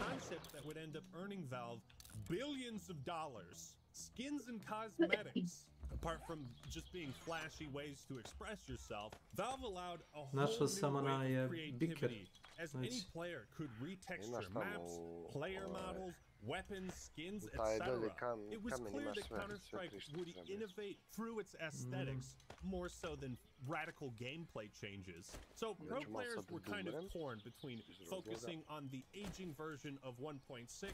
S3: concept that would end up earning Valve billions of dollars. Skins and cosmetics. Apart from just being flashy ways to express yourself, Valve allowed a whole
S10: Našao sam
S3: new way
S10: onaj
S3: of
S10: biker.
S3: creativity, as any
S10: Znači,
S3: player could retexture maps, player models, weapons, skins,
S6: Taj
S3: etc.
S6: dolje
S3: It was
S6: kamen
S3: clear
S6: ima
S3: that
S6: sve
S3: Counter-Strike
S6: prišli
S3: would
S6: treba.
S3: innovate through its aesthetics more so than radical gameplay changes. So pro
S6: ću malo
S3: players
S6: sad
S3: were kind of
S6: udumrem.
S3: torn between focusing on the aging version of 1.6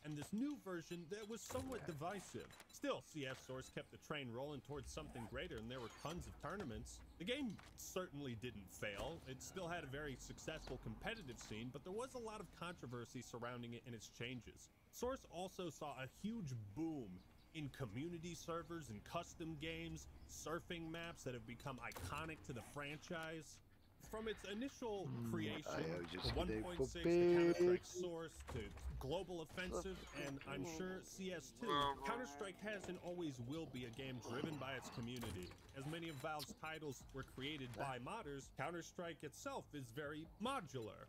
S3: and this new version that was somewhat divisive. Still, CS Source kept the train rolling towards something greater, and there were tons of tournaments. The game certainly didn't fail. It still had a very successful competitive scene, but there was a lot of controversy surrounding it and its changes. Source also saw a huge boom in community servers and custom games, surfing maps that have become iconic to the franchise. From its initial creation, the 1.6 to Counter-Strike Source to Global Offensive, and I'm sure CS2, Counter-Strike has and always will be a game driven by its community. As many of Valve's titles were created by modders, Counter-Strike itself is very modular.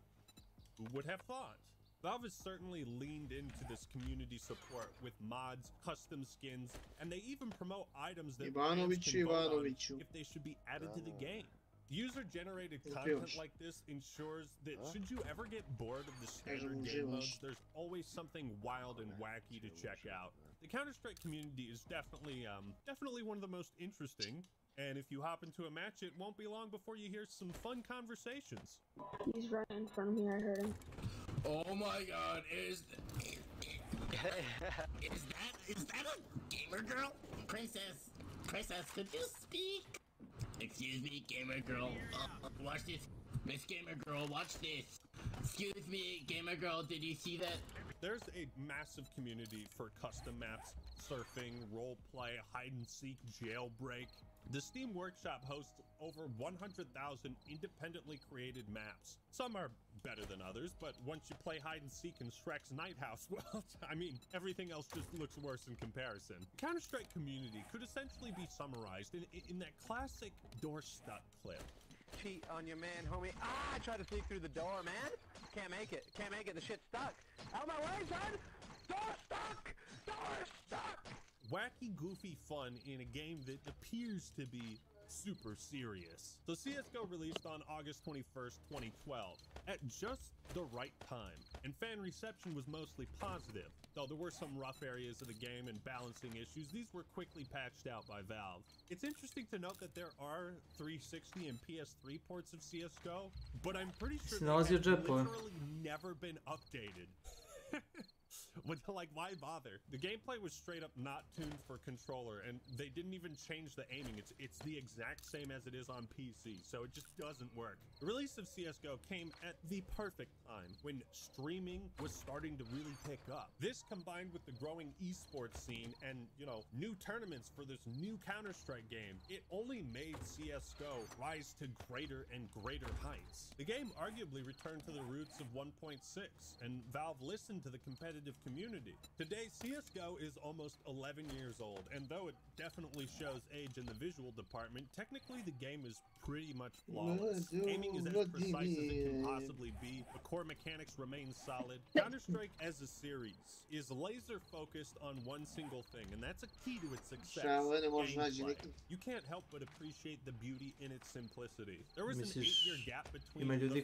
S3: Who would have thought? Valve has certainly leaned into this community support with mods, custom skins, and they even promote items that fans can vote on if they should be added to the game. User-generated content like this ensures that should you ever get bored of the standard game modes, there's always something wild and wacky to check out. The Counter-Strike community is definitely one of the most interesting, and if you hop into a match, it won't be long before you hear some fun conversations.
S12: He's right in front of me, I heard him.
S13: Oh my god, is that a gamer girl? Princess, could you speak? Excuse me, gamer girl. Watch this. Miss Gamer Girl, watch this. Excuse me, Gamer Girl, did you see that?
S3: There's a massive community for custom maps, surfing, roleplay, hide-and-seek, jailbreak. The Steam Workshop hosts over 100,000 independently created maps. Some are better than others, but once you play hide-and-seek in Shrek's Night House, well, I mean, everything else just looks worse in comparison. The Counter-Strike community could essentially be summarized in that classic door stuck clip.
S17: Cheat on your man, homie. I tried to sneak through the door, man. Can't make it, the shit's stuck. Out of my way, son! Door stuck! Door stuck!
S3: Wacky, goofy fun in a game that appears to be super serious. So CSGO released on August 21st, 2012, at just the right time, and fan reception was mostly positive. Though there were some rough areas of the game and balancing issues, these were quickly patched out by Valve. It's interesting to note that there are 360 and PS3 ports of CSGO, but I'm pretty sure they have literally never been updated. Like, why bother? The gameplay was straight up not tuned for controller, and they didn't even change the aiming. It's the exact same as it is on PC, so it just doesn't work. The release of CSGO came at the perfect time, when streaming was starting to really pick up. This, combined with the growing esports scene and, you know, new tournaments for this new Counter-Strike game, it only made CSGO rise to greater and greater heights. The game arguably returned to the roots of 1.6, and Valve listened to the competitive community. Today, CSGO is almost 11 years old, and though it definitely shows age in the visual department, technically the game is pretty much flawless. Aiming is as precise as it can possibly be, the core mechanics remain solid. Counter-Strike as a series is laser focused on one single thing, and that's a key to its success. Gameplay. You can't help but appreciate the beauty in its simplicity. There was an 8-year gap between the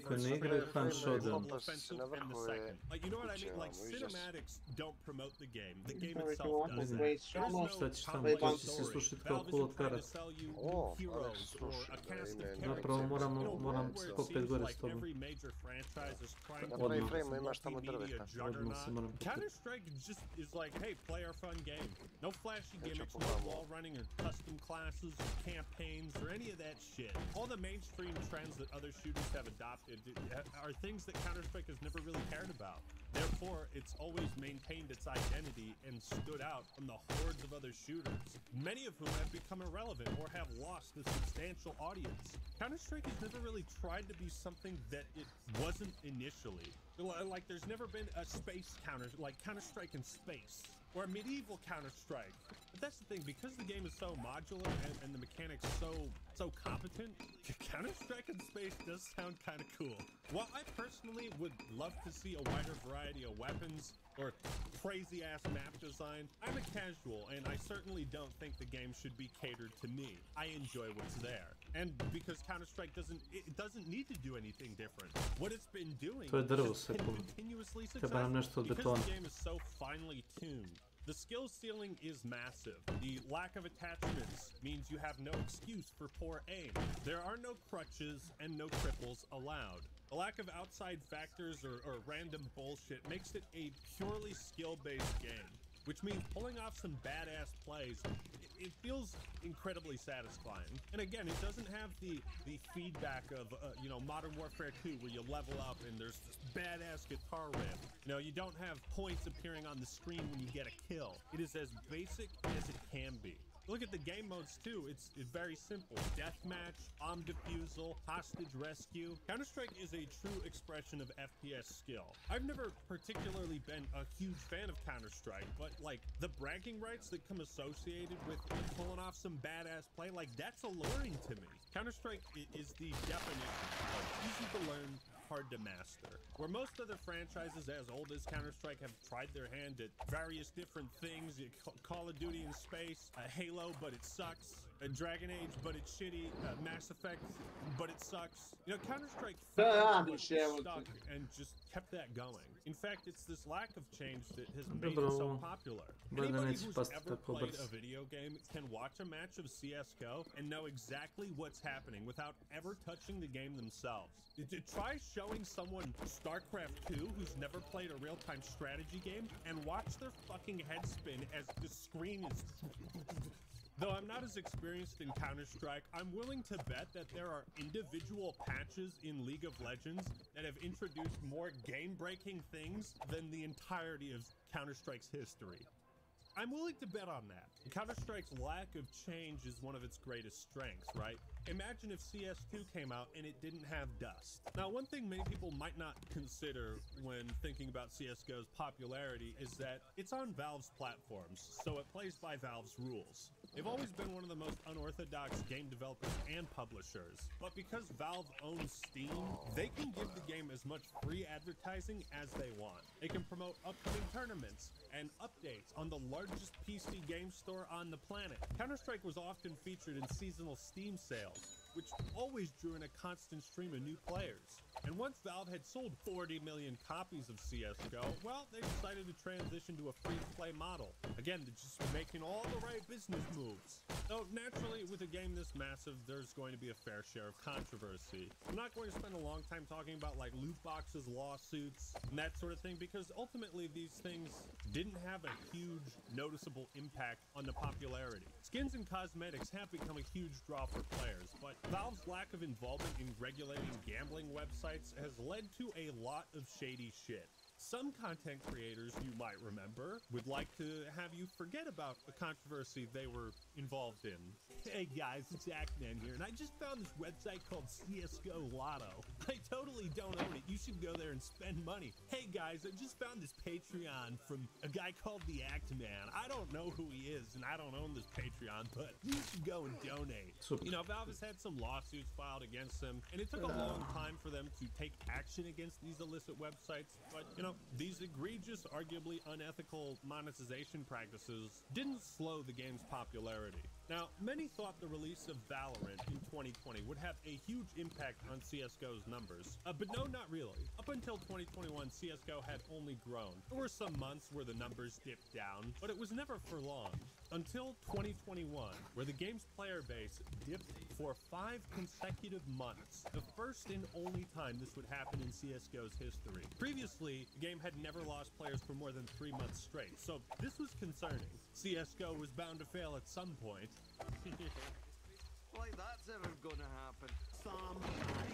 S3: first Global Offensive and the second. Like, you know what I mean? Like, cinematics don't promote the game. The game itself does that. There's no complex story. Valve isn't trying to sell you new heroes or a cast of characters.
S10: Moram se popet gore s tobom.
S3: Every major franchise is trying to
S10: Odmah.
S3: be a multimedia juggernaut. Counter-Strike just is like, hey, play our fun game. No flashy gimmicks, no wall running or custom classes or campaigns or any of that shit. All the mainstream trends that other shooters have adopted are things that Counter-Strike has never really cared about. Therefore, it's always maintained its identity and stood out from the hordes of other shooters, many of whom have become irrelevant or have lost a substantial audience. Counter-Strike has never really tried to be something that it wasn't initially. Like, there's never been a space Counter-Strike in space, or a medieval Counter-Strike. But that's the thing, because the game is so modular and the mechanics so competent, Counter-Strike in space does sound kind of cool. While I personally would love to see a wider variety of weapons or crazy-ass map design, I'm a casual, and I certainly don't think the game should be catered to me. I enjoy what's there. And because Counter-Strike doesn't need to do anything different. What it's been doing is continuously successful because the game is so finely tuned. The skill ceiling is massive. The lack of attachments means you have no excuse for poor aim. There are no crutches and no cripples allowed. The lack of outside factors or random bullshit makes it a purely skill-based game, which means pulling off some badass plays, it feels incredibly satisfying. And again, it doesn't have the feedback of, you know, Modern Warfare 2 where you level up and there's this badass guitar riff. You know, you don't have points appearing on the screen when you get a kill. It is as basic as it can be. Look at the game modes too, it's very simple. Deathmatch, bomb defusal, hostage rescue. Counter-Strike is a true expression of FPS skill. I've never particularly been a huge fan of Counter-Strike, but like the bragging rights that come associated with pulling off some badass play, like that's alluring to me. Counter-Strike is the definition of easy to learn, hard to master. Where most other franchises as old as Counter-Strike have tried their hand at various different things, Call of Duty in space, Halo, but it sucks, Dragon Age, but it's shitty, Mass Effect, but it sucks. You know, Counter-Strike stuck and just kept that going. In fact, it's this lack of change that has made it so popular. Anybody who's ever played a video game can watch a match of CSGO and know exactly what's happening without ever touching the game themselves. Try showing someone StarCraft 2 who's never played a real-time strategy game and watch their fucking head spin as the screen is... Though I'm not as experienced in Counter-Strike, I'm willing to bet that there are individual patches in League of Legends that have introduced more game-breaking things than the entirety of Counter-Strike's history. I'm willing to bet on that. Counter-Strike's lack of change is one of its greatest strengths, right? Imagine if CS2 came out and it didn't have dust. Now, one thing many people might not consider when thinking about CSGO's popularity is that it's on Valve's platforms, so it plays by Valve's rules. They've always been one of the most unorthodox game developers and publishers, but because Valve owns Steam, they can give the game as much free advertising as they want. They can promote upcoming tournaments and updates on the largest PC game store on the planet. Counter-Strike was often featured in seasonal Steam sales, which always drew in a constant stream of new players. And once Valve had sold 40 million copies of CSGO, well, they decided to transition to a free-to-play model. Again, they're just making all the right business moves. So naturally, with a game this massive, there's going to be a fair share of controversy. I'm not going to spend a long time talking about like loot boxes, lawsuits, and that sort of thing, because ultimately these things didn't have a huge noticeable impact on the popularity. Skins and cosmetics have become a huge draw for players, but Valve's lack of involvement in regulating gambling websites has led to a lot of shady shit. Some content creators, you might remember, would like to have you forget about the controversy they were involved in. Hey guys, it's Ackman here, and I just found this website called CSGO Lotto. I totally don't own it. You should go there and spend money. Hey guys, I just found this Patreon from a guy called the Ackman. I don't know who he is, and I don't own this Patreon, but you should go and donate. You know, Valve has had some lawsuits filed against them, and it took a long time for them to take action against these illicit websites, but, you know, these egregious, arguably unethical monetization practices didn't slow the game's popularity. Now, many thought the release of Valorant in 2020 would have a huge impact on CSGO's numbers, but no, not really. Up until 2021, CSGO had only grown. There were some months where the numbers dipped down, but it was never for long. Until 2021, where the game's player base dipped for 5 consecutive months. The first and only time this would happen in CSGO's history. Previously, the game had never lost players for more than 3 months straight, so this was concerning. CSGO was bound to fail at some point.
S2: Like that's ever gonna happen.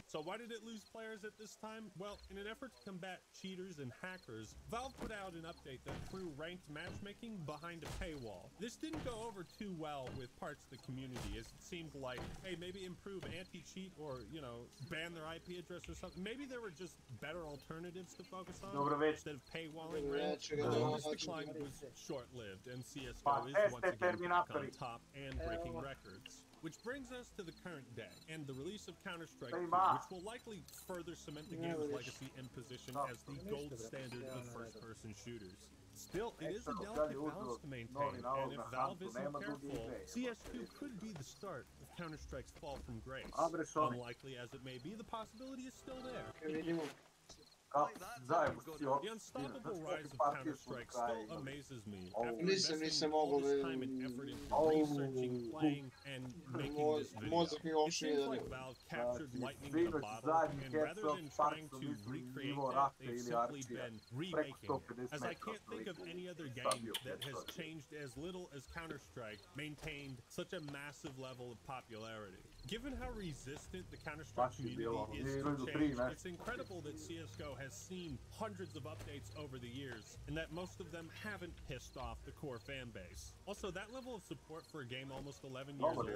S3: So why did it lose players at this time? Well, in an effort to combat cheaters and hackers, Valve put out an update that threw ranked matchmaking behind a paywall. This didn't go over too well with parts of the community, as it seemed like, hey, maybe improve anti-cheat or, you know, ban their IP address or something. Maybe there were just better alternatives to focus on instead of paywalling ranks. This decline was short-lived, and CSGO is once again back on top and breaking records. Which brings us to the current day, and the release of Counter-Strike 2, which will likely further cement the game's legacy and position as the gold standard of first-person shooters. Still, it is a delicate balance to maintain, and if Valve isn't careful, CS2 could be the start of Counter-Strike's fall from grace. Unlikely as it may be, the possibility is still there. The unstoppable rise of Counter-Strike still amazes me. After investing all this time and effort into researching, playing, and making this video. It seems like Valve captured lightning in a bottle, and rather than trying to recreate that, they've simply been remaking it. As I can't think of any other game that has changed as little as Counter-Strike maintained such a massive level of popularity. Given how resistant the Counter-Strike community is to change, it's incredible that CSGO has seen hundreds of updates over the years, and that most of them haven't pissed off the core fan base. Also, that level of support for a game almost 11 years old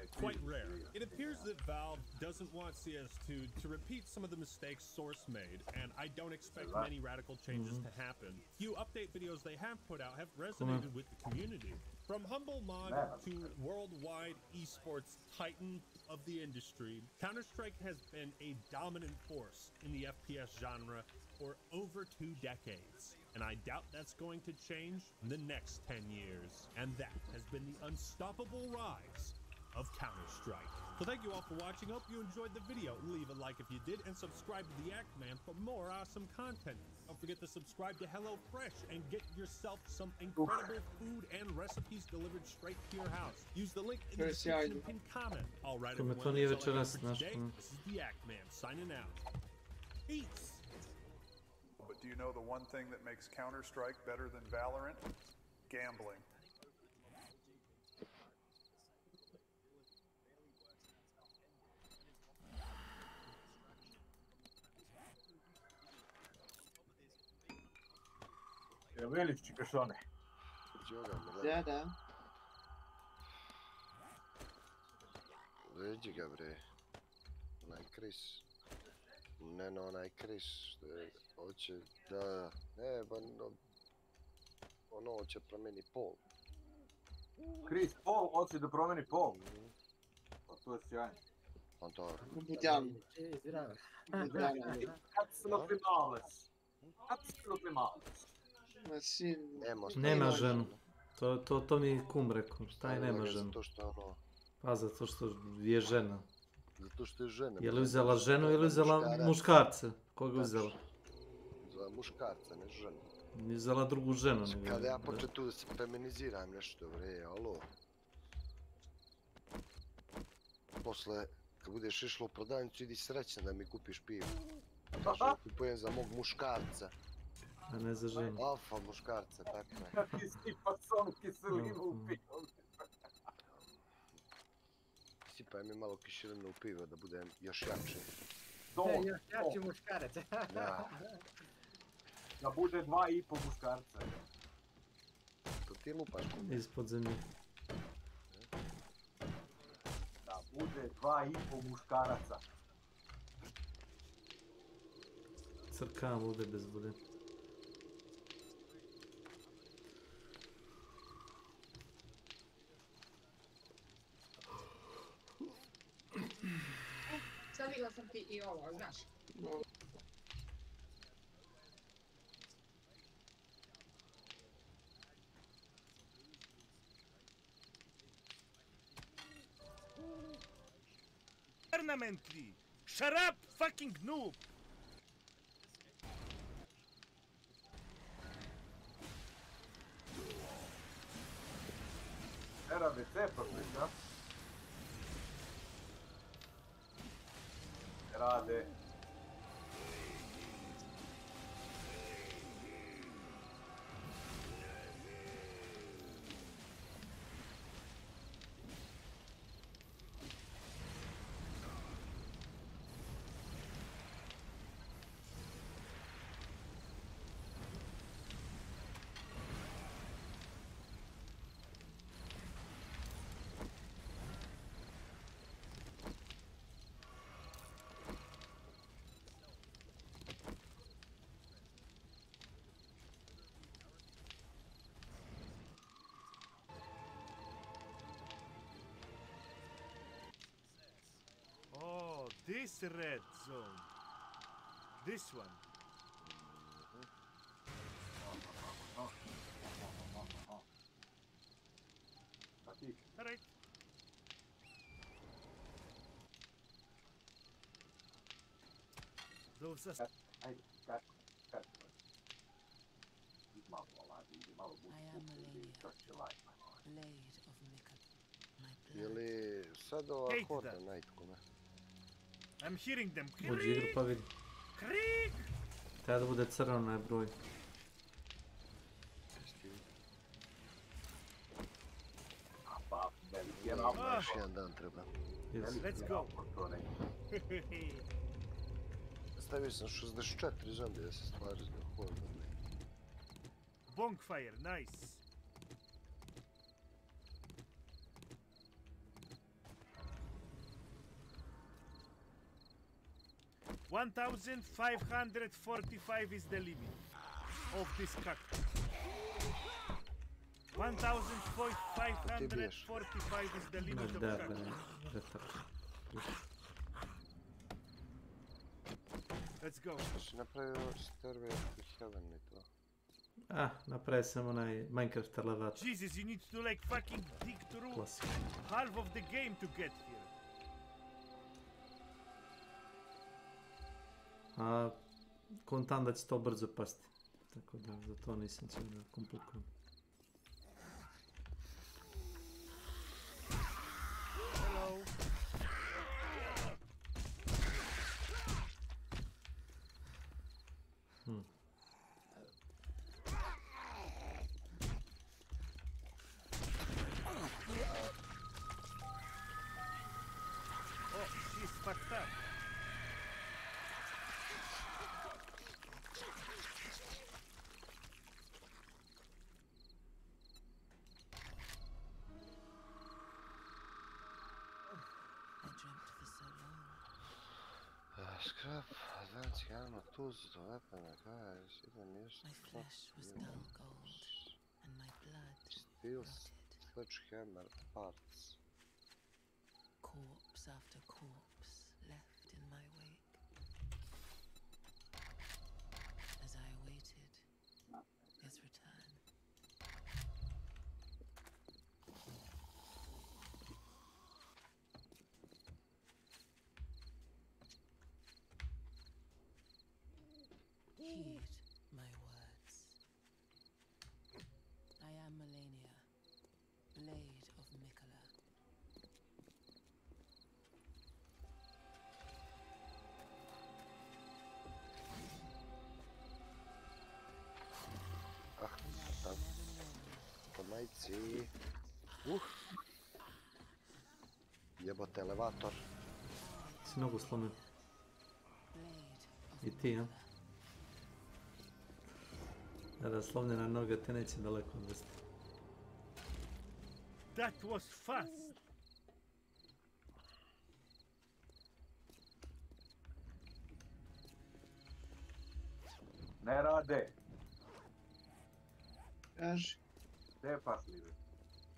S3: is quite rare. It appears that Valve doesn't want CS2 to repeat some of the mistakes Source made, and I don't expect many radical changes to happen. Few update videos they have put out have resonated with the community. From humble mod to worldwide esports titan of the industry, Counter-Strike has been a dominant force in the FPS genre for over 2 decades, and I doubt that's going to change in the next 10 years. And that has been the unstoppable rise of Counter-Strike. So thank you all for watching. Hope you enjoyed the video. Leave a like if you did, and subscribe to the Act-Man for more awesome content. Don't forget to subscribe to HelloFresh and get yourself some incredible food and recipes delivered straight to your house. Use the link in the description and comment. All right, everyone, that's all I got for today. This is the Act-Man signing out. Peace.
S4: But do you know the one thing that makes Counter-Strike better than Valorant? Gambling.
S20: Velički kašone.
S9: Da.
S6: Vidi ga bre. Onaj Chris. Ne, no, onaj Chris. Hoće da... Ono hoće promeni pol.
S20: Chris Paul hoće da promeni pol. Pa to je sjajno.
S6: Fantor.
S9: Budjam.
S20: Absolutely marvelous. Absolutely marvelous.
S10: Nema ženu. To mi kum rekao. Šta je nema ženu? Pa zato što je žena.
S6: Zato što je žena.
S10: Je li uzela ženu ili uzela muškarce? Koga je uzela?
S6: Uzela muškarca, ne ženu.
S10: Nije uzela drugu ženu.
S6: Kada ja počnem tu da se feminiziram nešto, bre, alo. Posle, kad budeš išlo u prodavnicu, idi srećna da mi kupiš pivo. Što kupujem za mog muškarca.
S10: A ne za ženu.
S6: Alfa muškarca, tako je.
S20: Kad ti sipa sam kiselinu u pivo.
S6: Sipaj mi malo kiselinu u pivo da budem još jači.
S7: Još jači muškarac.
S6: Da.
S20: Da bude 2,5 muškarca.
S6: To ti lupaš.
S10: Ispod zemlje.
S20: Da bude 2,5 muškaraca.
S10: Crkam bude bez bude.
S18: Stavila sam ti i ovo, znaš.
S5: Permanently! Shut up, fucking noob!
S20: Era WC prvi, da? Rade.
S5: This red zone. This one. Alright. Those are...
S21: I am Melania, Blade of Mika.
S6: sad ova horda najtko, ne?
S5: I'm hearing them.
S10: Uđi igru pa vidi.
S5: Krieg!
S10: Treba da bude crveno je broj.
S6: Još jedan dan treba.
S5: Let's go.
S6: Stavio sam 64 zombije da se stvari zbog horda.
S5: Bonfire, nice. $1,545 is the limit of this cactus. 1,545 is the limit of cactus. Let's go.
S6: Što si napravio Stairway to Heaven i to?
S10: Napravio sam onaj Minecraft elevator.
S5: Jesus, you need to like fucking dig through
S10: Classic.
S5: half of the game to get here.
S10: A kontam da će to brzo pasti. Tako da za to nisam će da komplikujem.
S5: Hello. Oh, she's fucked up.
S6: Scrap, advancing armor tools to weapon, guys, even use
S14: My flesh was dull gold, and my blood
S6: steel sledgehammer parts.
S14: Corpse after corpse left in my wake. As I awaited his return. Heed my words. I am Melania, Blade of Mikola.
S6: Tam. Po majci. Jebote elevator.
S10: Si nogu slomio. I ti, ja? Da, slomljena noga te neće daleko odvesti.
S5: That was fast.
S19: Ne rade.
S9: Kaži.
S19: Gdje je pasljive?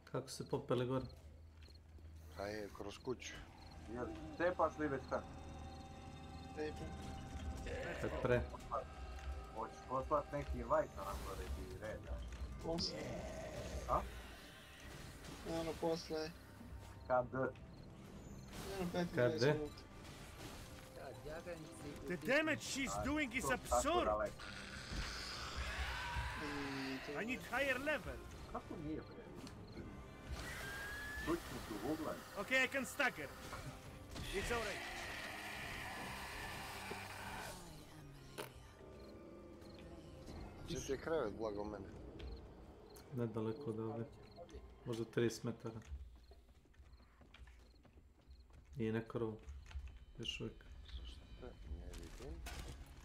S10: Kako se popeli gore?
S6: A je kroz kuću.
S19: Gdje pasljive šta?
S10: Tak pre.
S19: Hoćeš poslat neki invite na nam gore ti reda?
S9: Posle.
S19: A?
S9: Ono posle.
S19: Kad?
S9: Ono 15
S10: Kad?
S9: minuta.
S5: The damage she's doing is absurd. I need higher level.
S19: Kako nije bre? Tučni su uglan.
S5: Okay, I can stagger. It's alright.
S6: Gdje ti je krevet blago mene?
S10: Nedaleko od ovdje. Možda 30 metara. Nije na krovu. Još uvijek.
S6: Ne vidim.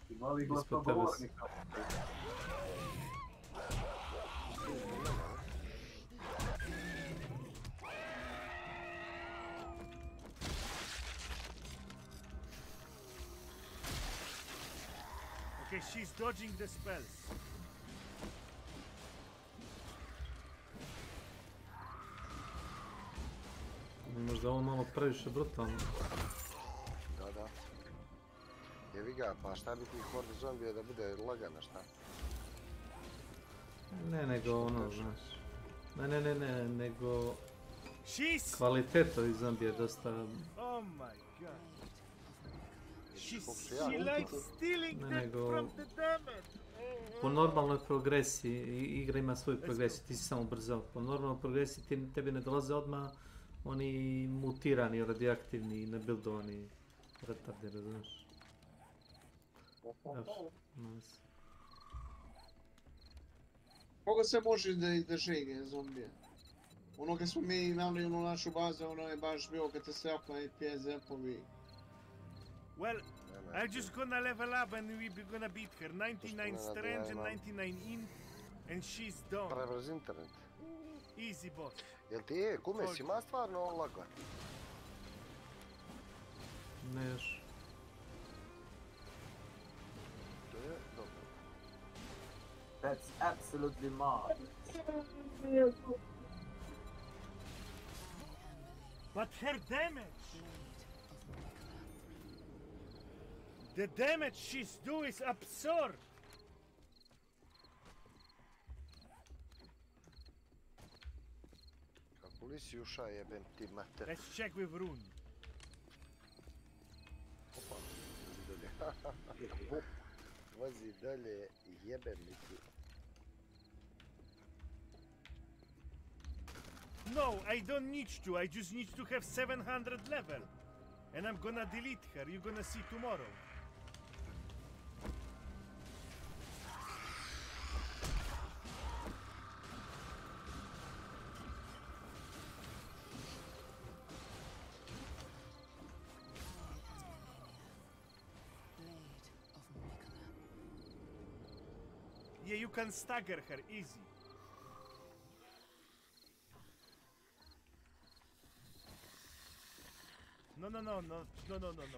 S19: Imali
S10: Ispod tebe
S19: glasnogovornika.
S5: Okay, she's dodging the spells.
S10: Možda ovo malo previše brutalno.
S6: Da. Jevi ga, pa šta bi ti horda zombija da bude lagana, šta?
S10: Ne, nego ono, znaš. Ne, nego...
S5: She's...
S10: Kvalitet ovih zombija je dosta...
S5: Oh my god. She likes stealing from the damage.
S10: Po normalnoj progresiji, igra ima svoju progresiju, ti si samo brzao. Po normalnoj progresiji tebi ne dolaze odmah oni mutirani, radioaktivni, nabildovani retardi, razumiješ? Nice.
S9: Koga se može da žege zombije? Ono kad smo mi imali onu našu bazu, ono je baš bilo katastrofa i PSF-ovi.
S5: Well, I'm just gonna level up and we're gonna beat her. 99 strength and 99 int, and she's done.
S6: Prebrz internet.
S5: Easy boss.
S6: Jel ti je, kume, si ima stvarno laga?
S10: Ne još.
S6: To je dobro.
S19: That's absolutely marvelous.
S5: But her damage! The damage she's doing is absurd!
S6: Kako li si uša jebem ti mater?
S5: Let's check with Rune.
S6: Opa, vozi dalje. Vozi dalje, jebem li ti.
S5: No, I don't need to. I just need to have 700 level. And I'm gonna delete her. You're gonna see tomorrow. Yeah, you can stagger her easy. No.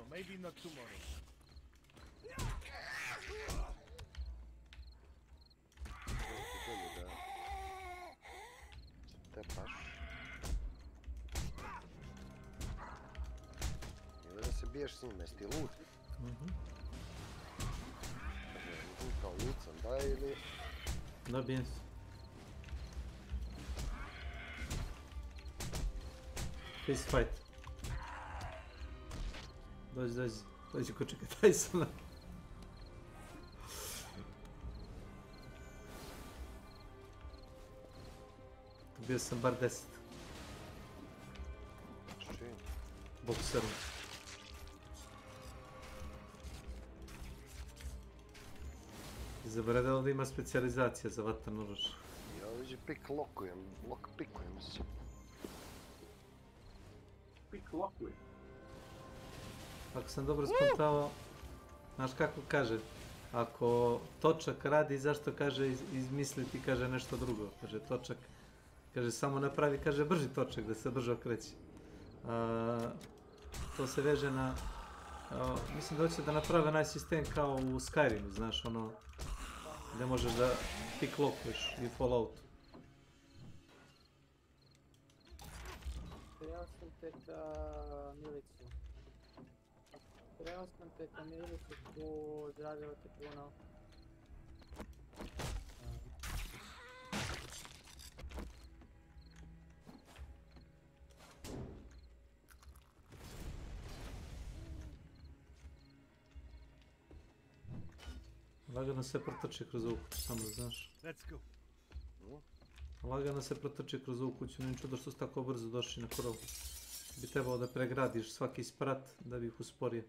S5: Maybe not tomorrow.
S6: Tepaš. Ili da se biješ s njim, jesi ti lud? Kao lud sam, daj ili...
S10: Dobijem se. Face fight. Dođi ko čeka Tysona. Bio sam bar 10.
S6: S čim?
S10: Bokserom. Zabrada ovdje ima specijalizacija za vatan oružje.
S6: Ja ovdje lock pikujem se.
S19: Pik lokujem.
S10: Ako sam dobro skontao, znaš kako kaže, ako točak radi, zašto kaže izmisliti, kaže nešto drugo, kaže točak, kaže samo napravi, kaže brži točak, da se brže okreće. To se veže na, mislim da hoće da naprave onaj sistem kao u Skyrimu, znaš, ono, gdje možeš da pick lockuješ i Fallout.
S7: Trebao sam te ka milicu. Pozdravljamo te puno.
S10: Lagano se protrči kroz ovu kuću, samo da znaš. Lagano se protrči kroz ovu kuću, nije čudo što su tako brzo došli na korov. Bi trebalo da pregradiš svaki sprat da bi ih usporio.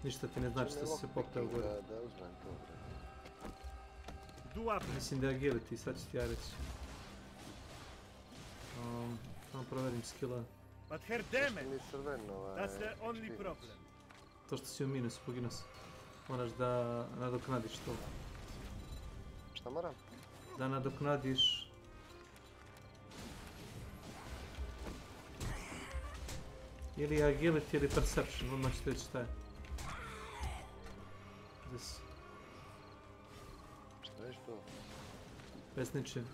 S10: Ništa ti ne znači što si se popeo gore.
S6: Da uzmem to, bre.
S10: Mislim da je agility, sad ću ti ja reći. Samo proverim skilla.
S5: But her damage, that's the only problem.
S10: To što si u minusu, poginuo si. Moraš da nadoknadiš to.
S6: Šta moram?
S10: Da nadoknadiš... Ili agility ili perception, odmah ću reći šta je.
S6: Šta je što?
S10: Bez ničim.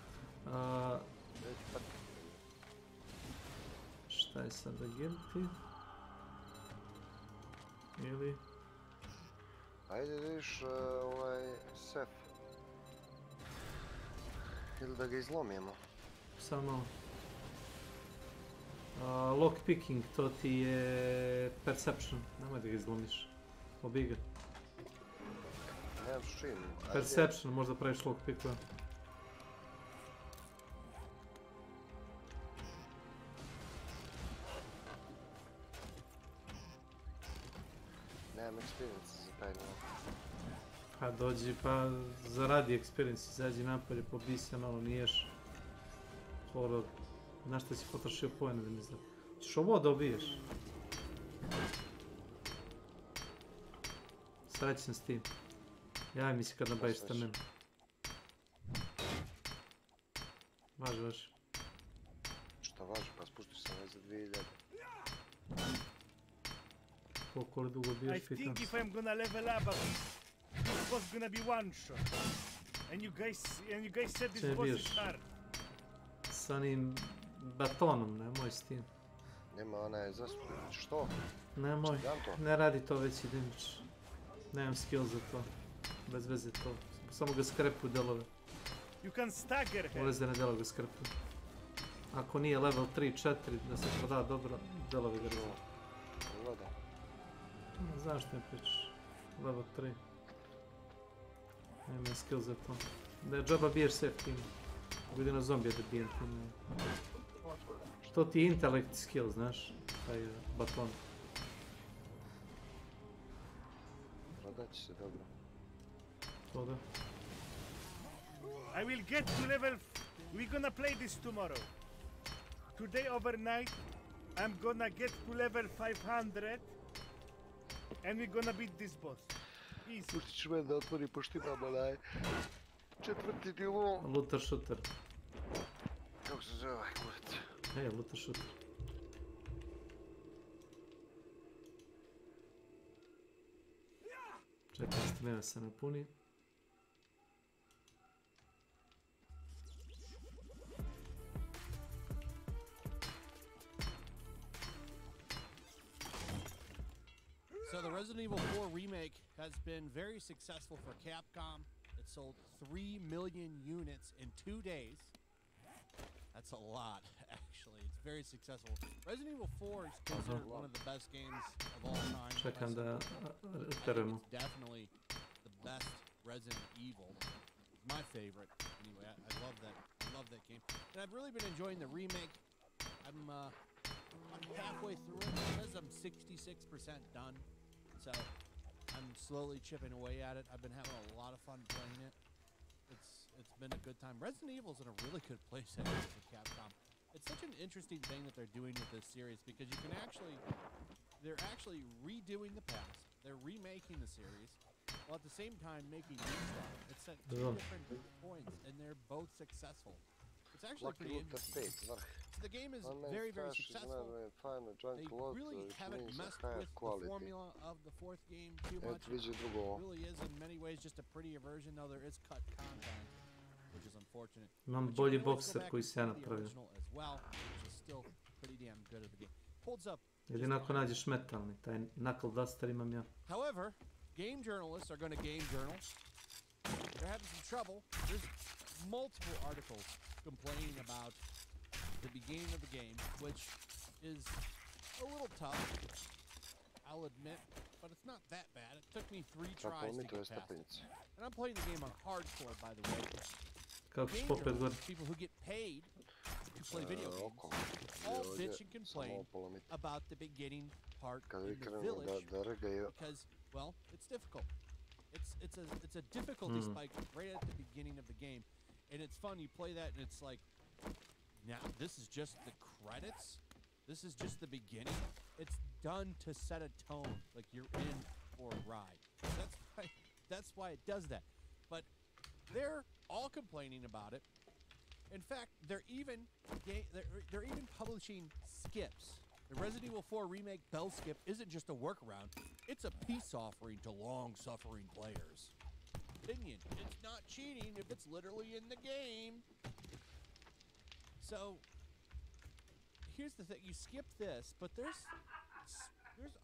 S10: Šta je sad agility? Ili...
S6: Ajde vidiš ovaj sef. Ili da ga izlomimo.
S10: Samo... Lockpicking, to ti je perception. Nemoj da ga izlomiš. Obi ga.
S6: Nemam s čim.
S10: Perception, možda praviš lockpickova.
S6: experience za taj novac.
S10: Pa dođi pa zaradi experience, izađi napolje, pobij se malo, niješ horor. Znaš šta si potrošio pojene da mi znam. Ćeš ovo dobiješ. Srećan s tim. Jaj mi si kad nabaviš stamen. Važi.
S6: Šta važi, pa spuštiš se za 2000.
S10: Koliko dugo biješ
S5: I
S10: fitan?
S5: think if I'm gonna level up, this boss gonna be one shot. And you guys said this boss is hard.
S10: S onim batonom, nemoj s tim.
S6: Nema onaj zastup, što?
S10: Nemoj, ne radi to veći damage. Nemam skill za to. Bez veze to. Samo ga skrepu delove.
S5: You can stagger her.
S10: Ulezene delove ga skrepu. Ako nije level 3-4 da se proda dobro, delovi ga razvoj.
S6: Gleda.
S10: Znaš što mi pričaš? Level 3. Nemam skill za to. Da je džaba biješ safe team. Budi na zombija da bijem tim. Što ti je intellect skill, znaš? Taj baton.
S6: Prodat će se dobro.
S10: To da.
S5: I will get to level... We're gonna play this tomorrow. Today overnight, I'm gonna get to level 500. And we're gonna beat this boss. Easy.
S6: Puštit ću mene da otvori, pošto imamo onaj 4. nivo.
S10: Looter shooter.
S6: Kako se zove ovaj kurac?
S10: Looter shooter. Čekaj, stamina se napuni.
S1: So the Resident Evil 4 remake has been very successful for Capcom. It sold 3 million units in 2 days. That's a lot, actually. It's very successful. Resident Evil 4 is considered one of the best games of all time.
S10: Čekam da
S1: teremo. It's definitely the best Resident Evil. My favorite. Anyway, I love that. I love that game. And I've really been enjoying the remake. I'm halfway through it. It says I'm 66% done. So I'm slowly chipping away at it. I've been having a lot of fun playing it. It's been a good time. Resident Evil's in a really good place for Capcom. It's such an interesting thing that they're doing with this series because you can they're actually redoing the past. They're remaking the series while at the same time making new stuff. It's at two different points and they're both successful. It's actually pretty interesting. So the game is very, very successful. They really haven't messed with the formula of the fourth game too much. It really is in many ways just a prettier version, though there is cut content, which is unfortunate.
S10: Imam bolji bokser koji se ja napravio.
S1: As well, which is still pretty damn good at the game. Holds up.
S10: Jedino ako nađeš metalni, taj knuckle duster imam ja.
S1: However, game journalists are going to game journal. They're having some trouble. There's multiple articles complaining about the beginning of the game, which is a little tough, I'll admit, but it's not that bad. It took me 3 tries to get past it. And I'm playing the game on hardcore, by the way. Game journalists, people who get paid to play video games, all bitch and complain about the beginning part in the village because, well, it's difficult. It's a difficulty spike right at the beginning of the game. And it's fun, you play that and it's like, now this is just the credits? This is just the beginning? It's done to set a tone, like you're in for a ride. That's why it does that. But they're all complaining about it. In fact, they're even publishing skips. The Resident Evil 4 remake Bell Skip isn't just a workaround, it's a peace offering to long-suffering players. Opinion. It's not cheating if it's literally in the game. So here's the thing, you skip this, but there's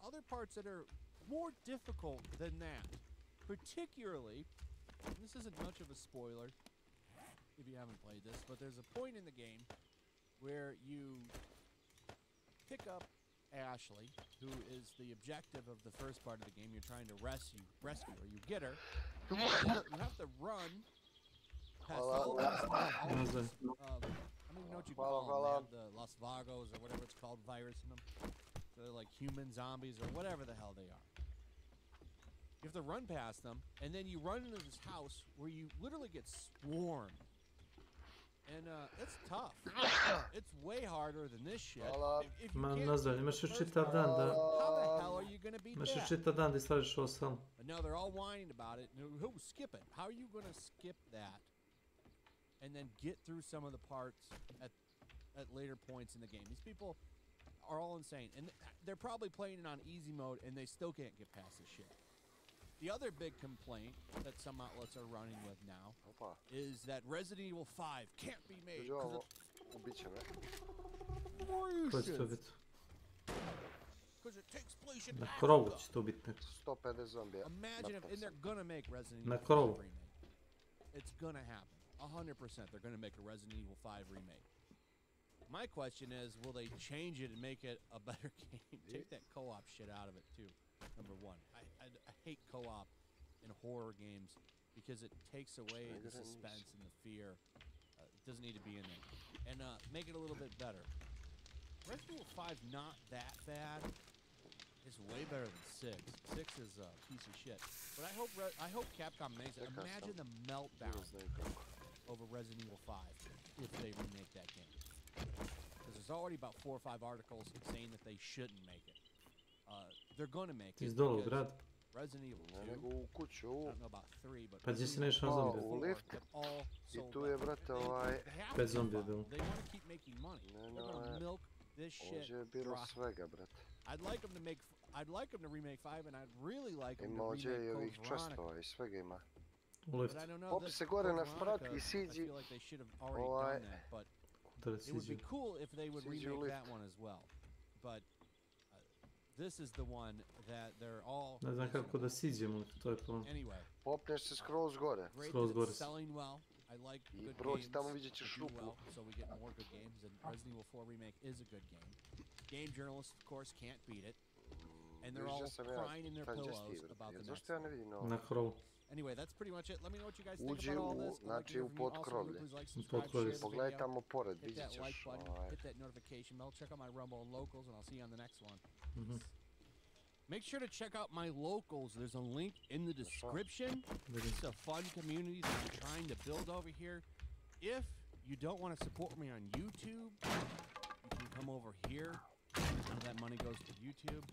S1: other parts that are more difficult than that. Particularly, and this isn't much of a spoiler if you haven't played this, but there's a point in the game where you pick up Ashley, who is the objective of the first part of the game. You're trying to rescue her. You get her. You have to run past all the I don't even know what you call them. They have the Las Vagos or whatever it's called, virus in them. So they're like human zombies or whatever the hell they are. have to run past them, and then you run into this house where you literally get swarmed. And it's tough. It's way harder than this shit. If you
S10: Ma
S1: can't
S10: nazar,
S1: beat
S10: imaš
S1: the
S10: još
S1: first
S10: čitav
S1: part,
S10: dan da...
S1: how the hell are you gonna beat
S10: Imaš još
S1: that?
S10: čitav dan da istražiš ovo sam.
S1: But now they're all whining about it. Who skip it? How are you gonna skip that and then get through some of the parts at later points in the game? These people are all insane, and they're probably playing it on easy mode, and they still can't get past this shit. The other big complaint that some outlets are running with now is that Resident Evil 5 can't be made because it takes place in
S10: Na krovu će to biti neko.
S6: 150 zombija.
S1: Imagine if, and they're gonna make Resident
S10: Na
S1: Evil 5
S10: krovu.
S1: remake. It's gonna happen. 100%. They're gonna make a Resident Evil 5 remake. My question is, will they change it and make it a better game? Take that co-op shit out of it too. Number one, I hate co-op in horror games because it takes away the suspense and the fear. It doesn't need to be in there. And make it a little bit better. Resident Evil 5 not that bad. It's way better than 6. 6 is a piece of shit. But I hope Capcom makes it. Imagine the meltdown over Resident Evil 5 if they remake that game. Because there's already about 4 or 5 articles saying that they shouldn't make it. They're going to make it. Because Resident Evil 2, I don't know about 3, but
S10: Pa gdje si naišao zombija?
S6: U lift. I tu je, brate, ovaj...
S10: 5 zombija bilo.
S1: They want to keep making money. They're going to milk this shit
S6: Ovdje je bilo
S1: dry.
S6: svega, brate.
S1: I'd like them to remake 5, and I'd really like them
S6: Ima
S1: to
S6: ovdje
S1: remake
S6: i
S1: Code
S6: ovih
S1: Veronica.
S6: čestova i svega ima.
S10: U lift.
S1: But I don't know.
S6: Popi se gore na sprat i
S1: I
S6: siđi.
S1: feel like they should have already done that, but
S10: Da
S1: it would be
S10: siđu.
S1: cool if they would
S6: Siđu u
S1: remake
S6: lift.
S1: that one as well. But this is the one that they're all.
S10: Ne znam kako da siđemo, to je problem.
S1: Anyway.
S6: Popneš se skroz gore.
S1: Great
S10: Skroz
S1: that
S10: gore.
S1: it's selling well. I like
S6: I
S1: good
S6: prođi
S1: games
S6: tamo, vidjet ćeš
S1: that do
S6: rupu.
S1: well, so we get more good games. And Resident Evil 4 remake is a good game. Game journalists, of course, can't beat it, and they're all crying in their pillows about the next
S6: Zašto ja ne vidim ovo?
S10: Na krovu.
S1: Anyway, that's pretty much it. Let me know what you guys think
S6: Uđi
S1: about all
S6: u,
S1: this. I'd like to
S6: znači
S1: hear
S6: u
S1: from you. Also,
S6: potkrovlje.
S1: please like, subscribe,
S10: Potkrovlje.
S1: share the
S6: Pogledaj
S1: video.
S6: tamo pored,
S1: Hit
S6: vidjet
S1: that
S6: ćeš.
S1: like button, hit that notification bell, check out my Rumble and Locals, and I'll see you on the next one. Make sure to check out my Locals. There's a link in the description. It's a fun community that I'm trying to build over here. If you don't want to support me on YouTube, you can come over here. Some of that money goes to YouTube.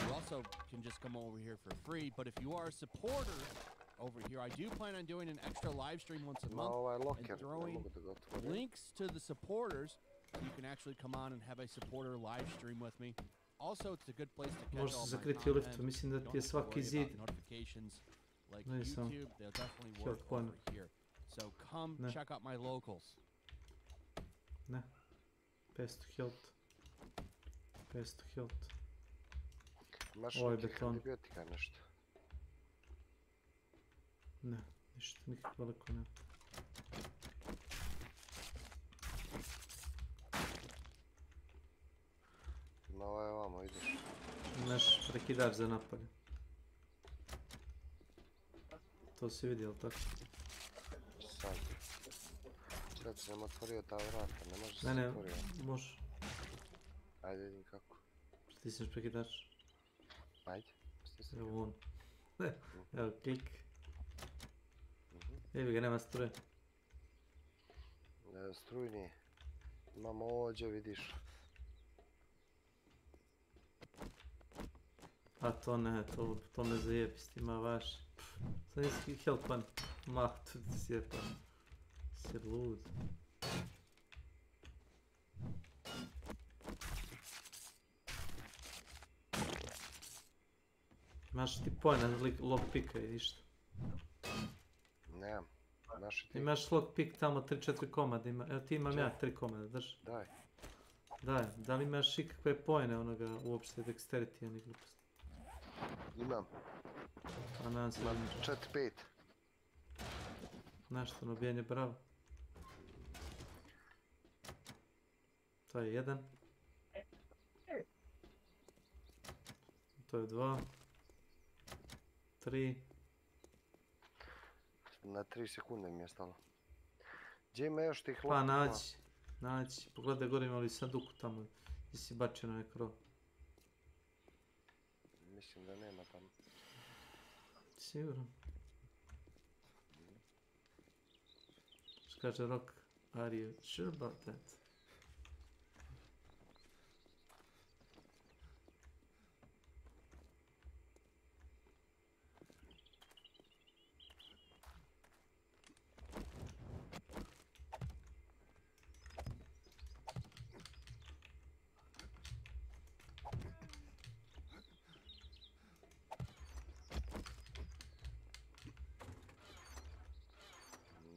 S1: You also can just come over here for free. But if you are a supporter over here, I do plan on doing an extra live stream once a month and throwing links to the supporters so you can actually come on and have a supporter live stream with me. Also, it's a good place to catch
S10: Možeš
S1: all
S10: se
S1: my
S10: zakriti u liftu,
S1: content.
S10: mislim da ti je
S1: Don't have to
S10: svaki
S1: worry
S10: zid.
S1: about notifications like
S10: Ne, sam.
S1: YouTube. They'll definitely
S10: Health
S1: work
S10: point.
S1: over here. So come
S10: Ne.
S1: check out my Locals.
S10: Ne. 500 health. 500 health.
S6: Imaš
S10: Ovo je
S6: nekih
S10: beton.
S6: antibiotika nešto.
S10: Ne, ništa, nikakvo lako ne.
S6: Ima ovaj ovamo, ideš.
S10: Imaš prekidač za napade. To si vidio, tako?
S6: Sad. Čekaj, si nam otvorio ta vrata, ne može se
S10: Ne, ne,
S6: otvorio.
S10: može.
S6: Ajde, vidim kako.
S10: Pritisneš prekidač.
S6: Ajde, stisni.
S10: Evo on. Evo, klik. Evi ga, nema struje.
S6: Struj nije. Imamo ovdje, vidiš.
S10: A to ne, to me zajebi s tima vaš. Sad nisi health pan. Ma, tu ti sjepa. Si lud. Imaš ti pojena lockpicka i ništa.
S6: Nemam. Naši ti.
S10: Imaš lockpick tamo 3-4 komada, evo ti imam ja 3 komada, drži.
S6: Daj.
S10: Daj, da li imaš ikakve pojene onoga uopšte dexterity, oni gluposti?
S6: Imam.
S10: Pa nadam se da imaš.
S6: 4-5.
S10: Nešto, nabijanje bravo. To je 1. To je 2. 3.
S6: Na 3 sekunde mi je stalo. Gdje ima još tih
S10: Pa
S6: lopova?
S10: nađi. Pogledaj gore ima li sanduku tamo. Gdje si bačio na krov.
S6: Mislim da nema tamo.
S10: siguran. Kaže Rock, are you sure about that?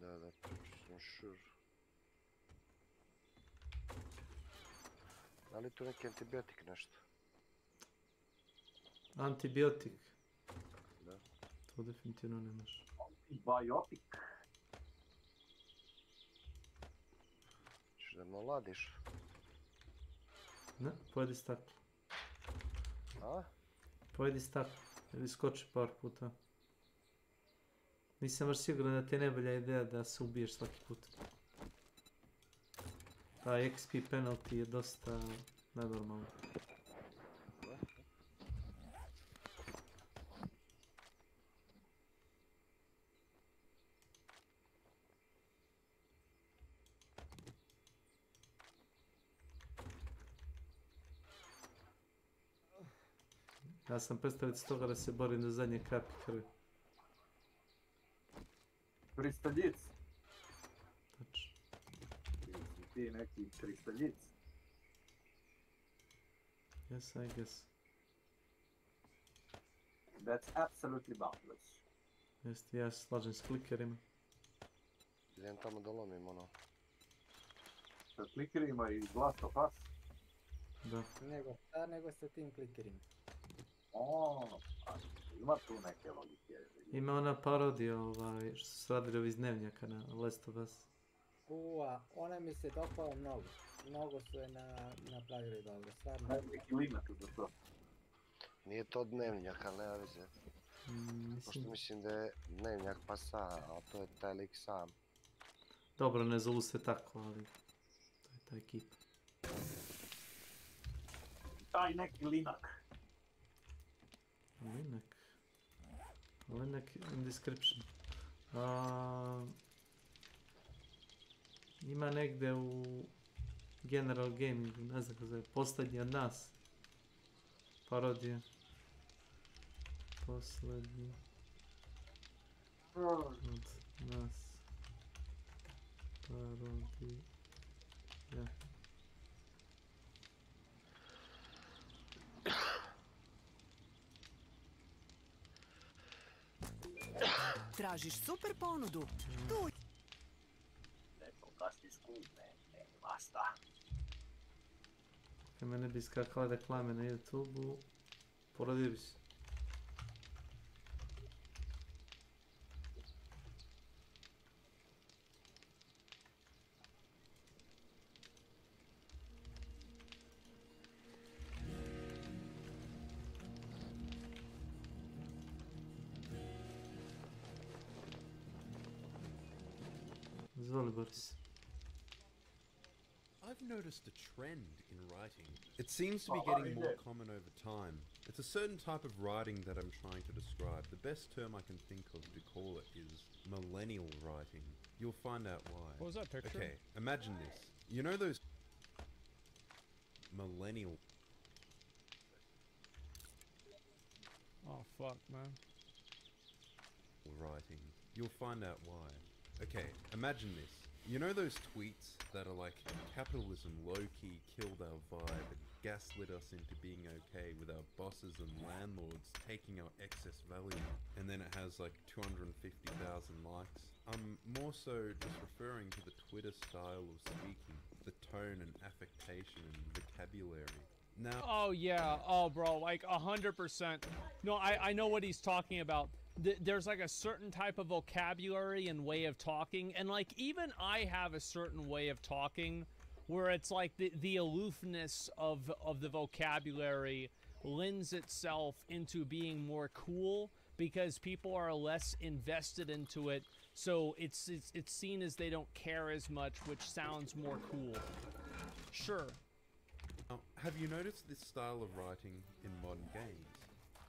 S6: Da, sam sure. Da li tu neki antibiotik nešto?
S10: Antibiotik?
S6: Da.
S10: To definitivno ne može.
S19: Antibiotik?
S6: Češ da me oladiš?
S10: Ne, pojedi staklo.
S6: A?
S10: Pojedi staklo, ili skoči par puta. Nisam baš siguran da ti je najbolja ideja da se ubiješ svaki put. Ta XP penalty je dosta nenormalna. Ja sam predstaviti s toga da se borim do zadnje kapi krvi.
S19: Kristaljic.
S10: Tačno.
S19: Ti neki kristaljic.
S10: Yes, I guess.
S19: That's absolutely boundless.
S10: Jeste, ja se slažem s klikerima.
S6: Idem tamo da lomim ono.
S19: Sa klikerima i Last of Us.
S10: Da.
S7: Nego sa tim klikerima.
S19: Ima tu neke logike.
S10: Ima ona parodija što su radili ovi iz dnevnjaka na Last of Us.
S7: Ona mi se dopala mnogo. Mnogo su je napravili dobro, stvarno.
S19: Neki linak za to.
S6: Nije to dnevnjak, ali nema veze. Pošto mislim da je dnevnjak pa a to je taj lik sam.
S10: Dobro, ne zovu se tako, ali to je ta ekipa.
S19: Taj neki linak.
S10: Linak in description. Ima negde u General Gamingu, ne znam kako zove, Posljednji od nas. Parodija. Posljednji od nas. Parodija.
S14: Tražiš super ponudu? Tu!
S19: Neko kasni skupe, ne basta.
S10: Kad mene bi skakala reklame na YouTube-u, porodio bi se. Izvoli, Boris.
S15: I've noticed a trend in writing. It seems to be getting more common over time. It's a certain type of writing that I'm trying to describe. The best term I can think of to call it is millennial writing. You'll find out why.
S21: What was that picture?
S15: Okay, imagine this. You know those millennial...
S21: Oh, fuck, man.
S15: Writing. You'll find out why. Okay, imagine this. You know those tweets that are like, capitalism low-key killed our vibe and gaslit us into being okay with our bosses and landlords taking our excess value, and then it has like 250,000 likes? I'm more so just referring to the Twitter style of speaking, the tone and affectation and vocabulary. Now,
S21: oh yeah, oh bro, like 100%. No, I know what he's talking about. There's like a certain type of vocabulary and way of talking, and like even I have a certain way of talking where it's like the aloofness of the vocabulary lends itself into being more cool because people are less invested into it, so it's seen as they don't care as much, which sounds more cool. Sure.
S15: Have you noticed this style of writing in modern games?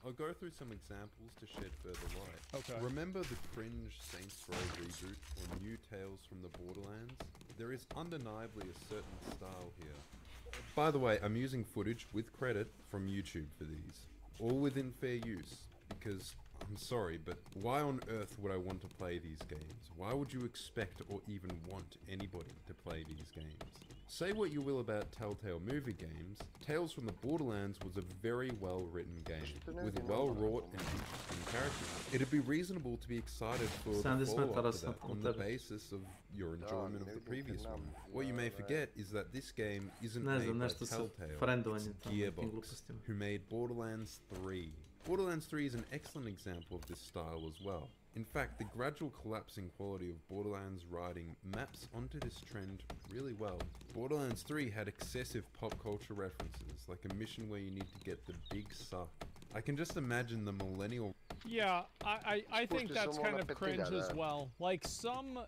S15: I'll go through some examples to shed further light.
S21: Okay.
S15: Remember the cringe Saints Row reboot or new Tales from the Borderlands? There is undeniably a certain style here. By the way, I'm using footage with credit from YouTube for these. All within fair use, because I'm sorry, but why on earth would I want to play these games? Why would you expect or even want anybody to play these games? Say what you will about Telltale movie games, Tales from the Borderlands was a very well-written game, with well-wrought and interesting characters. It'd be reasonable to be excited for the follow-up to that on the basis of your enjoyment of the previous one. What you may forget is that this game isn't made by Telltale, it's Gearbox, who made Borderlands 3. Borderlands 3 is an excellent example of this style as well. In fact, the gradual collapsing quality of Borderlands writing maps onto this trend really well. Borderlands 3 had excessive pop culture references, like a mission where you need to get the big suck. I can just imagine the millennial...
S21: Yeah, I think that's kind of cringe as well. Like some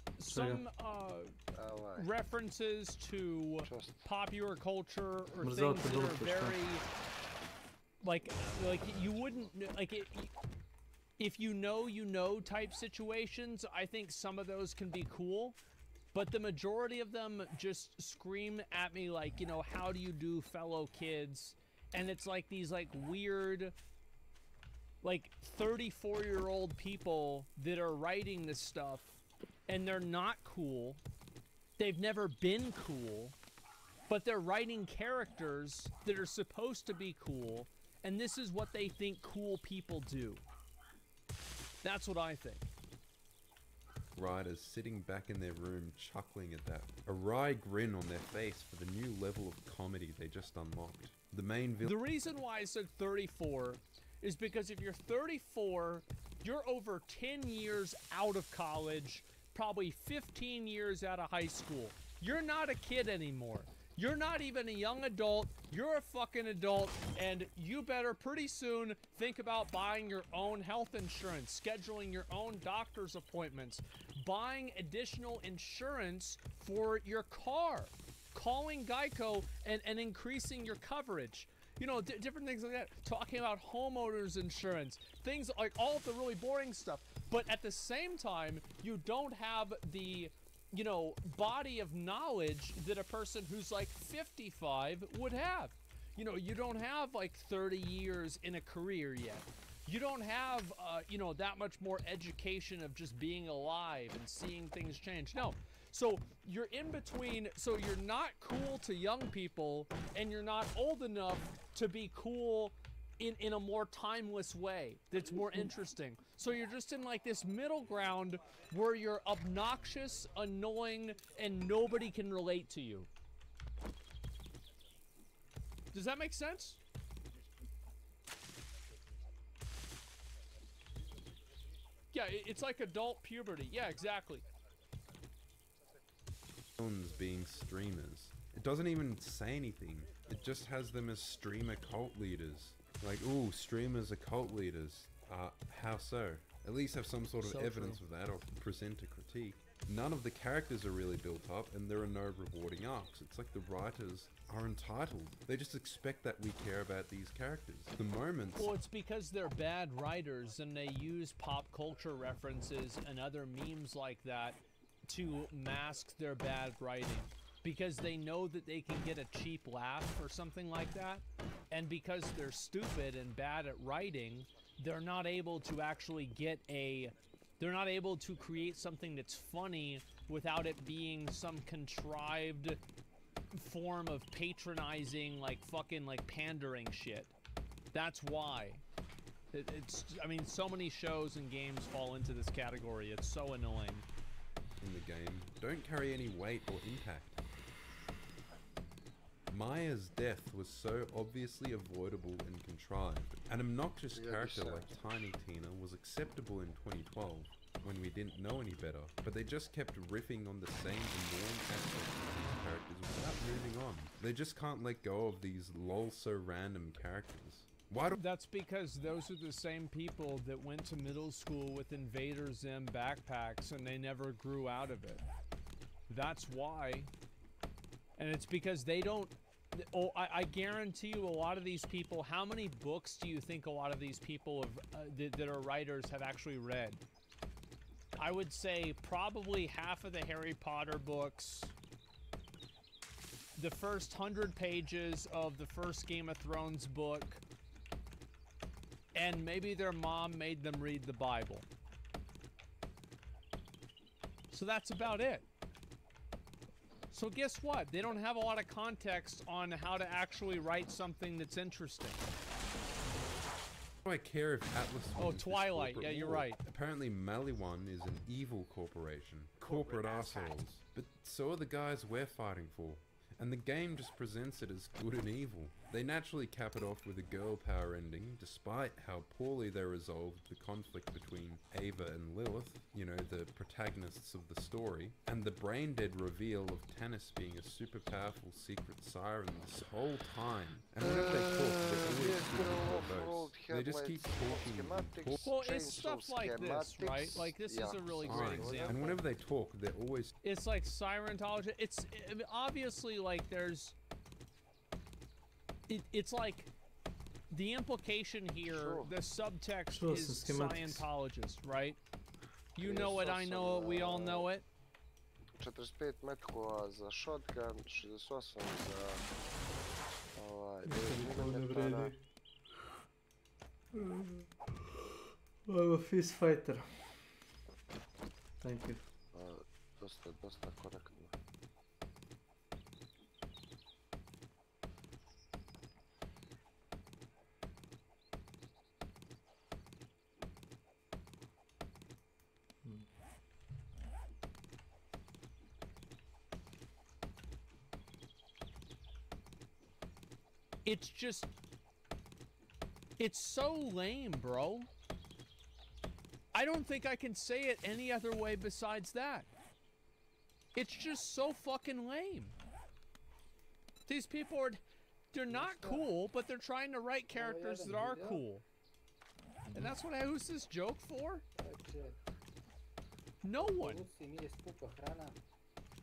S21: references to popular culture or things that are very... Like you wouldn't... Like it... If you know type situations, I think some of those can be cool, but the majority of them just scream at me like, you know, how do you do, fellow kids? And it's like these like weird, like 34-year-old people that are writing this stuff, and they're not cool. They've never been cool, but they're writing characters that are supposed to be cool, and this is what they think cool people do. That's what I think.
S15: Writers sitting back in their room chuckling at that. A wry grin on their face for the new level of comedy they just unlocked. The main villain...
S21: The reason why I said 34 is because if you're 34, you're over 10 years out of college, probably 15 years out of high school. You're not a kid anymore. You're not even a young adult, you're a fucking adult, and you better pretty soon think about buying your own health insurance, scheduling your own doctor's appointments, buying additional insurance for your car, calling Geico and increasing your coverage. You know, different things like that. Talking about homeowners insurance, things like all of the really boring stuff. But at the same time, you don't have the... you know, body of knowledge that a person who's like 55 would have. You know, you don't have like 30 years in a career yet. You don't have, you know, that much more education of just being alive and seeing things change. No. So you're in between, so you're not cool to young people and you're not old enough to be cool in a more timeless way that's more interesting. So you're just in like this middle ground where you're obnoxious, annoying, and nobody can relate to you. Does that make sense? Yeah, it's like adult puberty. Yeah, exactly.
S15: Being streamers. It doesn't even say anything. It just has them as streamer cult leaders. Like, ooh, streamers are cult leaders. How so? At least have some sort of evidence of that or present a critique. None of the characters are really built up and there are no rewarding arcs. It's like the writers are entitled. They just expect that we care about these characters. The moments...
S21: Well, it's because they're bad writers and they use pop culture references and other memes like that to mask their bad writing. Because they know that they can get a cheap laugh or something like that. And because they're stupid and bad at writing, they're not able to actually get a... They're not able to create something that's funny without it being some contrived form of patronizing, like fucking like pandering shit. That's why. It's, I mean, so many shows and games fall into this category. It's so annoying.
S15: In the game don't carry any weight or impact. Maya's death was so obviously avoidable and contrived. An obnoxious character like Tiny Tina was acceptable in 2012, when we didn't know any better, but they just kept riffing on the same annoying aspects of these characters without moving on. They just can't let go of these lol so random characters. Why do—
S21: That's because those are the same people that went to middle school with Invader Zim backpacks and they never grew out of it. That's why. And it's because they don't I guarantee you a lot of these people, how many books do you think a lot of these people that are writers have actually read? I would say probably half of the Harry Potter books, the first 100 pages of the first Game of Thrones book, and maybe their mom made them read the Bible. So that's about it. So guess what? They don't have a lot of context on how to actually write something that's interesting.
S15: I care if Atlas
S21: Oh,
S15: wins
S21: Twilight.
S15: this
S21: Yeah, you're
S15: war.
S21: right.
S15: Apparently Maliwan is an evil corporation. Corporate assholes. But so are the guys we're fighting for. And the game just presents it as good and evil. They naturally cap it off with a girl power ending, despite how poorly they resolved the conflict between Ava and Lilith, you know, the protagonists of the story, and the brain-dead reveal of Tannis being a super powerful secret siren this whole time. And whenever they talk, they're always verbose. They just keep talking and talking.
S21: Well, it's stuff like this, right? Like, this is a really great example.
S15: And whenever they talk, they're always...
S21: It's like Sirentology. It's obviously like there's... It's like the implication here, the subtext is Scientologist, right? You know it, I know it, we all know it.
S6: 45 metkova za shotgun, 68 za...
S10: I'm a fist fighter. Thank you.
S6: Dosta korektno.
S21: It's just... It's so lame, bro. I don't think I can say it any other way besides that. It's just so fucking lame. These people are... They're not cool, but they're trying to write characters that are cool. And that's what who's this joke for? No one.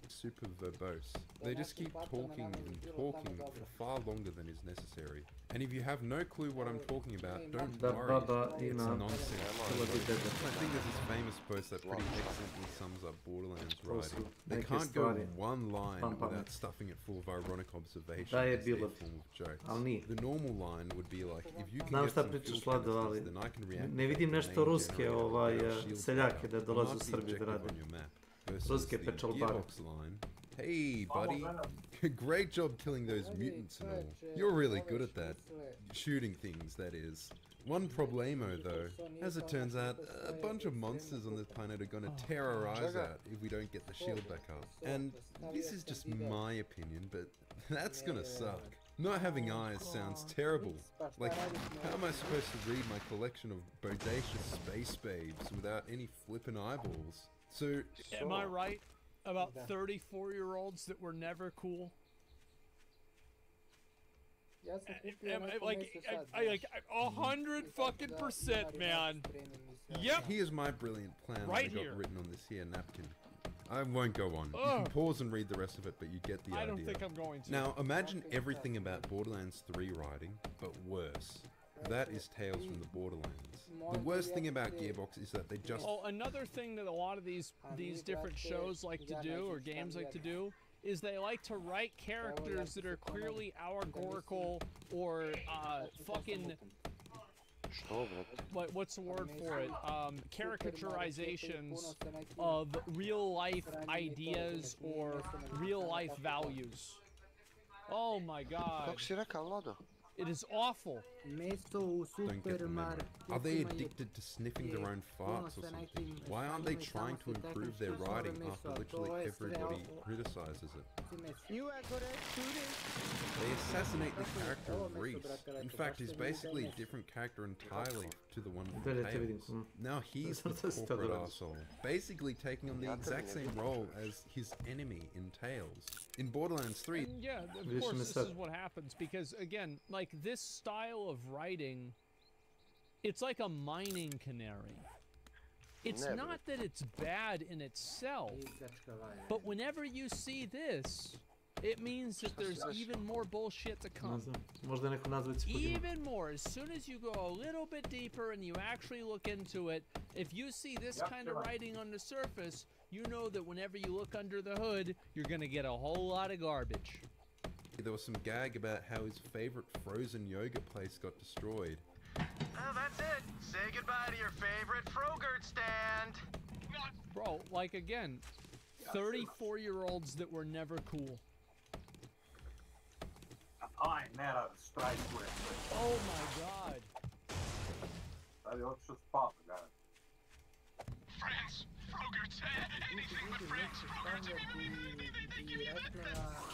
S15: Super verbose. They just keep talking and talking for far longer than is necessary. And if you have no clue what I'm talking about, don't worry. It's nonsense. I think there's this famous post that pretty excellently sums up Borderlands writing. They can't go one line without stuffing it full of ironic observations as a form of jokes. The normal line would be like, if you can get some fuel canisters, then I can react.
S10: Ne vidim nešto ruske seljake da dolaze u Srbiju da rade. Ruske pečalbare.
S15: Hey, buddy. Great job killing those mutants and all. You're really good at that. Shooting things, that is. One problemo, though. As it turns out, a bunch of monsters on this planet are gonna terrorize out if we don't get the shield back up. And this is just my opinion, but that's gonna suck. Not having eyes sounds terrible. Like, how am I supposed to read my collection of bodacious space babes without any flippin' eyeballs? So...
S21: Am I right about 34-year-olds that were never cool? Like 100% man. Yep.
S15: Here's my brilliant plan
S21: right
S15: that I got written on this here napkin. I won't go on. You can pause and read the rest of it, but you get the idea.
S21: I don't think I'm going to.
S15: Now, imagine everything about Borderlands 3 writing, but worse. That is Tales from the Borderlands. The worst thing about Gearbox is that they just...
S21: Oh, another thing that a lot of these different shows like to do, or games like to do, is they like to write characters that are clearly allegorical or fucking... What's the word for it? Caricaturizations of real life ideas or real life values. Oh my god. It is awful.
S15: Don't get the memo. Are they addicted to sniffing their own farts or something? Why aren't they trying to improve their writing after literally everybody criticizes it?
S7: You are correct,
S15: They assassinate the character of Reese. In fact, he's basically a different character entirely to the one from Tales. Now he's the corporate arsehole, basically taking on the exact same role as his enemy in Tales. In Borderlands 3...
S21: And yeah, of course this is what happens, because again, like this style of writing, it's like a mining canary. It's not that it's bad in itself, but whenever you see this, it means that there's even more bullshit to
S10: Ne
S21: come.
S10: znam, možda je neko nazvati
S21: Even more, as soon as you go a little bit deeper and you actually look into it, if you see this kind of writing on the surface, you know that whenever you look under the hood, you're gonna get a whole lot of garbage.
S15: There was some gag about how his favorite frozen yogurt place got destroyed.
S17: Oh, that's it. Say goodbye to your favorite Frogurt stand.
S21: Bro, like again, 34-year-olds that were never cool.
S19: Aj, ne radi, strajkuje.
S21: Oh my god.
S19: Sad je otišao spati, gledaj.
S20: Friends, Frogurts, anything but friends. Frogurts,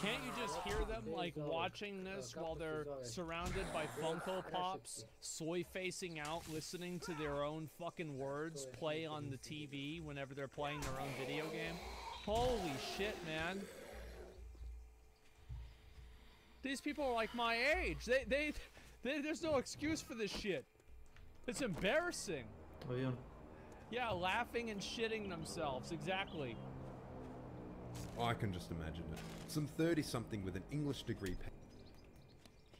S21: Can't you just hear them like watching this while they're surrounded by Funko Pops, soy facing out, listening to their own fucking words play on the TV whenever they're playing their own video game? Holy shit, man. These people are like my age. There's no excuse for this shit. It's embarrassing.
S10: Avion.
S21: Yeah, laughing and shitting themselves, exactly.
S15: Oh, I can just imagine it. Some 30-something with an English degree.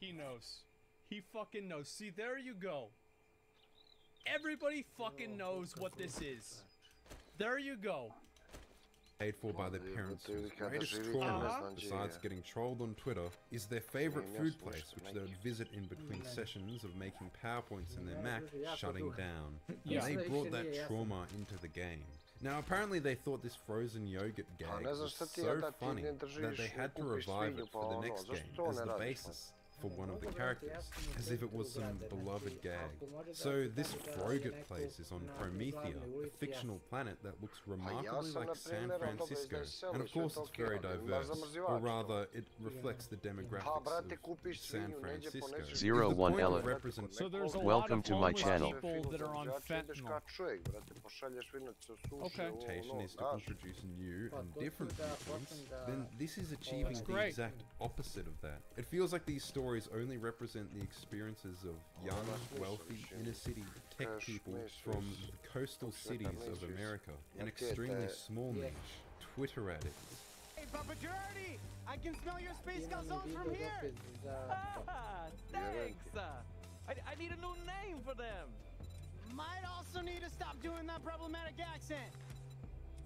S21: He knows. He fucking knows. See, there you go. Everybody fucking knows what this is. There you go.
S15: Paid for by their parents whose greatest trauma, besides getting trolled on Twitter, is their favorite food place, which they would visit in between sessions of making PowerPoints in their Mac, shutting down. And they brought that trauma into the game. Now, apparently they thought this frozen yogurt gag was so funny that they had to revive it for the next game as the basis for one of the characters, as if it was some beloved gag. So this Frogurt place is on Promethea, a fictional planet that looks remarkably like San Francisco, and of course it's very diverse, or rather it reflects the demographics of San Francisco.
S16: 01 Ella.
S21: So there's a
S16: Welcome
S21: lot
S16: to
S21: of
S16: my
S21: homeless
S16: channel.
S21: people that are on fentanyl.
S15: Okay. Temptation is to introduce new and different viewpoints, then this is achieving the
S21: great.
S15: exact opposite of that. It feels like these stories only represent the experiences of young, wealthy, inner-city tech people from the coastal cities of America, an extremely small niche, Twitter addicts.
S17: Hey, Papa Gerardi! I can smell your space calzones from here! Thanks! I need a new name for them! Might also need to stop doing that problematic accent!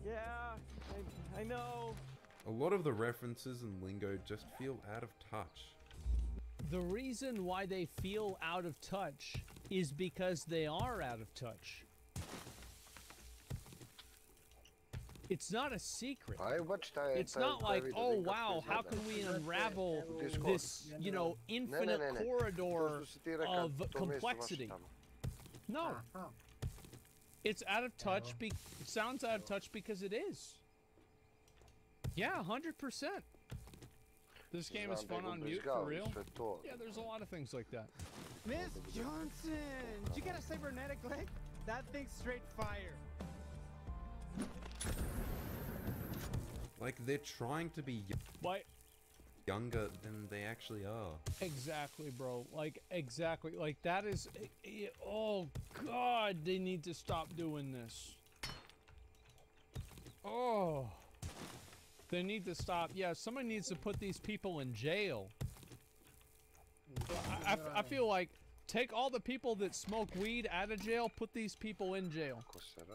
S17: Yeah, I know.
S15: A lot of the references and lingo just feel out of touch.
S21: The reason why they feel out of touch is because they are out of touch. It's not a secret. It's not like, oh wow, how can we unravel this, you know, infinite corridor of complexity? No. It's out of touch. It sounds out of touch because it is. Yeah, 100%. This game is fun on mute, for real? Yeah, there's a lot of things like that.
S17: Miss Johnson! Did you get a cybernetic leg? That thing's straight fire.
S15: Like they're trying to be younger than they actually are.
S21: Exactly, bro. Like, exactly. Like, that is... Oh, God, they need to stop doing this. Oh... They need to stop. Yeah, somebody needs to put these people in jail. I feel like take all the people that smoke weed out of jail, put these people in jail.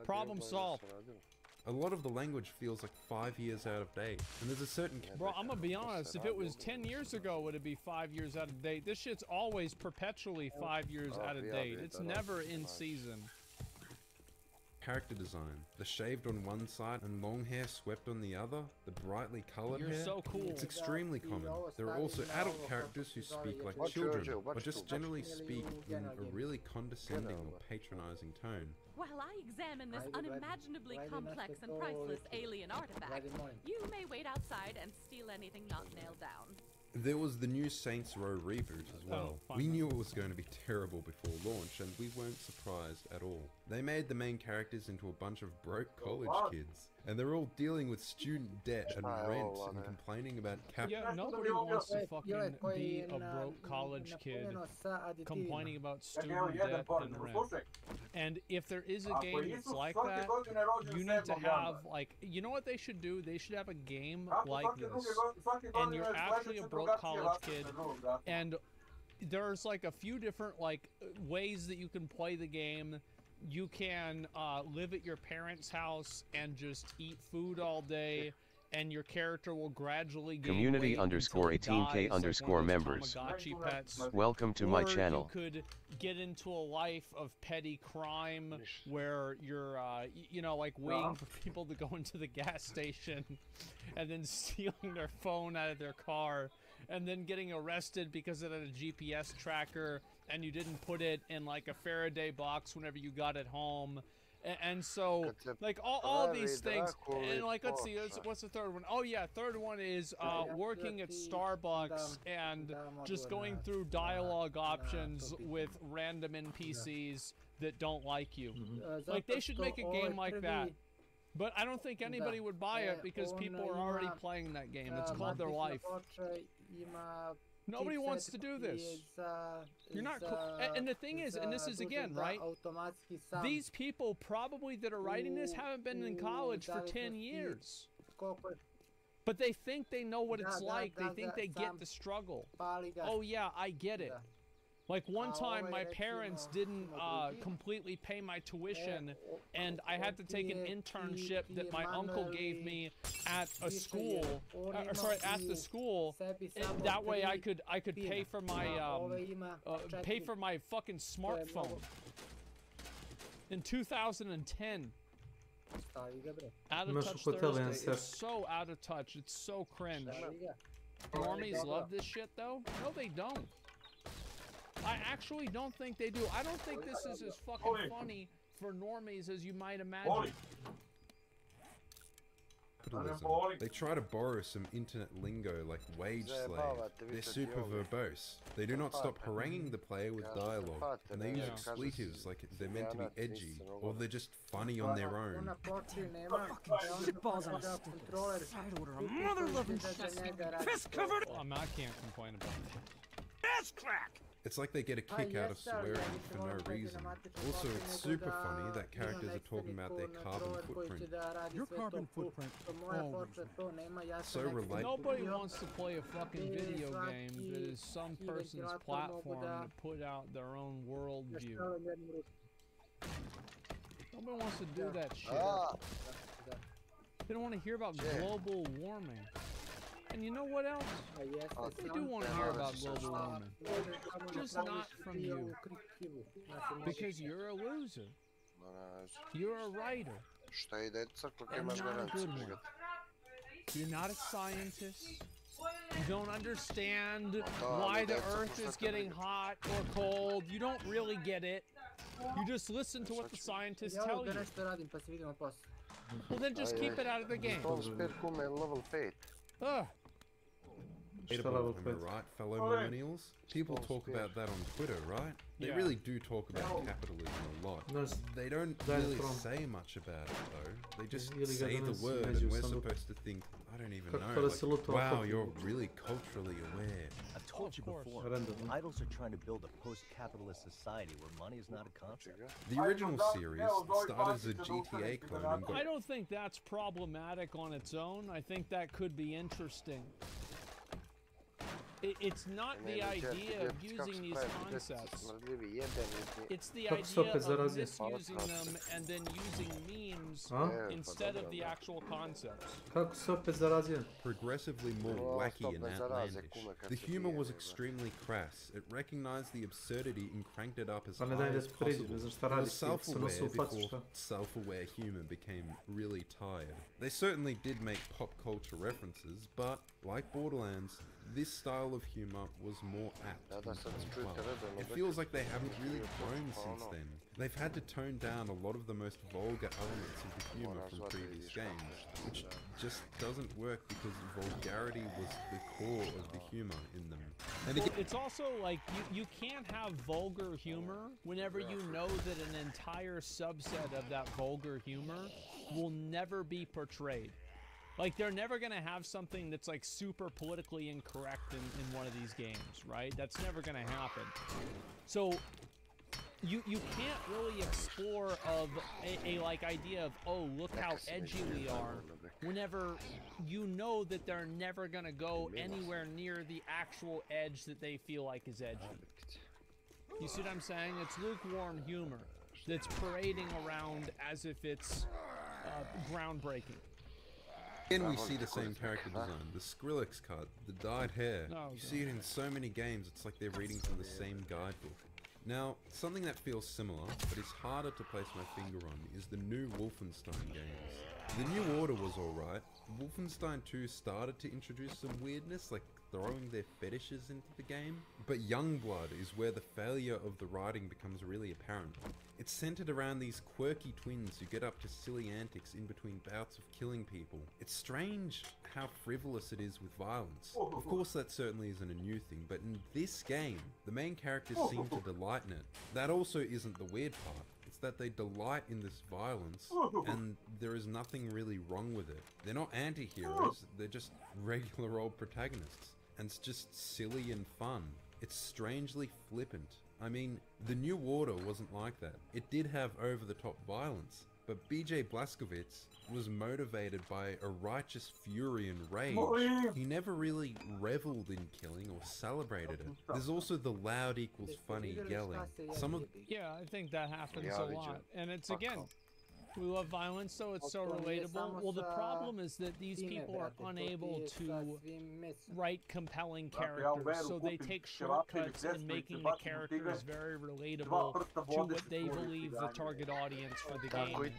S21: Problem solved.
S15: A lot of the language feels like 5 years out of date, and there's a certain...
S21: Bro, I'm gonna be honest, if it was 10 years ago, would it be 5 years out of date? This shit's always perpetually 5 years out of date. It's never in season.
S15: Character design, the shaved on one side and long hair swept on the other, the brightly colored hair.
S21: You're so cool.
S15: It's extremely common. There are also adult characters who speak like children, or just generally speak in a really condescending or patronizing tone.
S22: While I examine this unimaginably complex and priceless alien artifact, you may wait outside and steal anything not nailed down.
S15: There was the new Saints Row reboot as well. We knew it was going to be terrible before launch, and we weren't surprised at all. They made the main characters into a bunch of broke college kids, and they're all dealing with student debt and rent and complaining about
S21: Yeah, nobody wants to fucking be a broke college kid complaining about student debt and rent. And if there is a game that's like that, you need to have, like, you know what they should do? They should have a game like this, and you're actually a broke college kid, and there's like a few different like ways that you can play the game. You can live at your parents' house and just eat food all day, and your character will gradually gain
S8: Community
S21: weight
S8: _18K
S21: _
S8: members.
S21: Pets.
S8: Welcome to my channel.
S21: You could get into a life of petty crime where you're, you know, like waiting for people to go into the gas station and then stealing their phone out of their car and then getting arrested because it had a GPS tracker and you didn't put it in like a Faraday box whenever you got it home. And so, like, all these things, and like, let's see, what's the third one? Oh yeah, third one is working at Starbucks and just going through dialogue options with random NPCs that don't like you. Like, they should make a game like that. But I don't think anybody would buy it because people are already playing that game. It's called their life. Nobody wants to do this. You're not cool. And the thing is, and this is again, right? These people probably that are writing this haven't been in college for 10 years. But they think they know what it's like. They think they get the struggle. Oh yeah, I get it. Like one time my parents didn't completely pay my tuition and I had to take an internship that my uncle gave me at a school, at the school. That way I could pay for my fucking smartphone. In 2010. Out of touch Thursday. It's so out of touch. It's so cringe. Normies love this shit though? No, they don't. I actually don't think they do. I don't think this is as fucking funny for normies as you might imagine.
S15: Capitalism. They try to borrow some internet lingo like wage slave. They're super verbose. They do not stop haranguing the player with dialogue, and they use expletives like they're meant to be edgy, or they're just funny on their own.
S21: Shitballs on a stupid side order, a mother-loving piss covered. I can't complain about it.
S15: Ass crack! It's like they get a kick out of swearing for no reason. Also, it's super funny that characters are talking about their carbon footprint.
S1: Your carbon footprint. Oh,
S15: so relatable.
S21: Nobody wants to play a fucking video game that is some person's platform to put out their own worldview. Nobody wants to do that shit. They don't want to hear about global warming. And you know what else? They do want to hear about global warming. Just not from you. Because you're a loser. You're a writer. And not a good one. You're not a scientist. You don't understand why the earth is getting hot or cold. You don't really get it. You just listen to what the scientists tell you. Well, then just keep it out of the game. Ugh.
S15: Am I right, fellow millennials? People talk about that on Twitter, right? They really do talk about capitalism a lot. They don't really say much about it, though. They just say the word, and we're supposed to think, I don't even know, like, wow, you're really culturally aware.
S16: I've told you before, idols are trying to build a post-capitalist society where money is not a concept.
S15: The original series started as a GTA clone and got...
S21: I don't think that's problematic on its own. I think that could be interesting. It's not the idea of using these concepts. It's the idea of misusing them and then using memes instead of the actual concepts.
S15: Progressively more wacky and outlandish. The humor was extremely crass. It recognized the absurdity and cranked it up as high as possible. It was self-aware before self-aware humor became really tired. They certainly did make pop culture references, but, like Borderlands, this style of humor was more apt than 2012. It feels like they haven't really grown since then. They've had to tone down a lot of the most vulgar elements of the humor from previous games, which just doesn't work because vulgarity was the core of the humor in them. And
S21: it's also like you can't have vulgar humor whenever you know that an entire subset of that vulgar humor will never be portrayed. Like, they're never going to have something that's, like, super politically incorrect in one of these games, right? That's never going to happen. So, you can't really explore of a like, idea of, oh, look how edgy we are, whenever you know that they're never going to go anywhere near the actual edge that they feel like is edgy. You see what I'm saying? It's lukewarm humor that's parading around as if it's groundbreaking.
S15: Again, we see the same character design, the Skrillex cut, the dyed hair.
S21: Oh,
S15: you see it in so many games, it's like they're reading from the same guidebook. Now, something that feels similar, but is harder to place my finger on, is the new Wolfenstein games. The New Order was alright. Wolfenstein 2 started to introduce some weirdness, like throwing their fetishes into the game. But Youngblood is where the failure of the writing becomes really apparent. It's centered around these quirky twins who get up to silly antics in between bouts of killing people. It's strange how frivolous it is with violence. Of course, that certainly isn't a new thing, but in this game, the main characters seem to delight in it. That also isn't the weird part. It's that they delight in this violence, and there is nothing really wrong with it. They're not anti-heroes, they're just regular old protagonists. And it's just silly and fun. It's strangely flippant. I mean, the New Order wasn't like that. It did have over-the-top violence, but BJ Blazkowicz was motivated by a righteous fury and rage. He never really reveled in killing or celebrated it. There's also the loud equals funny yelling.
S21: Yeah, I think that happens a lot. And it's, again, we love violence, so it's so relatable. Well, the problem is that these people are unable to write compelling characters, so they take shortcuts in making the characters very relatable to what they believe the target audience for the game is.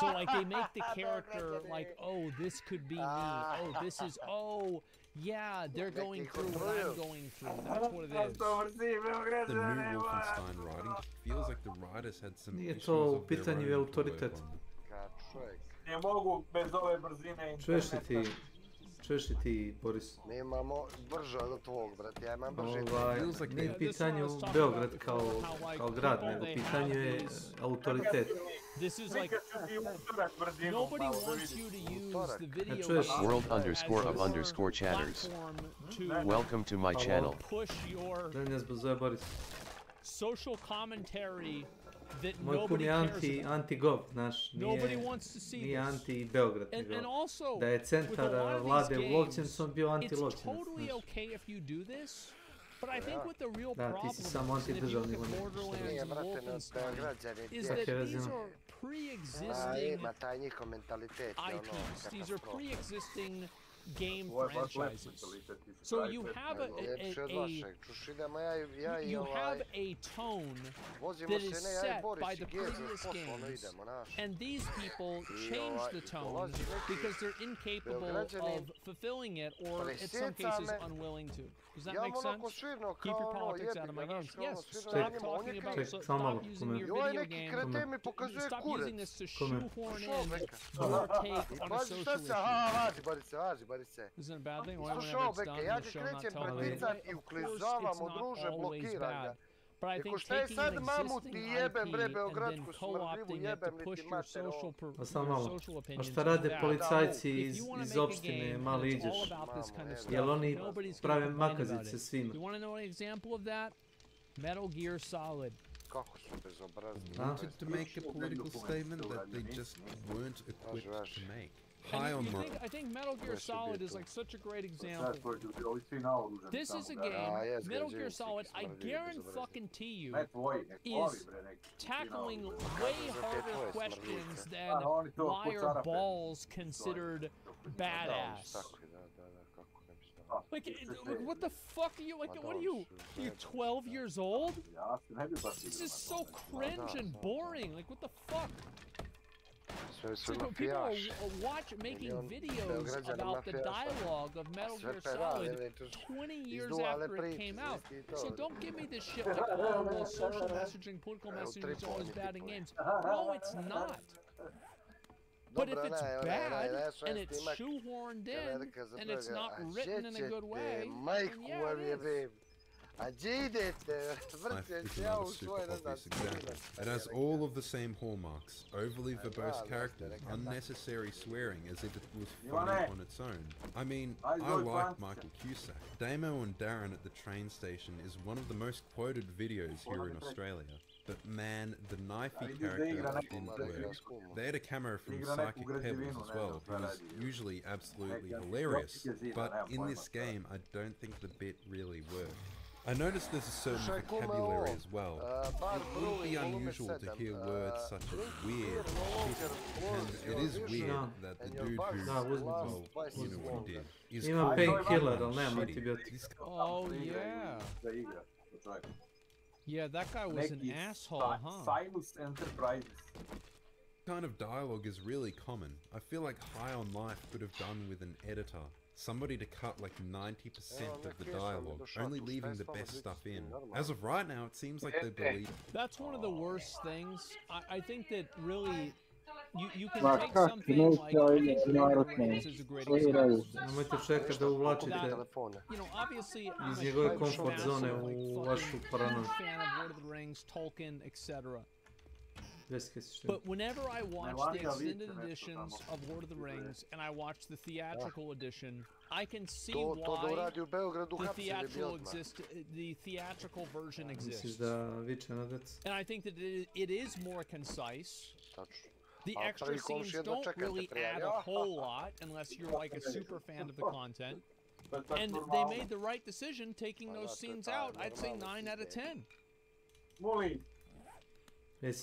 S21: So, like, they make the character like, oh, this could be me. Oh, this is, oh, yeah, they're going through what I'm going through. That's what it is.
S15: The new Wolfenstein writing feels like the writers had some
S10: Nije
S15: issues
S10: to
S15: of their
S10: pitanje
S15: own to work
S10: autoriteta.
S15: on.
S2: Ne mogu bez ove brzine interneta.
S10: Čuješ li ti, Boris?
S6: Mi imamo brže od tvog, brate, ja imam brže.
S10: Nije u pitanju Beograd kao grad, nego u pitanju je autoritet.
S21: This is like nobody wants you to use the video
S8: World_of_chatters. Welcome to my channel.
S21: Push your social commentary that nobody cares about.
S10: Anti-gov, znaš, nije anti-Beograd, nego da je centar vlade u Lovćencu, on bio anti-Lovćenac,
S21: It's totally okay if you do this. But I think what the real
S10: Da,
S21: problem
S10: ti si samo
S21: is, if you
S10: antidržavni
S21: look at Borderlands and Wolfenstein, is that these are pre-existing IPs. These are pre-existing game franchises. So you have a tone that is set by the previous games, and these people change the tone because they're incapable of fulfilling it, or in some cases unwilling to. Does that make sense? Keep your politics out of my games. Yes, stop talking about, stop using your video game, stop using this to shoehorn in your take on a social issue. Isn't it a bad thing? Why whenever it's done, the show not tell me? Of course, it's not always bad. But I think taking an existing IP and then co-opting it to push your social opinions.
S10: A šta rade policajci iz opštine Mali Iđoš? Jel oni prave makazice svima?
S21: You want to know an example of that? Metal Gear Solid.
S15: Wanted to make a political statement that they just weren't equipped to make.
S21: I think Metal Gear Solid is like such a great example. This is a game, Metal Gear Solid, I guarantee you, is tackling way harder questions than why are balls considered badass. Like, what the fuck are you, like, what are you 12 years old? This is so cringe and boring, like, what the fuck? So people are making videos about the dialogue of Metal Gear Solid 20 years after it came out. So don't give me this shit like, oh, well, social messaging, political messaging is always bad in games. No, it's not. But if it's bad, and it's shoehorned in, and it's not written in a good way, then yeah, it is.
S15: Life is another super obvious example. It has all of the same hallmarks: overly verbose characters, unnecessary swearing as if it was funny on its own. I mean, I like Michael Cusack. Damo and Darren at the train station is one of the most quoted videos here in Australia. But man, the knifey character didn't work. They had a cameo from Psychic Pebbles as well, who is usually absolutely hilarious. But in this game, I don't think the bit really worked. I noticed there's a certain vocabulary as well. It would be unusual to hear words such as weird, shit, and it is weird that the dude who, well, you know what he did, is
S10: Ima painkiller, ali nema
S15: shitty.
S10: antibiotika.
S21: Oh, yeah. Yeah, that guy was an asshole, huh?
S2: Cyrus Enterprises.
S15: Kind of dialogue is really common. I feel like High on Life could have done with an editor. Somebody to cut like 90% of the dialogue, only leaving the best stuff in. As of right now, it seems like they believe...
S21: That's one of the worst things. I think that really... You can take something like... is a great example.
S10: Nemojte čekati da uvlačite
S21: You know, obviously, I'm
S10: iz
S21: a
S10: njegove
S21: huge
S10: komfort
S21: fan
S10: zone
S21: of,
S10: u
S21: like,
S10: vašu
S21: fucking
S10: paranoju.
S21: fan of Lord of the Rings, Tolkien, etc. But whenever I watch the extended editions of Lord of the Rings and I watch the theatrical edition, I can see why the theatrical version exists. And I think that it is more concise. The extra scenes don't really add a whole lot unless you're like a super fan of the content. And they made the right decision taking those scenes out. I'd say 9 out of 10. And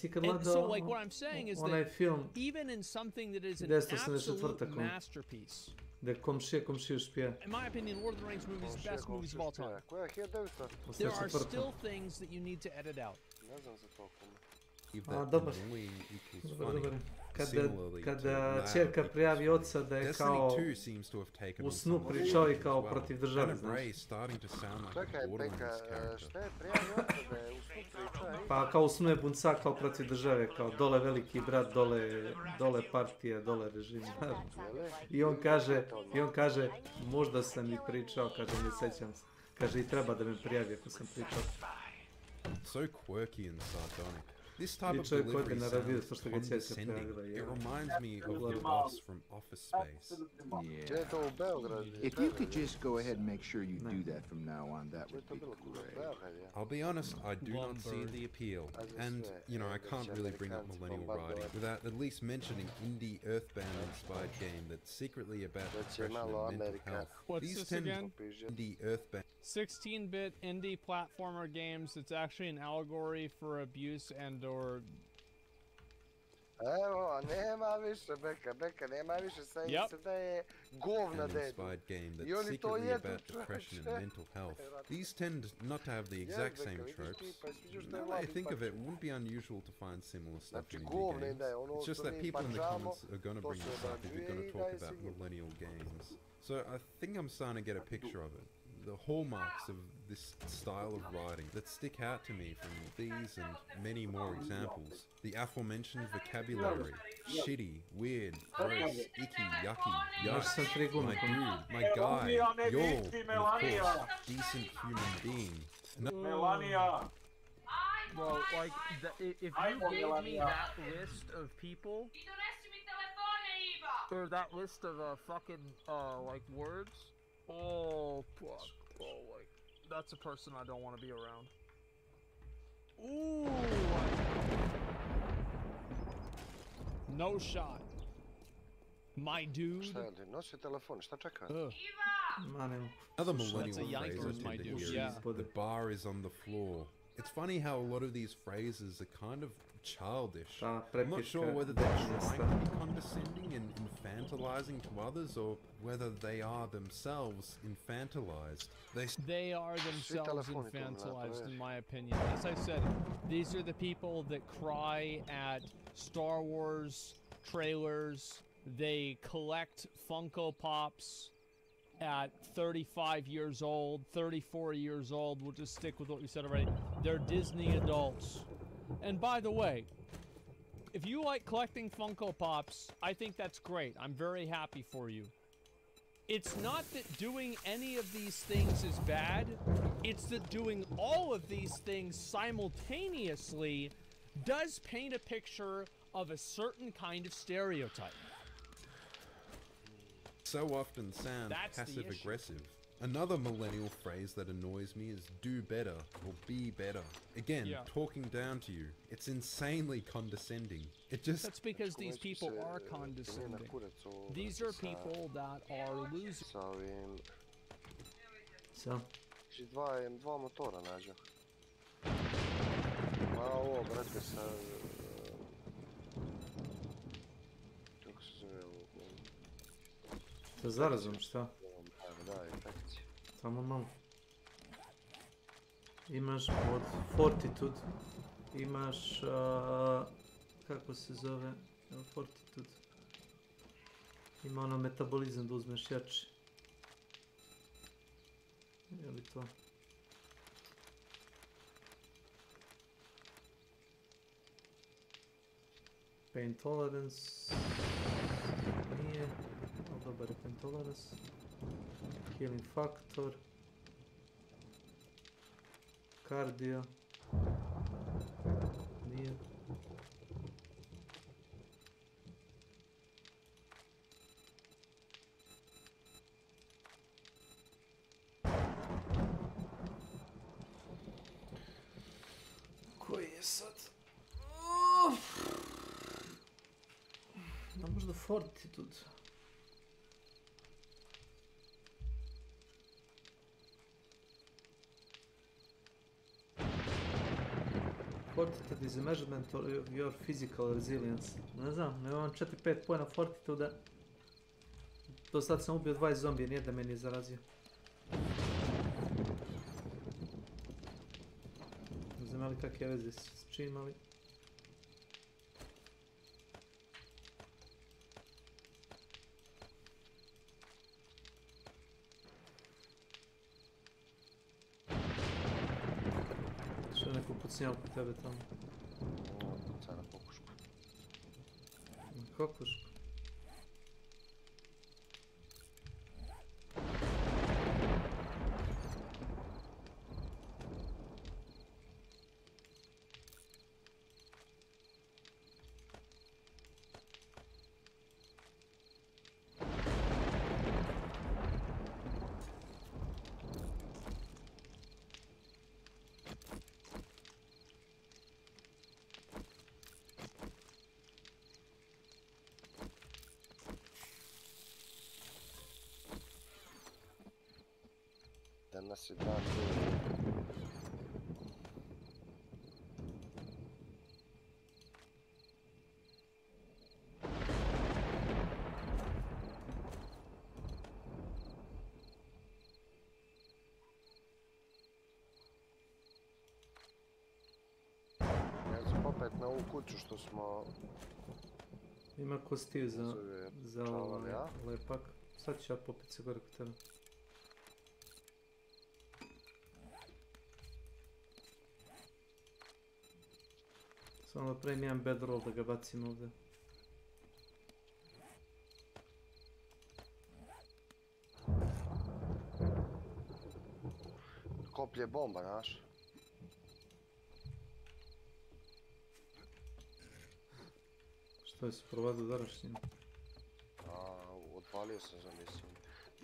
S21: so, like, what I'm saying is that even in something that is an absolute masterpiece, in my opinion, Lord of the Rings movies, best movies of all time, there are still things that you need to edit out.
S10: Dobar. Kada čerka prijavi oca da je kao u snu pričao i kao protiv države, znaš. Pa kao u snu je bunca kao protiv države, kao dole veliki brat, dole partija, dole režim. I on kaže, možda sam i pričao, kaže, ne sećam se. Kaže, i treba da me prijavi ako sam pričao.
S15: So quirky and sardonic. This type of delivery sounds condescending. It reminds me of the boss from Office Space.
S11: Yeah. If you could just go ahead and make sure you do that from now on, that would be great.
S15: I'll be honest, I do not see the appeal. And, you know, I can't really bring up millennial writing without at least mentioning indie Earthbound-inspired game that's secretly about depression and mental health.
S21: What's this again?
S15: Indie Earthbound.
S21: 16-bit indie platformer games. It's actually an allegory for abuse and or...
S6: Evo, nema više, Beka, nema više, sad se da je govna dedu.
S15: Inspired game that's secretly about depression and mental health. These tend not to have the exact same tropes. Now that I think of it, it wouldn't be unusual to find similar stuff in indie games. It's just that people in the comments are going to bring this up if you're going to talk about millennial games. So I think I'm starting to get a picture of it. The hallmarks of this style of writing that stick out to me from these and many more examples. The aforementioned vocabulary, shitty, weird, gross, icky, yucky, yuck, my dude, my guy, y'all, and of course, decent human being.
S2: Melania!
S21: Well, like, if you gave me that list of people, or that list of fucking, like, words, oh, fuck. Oh, like, that's a person I don't want to be around. Ooh! No shot. My dude.
S15: Other millennial phrases I tend to hear is, the bar is on the floor. It's funny how a lot of these phrases are kind of childish. I'm not sure whether they're trying to be condescending and infantilizing to others, or whether they are themselves infantilized.
S21: They are themselves infantilized, in my opinion. As I said, these are the people that cry at Star Wars trailers. They collect Funko Pops at 35 years old, 34 years old. We'll just stick with what we said already. They're Disney adults. And by the way, if you like collecting Funko Pops, I think that's great. I'm very happy for you. It's not that doing any of these things is bad, it's that doing all of these things simultaneously does paint a picture of a certain kind of stereotype.
S15: So often sound passive-aggressive. Another millennial phrase that annoys me is do better or be better. Again, talking down to you. It's insanely condescending. It just...
S10: That's because these people are condescending. These are people that are losers. So?
S6: Dva motora nađo. Ma ovo, brate, sa... Kako se zove ovo?
S10: Sa zarazom, šta?
S6: Da, infekcija.
S10: Samo malo. Imaš od Fortitude, imaš, kako se zove, Fortitude. Ima ono metabolizam da uzmeš jači. Je li to? Pain tolerance nije, ali dobar je pain tolerance. Healing factor. Cardio. Nije. Koji je sad? Da, možda Fortitude. Fortitude is a measurement of your physical resilience. Ne znam, nemam 4-5 pojena Fortitude. Do sad sam ubio 20 zombije, nijedan me nije zarazio. Ne znam ali kakve veze s čim, ali... Što je neko pucnjao po tebe tamo?
S6: Pucaj na kokušku.
S10: Na kokušku?
S6: Danas je dan koji... Ja ću popet na ovu kuću što smo...
S10: Ima kostiju za lepak. Sad ću ja popet se gore kod tebe. Samo da pravim jedan bedroll da ga bacim ovdje.
S6: Koplje bomba, znaš?
S10: Što je se provadio današnjim?
S6: Odpalio sam za mislim.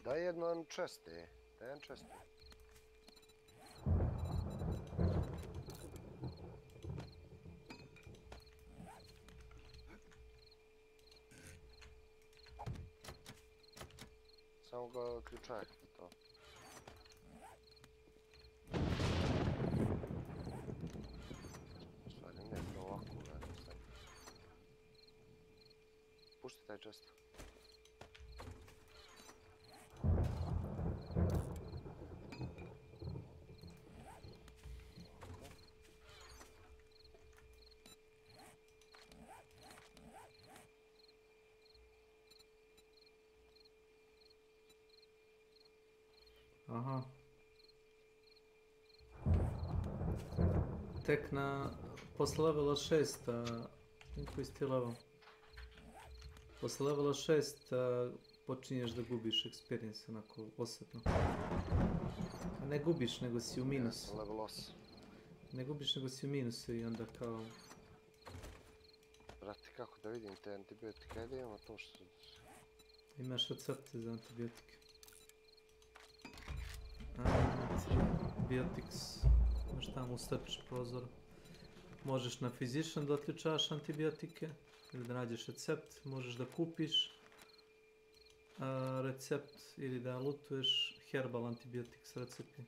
S6: Daj jedan chest, daj jedan chest. Samo ga ključaj, to. Stvari ne, to ovako gledam sad. Pušti taj chest.
S10: Aha. Tek na... Posle levela 6, koji si ti level? Posle levela 6 počinješ da gubiš experience onako osjetno. A ne gubiš, nego si u minusu.
S6: Level 8.
S10: Ne gubiš, nego si u minusu i onda kao...
S6: Brate, kako da vidim te antibiotike? Ajde imamo to što...
S10: Imaš recepte za antibiotike. Antibiotics. Imaš tamo u search prozoru. Možeš na physician da otključavaš antibiotike ili da nađeš recept. Možeš da kupiš recept ili da lutuješ herbal antibiotics recepti.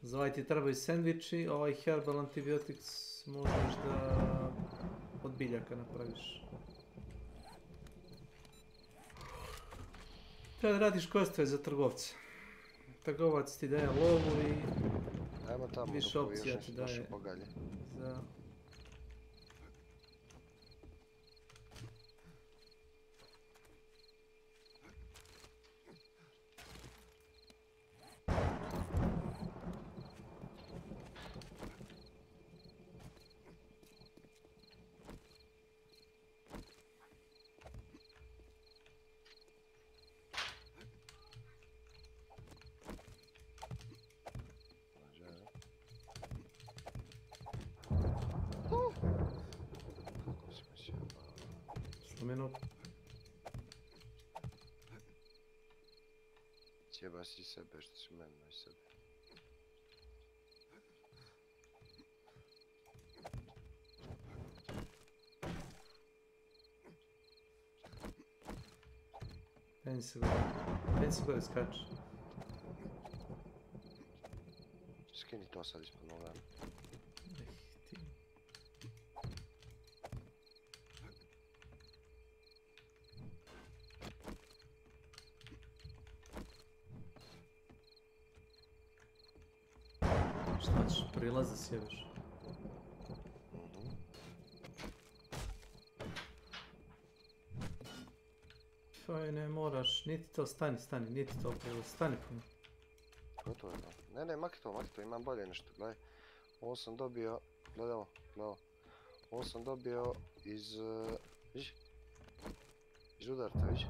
S10: Za ovaj ti trebaju sandviči, ovaj herbal antibiotics možeš da od biljaka napraviš. Treba da radiš questove za trgovce. Trgovac ti daje lovu i više opcija ti daje za...
S6: Jeba si sebe što si meni na sebe.
S10: Peni se gore skače.
S6: Skini to sad ispod noga.
S10: Šta ćeš, prilaz da sjebiš? Faj, ne moraš, niti to, stani, niti to prilaz, stani puno.
S6: Gotovo je to. Ne, maki to, imam bolje nešto, gledaj. Ovo sam dobio, gledaj ovo. Ovo sam dobio iz, viš? Iz udarca, viš?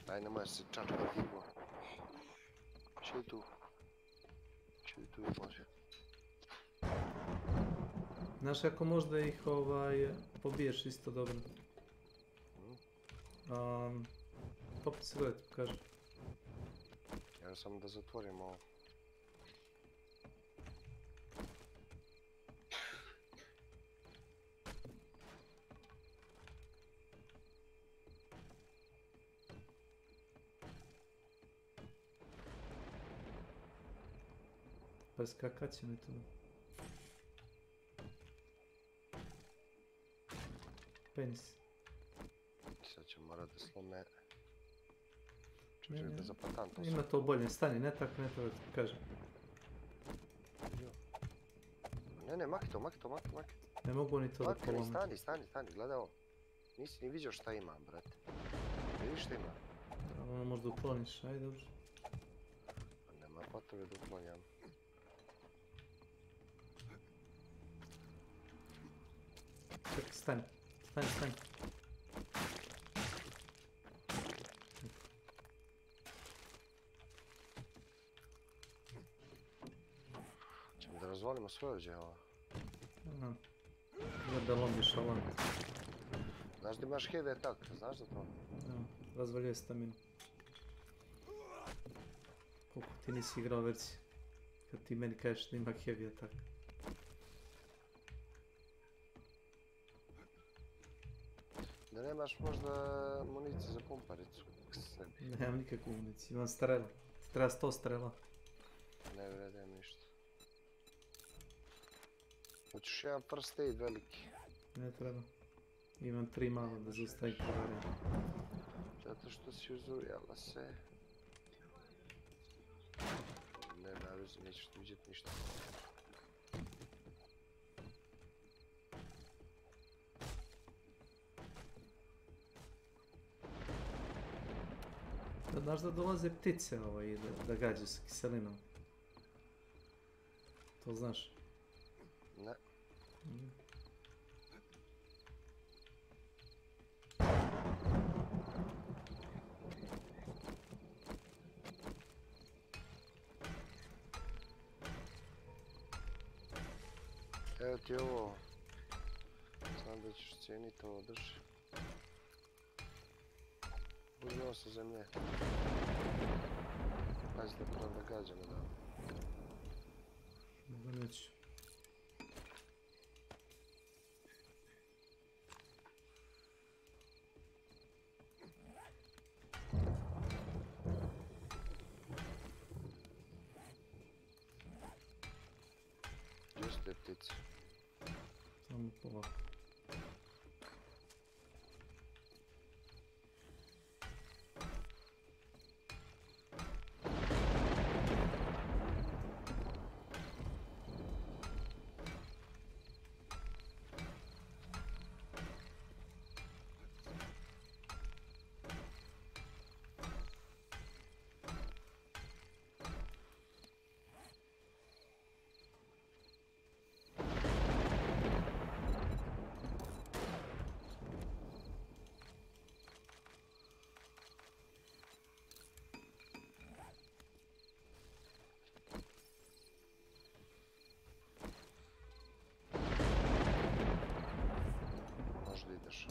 S6: Aj, nemoj se čačkati iglo. Šli tu i može.
S10: Znaš kako možda ih pobiješ isto dobro? Poput se gledaj, pokaži.
S6: Evo samo da zatvorim ovo.
S10: Pa skakat će mi tu. Penis.
S6: Sad ću morat da slome. Čuđe da zapatan to.
S10: Ima to bolje, stani, ne tako, ne tako da kažem.
S6: Ne, maki to.
S10: Ne mogu ni to da polomiti.
S6: Stani, gledaj ovo. Nisi ni vidio šta ima, brate. Vidiš šta ima?
S10: Ono možda ukloniš, ajde dobro.
S6: Nema potrebe da uklonjam.
S10: Čekaj, stani.
S6: Ćemo da razvolimo sve ovdje ovo.
S10: Gled da lomiš alant.
S6: Znaš da imaš heavy attack, znaš da to?
S10: Razvaljuje staminu. Koliko ti nisi igrao verziju? Kad ti meni kažeš da ima heavy attack.
S6: Da nemaš možda municiju za pumparicu?
S10: Nemam nikakvu municiju, imam strela. Treba 100 strela.
S6: Ne vredim ništa. Hoćeš jedan first aid veliki?
S10: Ne treba. Imam 3 malo da zaustavim krvarenje.
S6: Zato što si uzurjala se. Ne, naravno, nećeš vidjeti ništa.
S10: Znaš da dolaze ptice i da gađaju sa kiselinom? To znaš?
S6: Ne. Evo ti ovo. Znam da ćeš cijeniti ovo, drži. Uzmi ovo sa zemlje. Pazi da pravo da gađamo da.
S10: Možda neću.
S6: Gdje su te ptice?
S10: Samo polako.
S6: Možda ideš.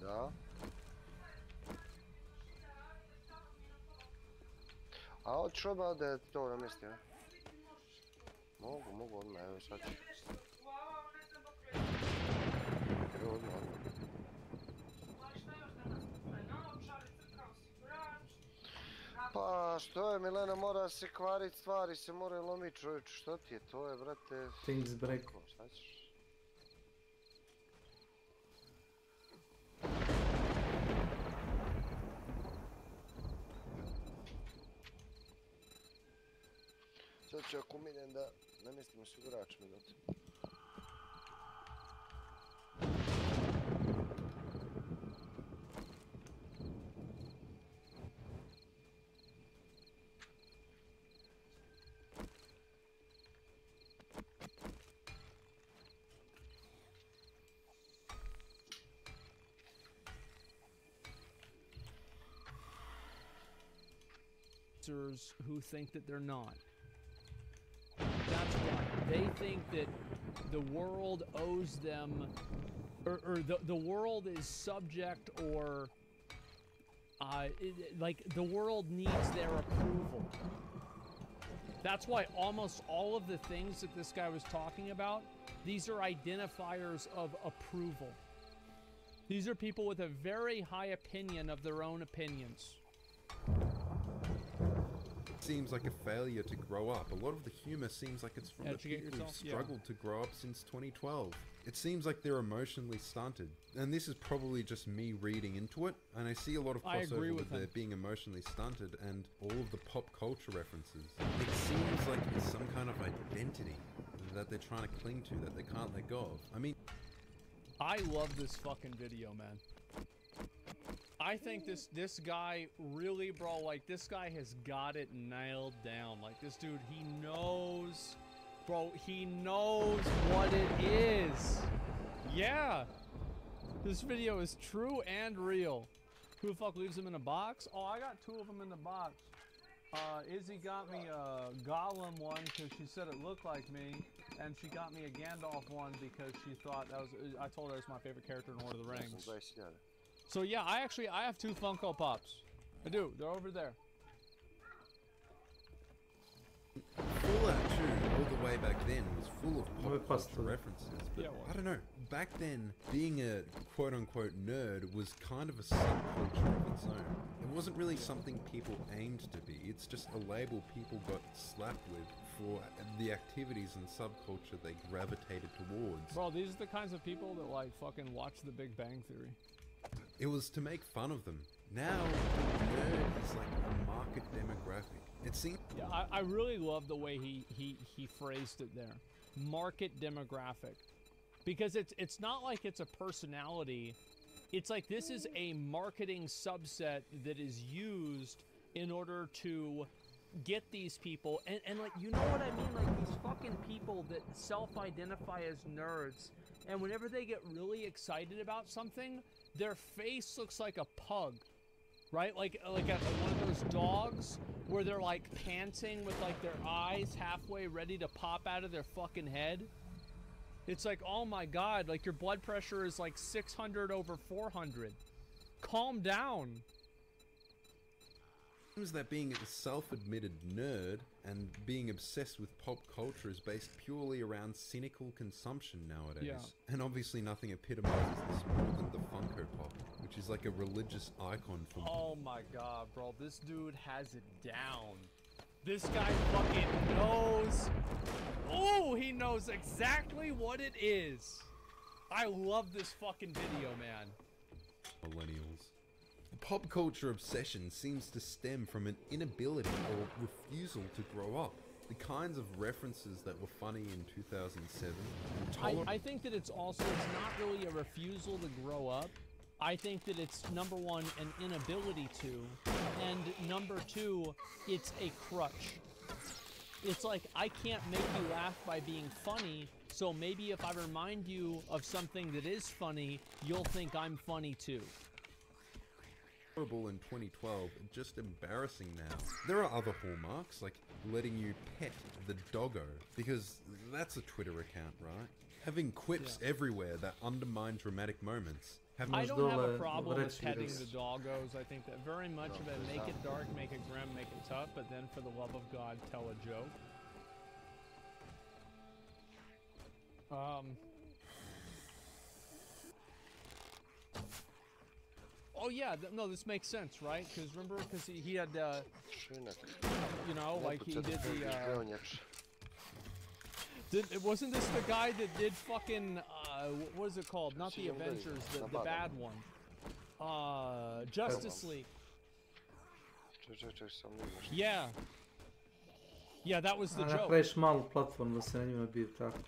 S6: Da. A hoćeš odmah da ti to namjestim? Mogu odmah, evo sad ću. Evo odmah. Pa što je, Milena, mora se kvarit, stvari se moraju lomit, čovječe, što ti je, to je, brate...
S10: Things break.
S6: Šta ćeš? Sad ću ako uminem da namjestim osigurač minutu.
S21: Who think that they're not. That's why they think that the world owes them, or the world is subject, or like the world needs their approval. That's why almost all of the things that this guy was talking about, these are identifiers of approval. These are people with a very high opinion of their own opinions.
S15: Seems like a failure to grow up. A lot of the humor seems like it's from the people who've struggled to grow up since 2012. It seems like they're emotionally stunted. And this is probably just me reading into it, and I see a lot of crossover with their being emotionally stunted and all of the pop culture references. It seems like it's some kind of identity that they're trying to cling to, that they can't let go of. I mean...
S21: I love this fucking video, man. I think this guy really, bro, like, this guy has got it nailed down. Like, this dude, he knows, bro, he knows what it is. Yeah. This video is true and real. Who the fuck leaves him in a box? Oh, I got two of them in the box. Izzy got me a Gollum one because she said it looked like me, and she got me a Gandalf one because she thought that was, I told her it was my favorite character in Lord of the Rings. So yeah, I have two Funko Pops. I do. They're over there.
S15: Fallout 2, all the way back then, was full of pop culture references, but
S21: Yeah,
S15: I don't know. Back then, being a quote-unquote nerd was kind of a subculture of its own. It wasn't really something people aimed to be. It's just a label people got slapped with for the activities and subculture they gravitated towards.
S21: Bro, these are the kinds of people that, like, fucking watch The Big Bang Theory.
S15: It was to make fun of them. Now, nerd is like a market demographic. It seems.
S21: Yeah, I really love the way he phrased it there. Market demographic. Because it's not like it's a personality. It's like this is a marketing subset that is used in order to get these people. And like, you know what I mean? Like these fucking people that self-identify as nerds. And whenever they get really excited about something, their face looks like a pug. Right? Like one of those dogs where they're like panting with like their eyes halfway ready to pop out of their fucking head. It's like, oh my god, like your blood pressure is like 600 over 400. Calm down.
S15: It seems that being a self-admitted nerd and being obsessed with pop culture is based purely around cynical consumption nowadays.
S21: Yeah.
S15: And obviously nothing epitomizes this more than the Funko Pop, which is like a religious icon for me.
S21: Oh my god, bro, this dude has it down. This guy fucking knows. Oh, he knows exactly what it is. I love this fucking video, man.
S15: Millennials. Pop culture obsession seems to stem from an inability or refusal to grow up. The kinds of references that were funny in 2007.
S21: I think that it's also, it's not really a refusal to grow up. I think that it's, number one, an inability to, and number two, it's a crutch. It's like, I can't make you laugh by being funny, so maybe if I remind you of something that is funny, you'll think I'm funny too.
S15: In 2012 and just embarrassing now. There are other hallmarks, like letting you pet the doggo, because that's a Twitter account, right? Having quips everywhere that undermine dramatic moments.
S21: I don't have a problem with petting the doggos. I think that very much of it, make it dark, make it grim, make it tough, but then for the love of God, tell a joke. Oh yeah, no, this makes sense, right? Because remember, because he had, you know, like he did the, wasn't this the guy that did fucking, what is it called? Not the Avengers, the bad one. Justice League. Yeah. Yeah, that was the joke.
S10: Napraviš malu platformu da se na njima bije tako.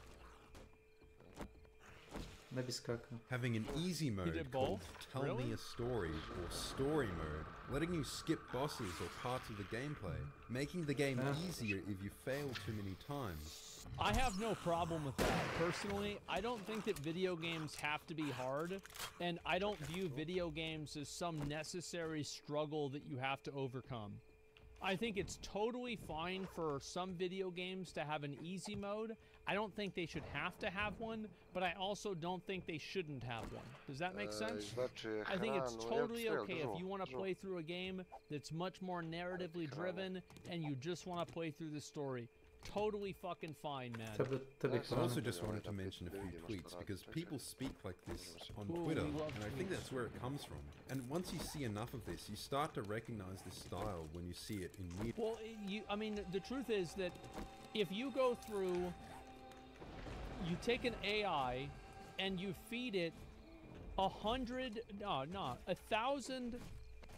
S10: Ne bi skakao.
S15: Having an easy mode called Tell Me a Story or Story Mode, letting you skip bosses or parts of the gameplay, making the game easier if you fail too many times.
S21: I have no problem with that. Personally, I don't think that video games have to be hard, and I don't view video games as some necessary struggle that you have to overcome. I think it's totally fine for some video games to have an easy mode. I don't think they should have to have one, but I also don't think they shouldn't have one. Does that make sense? I think it's totally okay if you want to play through a game that's much more narratively driven and you just want to play through the story. Totally fucking fine, man.
S15: I also just wanted to mention a few tweets because people speak like this on Twitter, and I think that's where it comes from. And once you see enough of this, you start to recognize this style when you see it in media.
S21: Well, I mean, the truth is that if you go through, you take an AI and you feed it 1,000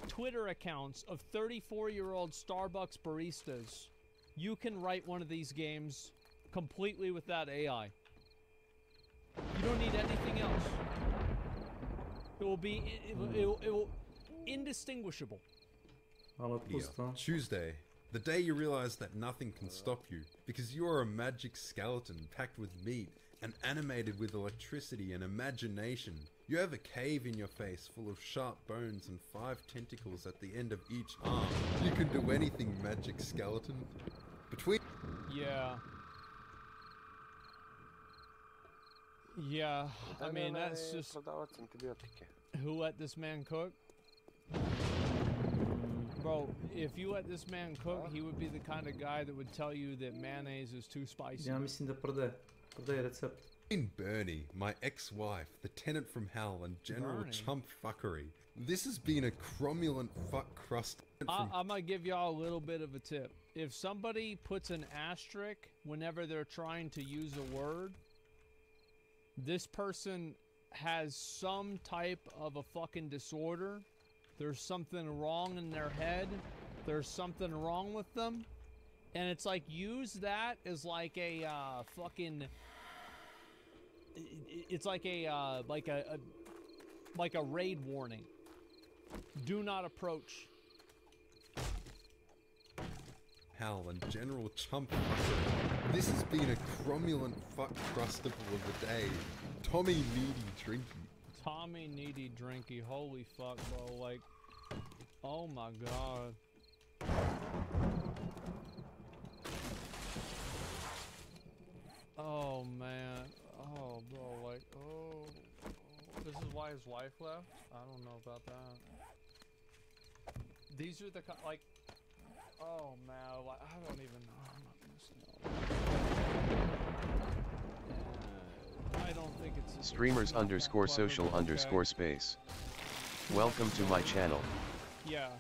S21: Twitter accounts of 34-year-old Starbucks baristas, you can write one of these games completely with that AI. You don't need anything else. It will be, it will indistinguishable.
S15: Tuesday, the day you realize that nothing can stop you, because you are a magic skeleton packed with meat and animated with electricity and imagination. You have a cave in your face full of sharp bones and 5 tentacles at the end of each arm. You can do anything, magic skeleton.
S21: Yeah. Yeah, I mean, that's just... Who let this man cook? Bro, if you let this man cook, he would be the kind of guy that would tell you that mayonnaise is too spicy.
S10: Ja mislim da prodaje recept.
S15: In Bernie, my ex-wife, the tenant from hell, and general chump fuckery. This has been a cromulent fuck crust.
S21: I'm gonna give y'all a little bit of a tip. If somebody puts an asterisk whenever they're trying to use a word, this person has some type of a fucking disorder. There's something wrong in their head. There's something wrong with them. And it's like, use that as like a fucking... It's like a raid warning. Do not approach.
S15: Hal and General Chump fuckery. This has been a cromulent fuck crustable of the day. Tommy Needy Drinky.
S21: Tommy Needy Drinky. Holy fuck, bro. Like, oh my god. Oh man. Oh, bro. Like, oh. This is why his wife left? I don't know about that. These are the like. Oh man, like, I don't even know. I'm not gonna say. I don't think it's
S8: Streamers_social_space. Welcome to my channel.
S21: Yeah.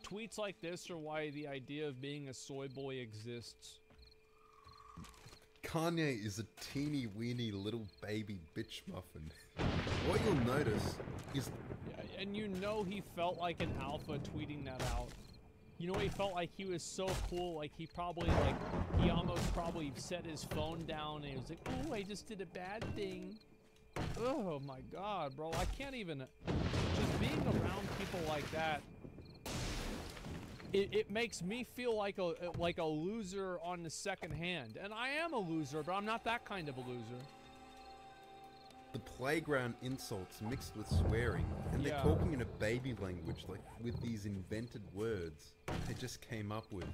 S21: Tweets like this are why the idea of being a soy boy exists.
S15: Kanye is a teeny weeny little baby bitch muffin. What you'll notice is...
S21: Yeah, and you know he felt like an alpha tweeting that out. You know, he felt like he was so cool, like he probably, like, he almost probably set his phone down and he was like, ooh, I just did a bad thing. Oh my god, bro, I can't even, just being around people like that, it makes me feel like a loser on the second hand. And I am a loser, but I'm not that kind of a loser.
S15: The playground insults mixed with swearing, and they're talking in a baby language, like with these invented words they just came up with.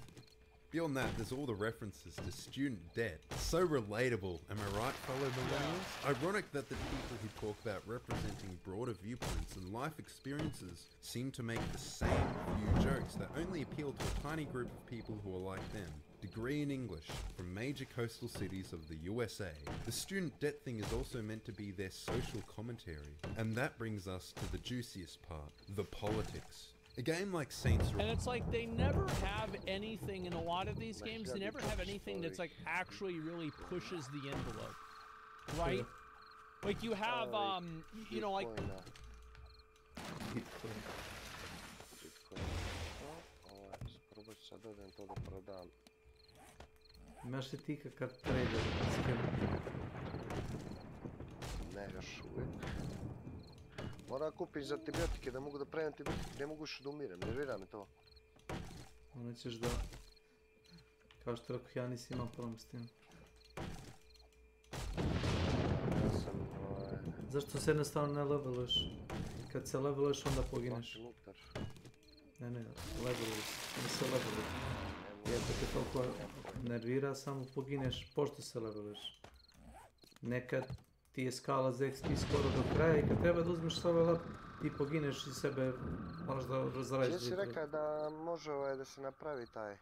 S15: Beyond that, there's all the references to student debt. So relatable, am I right, fellow millennials? Ironic that the people who talk about representing broader viewpoints and life experiences seem to make the same few jokes that only appeal to a tiny group of people who are like them. Degree in English from major coastal cities of the USA. The student debt thing is also meant to be their social commentary. And that brings us to the juiciest part, the politics. A game like Saints Row.
S21: And it's like they never have anything in a lot of these games, they never have anything that's like actually really pushes the envelope. Right? Like you have, you know, like...
S10: Imaš li ti kakav trader skin?
S6: Ne, još uvijek. Moram kupiti za antibiotike da mogu da pravim antibiotike, ne mogu još da umirem, nervira me to.
S10: Onda ćeš da... Kao što rekao, ja nisi imao problem s tim.
S6: Ja sam...
S10: Zašto se jednostavno ne leveluješ? Kad se leveluješ onda pogineš. Ne, leveluješ, ne se leveluješ. I ako te toliko nervira, samo pogineš pošto se leveluješ. Nekad ti je skala za XP skoro do kraja i kad treba da uzmeš sve level up, ti pogineš i sebe moraš da razradiš.
S6: Gdje si rekao da može da se napravi taj...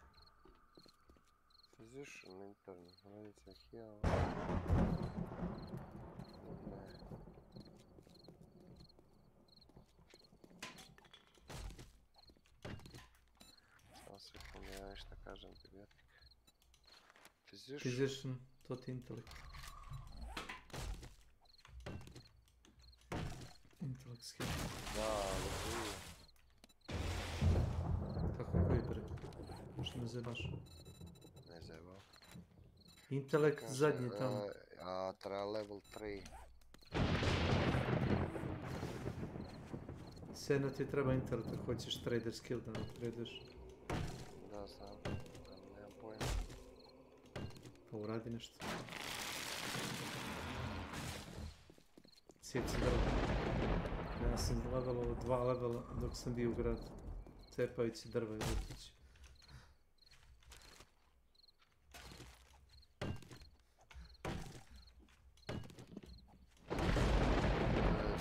S6: Physician internet, radica heal... Ja nešto kažem antibiotik.
S10: Physician, to ti intelekt. Intelekt skill.
S6: Da, ali prije.
S10: Kako koji prvi? Što me zebaš?
S6: Ne zebao.
S10: Intelekt zadnji tamo.
S6: A treba level 3.
S10: Sedno ti treba intelekt ako hoćeš trader skill da napreduješ.
S6: Da, znam. Nemam pojma.
S10: Pa uradi nešto. Sjeci drvo. Ja sam levelovao 2 levela dok sam bio u gradu. Cepajući drva i vrtići.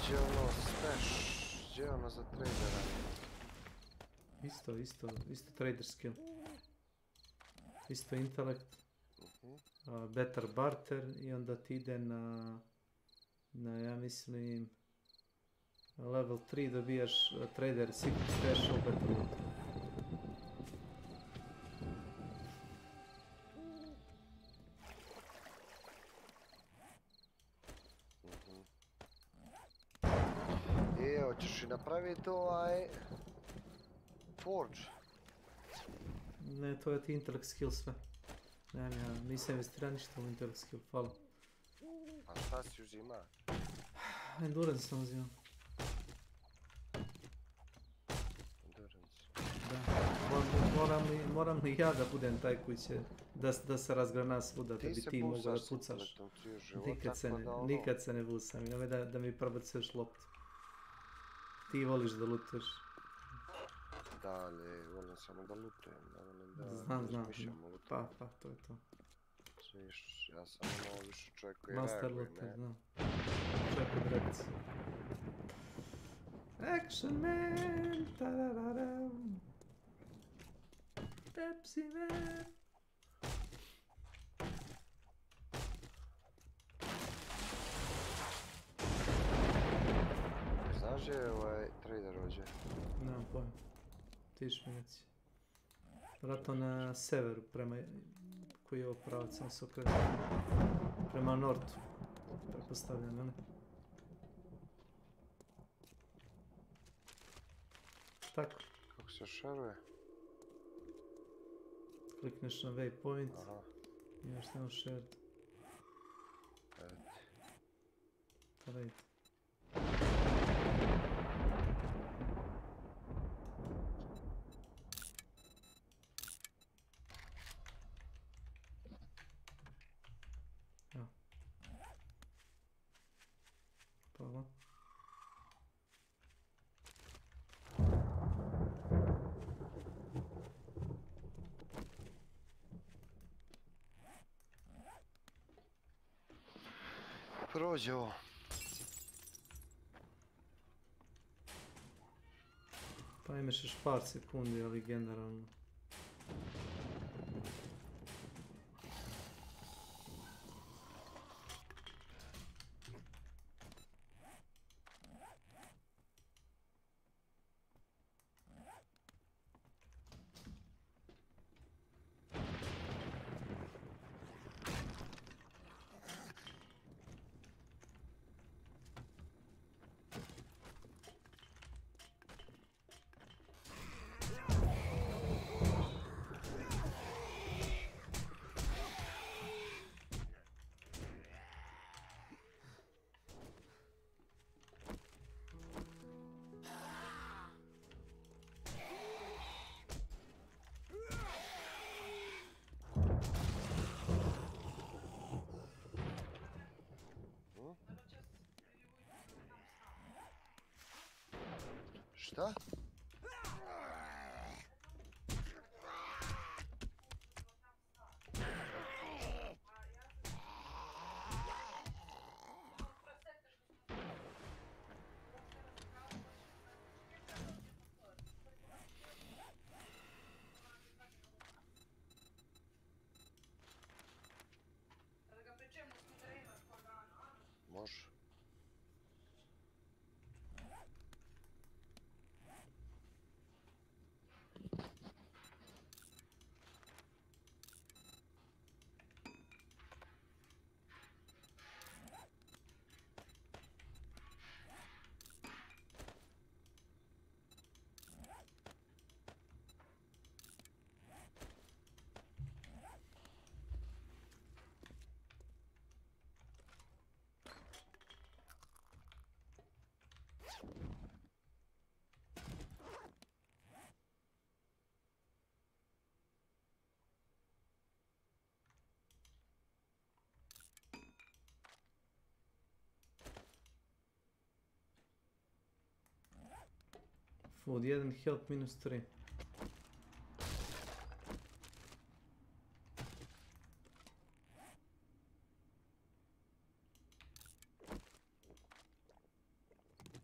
S6: Gdje ono stash? Gdje ono za tradera?
S10: Isto trader skill. Isto intelekt. Better barter i onda ti ide na ja mislim level 3 dobijaš trader secret special better barter.
S6: Ćeš i napraviti Forge.
S10: Ne, to je ti intellect skill sve. Ne, nisam investirao ništa u intellect skill, hvala.
S6: A šta si uzima?
S10: Endurance sam uzimao.
S6: Endurance.
S10: Da. Moram li ja da budem taj koji će da se razgrana svuda, da bi ti mogao da pucaš. Nikad se ne busam, nemoj da mi probacuješ loptu. Ti voliš da lutuješ.
S6: Da, ali volim samo da lutujem, ne volim da
S10: Znam. Pa, to je to.
S6: Sviš, ja sam imao više čovjek koji
S10: Master
S6: reaguje,
S10: luter,
S6: ne?
S10: znam. Čovjek od reakcije. Action man, tarararam. Pepsi man.
S6: Znaš gdje je trader ovdje?
S10: Nemam pojma. Tiš mi reci. Vratno na severu, prema koji je ovo pravac, sam se okrenuo. Prema nortu. Prepostavljam, ne? Tako.
S6: Kako se šaruje?
S10: Klikneš na waypoint. Imaš tamo shared. Right. Hvala.
S6: Prođe ovo.
S10: Pa imaš još par sekundi, ali generalno.
S6: Šta? Može.
S10: Food 1, health minus 3.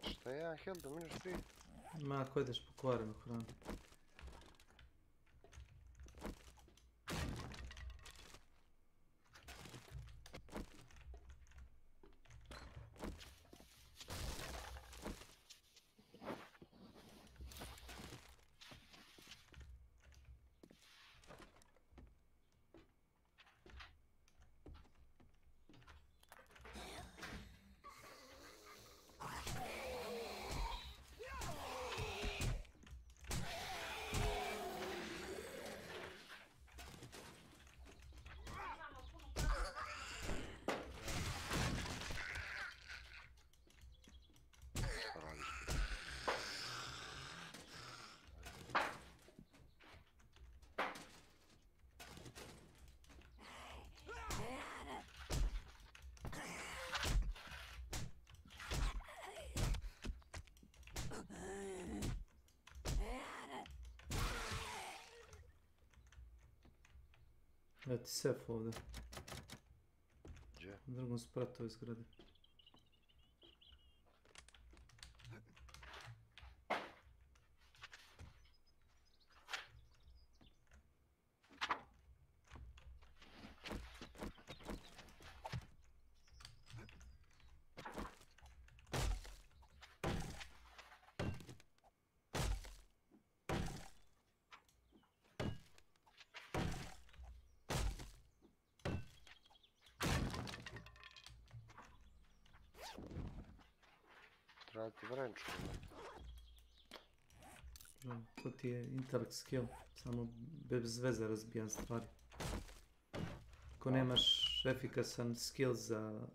S6: Šta je jedan health do minus 3?
S10: Ma, ako ideš pokvarenu hranu. Evo ti sef ovdje.
S6: Gdje?
S10: Na drugom spratu ove zgrade.
S6: Treba ti vrenču.
S10: To ti je intellect skill, samo bez veze razbijam stvari. Ako nemaš efikasan skill za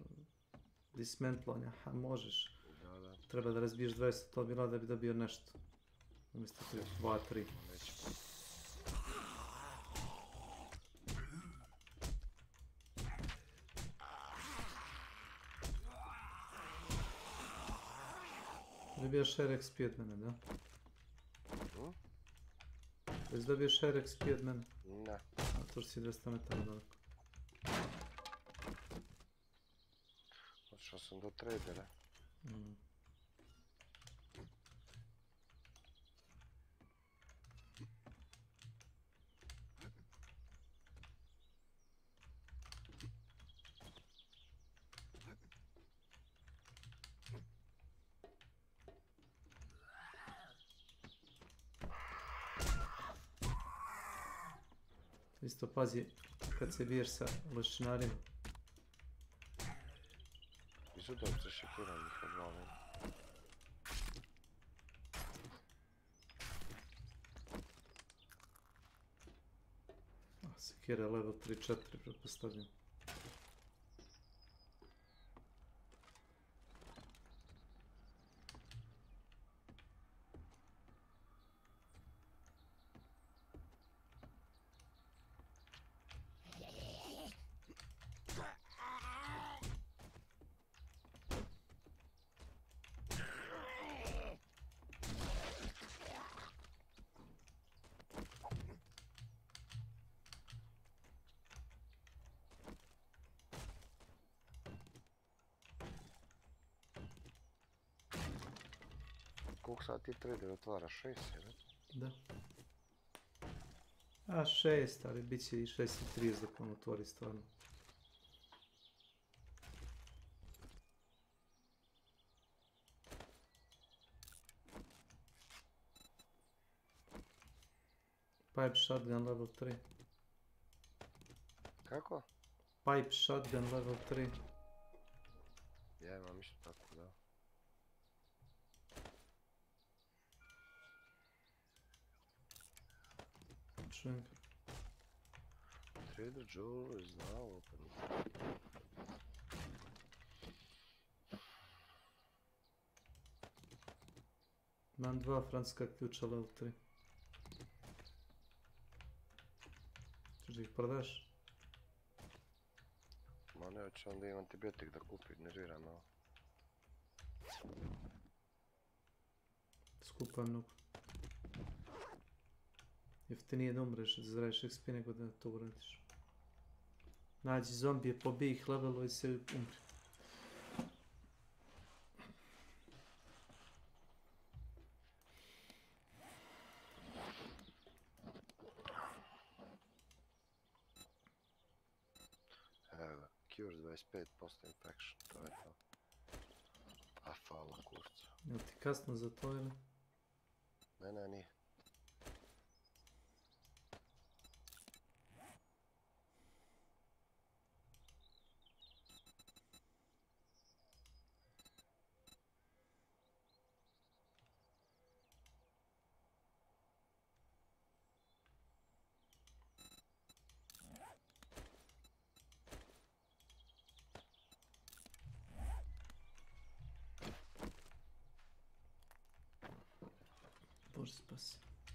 S10: dismantlovanje, možeš.
S6: Da.
S10: Treba da razbiješ 200 to bila da bi dobio nešto. Umjesto 2, 3. Dobiješ share XP od mene, da? Jesi dobio share XP od mene?
S6: Ne.
S10: A to si 200 metara daleko.
S6: Otišao sam do tradera.
S10: Isto pazi kad se biješ sa lešinarima.
S6: Izudom se šekiram ih odvalim.
S10: Sekira level 3-4 pretpostavljam.
S6: Koliko sad ti trader otvara? 6, jel?
S10: Da. A 6, ali bit će i 6:30 dok on otvori stvarno. Pipe shotgun level 3.
S6: Kako?
S10: Pipe shotgun level 3.
S6: Ja imam isto tako, da.
S10: Čujem.
S6: Trader Joe is now open.
S10: Imam 2 francuska ključa level 3. Češ da ih prodaš?
S6: Ma ne, hoću onda imam antibiotik da kupi, nervira me ovo.
S10: Skupa je mnogo. Jeftinije da umreš, da zaradиш XP nego da to uradiš. Nađi zombije, pobij ih, leveluj se i umri.
S6: Evo ga, Cures 25% infection, to je to. A hvala kurcu.
S10: Jel ti kasno za to ili?
S6: Ne, nije.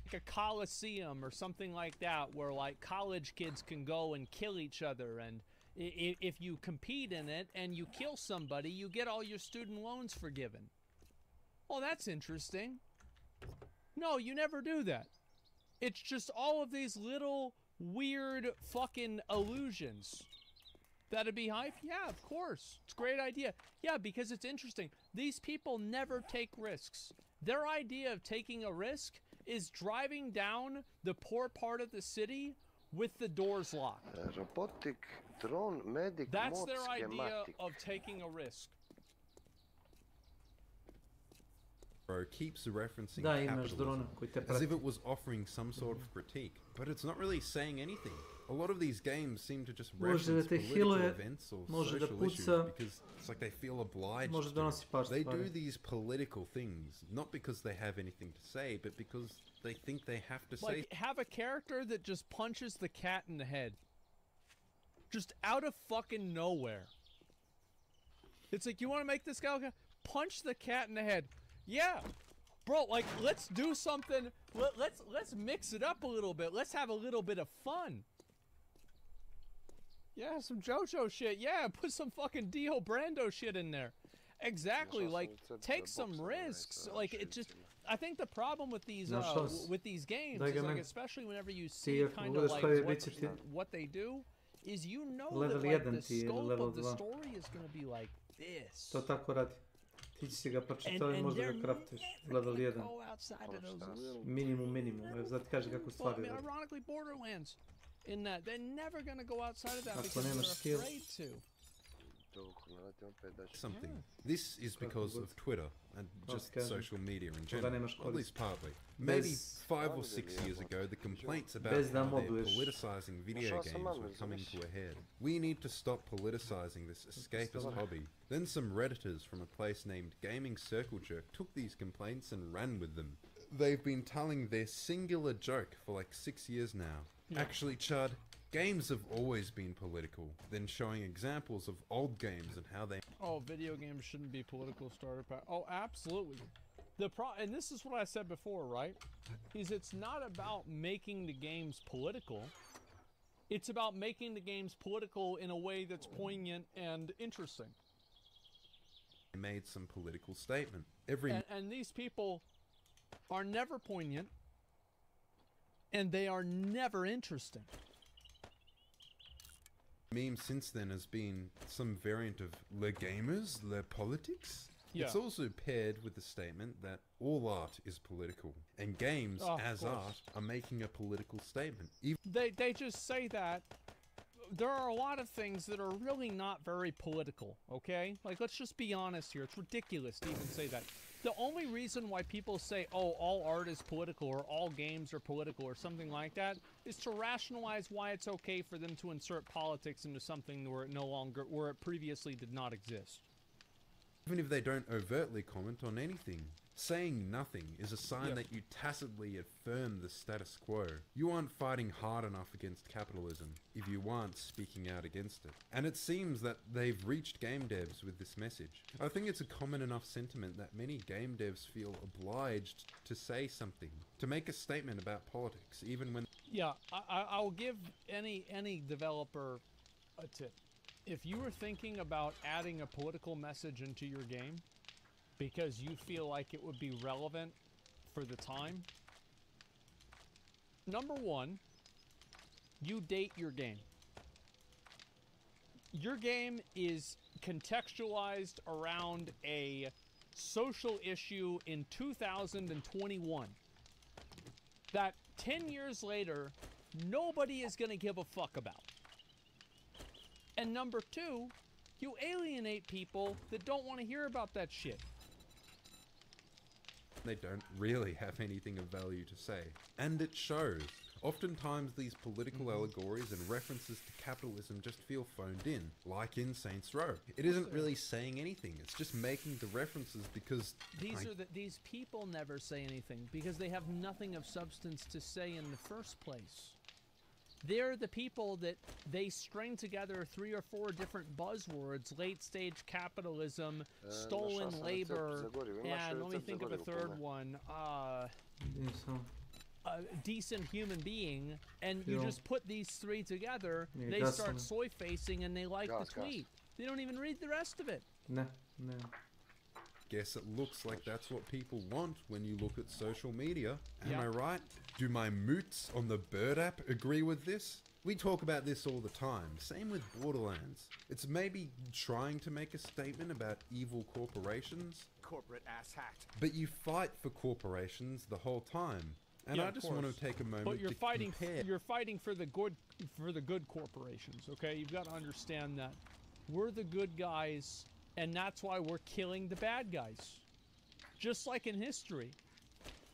S21: Like a coliseum or something like that where like college kids can go and kill each other, and if you compete in it and you kill somebody, you get all your student loans forgiven. Oh, that's interesting. No, you never do that. It's just all of these little weird fucking illusions. That'd be hype? Yeah, of course. It's a great idea. Yeah, because it's interesting. These people never take risks. Their idea of taking a risk is driving down the poor part of the city with the doors locked.
S6: Robotic drone medic
S21: That's
S6: mod
S21: their idea
S6: schematic.
S21: of taking a risk.
S15: Bro keeps referencing
S10: Da, imaš drona
S15: capitalism
S10: koji te
S15: as
S10: prati.
S15: if it was offering some sort of critique, but it's not really saying anything. A lot of these games seem to just
S10: Može da
S15: reference
S10: te
S15: political
S10: healuje,
S15: events or
S10: može da
S15: social
S10: puca,
S15: issues because it's like they feel obliged
S10: može da
S15: to.
S10: nosi par
S15: They do
S10: stvari.
S15: these political things not because they have anything to say, but because they think they have to say.
S21: Like, have a character that just punches the cat in the head. Just out of fucking nowhere. It's like, you want to make this guy punch the cat in the head. Yeah. Bro, like, let's do something. Let's mix it up a little bit. Let's have a little bit of fun. Yeah, some JoJo shit. Yeah, put some fucking Dio Brando shit in there. Exactly. Like, take some risks. Like, it just. I think the problem with these games is, like, especially whenever you see kind of like what they do, is you know that like the scope of the story is going to be like this.
S10: To tako radi. Ti si ga pročitao i možda ga kraftiš. Level 1. Minimum. Evo sad kaže kako stvari radi.
S21: Ironically, Borderlands. In that, they're never going to go outside of that because
S10: nemaš
S21: they're afraid to.
S15: Something. This is because of Twitter and just social media in general, at least partly. Maybe 5 or 6 years ago, the complaints about how they're politicizing video games were coming to a head. We need to stop politicizing this escapist hobby. Then some Redditors from a place named Gaming Circle Jerk took these complaints and ran with them. They've been telling their singular joke for like 6 years now.
S21: Yeah.
S15: Actually, Chud, games have always been political, then showing examples of old games and how they...
S21: Oh, video games shouldn't be political starter pack. Oh, absolutely. And this is what I said before, right? Is it's not about making the games political. It's about making the games political in a way that's poignant and interesting.
S15: They made some political statement.
S21: And these people are never poignant, and they are never interesting.
S15: Meme since then has been some variant of le gamers, le politics.
S21: Yeah.
S15: It's also paired with the statement that all art is political, and games as art are making a political statement.
S21: They just say that. There are a lot of things that are really not very political, okay? Like, let's just be honest here. It's ridiculous to even say that. The only reason why people say, oh, all art is political or all games are political or something like that is to rationalize why it's okay for them to insert politics into something where it previously did not exist.
S15: Even if they don't overtly comment on anything. Saying nothing is a sign that you tacitly affirm the status quo. You aren't fighting hard enough against capitalism if you aren't speaking out against it. And it seems that they've reached game devs with this message. I think it's a common enough sentiment that many game devs feel obliged to say something, to make a statement about politics, even when...
S21: Yeah, I'll give any developer a tip. If you were thinking about adding a political message into your game, because you feel like it would be relevant for the time, number one, you date your game. Your game is contextualized around a social issue in 2021 that 10 years later, nobody is going to give a fuck about. And number two, you alienate people that don't want to hear about that shit.
S15: They don't really have anything of value to say. And it shows. Oftentimes these political allegories and references to capitalism just feel phoned in, like in Saints Row. It isn't really saying anything, it's just making the references because...
S21: These people never say anything because they have nothing of substance to say in the first place. They're the people that they string together 3 or 4 different buzzwords: late stage capitalism, stolen labor, and let me think of a third one. A decent human being, and you just put these 3 together, they start soy facing and they like the tweet. They don't even read the rest of it.
S10: No.
S15: guess it looks like that's what people want when you look at social media. Am I right? Do my moots on the Bird app agree with this? We talk about this all the time, same with Borderlands. It's maybe trying to make a statement about evil corporations.
S12: Corporate asshat.
S15: But you fight for corporations the whole time. And I just want to take a moment
S21: but you're
S15: to
S21: fighting
S15: compare.
S21: you're fighting for the good corporations, okay? You've got to understand that we're the good guys, and that's why we're killing the bad guys. Just like in history.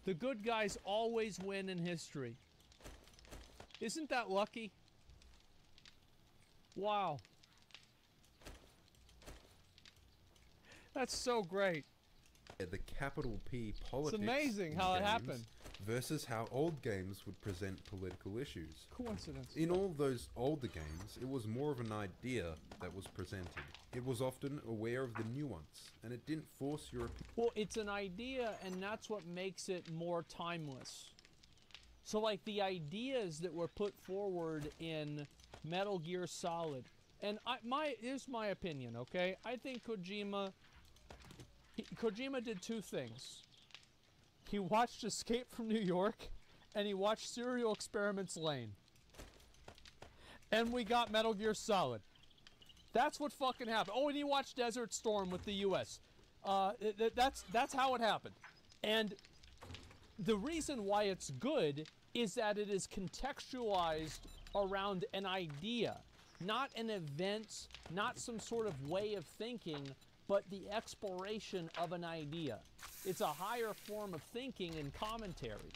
S21: The good guys always win in history. Isn't that lucky? Wow. That's so great.
S15: The capital P politics.
S21: It's amazing
S15: in
S21: how it
S15: games
S21: happened.
S15: Versus how old games would present political issues.
S21: Coincidence.
S15: In all those older games, it was more of an idea that was presented. It was often aware of the nuance, and it didn't force your opinion.
S21: Well, it's an idea, and that's what makes it more timeless. So, like, the ideas that were put forward in Metal Gear Solid, and here's my opinion, okay? I think Kojima did two things. He watched Escape from New York, and he watched Serial Experiments Lane. And we got Metal Gear Solid. That's what fucking happened. Oh, and he watched Desert Storm with the U.S. That's how it happened. And the reason why it's good is that it is contextualized around an idea, not an event, not some sort of way of thinking, but the exploration of an idea. It's a higher form of thinking and commentary.